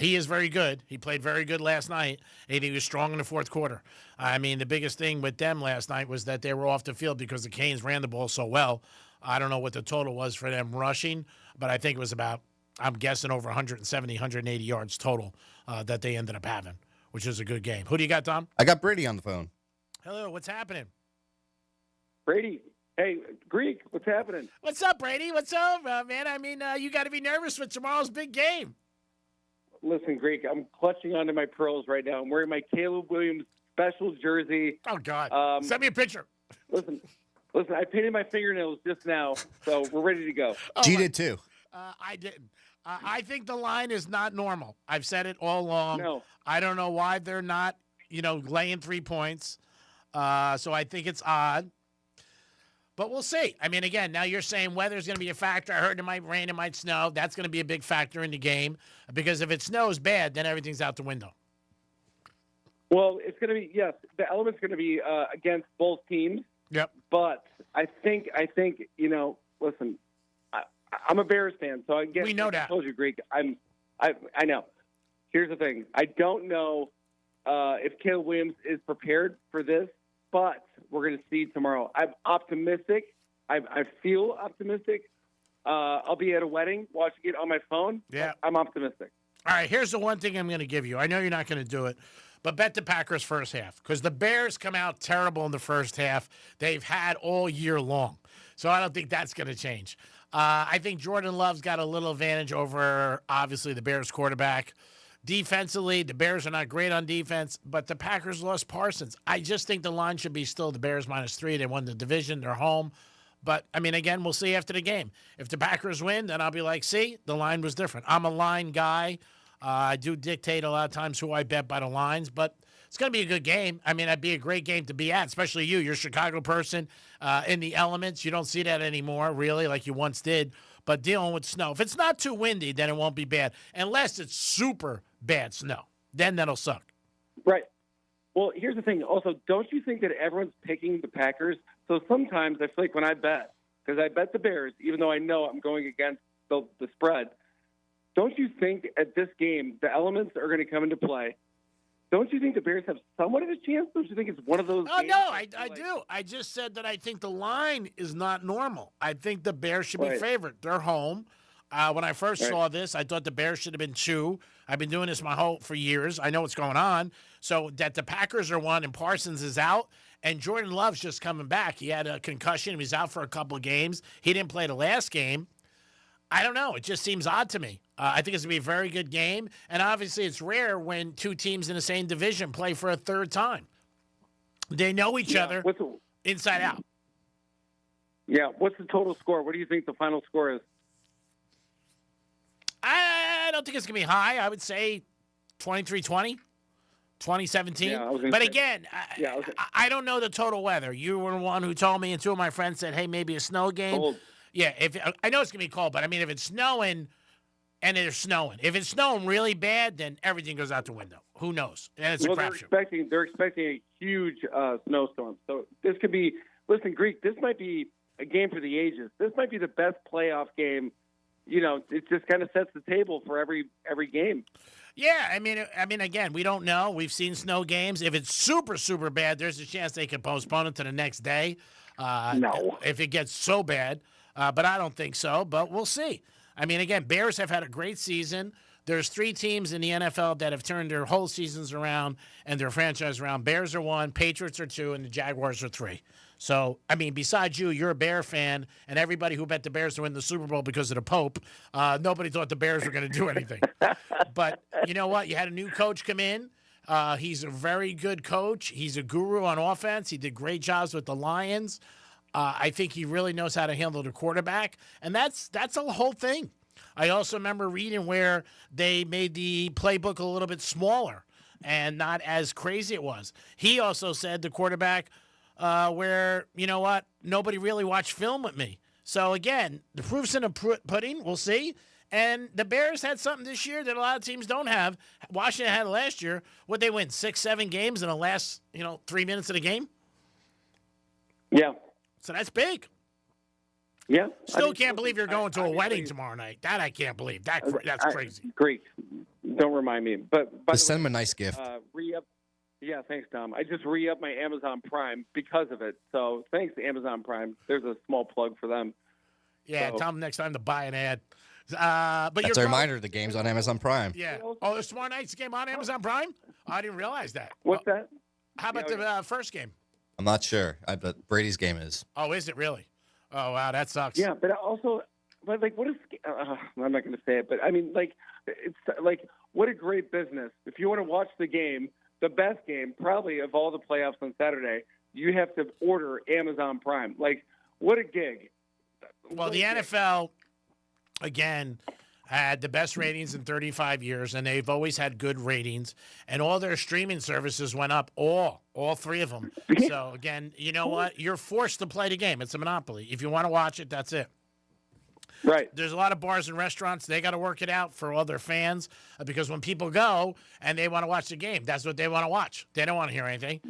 He is very good. He played very good last night, and he was strong in the fourth quarter. I mean, the biggest thing with them last night was that they were off the field because the Canes ran the ball so well. I don't know what the total was for them rushing, but I think it was about, I'm guessing, over 170, 180 yards total that they ended up having, which is a good game. Who do you got, Tom? I got Brady on the phone. Hello, what's happening? Brady. Hey, Greek, what's happening? What's up, Brady? What's up, man? I mean, you got to be nervous for tomorrow's big game. Listen, Greek, I'm clutching onto my pearls right now. I'm wearing my Caleb Williams special jersey. Oh, God. Send me a picture. Listen, I painted my fingernails just now, so we're ready to go. G did too. I didn't. I think the line is not normal. I've said it all along. No. I don't know why they're not, laying 3 points. So I think it's odd. But we'll see. I mean, again, now you're saying weather's going to be a factor. I heard it might rain, it might snow. That's going to be a big factor in the game because if it snows bad, then everything's out the window. Well, it's going to be, yes, the element's going to be against both teams. Yep. But I think, listen, I'm a Bears fan, so I guess we know that. I told you, Greek. I know. Here's the thing. I don't know if Caleb Williams is prepared for this, but we're going to see tomorrow. I'm optimistic. I feel optimistic. I'll be at a wedding watching it on my phone. Yeah. I'm optimistic. All right, here's the one thing I'm going to give you. I know you're not going to do it, but bet the Packers first half because the Bears come out terrible in the first half. They've had all year long. So I don't think that's going to change. I think Jordan Love's got a little advantage over, obviously, the Bears quarterback. Defensively, the Bears are not great on defense, but the Packers lost Parsons. I just think the line should be still the Bears -3. They won the division. They're home. But, I mean, again, we'll see after the game. If the Packers win, then I'll be like, see, the line was different. I'm a line guy. I do dictate a lot of times who I bet by the lines, but it's going to be a good game. I mean, it'd be a great game to be at, especially you. You're a Chicago person in the elements. You don't see that anymore, really, like you once did. But dealing with snow, if it's not too windy, then it won't be bad. Unless it's super bad snow. Then that'll suck. Right. Well, here's the thing. Also, don't you think that everyone's picking the Packers? So sometimes I feel like when I bet, because I bet the Bears, even though I know I'm going against the spread, don't you think at this game the elements are going to come into play? Don't you think the Bears have somewhat of a chance? Don't you think it's one of those games? No, I do. I just said that I think the line is not normal. I think the Bears should be favored. They're home. When I first saw this, I thought the Bears should have been 2. I've been doing this for years. I know what's going on. So that the Packers are 1 and Parsons is out, and Jordan Love's just coming back. He had a concussion. He was out for a couple of games. He didn't play the last game. I don't know. It just seems odd to me. I think it's going to be a very good game. And obviously it's rare when 2 teams in the same division play for a third time. They know each other inside out. Yeah. What's the total score? What do you think the final score is? I don't think it's going to be high. I would say 23-20, 2017. Yeah, I was gonna but say- again, I don't know the total weather. You were the one who told me, and 2 of my friends said, hey, maybe a snow game. Cold. Yeah, I know it's going to be cold, but I mean, if it's snowing and it's snowing, if it's snowing really bad, then everything goes out the window. Who knows? And it's a crapshoot. They're expecting a huge snowstorm. So this could be, listen, Greek, this might be a game for the ages. This might be the best playoff game. You know, it just kind of sets the table for every game. Yeah, I mean, again, we don't know. We've seen snow games. If it's super, super bad, there's a chance they could postpone it to the next day. No. If it gets so bad. But I don't think so, but we'll see. I mean, again, Bears have had a great season. There's 3 teams in the NFL that have turned their whole seasons around and their franchise around. Bears are 1, Patriots are 2, and the Jaguars are 3. So, I mean, besides you're a Bear fan, and everybody who bet the Bears to win the Super Bowl because of the Pope, nobody thought the Bears were going to do anything. But you know what? You had a new coach come in. He's a very good coach. He's a guru on offense. He did great jobs with the Lions. I think he really knows how to handle the quarterback, and that's the whole thing. I also remember reading where they made the playbook a little bit smaller and not as crazy it was. He also said the quarterback where, you know what, nobody really watched film with me. So, again, the proof's in the pudding. We'll see. And the Bears had something this year that a lot of teams don't have. Washington had it last year. What they win, 6-7 games in the last, 3 minutes of the game? Yeah. So that's big. Yeah. Still can't believe you're going to a wedding tomorrow night. That I can't believe. That's crazy. Great. Don't remind me. But by Just send him a nice gift. Re-up. Yeah, thanks, Tom. I just re-upped my Amazon Prime because of it. So thanks, Amazon Prime. There's a small plug for them. Yeah, So- tell them next time to buy an ad. But That's you're a reminder. The game's on Amazon Prime. Yeah. Oh, the tomorrow night's game on Amazon Prime? I didn't realize that. What's that? How about the first game? I'm not sure. But Brady's game is. Oh, is it really? Oh, wow, that sucks. Yeah, but also, what is? I'm not going to say it, but I mean, it's like what a great business. If you want to watch the game, the best game probably of all the playoffs on Saturday, you have to order Amazon Prime. Like, what a gig. Well, the NFL, again, had the best ratings in 35 years, and they've always had good ratings. And all their streaming services went up, all 3 of them. So, again, you know what? You're forced to play the game. It's a monopoly. If you want to watch it, that's it. Right. There's a lot of bars and restaurants. They got to work it out for all their fans because when people go and they want to watch the game, that's what they want to watch. They don't want to hear anything.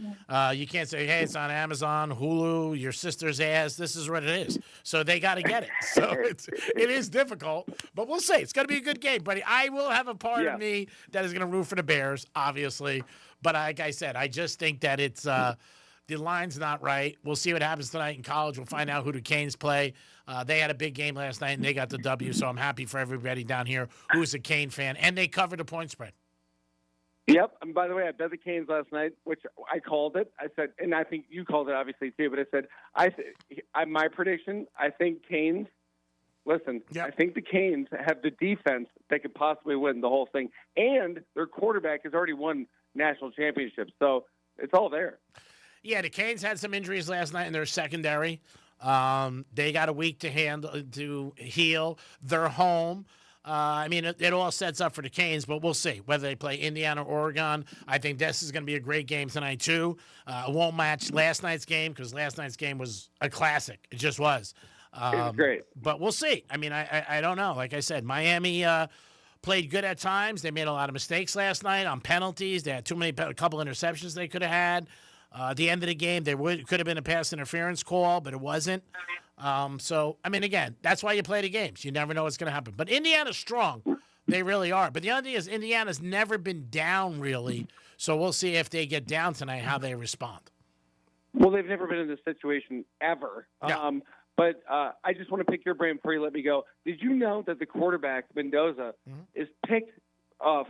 You can't say, hey, it's on Amazon, Hulu, your sister's ass. This is what it is. So they got to get it. So it is difficult, but we'll see. It's going to be a good game, buddy. I will have a part of me that is going to root for the Bears, obviously. But like I said, I just think that it's the line's not right. We'll see what happens tonight in college. We'll find out who the Canes play. They had a big game last night, and they got the W, so I'm happy for everybody down here who's a Cane fan. And they covered the point spread. Yep. And by the way, I bet the Canes last night, which I called it. I said, and I think you called it obviously too, but I said, my prediction, I think Canes, listen, I think the Canes have the defense that could possibly win the whole thing. And their quarterback has already won national championships. So it's all there. Yeah, the Canes had some injuries last night in their secondary. They got a week to heal. They're home. I mean, it all sets up for the Canes, but we'll see whether they play Indiana or Oregon. I think this is going to be a great game tonight, too. It won't match last night's game because last night's game was a classic. It just was. It was great. But we'll see. I mean, I don't know. Like I said, Miami played good at times. They made a lot of mistakes last night on penalties. They had a couple interceptions they could have had. At the end of the game, could have been a pass interference call, but it wasn't. So, I mean, again, that's why you play the games. You never know what's going to happen. But Indiana's strong. They really are. But the other thing is Indiana's never been down, really. So we'll see if they get down tonight, how they respond. Well, they've never been in this situation ever. Yeah. But I just want to pick your brain before you let me go. Did you know that the quarterback, Mendoza, is picked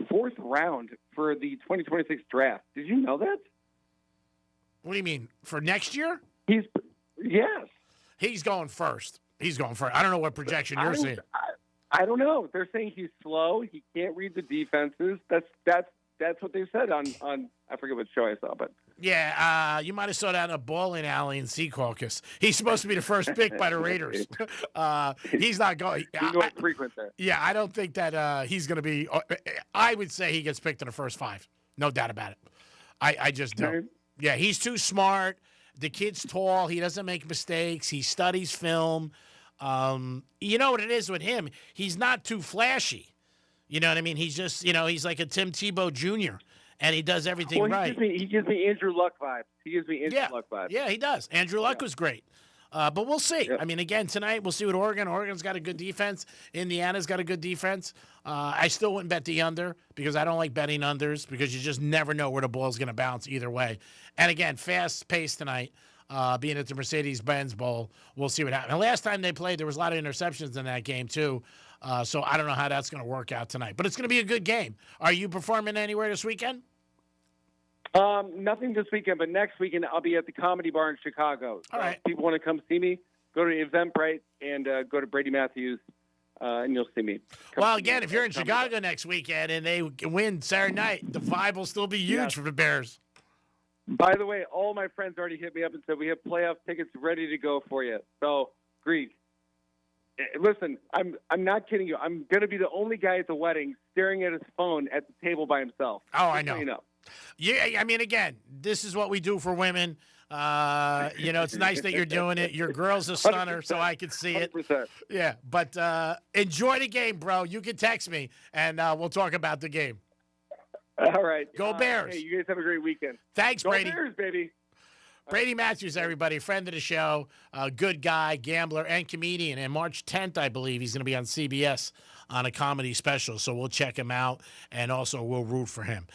fourth round for the 2026 draft? Did you know that? What do you mean? For next year? Yes. He's going first. He's going first. I don't know what projection you're seeing. I don't know. They're saying he's slow. He can't read the defenses. That's what they said on I forget what show I saw, but yeah, you might have saw that in a bowling alley in Sea Caucus. He's supposed to be the first pick by the Raiders. He's not going. He's going frequent there. Yeah, I don't think that he's going to be. I would say he gets picked in the first 5. No doubt about it. I just don't. Yeah, he's too smart. The kid's tall. He doesn't make mistakes. He studies film. You know what it is with him? He's not too flashy. You know what I mean? He's just, he's like a Tim Tebow Jr., and he does everything right. He gives me Andrew Luck vibes. Yeah, he does. Andrew Luck was great. But we'll see. Yeah. I mean, again, tonight we'll see what Oregon. Oregon's got a good defense. Indiana's got a good defense. I still wouldn't bet the under because I don't like betting unders because you just never know where the ball's going to bounce either way. And again, fast pace tonight, being at the Mercedes-Benz Bowl. We'll see what happens. And last time they played, there was a lot of interceptions in that game too. So I don't know how that's going to work out tonight. But it's going to be a good game. Are you performing anywhere this weekend? Nothing this weekend, but next weekend I'll be at the Comedy Bar in Chicago. All right. If people want to come see me, go to Eventbrite and go to Brady Matthews, and you'll see me. Well, again, if you're in Chicago next weekend and they win Saturday night, the vibe will still be huge for the Bears. By the way, all my friends already hit me up and said we have playoff tickets ready to go for you. So, Greek, listen, I'm not kidding you. I'm going to be the only guy at the wedding staring at his phone at the table by himself. Oh, I know. So you know. Yeah, I mean, again, this is what we do for women. It's nice that you're doing it. Your girl's a stunner, so I can see it. 100%. Yeah, but enjoy the game, bro. You can text me, and we'll talk about the game. All right. Go Bears. Hey, you guys have a great weekend. Thanks, Go Brady. Bears, baby. Brady Matthews, everybody, friend of the show, good guy, gambler, and comedian. And March 10th, I believe, he's going to be on CBS on a comedy special. So we'll check him out, and also we'll root for him.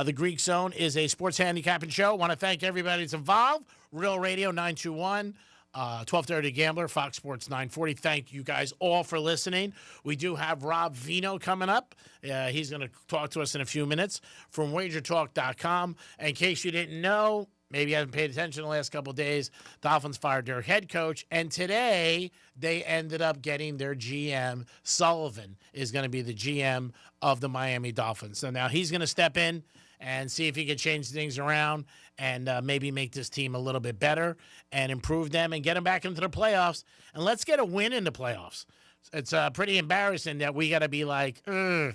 The Greek Zone is a sports handicapping show. Want to thank everybody that's involved. Real Radio 921. 1230 Gambler, Fox Sports 940. Thank you guys all for listening. We do have Rob Vino coming up. He's going to talk to us in a few minutes from wagertalk.com. In case you didn't know, maybe you haven't paid attention the last couple of days, Dolphins fired their head coach, and today they ended up getting their GM. Sullivan is going to be the GM of the Miami Dolphins. So now he's going to step in and see if he can change things around and maybe make this team a little bit better and improve them and get them back into the playoffs. And let's get a win in the playoffs. It's pretty embarrassing that we got to be like, you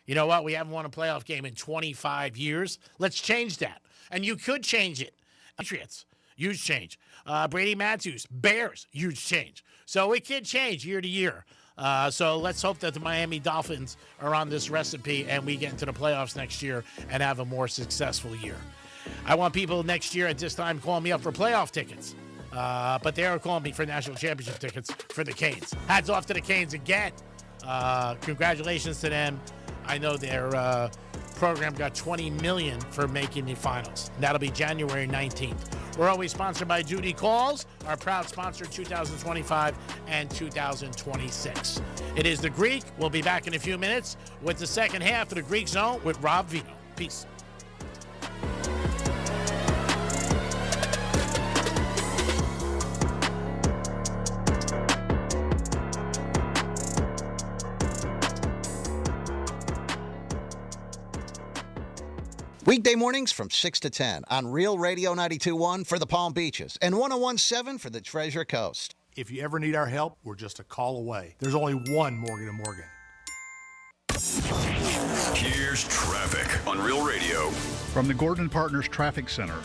know what, we haven't won a playoff game in 25 years. Let's change that. And you could change it. Patriots, huge change. Brady Matthews, Bears, huge change. So it could change year to year. So let's hope that the Miami Dolphins are on this recipe and we get into the playoffs next year and have a more successful year. I want people next year at this time calling me up for playoff tickets. But they are calling me for national championship tickets for the Canes. Hats off to the Canes again. Congratulations to them. I know their program got $20 million for making the finals. That'll be January 19th. We're always sponsored by Duty Calls, our proud sponsor 2025 and 2026. It is The Greek. We'll be back in a few minutes with the second half of The Greek Zone with Rob Vino. Peace. Weekday mornings from 6 to 10 on Real Radio 92.1 for the Palm Beaches and 101.7 for the Treasure Coast. If you ever need our help, we're just a call away. There's only one Morgan & Morgan. Here's traffic on Real Radio. From the Gordon Partners Traffic Center.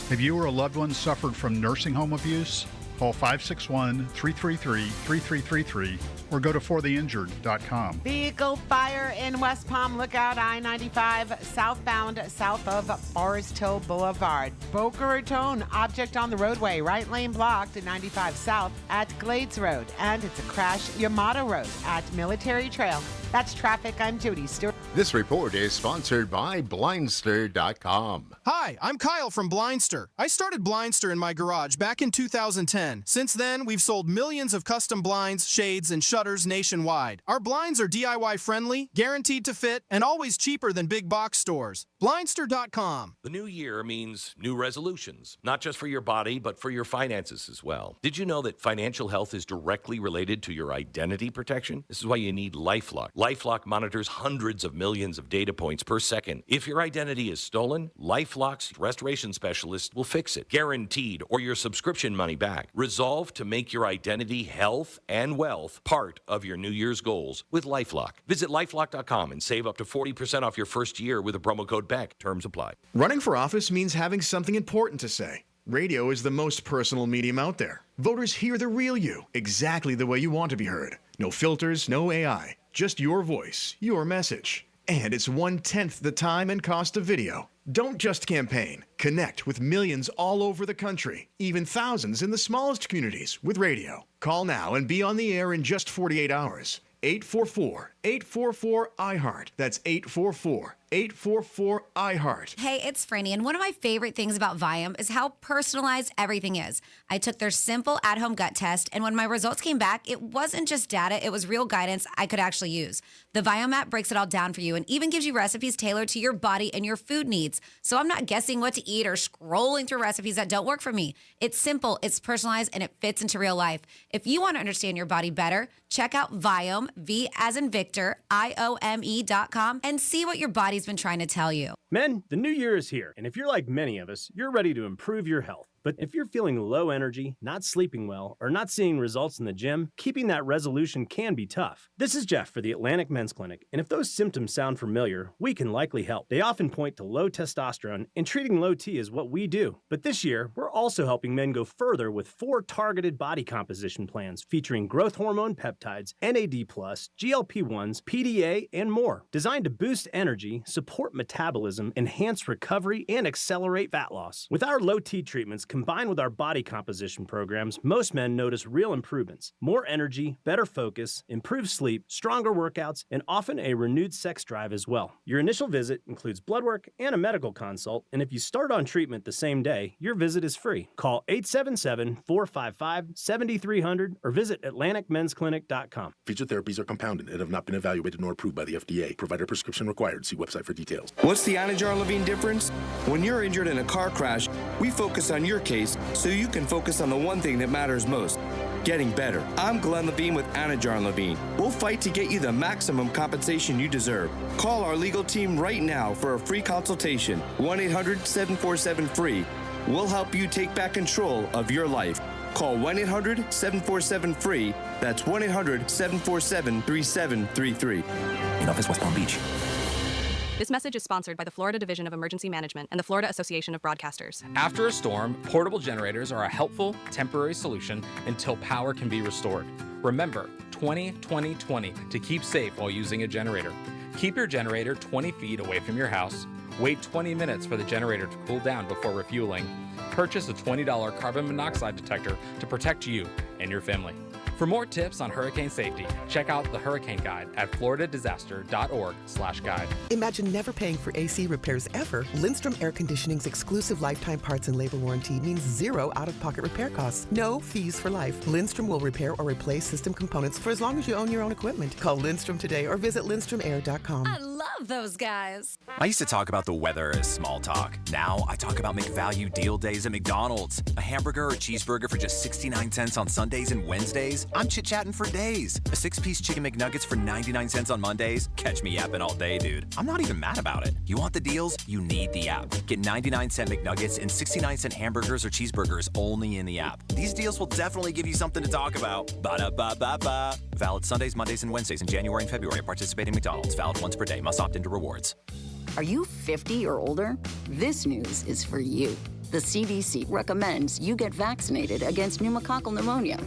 Have you or a loved one suffered from nursing home abuse? Call 561-333-3333 or go to fortheinjured.com. Vehicle fire in West Palm. Lookout I-95 southbound south of Forest Hill Boulevard. Boca Raton, object on the roadway. Right lane blocked at 95 south at Glades Road. And it's a crash Yamato Road at Military Trail. That's traffic. I'm Judy Stewart. This report is sponsored by Blindster.com. Hi, I'm Kyle from Blindster. I started Blindster in my garage back in 2010. 10. Since then, we've sold millions of custom blinds, shades, and shutters nationwide. Our blinds are DIY friendly, guaranteed to fit, and always cheaper than big box stores. Blindster.com. The new year means new resolutions, not just for your body, but for your finances as well. Did you know that financial health is directly related to your identity protection? This is why you need LifeLock. LifeLock monitors hundreds of millions of data points per second. If your identity is stolen, LifeLock's restoration specialist will fix it, guaranteed, or your subscription money back. Resolve to make your identity, health, and wealth part of your New Year's goals with LifeLock. Visit LifeLock.com and save up to 40% off your first year with a promo code BECK. Terms apply. Running for office means having something important to say. Radio is the most personal medium out there. Voters hear the real you, exactly the way you want to be heard. No filters, no AI, just your voice, your message. And it's 1/10 the time and cost of video. Don't just campaign. Connect with millions all over the country, even thousands in the smallest communities with radio. Call now and be on the air in just 48 hours. 844-844-iHeart. That's 844-844-iHeart. Hey, it's Franny, and one of my favorite things about Viome is how personalized everything is. I took their simple at-home gut test, and when my results came back, it wasn't just data, it was real guidance I could actually use. The Viome app breaks it all down for you and even gives you recipes tailored to your body and your food needs. So I'm not guessing what to eat or scrolling through recipes that don't work for me. It's simple, it's personalized, and it fits into real life. If you want to understand your body better, check out Viome, V as in Victor, IOME.com, and see what your body's been trying to tell you. Men, the new year is here, and if you're like many of us, you're ready to improve your health. But if you're feeling low energy, not sleeping well, or not seeing results in the gym, keeping that resolution can be tough. This is Jeff for the Atlantic Men's Clinic, and if those symptoms sound familiar, we can likely help. They often point to low testosterone, and treating low T is what we do. But this year, we're also helping men go further with 4 targeted body composition plans featuring growth hormone peptides, NAD+, GLP-1s, PDA, and more, designed to boost energy, support metabolism, enhance recovery, and accelerate fat loss. With our low T treatments, combined with our body composition programs, most men notice real improvements. More energy, better focus, improved sleep, stronger workouts, and often a renewed sex drive as well. Your initial visit includes blood work and a medical consult, and if you start on treatment the same day, your visit is free. Call 877-455-7300 or visit AtlanticMen'sClinic.com. Featured therapies are compounded and have not been evaluated nor approved by the FDA. Provider prescription required. See website for details. What's the Anajar Levine difference? When you're injured in a car crash, we focus on your case so you can focus on the one thing that matters most, getting better. I'm Glenn Levine with Anajar Levine. We'll fight to get you the maximum compensation you deserve. Call our legal team right now for a free consultation. 1-800-747-FREE. We'll help you take back control of your life. Call 1-800-747-FREE. That's 1-800-747-3733. In office, West Palm Beach. This message is sponsored by the Florida Division of Emergency Management and the Florida Association of Broadcasters. After a storm, portable generators are a helpful, temporary solution until power can be restored. Remember, 20-20-20 to keep safe while using a generator. Keep your generator 20 feet away from your house. Wait 20 minutes for the generator to cool down before refueling. Purchase a $20 carbon monoxide detector to protect you and your family. For more tips on hurricane safety, check out the Hurricane Guide at floridadisaster.org/guide. Imagine never paying for AC repairs ever. Lindstrom Air Conditioning's exclusive lifetime parts and labor warranty means 0 out-of-pocket repair costs. No fees for life. Lindstrom will repair or replace system components for as long as you own your own equipment. Call Lindstrom today or visit lindstromair.com. I love those guys. I used to talk about the weather as small talk. Now I talk about McValue deal days at McDonald's. A hamburger or cheeseburger for just 69 cents on Sundays and Wednesdays. I'm chit-chatting for days. A 6-piece chicken McNuggets for 99 cents on Mondays. Catch me yapping all day, dude. I'm not even mad about it. You want the deals? You need the app. Get 99-cent McNuggets and 69-cent hamburgers or cheeseburgers only in the app. These deals will definitely give you something to talk about. Ba-da-ba-ba-ba. Valid Sundays, Mondays, and Wednesdays in January and February at participating McDonald's. Valid once per day. Must opt into rewards. Are you 50 or older? This news is for you. The CDC recommends you get vaccinated against pneumococcal pneumonia.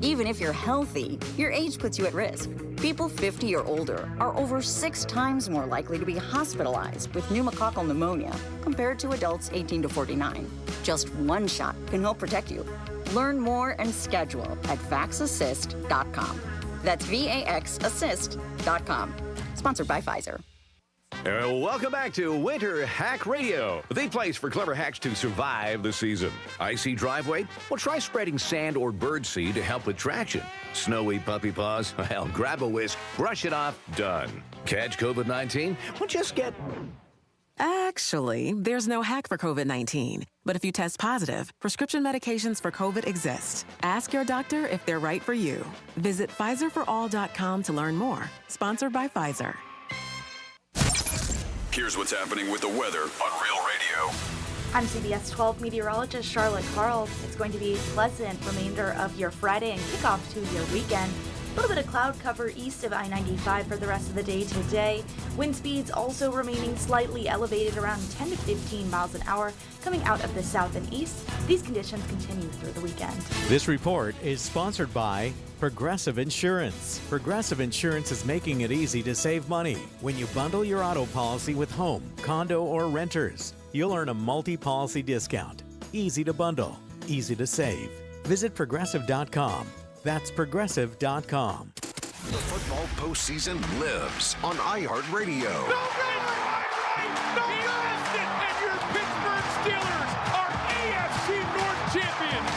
Even if you're healthy, your age puts you at risk. People 50 or older are over 6 times more likely to be hospitalized with pneumococcal pneumonia compared to adults 18 to 49. Just one shot can help protect you. Learn more and schedule at vaxassist.com. That's VAXassist.com. Sponsored by Pfizer. Welcome back to Winter Hack Radio, the place for clever hacks to survive the season. Icy driveway? Well, try spreading sand or birdseed to help with traction. Snowy puppy paws? Well, grab a whisk, brush it off, done. Catch COVID-19? Well, just get... Actually, there's no hack for COVID-19. But if you test positive, prescription medications for COVID exist. Ask your doctor if they're right for you. Visit PfizerForAll.com to learn more. Sponsored by Pfizer. Here's what's happening with the weather on Real Radio. I'm CBS 12 meteorologist Charlotte Carl. It's going to be a pleasant remainder of your Friday and kickoff to your weekend. A little bit of cloud cover east of I-95 for the rest of the day today. Wind speeds also remaining slightly elevated around 10 to 15 miles an hour coming out of the south and east. These conditions continue through the weekend. This report is sponsored by Progressive Insurance. Progressive Insurance is making it easy to save money. When you bundle your auto policy with home, condo, or renters, you'll earn a multi-policy discount. Easy to bundle, easy to save. Visit Progressive.com. That's Progressive.com. The football postseason lives on iHeartRadio. And your Pittsburgh Steelers are AFC North champions.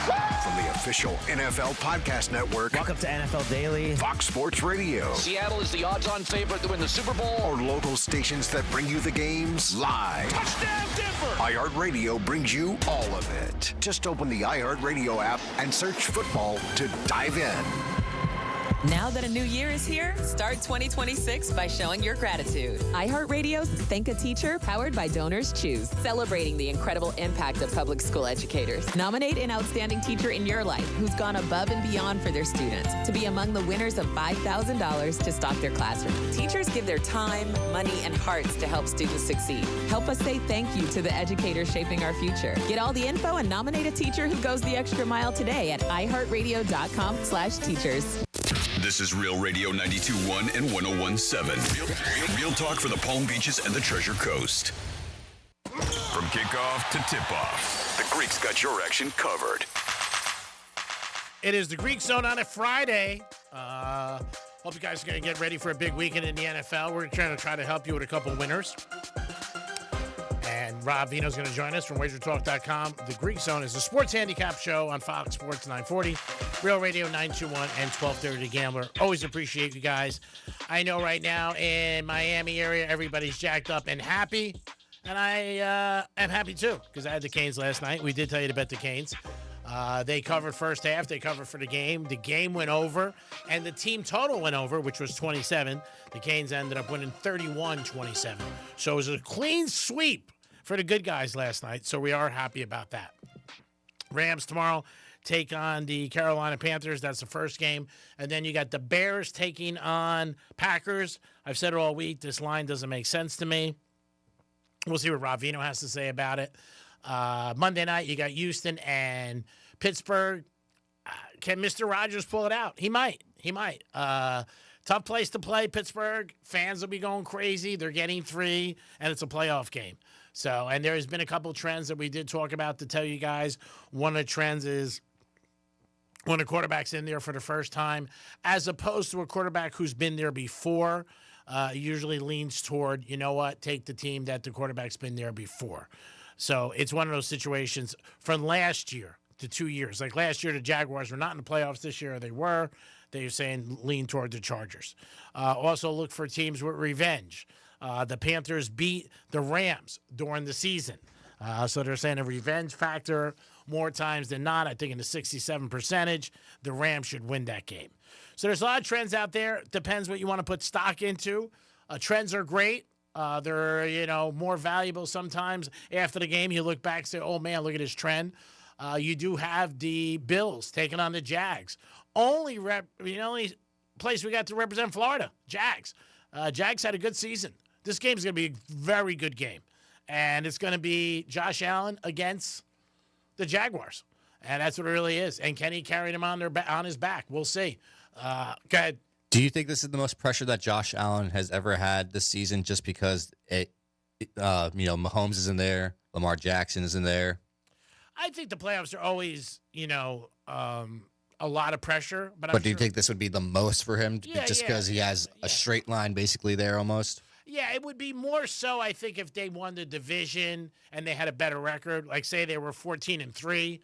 From the official NFL podcast network. Welcome to NFL Daily. Fox Sports Radio. Seattle is the odds-on favorite to win the Super Bowl. Or local stations that bring you the games live. Touchdown Denver! iHeartRadio brings you all of it. Just open the iHeartRadio app and search football to dive in. Now that a new year is here, start 2026 by showing your gratitude. iHeartRadio's Thank a Teacher, powered by Donors Choose, celebrating the incredible impact of public school educators. Nominate an outstanding teacher in your life who's gone above and beyond for their students to be among the winners of $5,000 to stock their classroom. Teachers give their time, money, and hearts to help students succeed. Help us say thank you to the educators shaping our future. Get all the info and nominate a teacher who goes the extra mile today at iHeartRadio.com/teachers. This is Real Radio 92.1 and 101.7. Real talk for the Palm Beaches and the Treasure Coast. From kickoff to tip-off, the Greeks got your action covered. It is the Greek Zone on a Friday. Hope you guys are going to get ready for a big weekend in the NFL. We're trying to help you with a couple winners. And Rob Vino's going to join us from WagerTalk.com. The Greek Zone is a sports handicap show on Fox Sports 940, Real Radio 921, and 1230 The Gambler. Always appreciate you guys. I know right now in Miami area, everybody's jacked up and happy. And I am happy too, because I had the Canes last night. We did tell you to bet the Canes. They covered first half. They covered for the game. The game went over, and the team total went over, which was 27. The Canes ended up winning 31-27. So it was a clean sweep for the good guys last night, so we are happy about that. Rams tomorrow take on the Carolina Panthers. That's the first game. And then you got the Bears taking on Packers. I've said it all week. This line doesn't make sense to me. We'll see what Rob Vino has to say about it. Monday night, you got Houston and Pittsburgh. Can Mr. Rogers pull it out? He might. Tough place to play, Pittsburgh. Fans will be going crazy. They're getting 3, and it's a playoff game. So, and there's been a couple trends that we did talk about to tell you guys. One of the trends is when a quarterback's in there for the first time, as opposed to a quarterback who's been there before, usually leans toward, you know what, take the team that the quarterback's been there before. So it's one of those situations from last year to 2 years. Like last year, the Jaguars were not in the playoffs. This year, they were. They're saying lean toward the Chargers. Also look for teams with revenge. The Panthers beat the Rams during the season. So they're saying a revenge factor more times than not. I think in the 67%, the Rams should win that game. So there's a lot of trends out there. Depends what you want to put stock into. Trends are great. They're, more valuable sometimes. After the game, you look back and say, oh, man, look at this trend. You do have the Bills taking on the Jags. Only place we got to represent Florida, Jags. Jags had a good season. This game's going to be a very good game. And it's going to be Josh Allen against the Jaguars. And that's what it really is. And can he carry them on his back? We'll see. Go ahead. Do you think this is the most pressure that Josh Allen has ever had this season just because Mahomes is in there, Lamar Jackson is in there? I think the playoffs are always, a lot of pressure. But do you think this would be the most for him just because he has a straight line basically there almost? Yeah, it would be more so, I think, if they won the division and they had a better record. Like, say they were 14-3,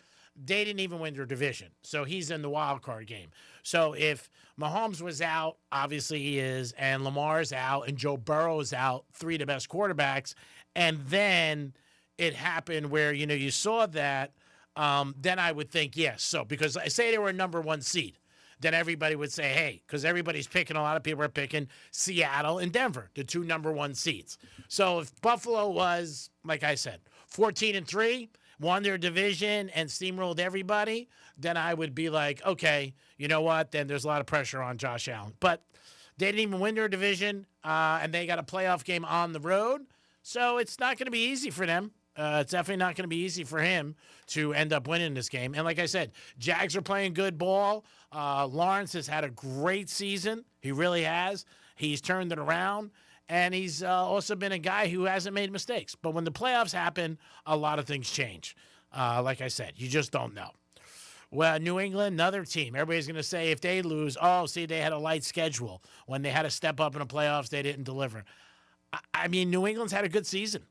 they didn't even win their division. So he's in the wild card game. So if Mahomes was out, obviously he is, and Lamar's out, and Joe Burrow's out, three of the best quarterbacks, and then it happened where, you saw that, then I would think, yes. So, because I say they were a number one seed, then everybody would say, hey, because everybody's picking, a lot of people are picking Seattle and Denver, the two number one seeds. So if Buffalo was, like I said, 14-3, won their division and steamrolled everybody, then I would be like, okay, you know what? Then there's a lot of pressure on Josh Allen. But they didn't even win their division, and they got a playoff game on the road. So it's not going to be easy for them. It's definitely not going to be easy for him to end up winning this game. And like I said, Jags are playing good ball. Lawrence has had a great season. He really has. He's turned it around. And he's also been a guy who hasn't made mistakes. But when the playoffs happen, a lot of things change. Like I said, you just don't know. Well, New England, another team. Everybody's going to say if they lose, they had a light schedule. When they had to step up in the playoffs, they didn't deliver. I mean, New England's had a good season.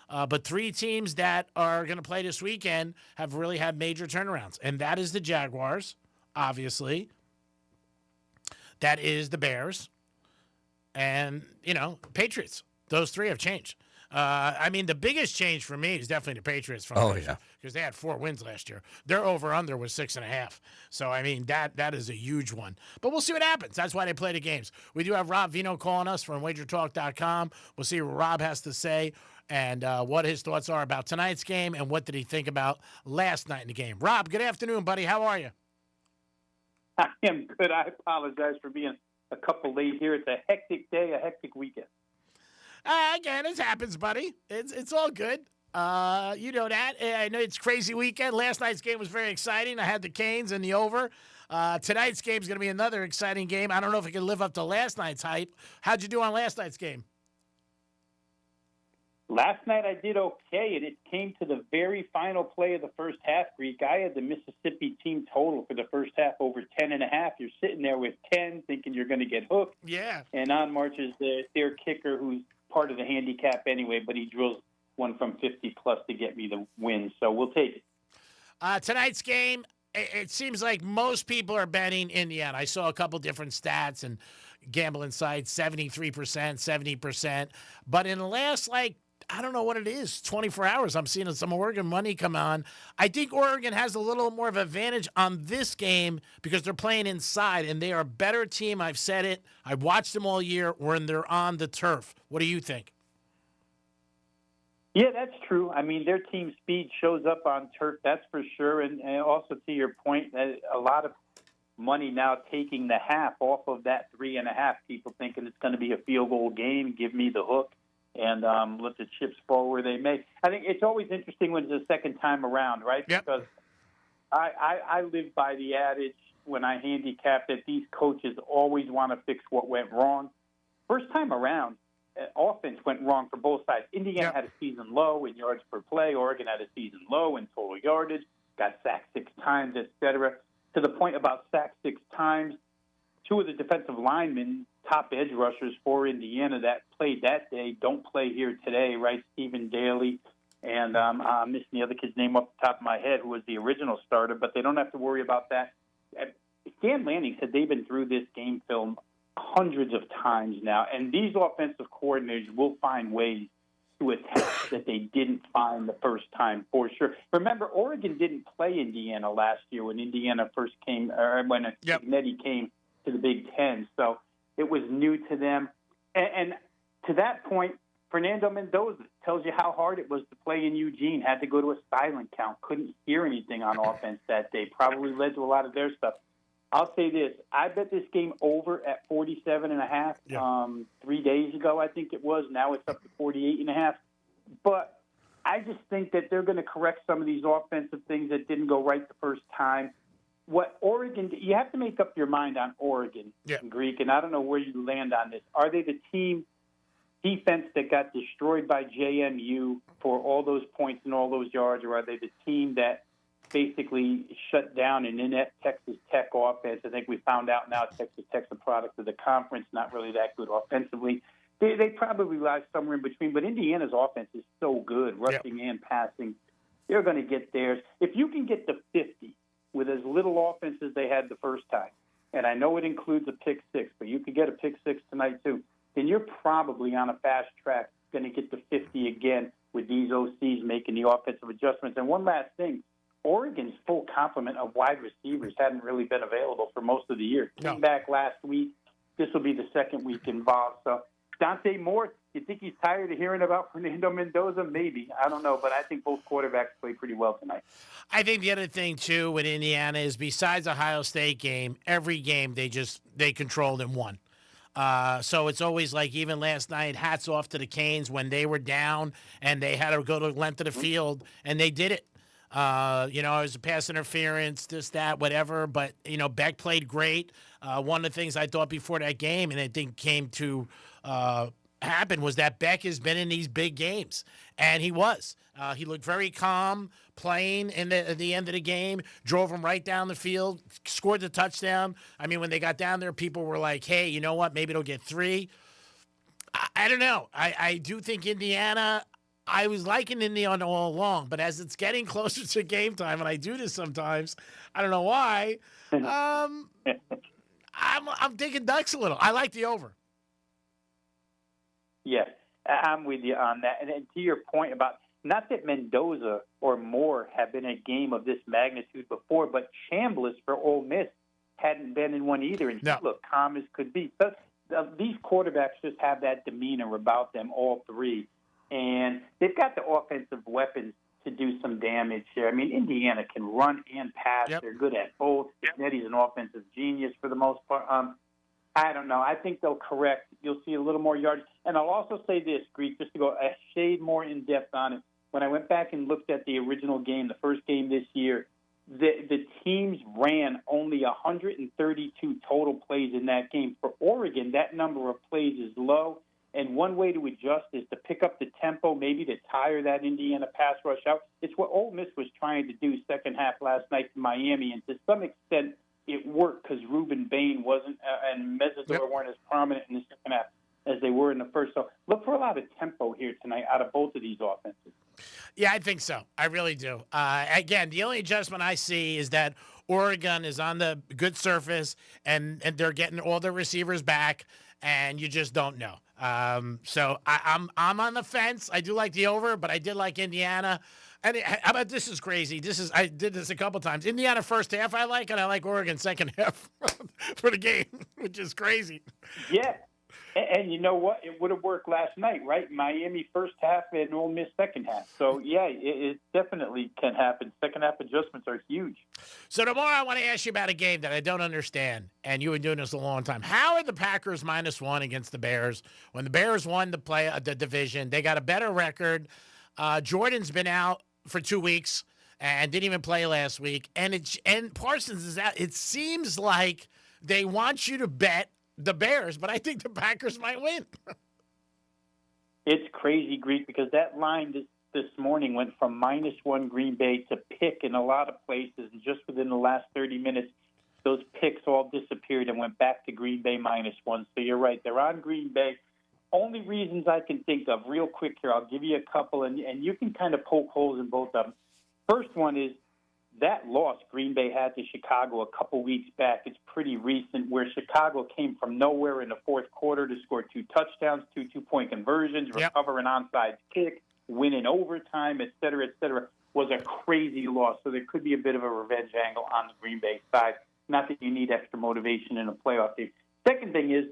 But three teams that are going to play this weekend have really had major turnarounds. And that is the Jaguars, obviously. That is the Bears. And, Patriots. Those three have changed. I mean, the biggest change for me is definitely the Patriots from last year, because they had 4 wins last year. Their over-under was 6.5. So, I mean, that is a huge one. But we'll see what happens. That's why they play the games. We do have Rob Vino calling us from WagerTalk.com. We'll see what Rob has to say and what his thoughts are about tonight's game and what did he think about last night in the game. Rob, good afternoon, buddy. How are you? I am good. I apologize for being a couple late here. It's a hectic day, a hectic weekend. Again, it happens, buddy. It's all good. You know that. I know it's a crazy weekend. Last night's game was very exciting. I had the Canes and the over. Tonight's game is going to be another exciting game. I don't know if it can live up to last night's hype. How'd you do on last night's game? Last night I did okay, and it came to the very final play of the first half, Greek. I had the Mississippi team total for the first half over 10.5. You're sitting there with 10 thinking you're going to get hooked. Yeah. And on marches their kicker, who's part of the handicap anyway, but he drills one from 50-plus to get me the win. So we'll take it. Tonight's game, it seems like most people are betting Indiana. I saw a couple different stats and gambling sites, 73%, 70%. But in the last, I don't know what it is, 24 hours, I'm seeing some Oregon money come on. I think Oregon has a little more of an advantage on this game because they're playing inside, and they are a better team. I've said it. I watched them all year when they're on the turf. What do you think? Yeah, that's true. I mean, their team speed shows up on turf, that's for sure. And also to your point, a lot of money now taking the half off of that 3.5, people thinking it's going to be a field goal game, give me the hook. And let the chips fall where they may. I think it's always interesting when it's the second time around, right? Yep. Because I live by the adage when I handicap that these coaches always want to fix what went wrong. First time around, offense went wrong for both sides. Indiana had a season low in yards per play. Oregon had a season low in total yardage, got sacked 6 times, et cetera. To the point about sacked 6 times, 2 of the defensive linemen, top edge rushers for Indiana that played that day, don't play here today, right? Stephen Daly, and I'm missing the other kid's name off the top of my head, who was the original starter, but they don't have to worry about that. Dan Lanning said they've been through this game film hundreds of times now, and these offensive coordinators will find ways to attack that they didn't find the first time for sure. Remember, Oregon didn't play Indiana last year when Indiana first came, or when Nettie came to the Big Ten, so it was new to them. And to that point, Fernando Mendoza tells you how hard it was to play in Eugene, had to go to a silent count, couldn't hear anything on offense that day, probably led to a lot of their stuff. I'll say this. I bet this game over at 47.5 3 days ago, I think it was. Now it's up to 48.5. But I just think that they're going to correct some of these offensive things that didn't go right the first time. What Oregon, you have to make up your mind on Oregon, Greek, and I don't know where you land on this. Are they the team defense that got destroyed by JMU for all those points and all those yards, or are they the team that basically shut down an inept Texas Tech offense? I think we found out now Texas Tech's a product of the conference, not really that good offensively. They probably lie somewhere in between, but Indiana's offense is so good, rushing and passing. They're going to get theirs. If you can get to 50 with as little offense as they had the first time, and I know it includes a pick six, but you could get a pick six tonight too, then you're probably on a fast track going to get to 50 again with these OCs making the offensive adjustments. And one last thing, Oregon's full complement of wide receivers hadn't really been available for most of the year. Came back last week. This will be the second week involved. So Dante Moore, you think he's tired of hearing about Fernando Mendoza? Maybe. I don't know, but I think both quarterbacks played pretty well tonight. I think the other thing, too, with Indiana is besides the Ohio State game, every game they controlled and won. So it's always like even last night, hats off to the Canes when they were down and they had to go to the length of the field, and they did it. It was a pass interference, this, that, whatever. But, Beck played great. One of the things I thought before that game, and I think came to happen, was that Beck has been in these big games. And he was. He looked very calm playing at the end of the game, drove him right down the field, scored the touchdown. I mean, when they got down there, people were like, hey, you know what? Maybe they'll get 3. I don't know. I do think Indiana – I was liking Indiana all along, but as it's getting closer to game time, and I do this sometimes, I don't know why, I'm thinking Ducks a little. I like the over. Yes, I'm with you on that. And to your point about not that Mendoza or Moore have been in a game of this magnitude before, but Chambliss for Ole Miss hadn't been in one either, and he looked calm as could be. But these quarterbacks just have that demeanor about them, all three. And they've got the offensive weapons to do some damage here. I mean, Indiana can run and pass. They're good at both. Netty's an offensive genius for the most part. I don't know. I think they'll correct. You'll see a little more yardage. And I'll also say this, Greek, just to go a shade more in-depth on it. When I went back and looked at the original game, the first game this year, the teams ran only 132 total plays in that game. For Oregon, that number of plays is low. And one way to adjust is to pick up the tempo, maybe to tire that Indiana pass rush out. It's what Ole Miss was trying to do second half last night to Miami, and to some extent it worked because Reuben Bain wasn't and Mesidor weren't as prominent in the second half as they were in the first. So look for a lot of tempo here tonight out of both of these offenses. Yeah, I think so. I really do. Again, the only adjustment I see is that Oregon is on the good surface, and they're getting all their receivers back, and you just don't know. So I'm on the fence. I do like the over, but I did like Indiana. And how about this is crazy. I did this a couple times. Indiana first half I like, and I like Oregon second half for the game, which is crazy. Yeah. And you know what? It would have worked last night, right? Miami first half and Ole Miss second half. So, yeah, it definitely can happen. Second half adjustments are huge. So tomorrow I want to ask you about a game that I don't understand, and you've been doing this a long time. How are the Packers -1 against the Bears? When the Bears won the division, they got a better record. Jordan's been out for 2 weeks and didn't even play last week. And Parsons is out. It seems like they want you to bet the Bears, but I think the Packers might win. It's crazy, Greek, because that line this morning went from -1 Green Bay to pick in a lot of places, and just within the last 30 minutes, those picks all disappeared and went back to Green Bay -1. So you're right, they're on Green Bay. Only reasons I can think of, real quick here, I'll give you a couple, and you can kind of poke holes in both of them. First one is, that loss Green Bay had to Chicago a couple weeks back, it's pretty recent, where Chicago came from nowhere in the fourth quarter to score 2 touchdowns, 2 two-point conversions, recover an onside kick, win in overtime, et cetera, was a crazy loss. So there could be a bit of a revenge angle on the Green Bay side. Not that you need extra motivation in a playoff game. Second thing is,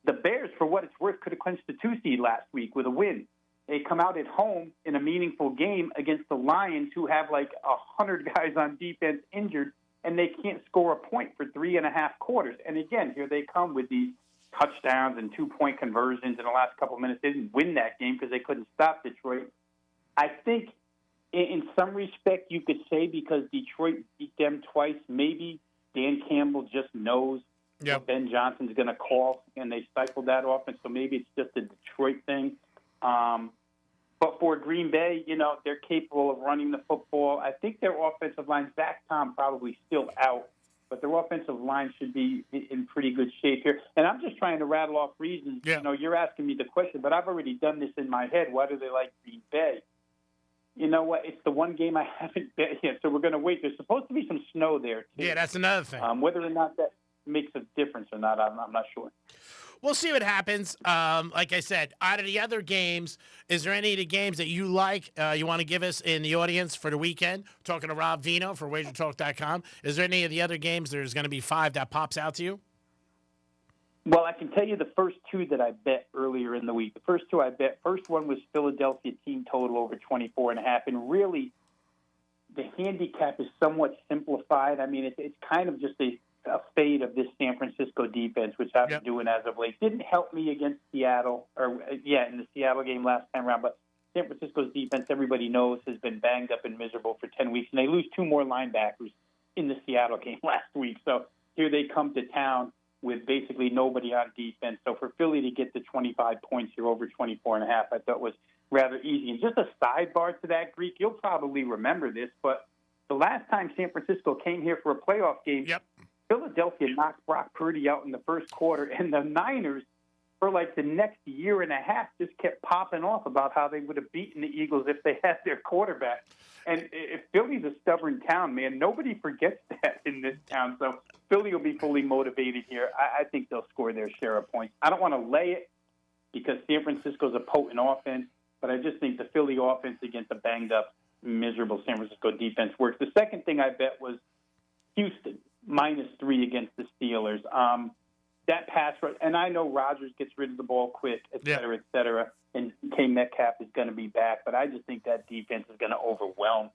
the Bears, for what it's worth, could have clinched the 2 seed last week with a win. They come out at home in a meaningful game against the Lions, who have like 100 guys on defense injured, and they can't score a point for 3.5 quarters. And again, here they come with these touchdowns and 2-point conversions in the last couple of minutes. They didn't win that game because they couldn't stop Detroit. I think in some respect you could say because Detroit beat them twice, maybe Dan Campbell just knows what Ben Johnson's going to call, and they stifled that offense, so maybe it's just a Detroit thing. But for Green Bay, they're capable of running the football. I think their offensive line, Zach Tom, probably still out. but their offensive line should be in pretty good shape here. And I'm just trying to rattle off reasons. Yeah. You know, you're asking me the question, but I've already done this in my head. Why do they like Green Bay? You know what? It's the one game I haven't bet yet, so we're going to wait. There's supposed to be some snow there, too. Yeah, that's another thing. Whether or not that makes a difference or not, I'm not sure. We'll see what happens. Like I said, out of the other games, is there any of the games that you like, you want to give us in the audience for the weekend? We're talking to Rob Vino for WagerTalk.com. Is there any of the other games there's going to be 5 that pops out to you? Well, I can tell you the first 2 that I bet earlier in the week. The first 2 I bet, first one was Philadelphia team total over 24.5. And really, the handicap is somewhat simplified. I mean, it's kind of just a fade of this San Francisco defense, which I've been doing as of late. Didn't help me against Seattle, in the Seattle game last time around, but San Francisco's defense, everybody knows, has been banged up and miserable for 10 weeks, and they lose 2 more linebackers in the Seattle game last week. So here they come to town with basically nobody on defense. So for Philly to get the 25 points here over 24.5, I thought was rather easy. And just a sidebar to that, Greek, you'll probably remember this, but the last time San Francisco came here for a playoff game, Philadelphia knocked Brock Purdy out in the first quarter, and the Niners, for like the next year and a half, just kept popping off about how they would have beaten the Eagles if they had their quarterback. And if Philly's a stubborn town, man, nobody forgets that in this town. So Philly will be fully motivated here. I think they'll score their share of points. I don't want to lay it because San Francisco's a potent offense, but I just think the Philly offense against a banged-up, miserable San Francisco defense works. The second thing I bet was Houston. -3 against the Steelers. That pass rush, and I know Rodgers gets rid of the ball quick, et cetera, and K. Metcalf is going to be back, but I just think that defense is going to overwhelm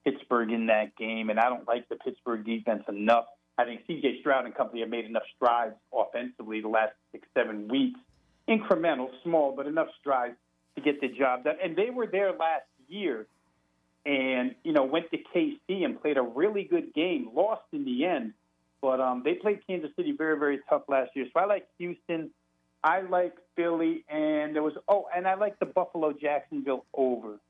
Pittsburgh in that game, and I don't like the Pittsburgh defense enough. I think C.J. Stroud and company have made enough strides offensively the last 6-7 weeks, incremental, small, but enough strides to get the job done. And they were there last year, and, went to KC and played a really good game, lost in the end. But they played Kansas City very, very tough last year. So I like Houston. I like Philly. And I like the Buffalo-Jacksonville over,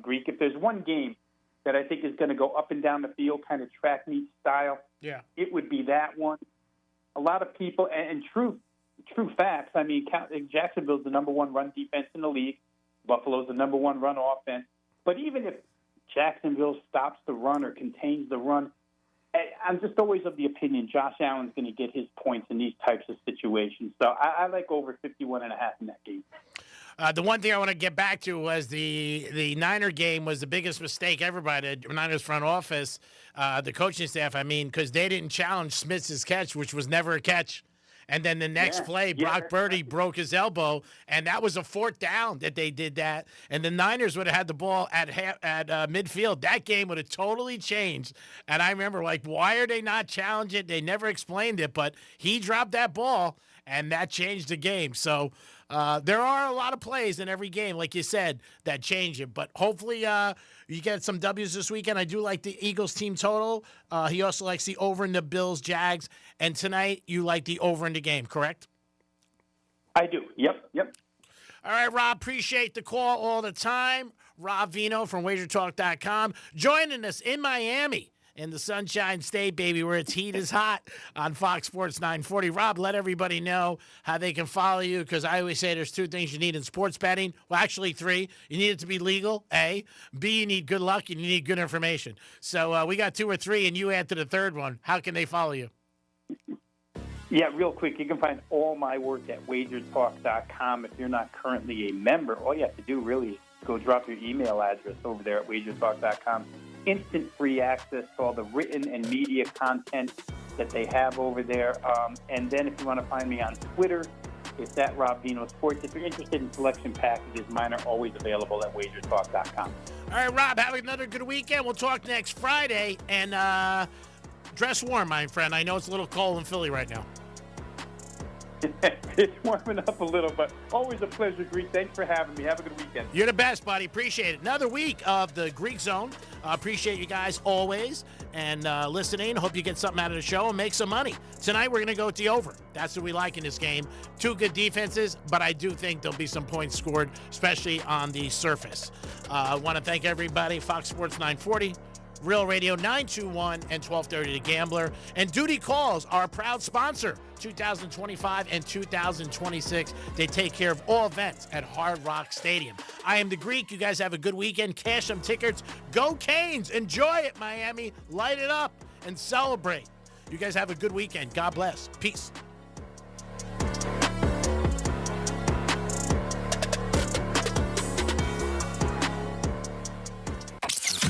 Greek. If there's one game that I think is going to go up and down the field, kind of track meet style, it would be that one. A lot of people, and true facts, I mean, Jacksonville's the number 1 run defense in the league. Buffalo's the number 1 run offense. But even if Jacksonville stops the run or contains the run, I'm just always of the opinion Josh Allen's going to get his points in these types of situations. So I like over 51.5 in that game. The one thing I want to get back to was the Niner game was the biggest mistake ever by the Niners front office, the coaching staff, because they didn't challenge Smith's catch, which was never a catch. And then the next play, Brock Purdy broke his elbow, and that was a 4th down that they did that. And the Niners would have had the ball at midfield. That game would have totally changed. And I remember, why are they not challenging it? They never explained it, but he dropped that ball, and that changed the game. So there are a lot of plays in every game, like you said, that change it. But hopefully you get some W's this weekend. I do like the Eagles team total. He also likes the over in the Bills, Jags. And tonight you like the over in the game, correct? I do. Yep. All right, Rob, appreciate the call all the time. Rob Vino from WagerTalk.com joining us in Miami in the Sunshine State, baby, where its heat is hot on Fox Sports 940. Rob, let everybody know how they can follow you, because I always say there's 2 things you need in sports betting. Well, actually 3. You need it to be legal, A. B, you need good luck, and you need good information. So we got 2 or 3, and you add to the third one. How can they follow you? Yeah, real quick, you can find all my work at wagertalk.com. If you're not currently a member, all you have to do really is go drop your email address over there at wagertalk.com. Instant free access to all the written and media content that they have over there. And then if you want to find me on Twitter, it's at Rob Vino Sports. If you're interested in selection packages, mine are always available at wagertalk.com. All right, Rob, have another good weekend. We'll talk next Friday. And dress warm, my friend. I know it's a little cold in Philly right now. It's warming up a little, but always a pleasure, Greek. Thanks for having me. Have a good weekend. You're the best, buddy. Appreciate it. Another week of the Greek Zone. Appreciate you guys always and listening. Hope you get something out of the show and make some money. Tonight, we're going to go with the over. That's what we like in this game. 2 good defenses, but I do think there'll be some points scored, especially on the surface. I want to thank everybody. Fox Sports 940. Real Radio 921 and 1230 The Gambler. And Duty Calls, our proud sponsor, 2025 and 2026. They take care of all events at Hard Rock Stadium. I am the Greek. You guys have a good weekend. Cash some tickets. Go Canes. Enjoy it, Miami. Light it up and celebrate. You guys have a good weekend. God bless. Peace.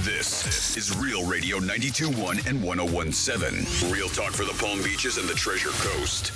This is Real Radio 92.1 and 101.7. Real talk for the Palm Beaches and the Treasure Coast.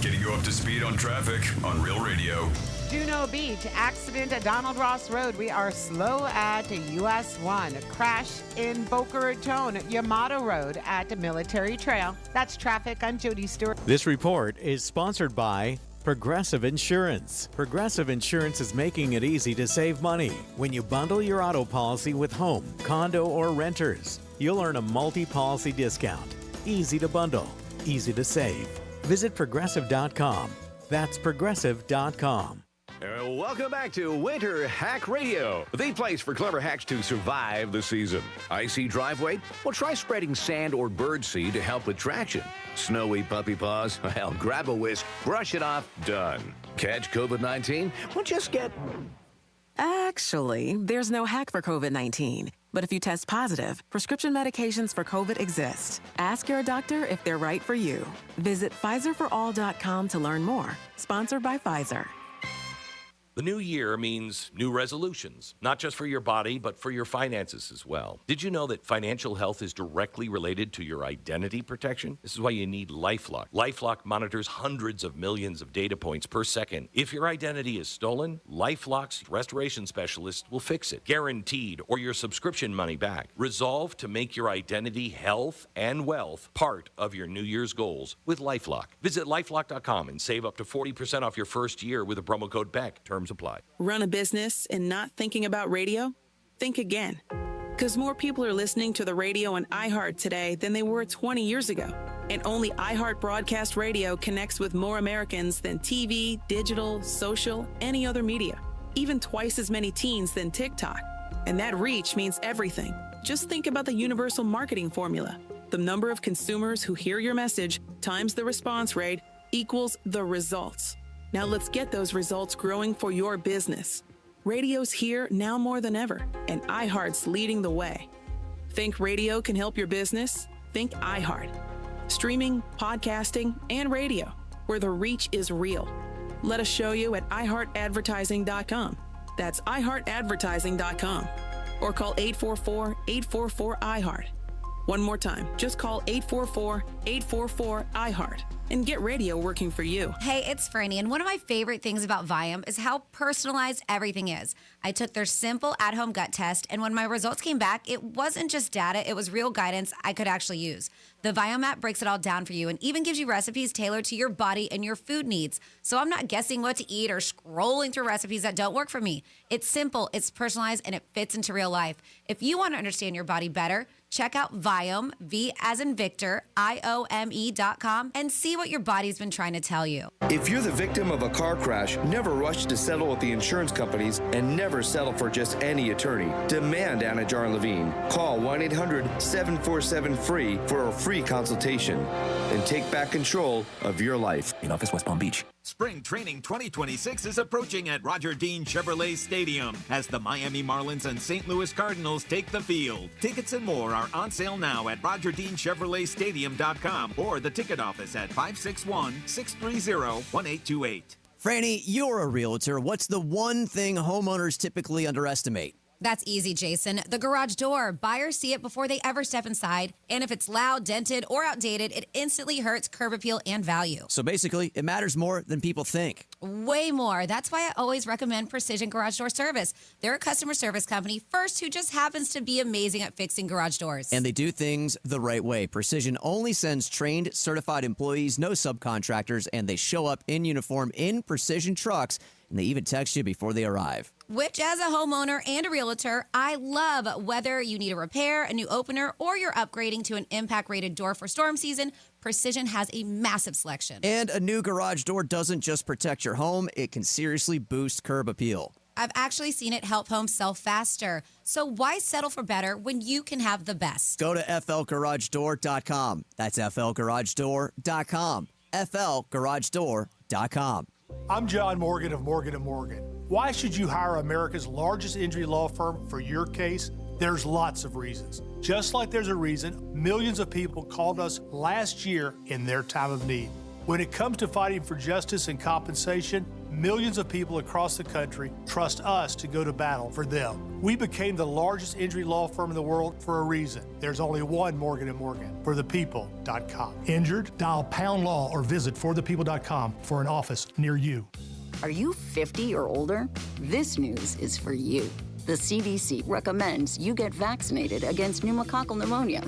Getting you up to speed on traffic on Real Radio. Juno Beach, accident at Donald Ross Road. We are slow at US 1. Crash in Boca Raton, Yamato Road at Military Trail. That's traffic. I'm Jody Stewart. This report is sponsored by Progressive Insurance. Progressive Insurance is making it easy to save money. When you bundle your auto policy with home, condo, or renters, you'll earn a multi-policy discount. Easy to bundle, easy to save. Visit progressive.com. That's progressive.com. Welcome back to Winter Hack Radio, the place for clever hacks to survive the season. Icy driveway? Well, try spreading sand or birdseed to help with traction. Snowy puppy paws? Well, grab a whisk, brush it off, done. Catch COVID-19? Well, just get... Actually, there's no hack for COVID-19. But if you test positive, prescription medications for COVID exist. Ask your doctor if they're right for you. Visit PfizerForAll.com to learn more. Sponsored by Pfizer. The new year means new resolutions, not just for your body, but for your finances as well. Did you know that financial health is directly related to your identity protection? This is why you need LifeLock. LifeLock monitors hundreds of millions of data points per second. If your identity is stolen, LifeLock's restoration specialist will fix it, guaranteed, or your subscription money back. Resolve to make your identity, health, and wealth part of your New Year's goals with LifeLock. Visit LifeLock.com and save up to 40% off your first year with a promo code BECK. Terms apply. Run a business and not thinking about radio? Think again. Because more people are listening to the radio on iHeart today than they were 20 years ago. And only iHeart Broadcast Radio connects with more Americans than TV, digital, social, any other media. Even twice as many teens than TikTok. And that reach means everything. Just think about the universal marketing formula. The number of consumers who hear your message times the response rate equals the results. Now let's get those results growing for your business. Radio's here now more than ever, and iHeart's leading the way. Think radio can help your business? Think iHeart. Streaming, podcasting, and radio, where the reach is real. Let us show you at iHeartAdvertising.com. That's iHeartAdvertising.com. Or call 844-844-iHeart. One more time, just call 844-844-iHeart and get radio working for you. Hey, it's Franny, and one of my favorite things about Viome is how personalized everything is. I took their simple at-home gut test, and when my results came back, it wasn't just data, it was real guidance I could actually use. The Viome app breaks it all down for you and even gives you recipes tailored to your body and your food needs. So I'm not guessing what to eat or scrolling through recipes that don't work for me. It's simple, it's personalized, and it fits into real life. If you want to understand your body better, check out Viome, V as in Victor, IOME.com, and see what your body's been trying to tell you. If you're the victim of a car crash, never rush to settle with the insurance companies and never settle for just any attorney. Demand Anajar and Levine. Call 1-800-747-FREE for a free consultation and take back control of your life. In office, West Palm Beach. Spring Training 2026 is approaching at Roger Dean Chevrolet Stadium as the Miami Marlins and St. Louis Cardinals take the field. Tickets and more are on sale now at RogerDeanChevroletStadium.com or the ticket office at 561-630-1828. Franny, you're a realtor. What's the one thing homeowners typically underestimate? That's easy, Jason. The garage door. Buyers see it before they ever step inside. And if it's loud, dented, or outdated, it instantly hurts curb appeal and value. So basically, it matters more than people think. Way more. That's why I always recommend Precision Garage Door Service. They're a customer service company first who just happens to be amazing at fixing garage doors. And they do things the right way. Precision only sends trained, certified employees, no subcontractors, and they show up in uniform in Precision trucks, and they even text you before they arrive. Which, as a homeowner and a realtor, I love. Whether you need a repair, a new opener, or you're upgrading to an impact-rated door for storm season, Precision has a massive selection. And a new garage door doesn't just protect your home, it can seriously boost curb appeal. I've actually seen it help homes sell faster. So why settle for better when you can have the best? Go to flgaragedoor.com. That's flgaragedoor.com. flgaragedoor.com. I'm John Morgan of Morgan & Morgan. Why should you hire America's largest injury law firm for your case? There's lots of reasons. Just like there's a reason millions of people called us last year in their time of need. When it comes to fighting for justice and compensation, millions of people across the country trust us to go to battle for them. We became the largest injury law firm in the world for a reason. There's only one Morgan & Morgan, forthepeople.com. Injured? Dial #law or visit forthepeople.com for an office near you. Are you 50 or older? This news is for you. The CDC recommends you get vaccinated against pneumococcal pneumonia.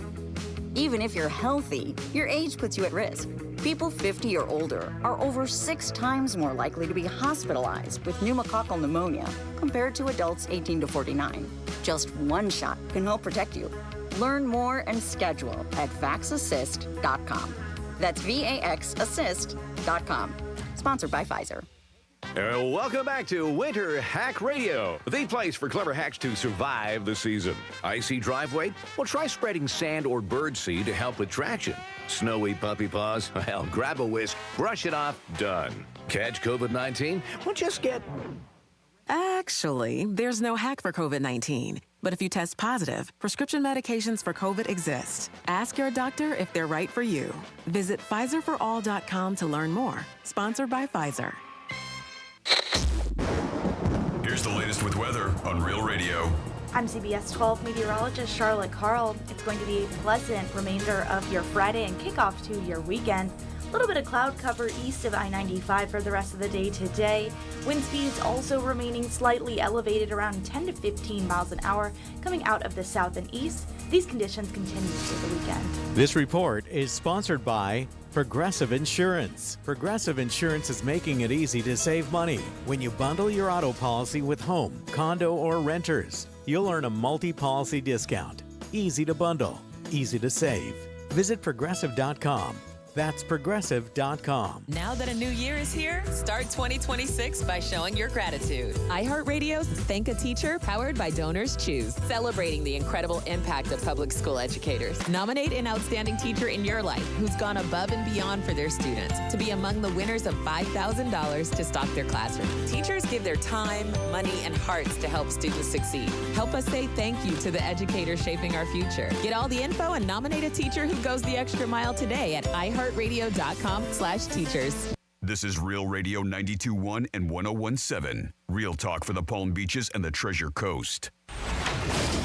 Even if you're healthy, your age puts you at risk. People 50 or older are over 6 times more likely to be hospitalized with pneumococcal pneumonia compared to adults 18 to 49. Just one shot can help protect you. Learn more and schedule at vaxassist.com. That's VAXassist.com. Sponsored by Pfizer. Welcome back to Winter Hack Radio, the place for clever hacks to survive the season. Icy driveway? Well, try spreading sand or birdseed to help with traction. Snowy puppy paws? Well, grab a whisk, brush it off, done. Catch COVID-19? Well, just get... Actually, there's no hack for COVID-19. But if you test positive, prescription medications for COVID exist. Ask your doctor if they're right for you. Visit PfizerForAll.com to learn more. Sponsored by Pfizer. Here's the latest with weather on Real Radio. I'm CBS 12 meteorologist Charlotte Carl. It's going to be a pleasant remainder of your Friday and kickoff to your weekend. A little bit of cloud cover east of I-95 for the rest of the day today. Wind speeds also remaining slightly elevated around 10 to 15 miles an hour coming out of the south and east. These conditions continue through the weekend. This report is sponsored by Progressive Insurance. Progressive Insurance is making it easy to save money. When you bundle your auto policy with home, condo, or renters, you'll earn a multi-policy discount. Easy to bundle, easy to save. Visit progressive.com. That's progressive.com. Now that a new year is here, start 2026 by showing your gratitude. iHeartRadio's Thank a Teacher, powered by Donors Choose, celebrating the incredible impact of public school educators. Nominate an outstanding teacher in your life who's gone above and beyond for their students to be among the winners of $5,000 to stock their classroom. Teachers give their time, money, and hearts to help students succeed. Help us say thank you to the educators shaping our future. Get all the info and nominate a teacher who goes the extra mile today at iHeartRadio.com/teachers. This is Real Radio 92.1 and 101.7. Real talk for the Palm Beaches and the Treasure Coast.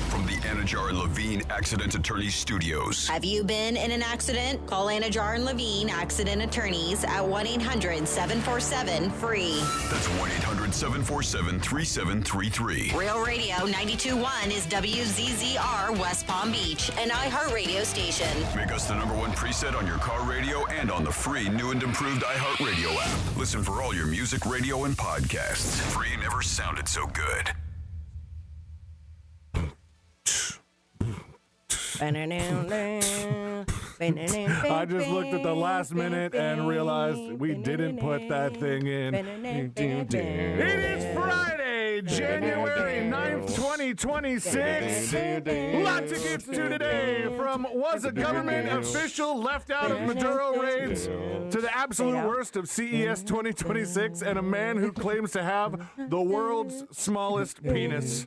From the Anajar and Levine Accident Attorneys Studios. Have you been in an accident? Call Anajar and Levine Accident Attorneys at 1-800-747-FREE. That's 1-800-747-3733. Real Radio 92.1 is WZZR West Palm Beach, an iHeartRadio station. Make us the #1 preset on your car radio and on the free new and improved iHeartRadio app. Listen for all your music, radio, and podcasts. Free never sounded so good. I just looked at the last minute and realized we didn't put that thing in. It is Friday, January 9th, 2026. Lots of gifts to today, from was a government official left out of Maduro raids to the absolute worst of CES 2026 and a man who claims to have the world's smallest penis.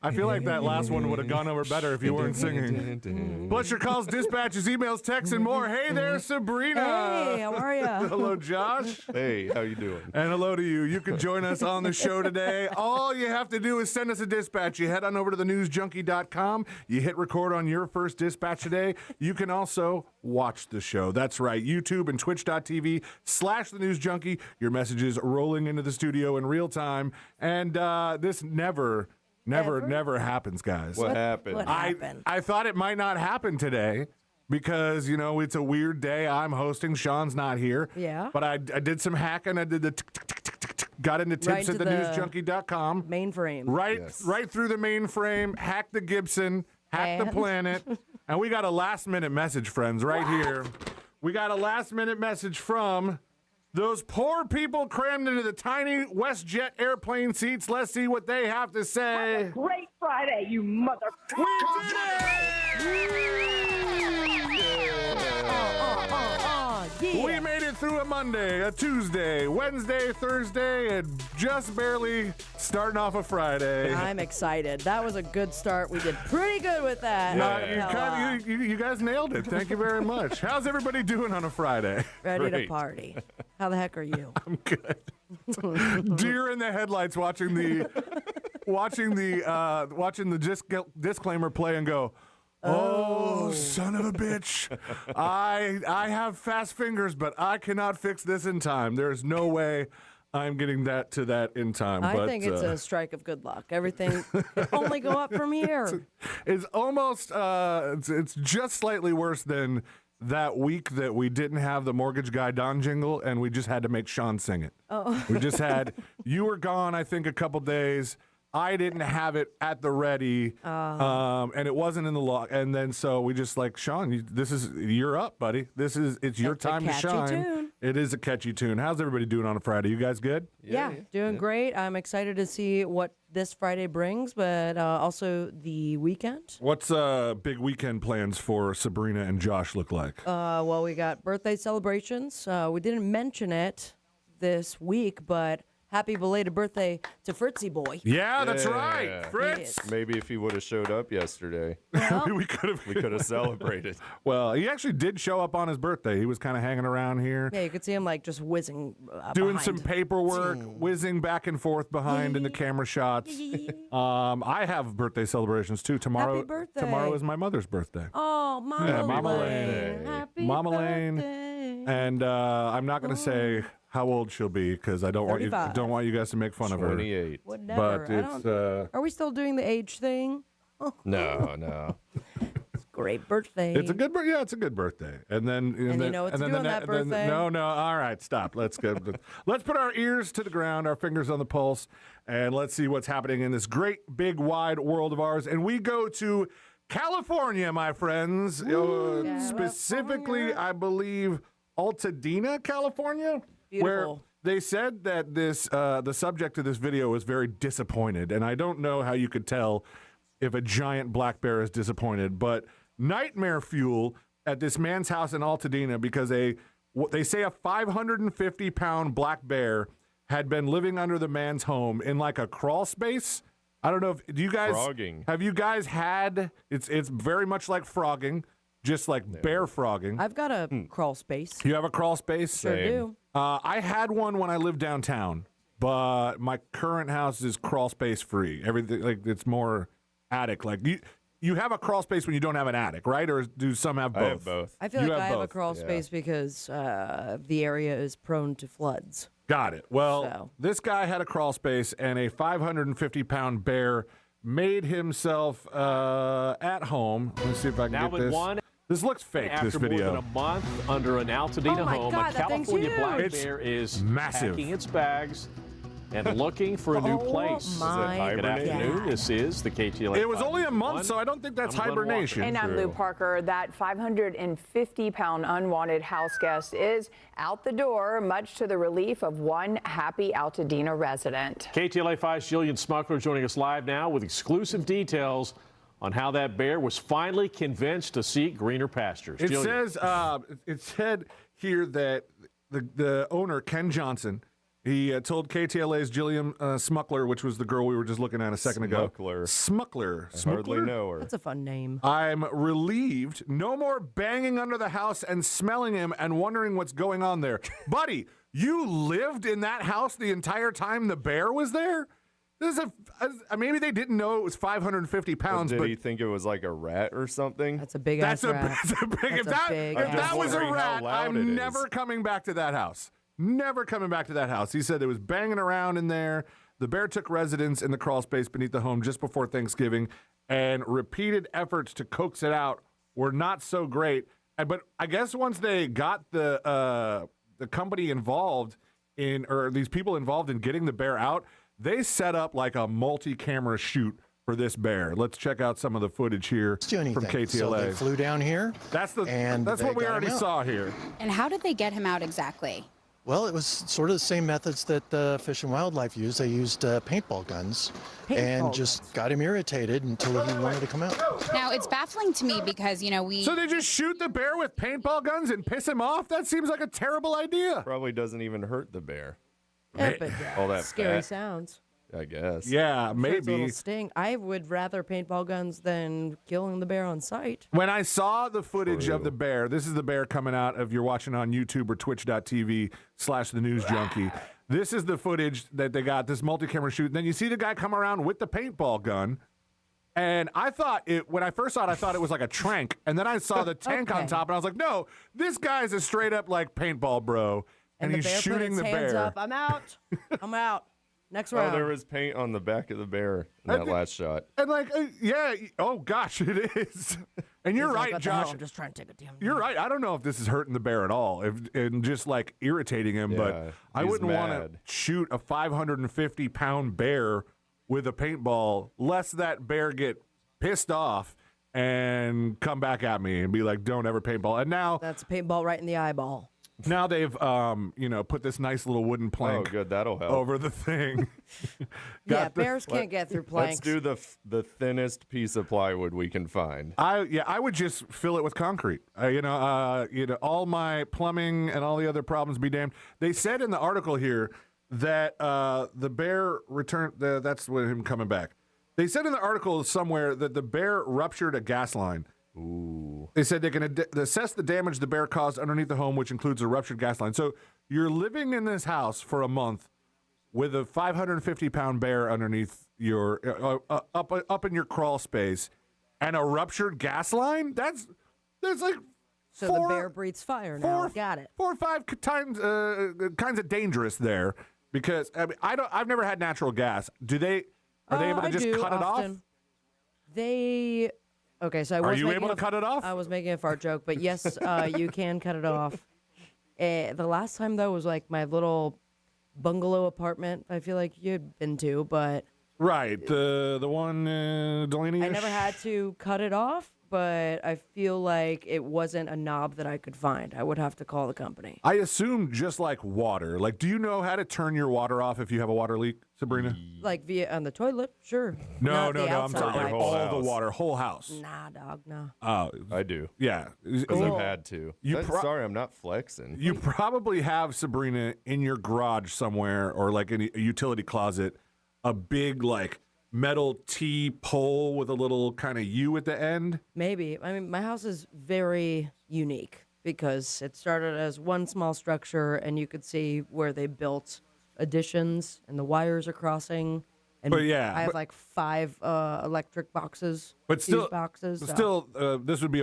I feel like that last one would have gone over better if you weren't singing. Plus your calls, dispatches, emails, texts, and more. Hey there, Sabrina. Hey, how are you? Hello, Josh. Hey, how you doing? And hello to you. You can join us on the show today. All you have to do is send us a dispatch. You head on over to thenewsjunkie.com. You hit record on your first dispatch today. You can also watch the show. That's right. YouTube and twitch.tv/thenewsjunkie. Your messages rolling into the studio in real time. And this never happens, guys. What happened? What happened? I thought it might not happen today because, you know, it's a weird day. I'm hosting. Sean's not here. Yeah. But I did some hacking. I did the got into tips at thenewsjunkie.com. Mainframe. Right through the mainframe, hacked the Gibson, hacked the planet. And we got a last-minute message, friends, right here. We got a last-minute message from Those poor people crammed into the tiny WestJet airplane seats. Let's see what they have to say. Great Friday, you mother. We did it! Yeah. We made it through a Monday, a Tuesday, Wednesday, Thursday, and just barely starting off a Friday. I'm excited. That was a good start. We did pretty good with that. You guys nailed it. Thank you very much. How's everybody doing on a Friday? Ready to party. How the heck are you? I'm good. Deer in the headlights, watching the disclaimer play and go, oh, son of a bitch. I have fast fingers, but I cannot fix this in time. There's no way I'm getting that in time. I think it's a strike of good luck. Everything can only go up from here. It's almost, it's just slightly worse than that week that we didn't have the Mortgage Guy Don jingle, and we just had to make Sean sing it. Oh. We just had, you were gone, I think, a couple days. I didn't have it at the ready, and it wasn't in the log. And then so we just like, Sean, you're up, buddy. It's your time to shine. Tune. It is a catchy tune. How's everybody doing on a Friday? You guys good? Yeah, doing great. I'm excited to see what this Friday brings, but also the weekend. What's big weekend plans for Sabrina and Josh look like? Well, we got birthday celebrations. We didn't mention it this week, but happy belated birthday to Fritzy boy. Yeah, that's right. Fritz. Maybe if he would have showed up yesterday, we could have celebrated. Well, he actually did show up on his birthday. He was kind of hanging around here. Yeah, you could see him like just whizzing doing behind. some paperwork, whizzing back and forth behind in the camera shots. I have birthday celebrations too. Tomorrow is my mother's birthday. Oh, Mama Yeah, Mama Lane. Lane. Happy Mama Lane. birthday. And I'm not going to say how old she'll be because I don't want 35. you guys to make fun of her. 28. Whatever. But it's Are we still doing the age thing? No. Great birthday. It's a good birthday. Yeah, it's a good birthday. And then you know what to do on that birthday. No. All right, stop. Let's go. Let's put our ears to the ground, our fingers on the pulse, and let's see what's happening in this great, big, wide world of ours. And we go to California, my friends. Specifically, I believe Altadena, California. Where they said that the subject of this video was very disappointed, and I don't know how you could tell if a giant black bear is disappointed, but nightmare fuel at this man's house in Altadena because they say a 550-pound black bear had been living under the man's home in like a crawl space. I don't know if have you guys had it's very much like frogging, just like bear frogging. I've got a crawl space. You have a crawl space? Sure do. I had one when I lived downtown, but my current house is crawl space free. Everything it's more attic. Like you have a crawl space when you don't have an attic, right? Or do some have both? I have both. I feel like I have a crawl space because the area is prone to floods. Got it. Well, this guy had a crawl space, and a 550-pound bear made himself at home. Let me see if I can get this. This looks fake, this video. More than a month under an Altadena home, a California black bear is massive. Packing its bags and looking for a new place. Good afternoon. This is the KTLA. It was only a month, so I don't think that's hibernation. And I'm Lou Parker. That 550-pound unwanted house guest is out the door, much to the relief of one happy Altadena resident. KTLA 5's Jillian Smuckler joining us live now with exclusive details on how that bear was finally convinced to seek greener pastures. It said here that the owner, Ken Johnson, he told KTLA's Jillian Smuckler, which was the girl we were just looking at a second ago. Smuckler. I hardly know her. That's a fun name. I'm relieved. No more banging under the house and smelling him and wondering what's going on there. Buddy, you lived in that house the entire time the bear was there? This is maybe they didn't know it was 550 pounds. Did he think it was like a rat or something? That's a big ass rat. If that was a rat, I'm never coming back to that house. Never coming back to that house. He said it was banging around in there. The bear took residence in the crawl space beneath the home just before Thanksgiving, and repeated efforts to coax it out were not so great. But I guess once they got the company involved or these people involved in getting the bear out, they set up like a multi-camera shoot for this bear. Let's check out some of the footage here from KTLA. So they flew down here. That's what we already saw here. And how did they get him out exactly? Well, it was sort of the same methods that Fish and Wildlife used. They used paintball guns and just got him irritated until he wanted to come out. Now, it's baffling to me because, So they just shoot the bear with paintball guns and piss him off? That seems like a terrible idea. Probably doesn't even hurt the bear. Yeah, but All that scary fat, sounds. I guess. Yeah, Sure, it's a maybe. little sting. I would rather paintball guns than killing the bear on sight. When I saw the footage of the bear, this is the bear coming out of, you're watching on YouTube or twitch.tv/thenewsjunkie. This is the footage that they got, this multi-camera shoot. Then you see the guy come around with the paintball gun. And I thought when I first saw it, I thought it was like a trank. And then I saw the tank on top, and I was like, no, this guy's a straight up like paintball bro. And the he's bear shooting put its the hands bear. up. I'm out. I'm out. Next Oh, round. there was paint on the back of the bear in that last shot. And oh gosh, it is. And you're He's like, right, "What the hell? Josh. I'm just trying to take a damn. You're right. I don't know if this is hurting the bear at all, and just like irritating him. But I he's wouldn't want to mad. shoot a 550-pound bear with a paintball, lest that bear get pissed off and come back at me and be like, "Don't ever paintball." And now That's a paintball right in the eyeball. Now they've put this nice little wooden plank. Oh, good. That'll help. Over the thing. Yeah, bears can't get through planks. Let's do the thinnest piece of plywood we can find. I would just fill it with concrete. All my plumbing and all the other problems be damned. They said in the article here that the bear returned. That's with him coming back. They said in the article somewhere that the bear ruptured a gas line. Ooh. They said they can assess the damage the bear caused underneath the home, which includes a ruptured gas line. So you're living in this house for a month with a 550-pound bear underneath your up in your crawl space, and a ruptured gas line. That's like So the bear breathes fire now. Got it. 4 or 5 times kinds of dangerous there, because I've never had natural gas. Are they able to just cut it off? Okay, so I was Are you making able to cut it off? I was making a fart joke, but yes, you can cut it off. The last time though was like my little bungalow apartment. I feel like you'd been to, but right, the one Delaney. I never had to cut it off. But I feel like it wasn't a knob that I could find. I would have to call the company. I assume just like water. Like, do you know how to turn your water off if you have a water leak, Sabrina? Like via on the toilet, sure. No. Not the I'm outside talking like pipes. all the water, whole house. Nah, dog, no. Oh, I do. Yeah, Because I've had to. Sorry, I'm not flexing. You probably have, Sabrina, in your garage somewhere, or like in a utility closet, a big like metal T pole with a little kind of U at the end. Maybe. I mean, my house is very unique because it started as one small structure, and you could see where they built additions, and the wires are crossing. And But yeah, I have like 5 electric boxes, But still, fuse boxes. so- still, this would be a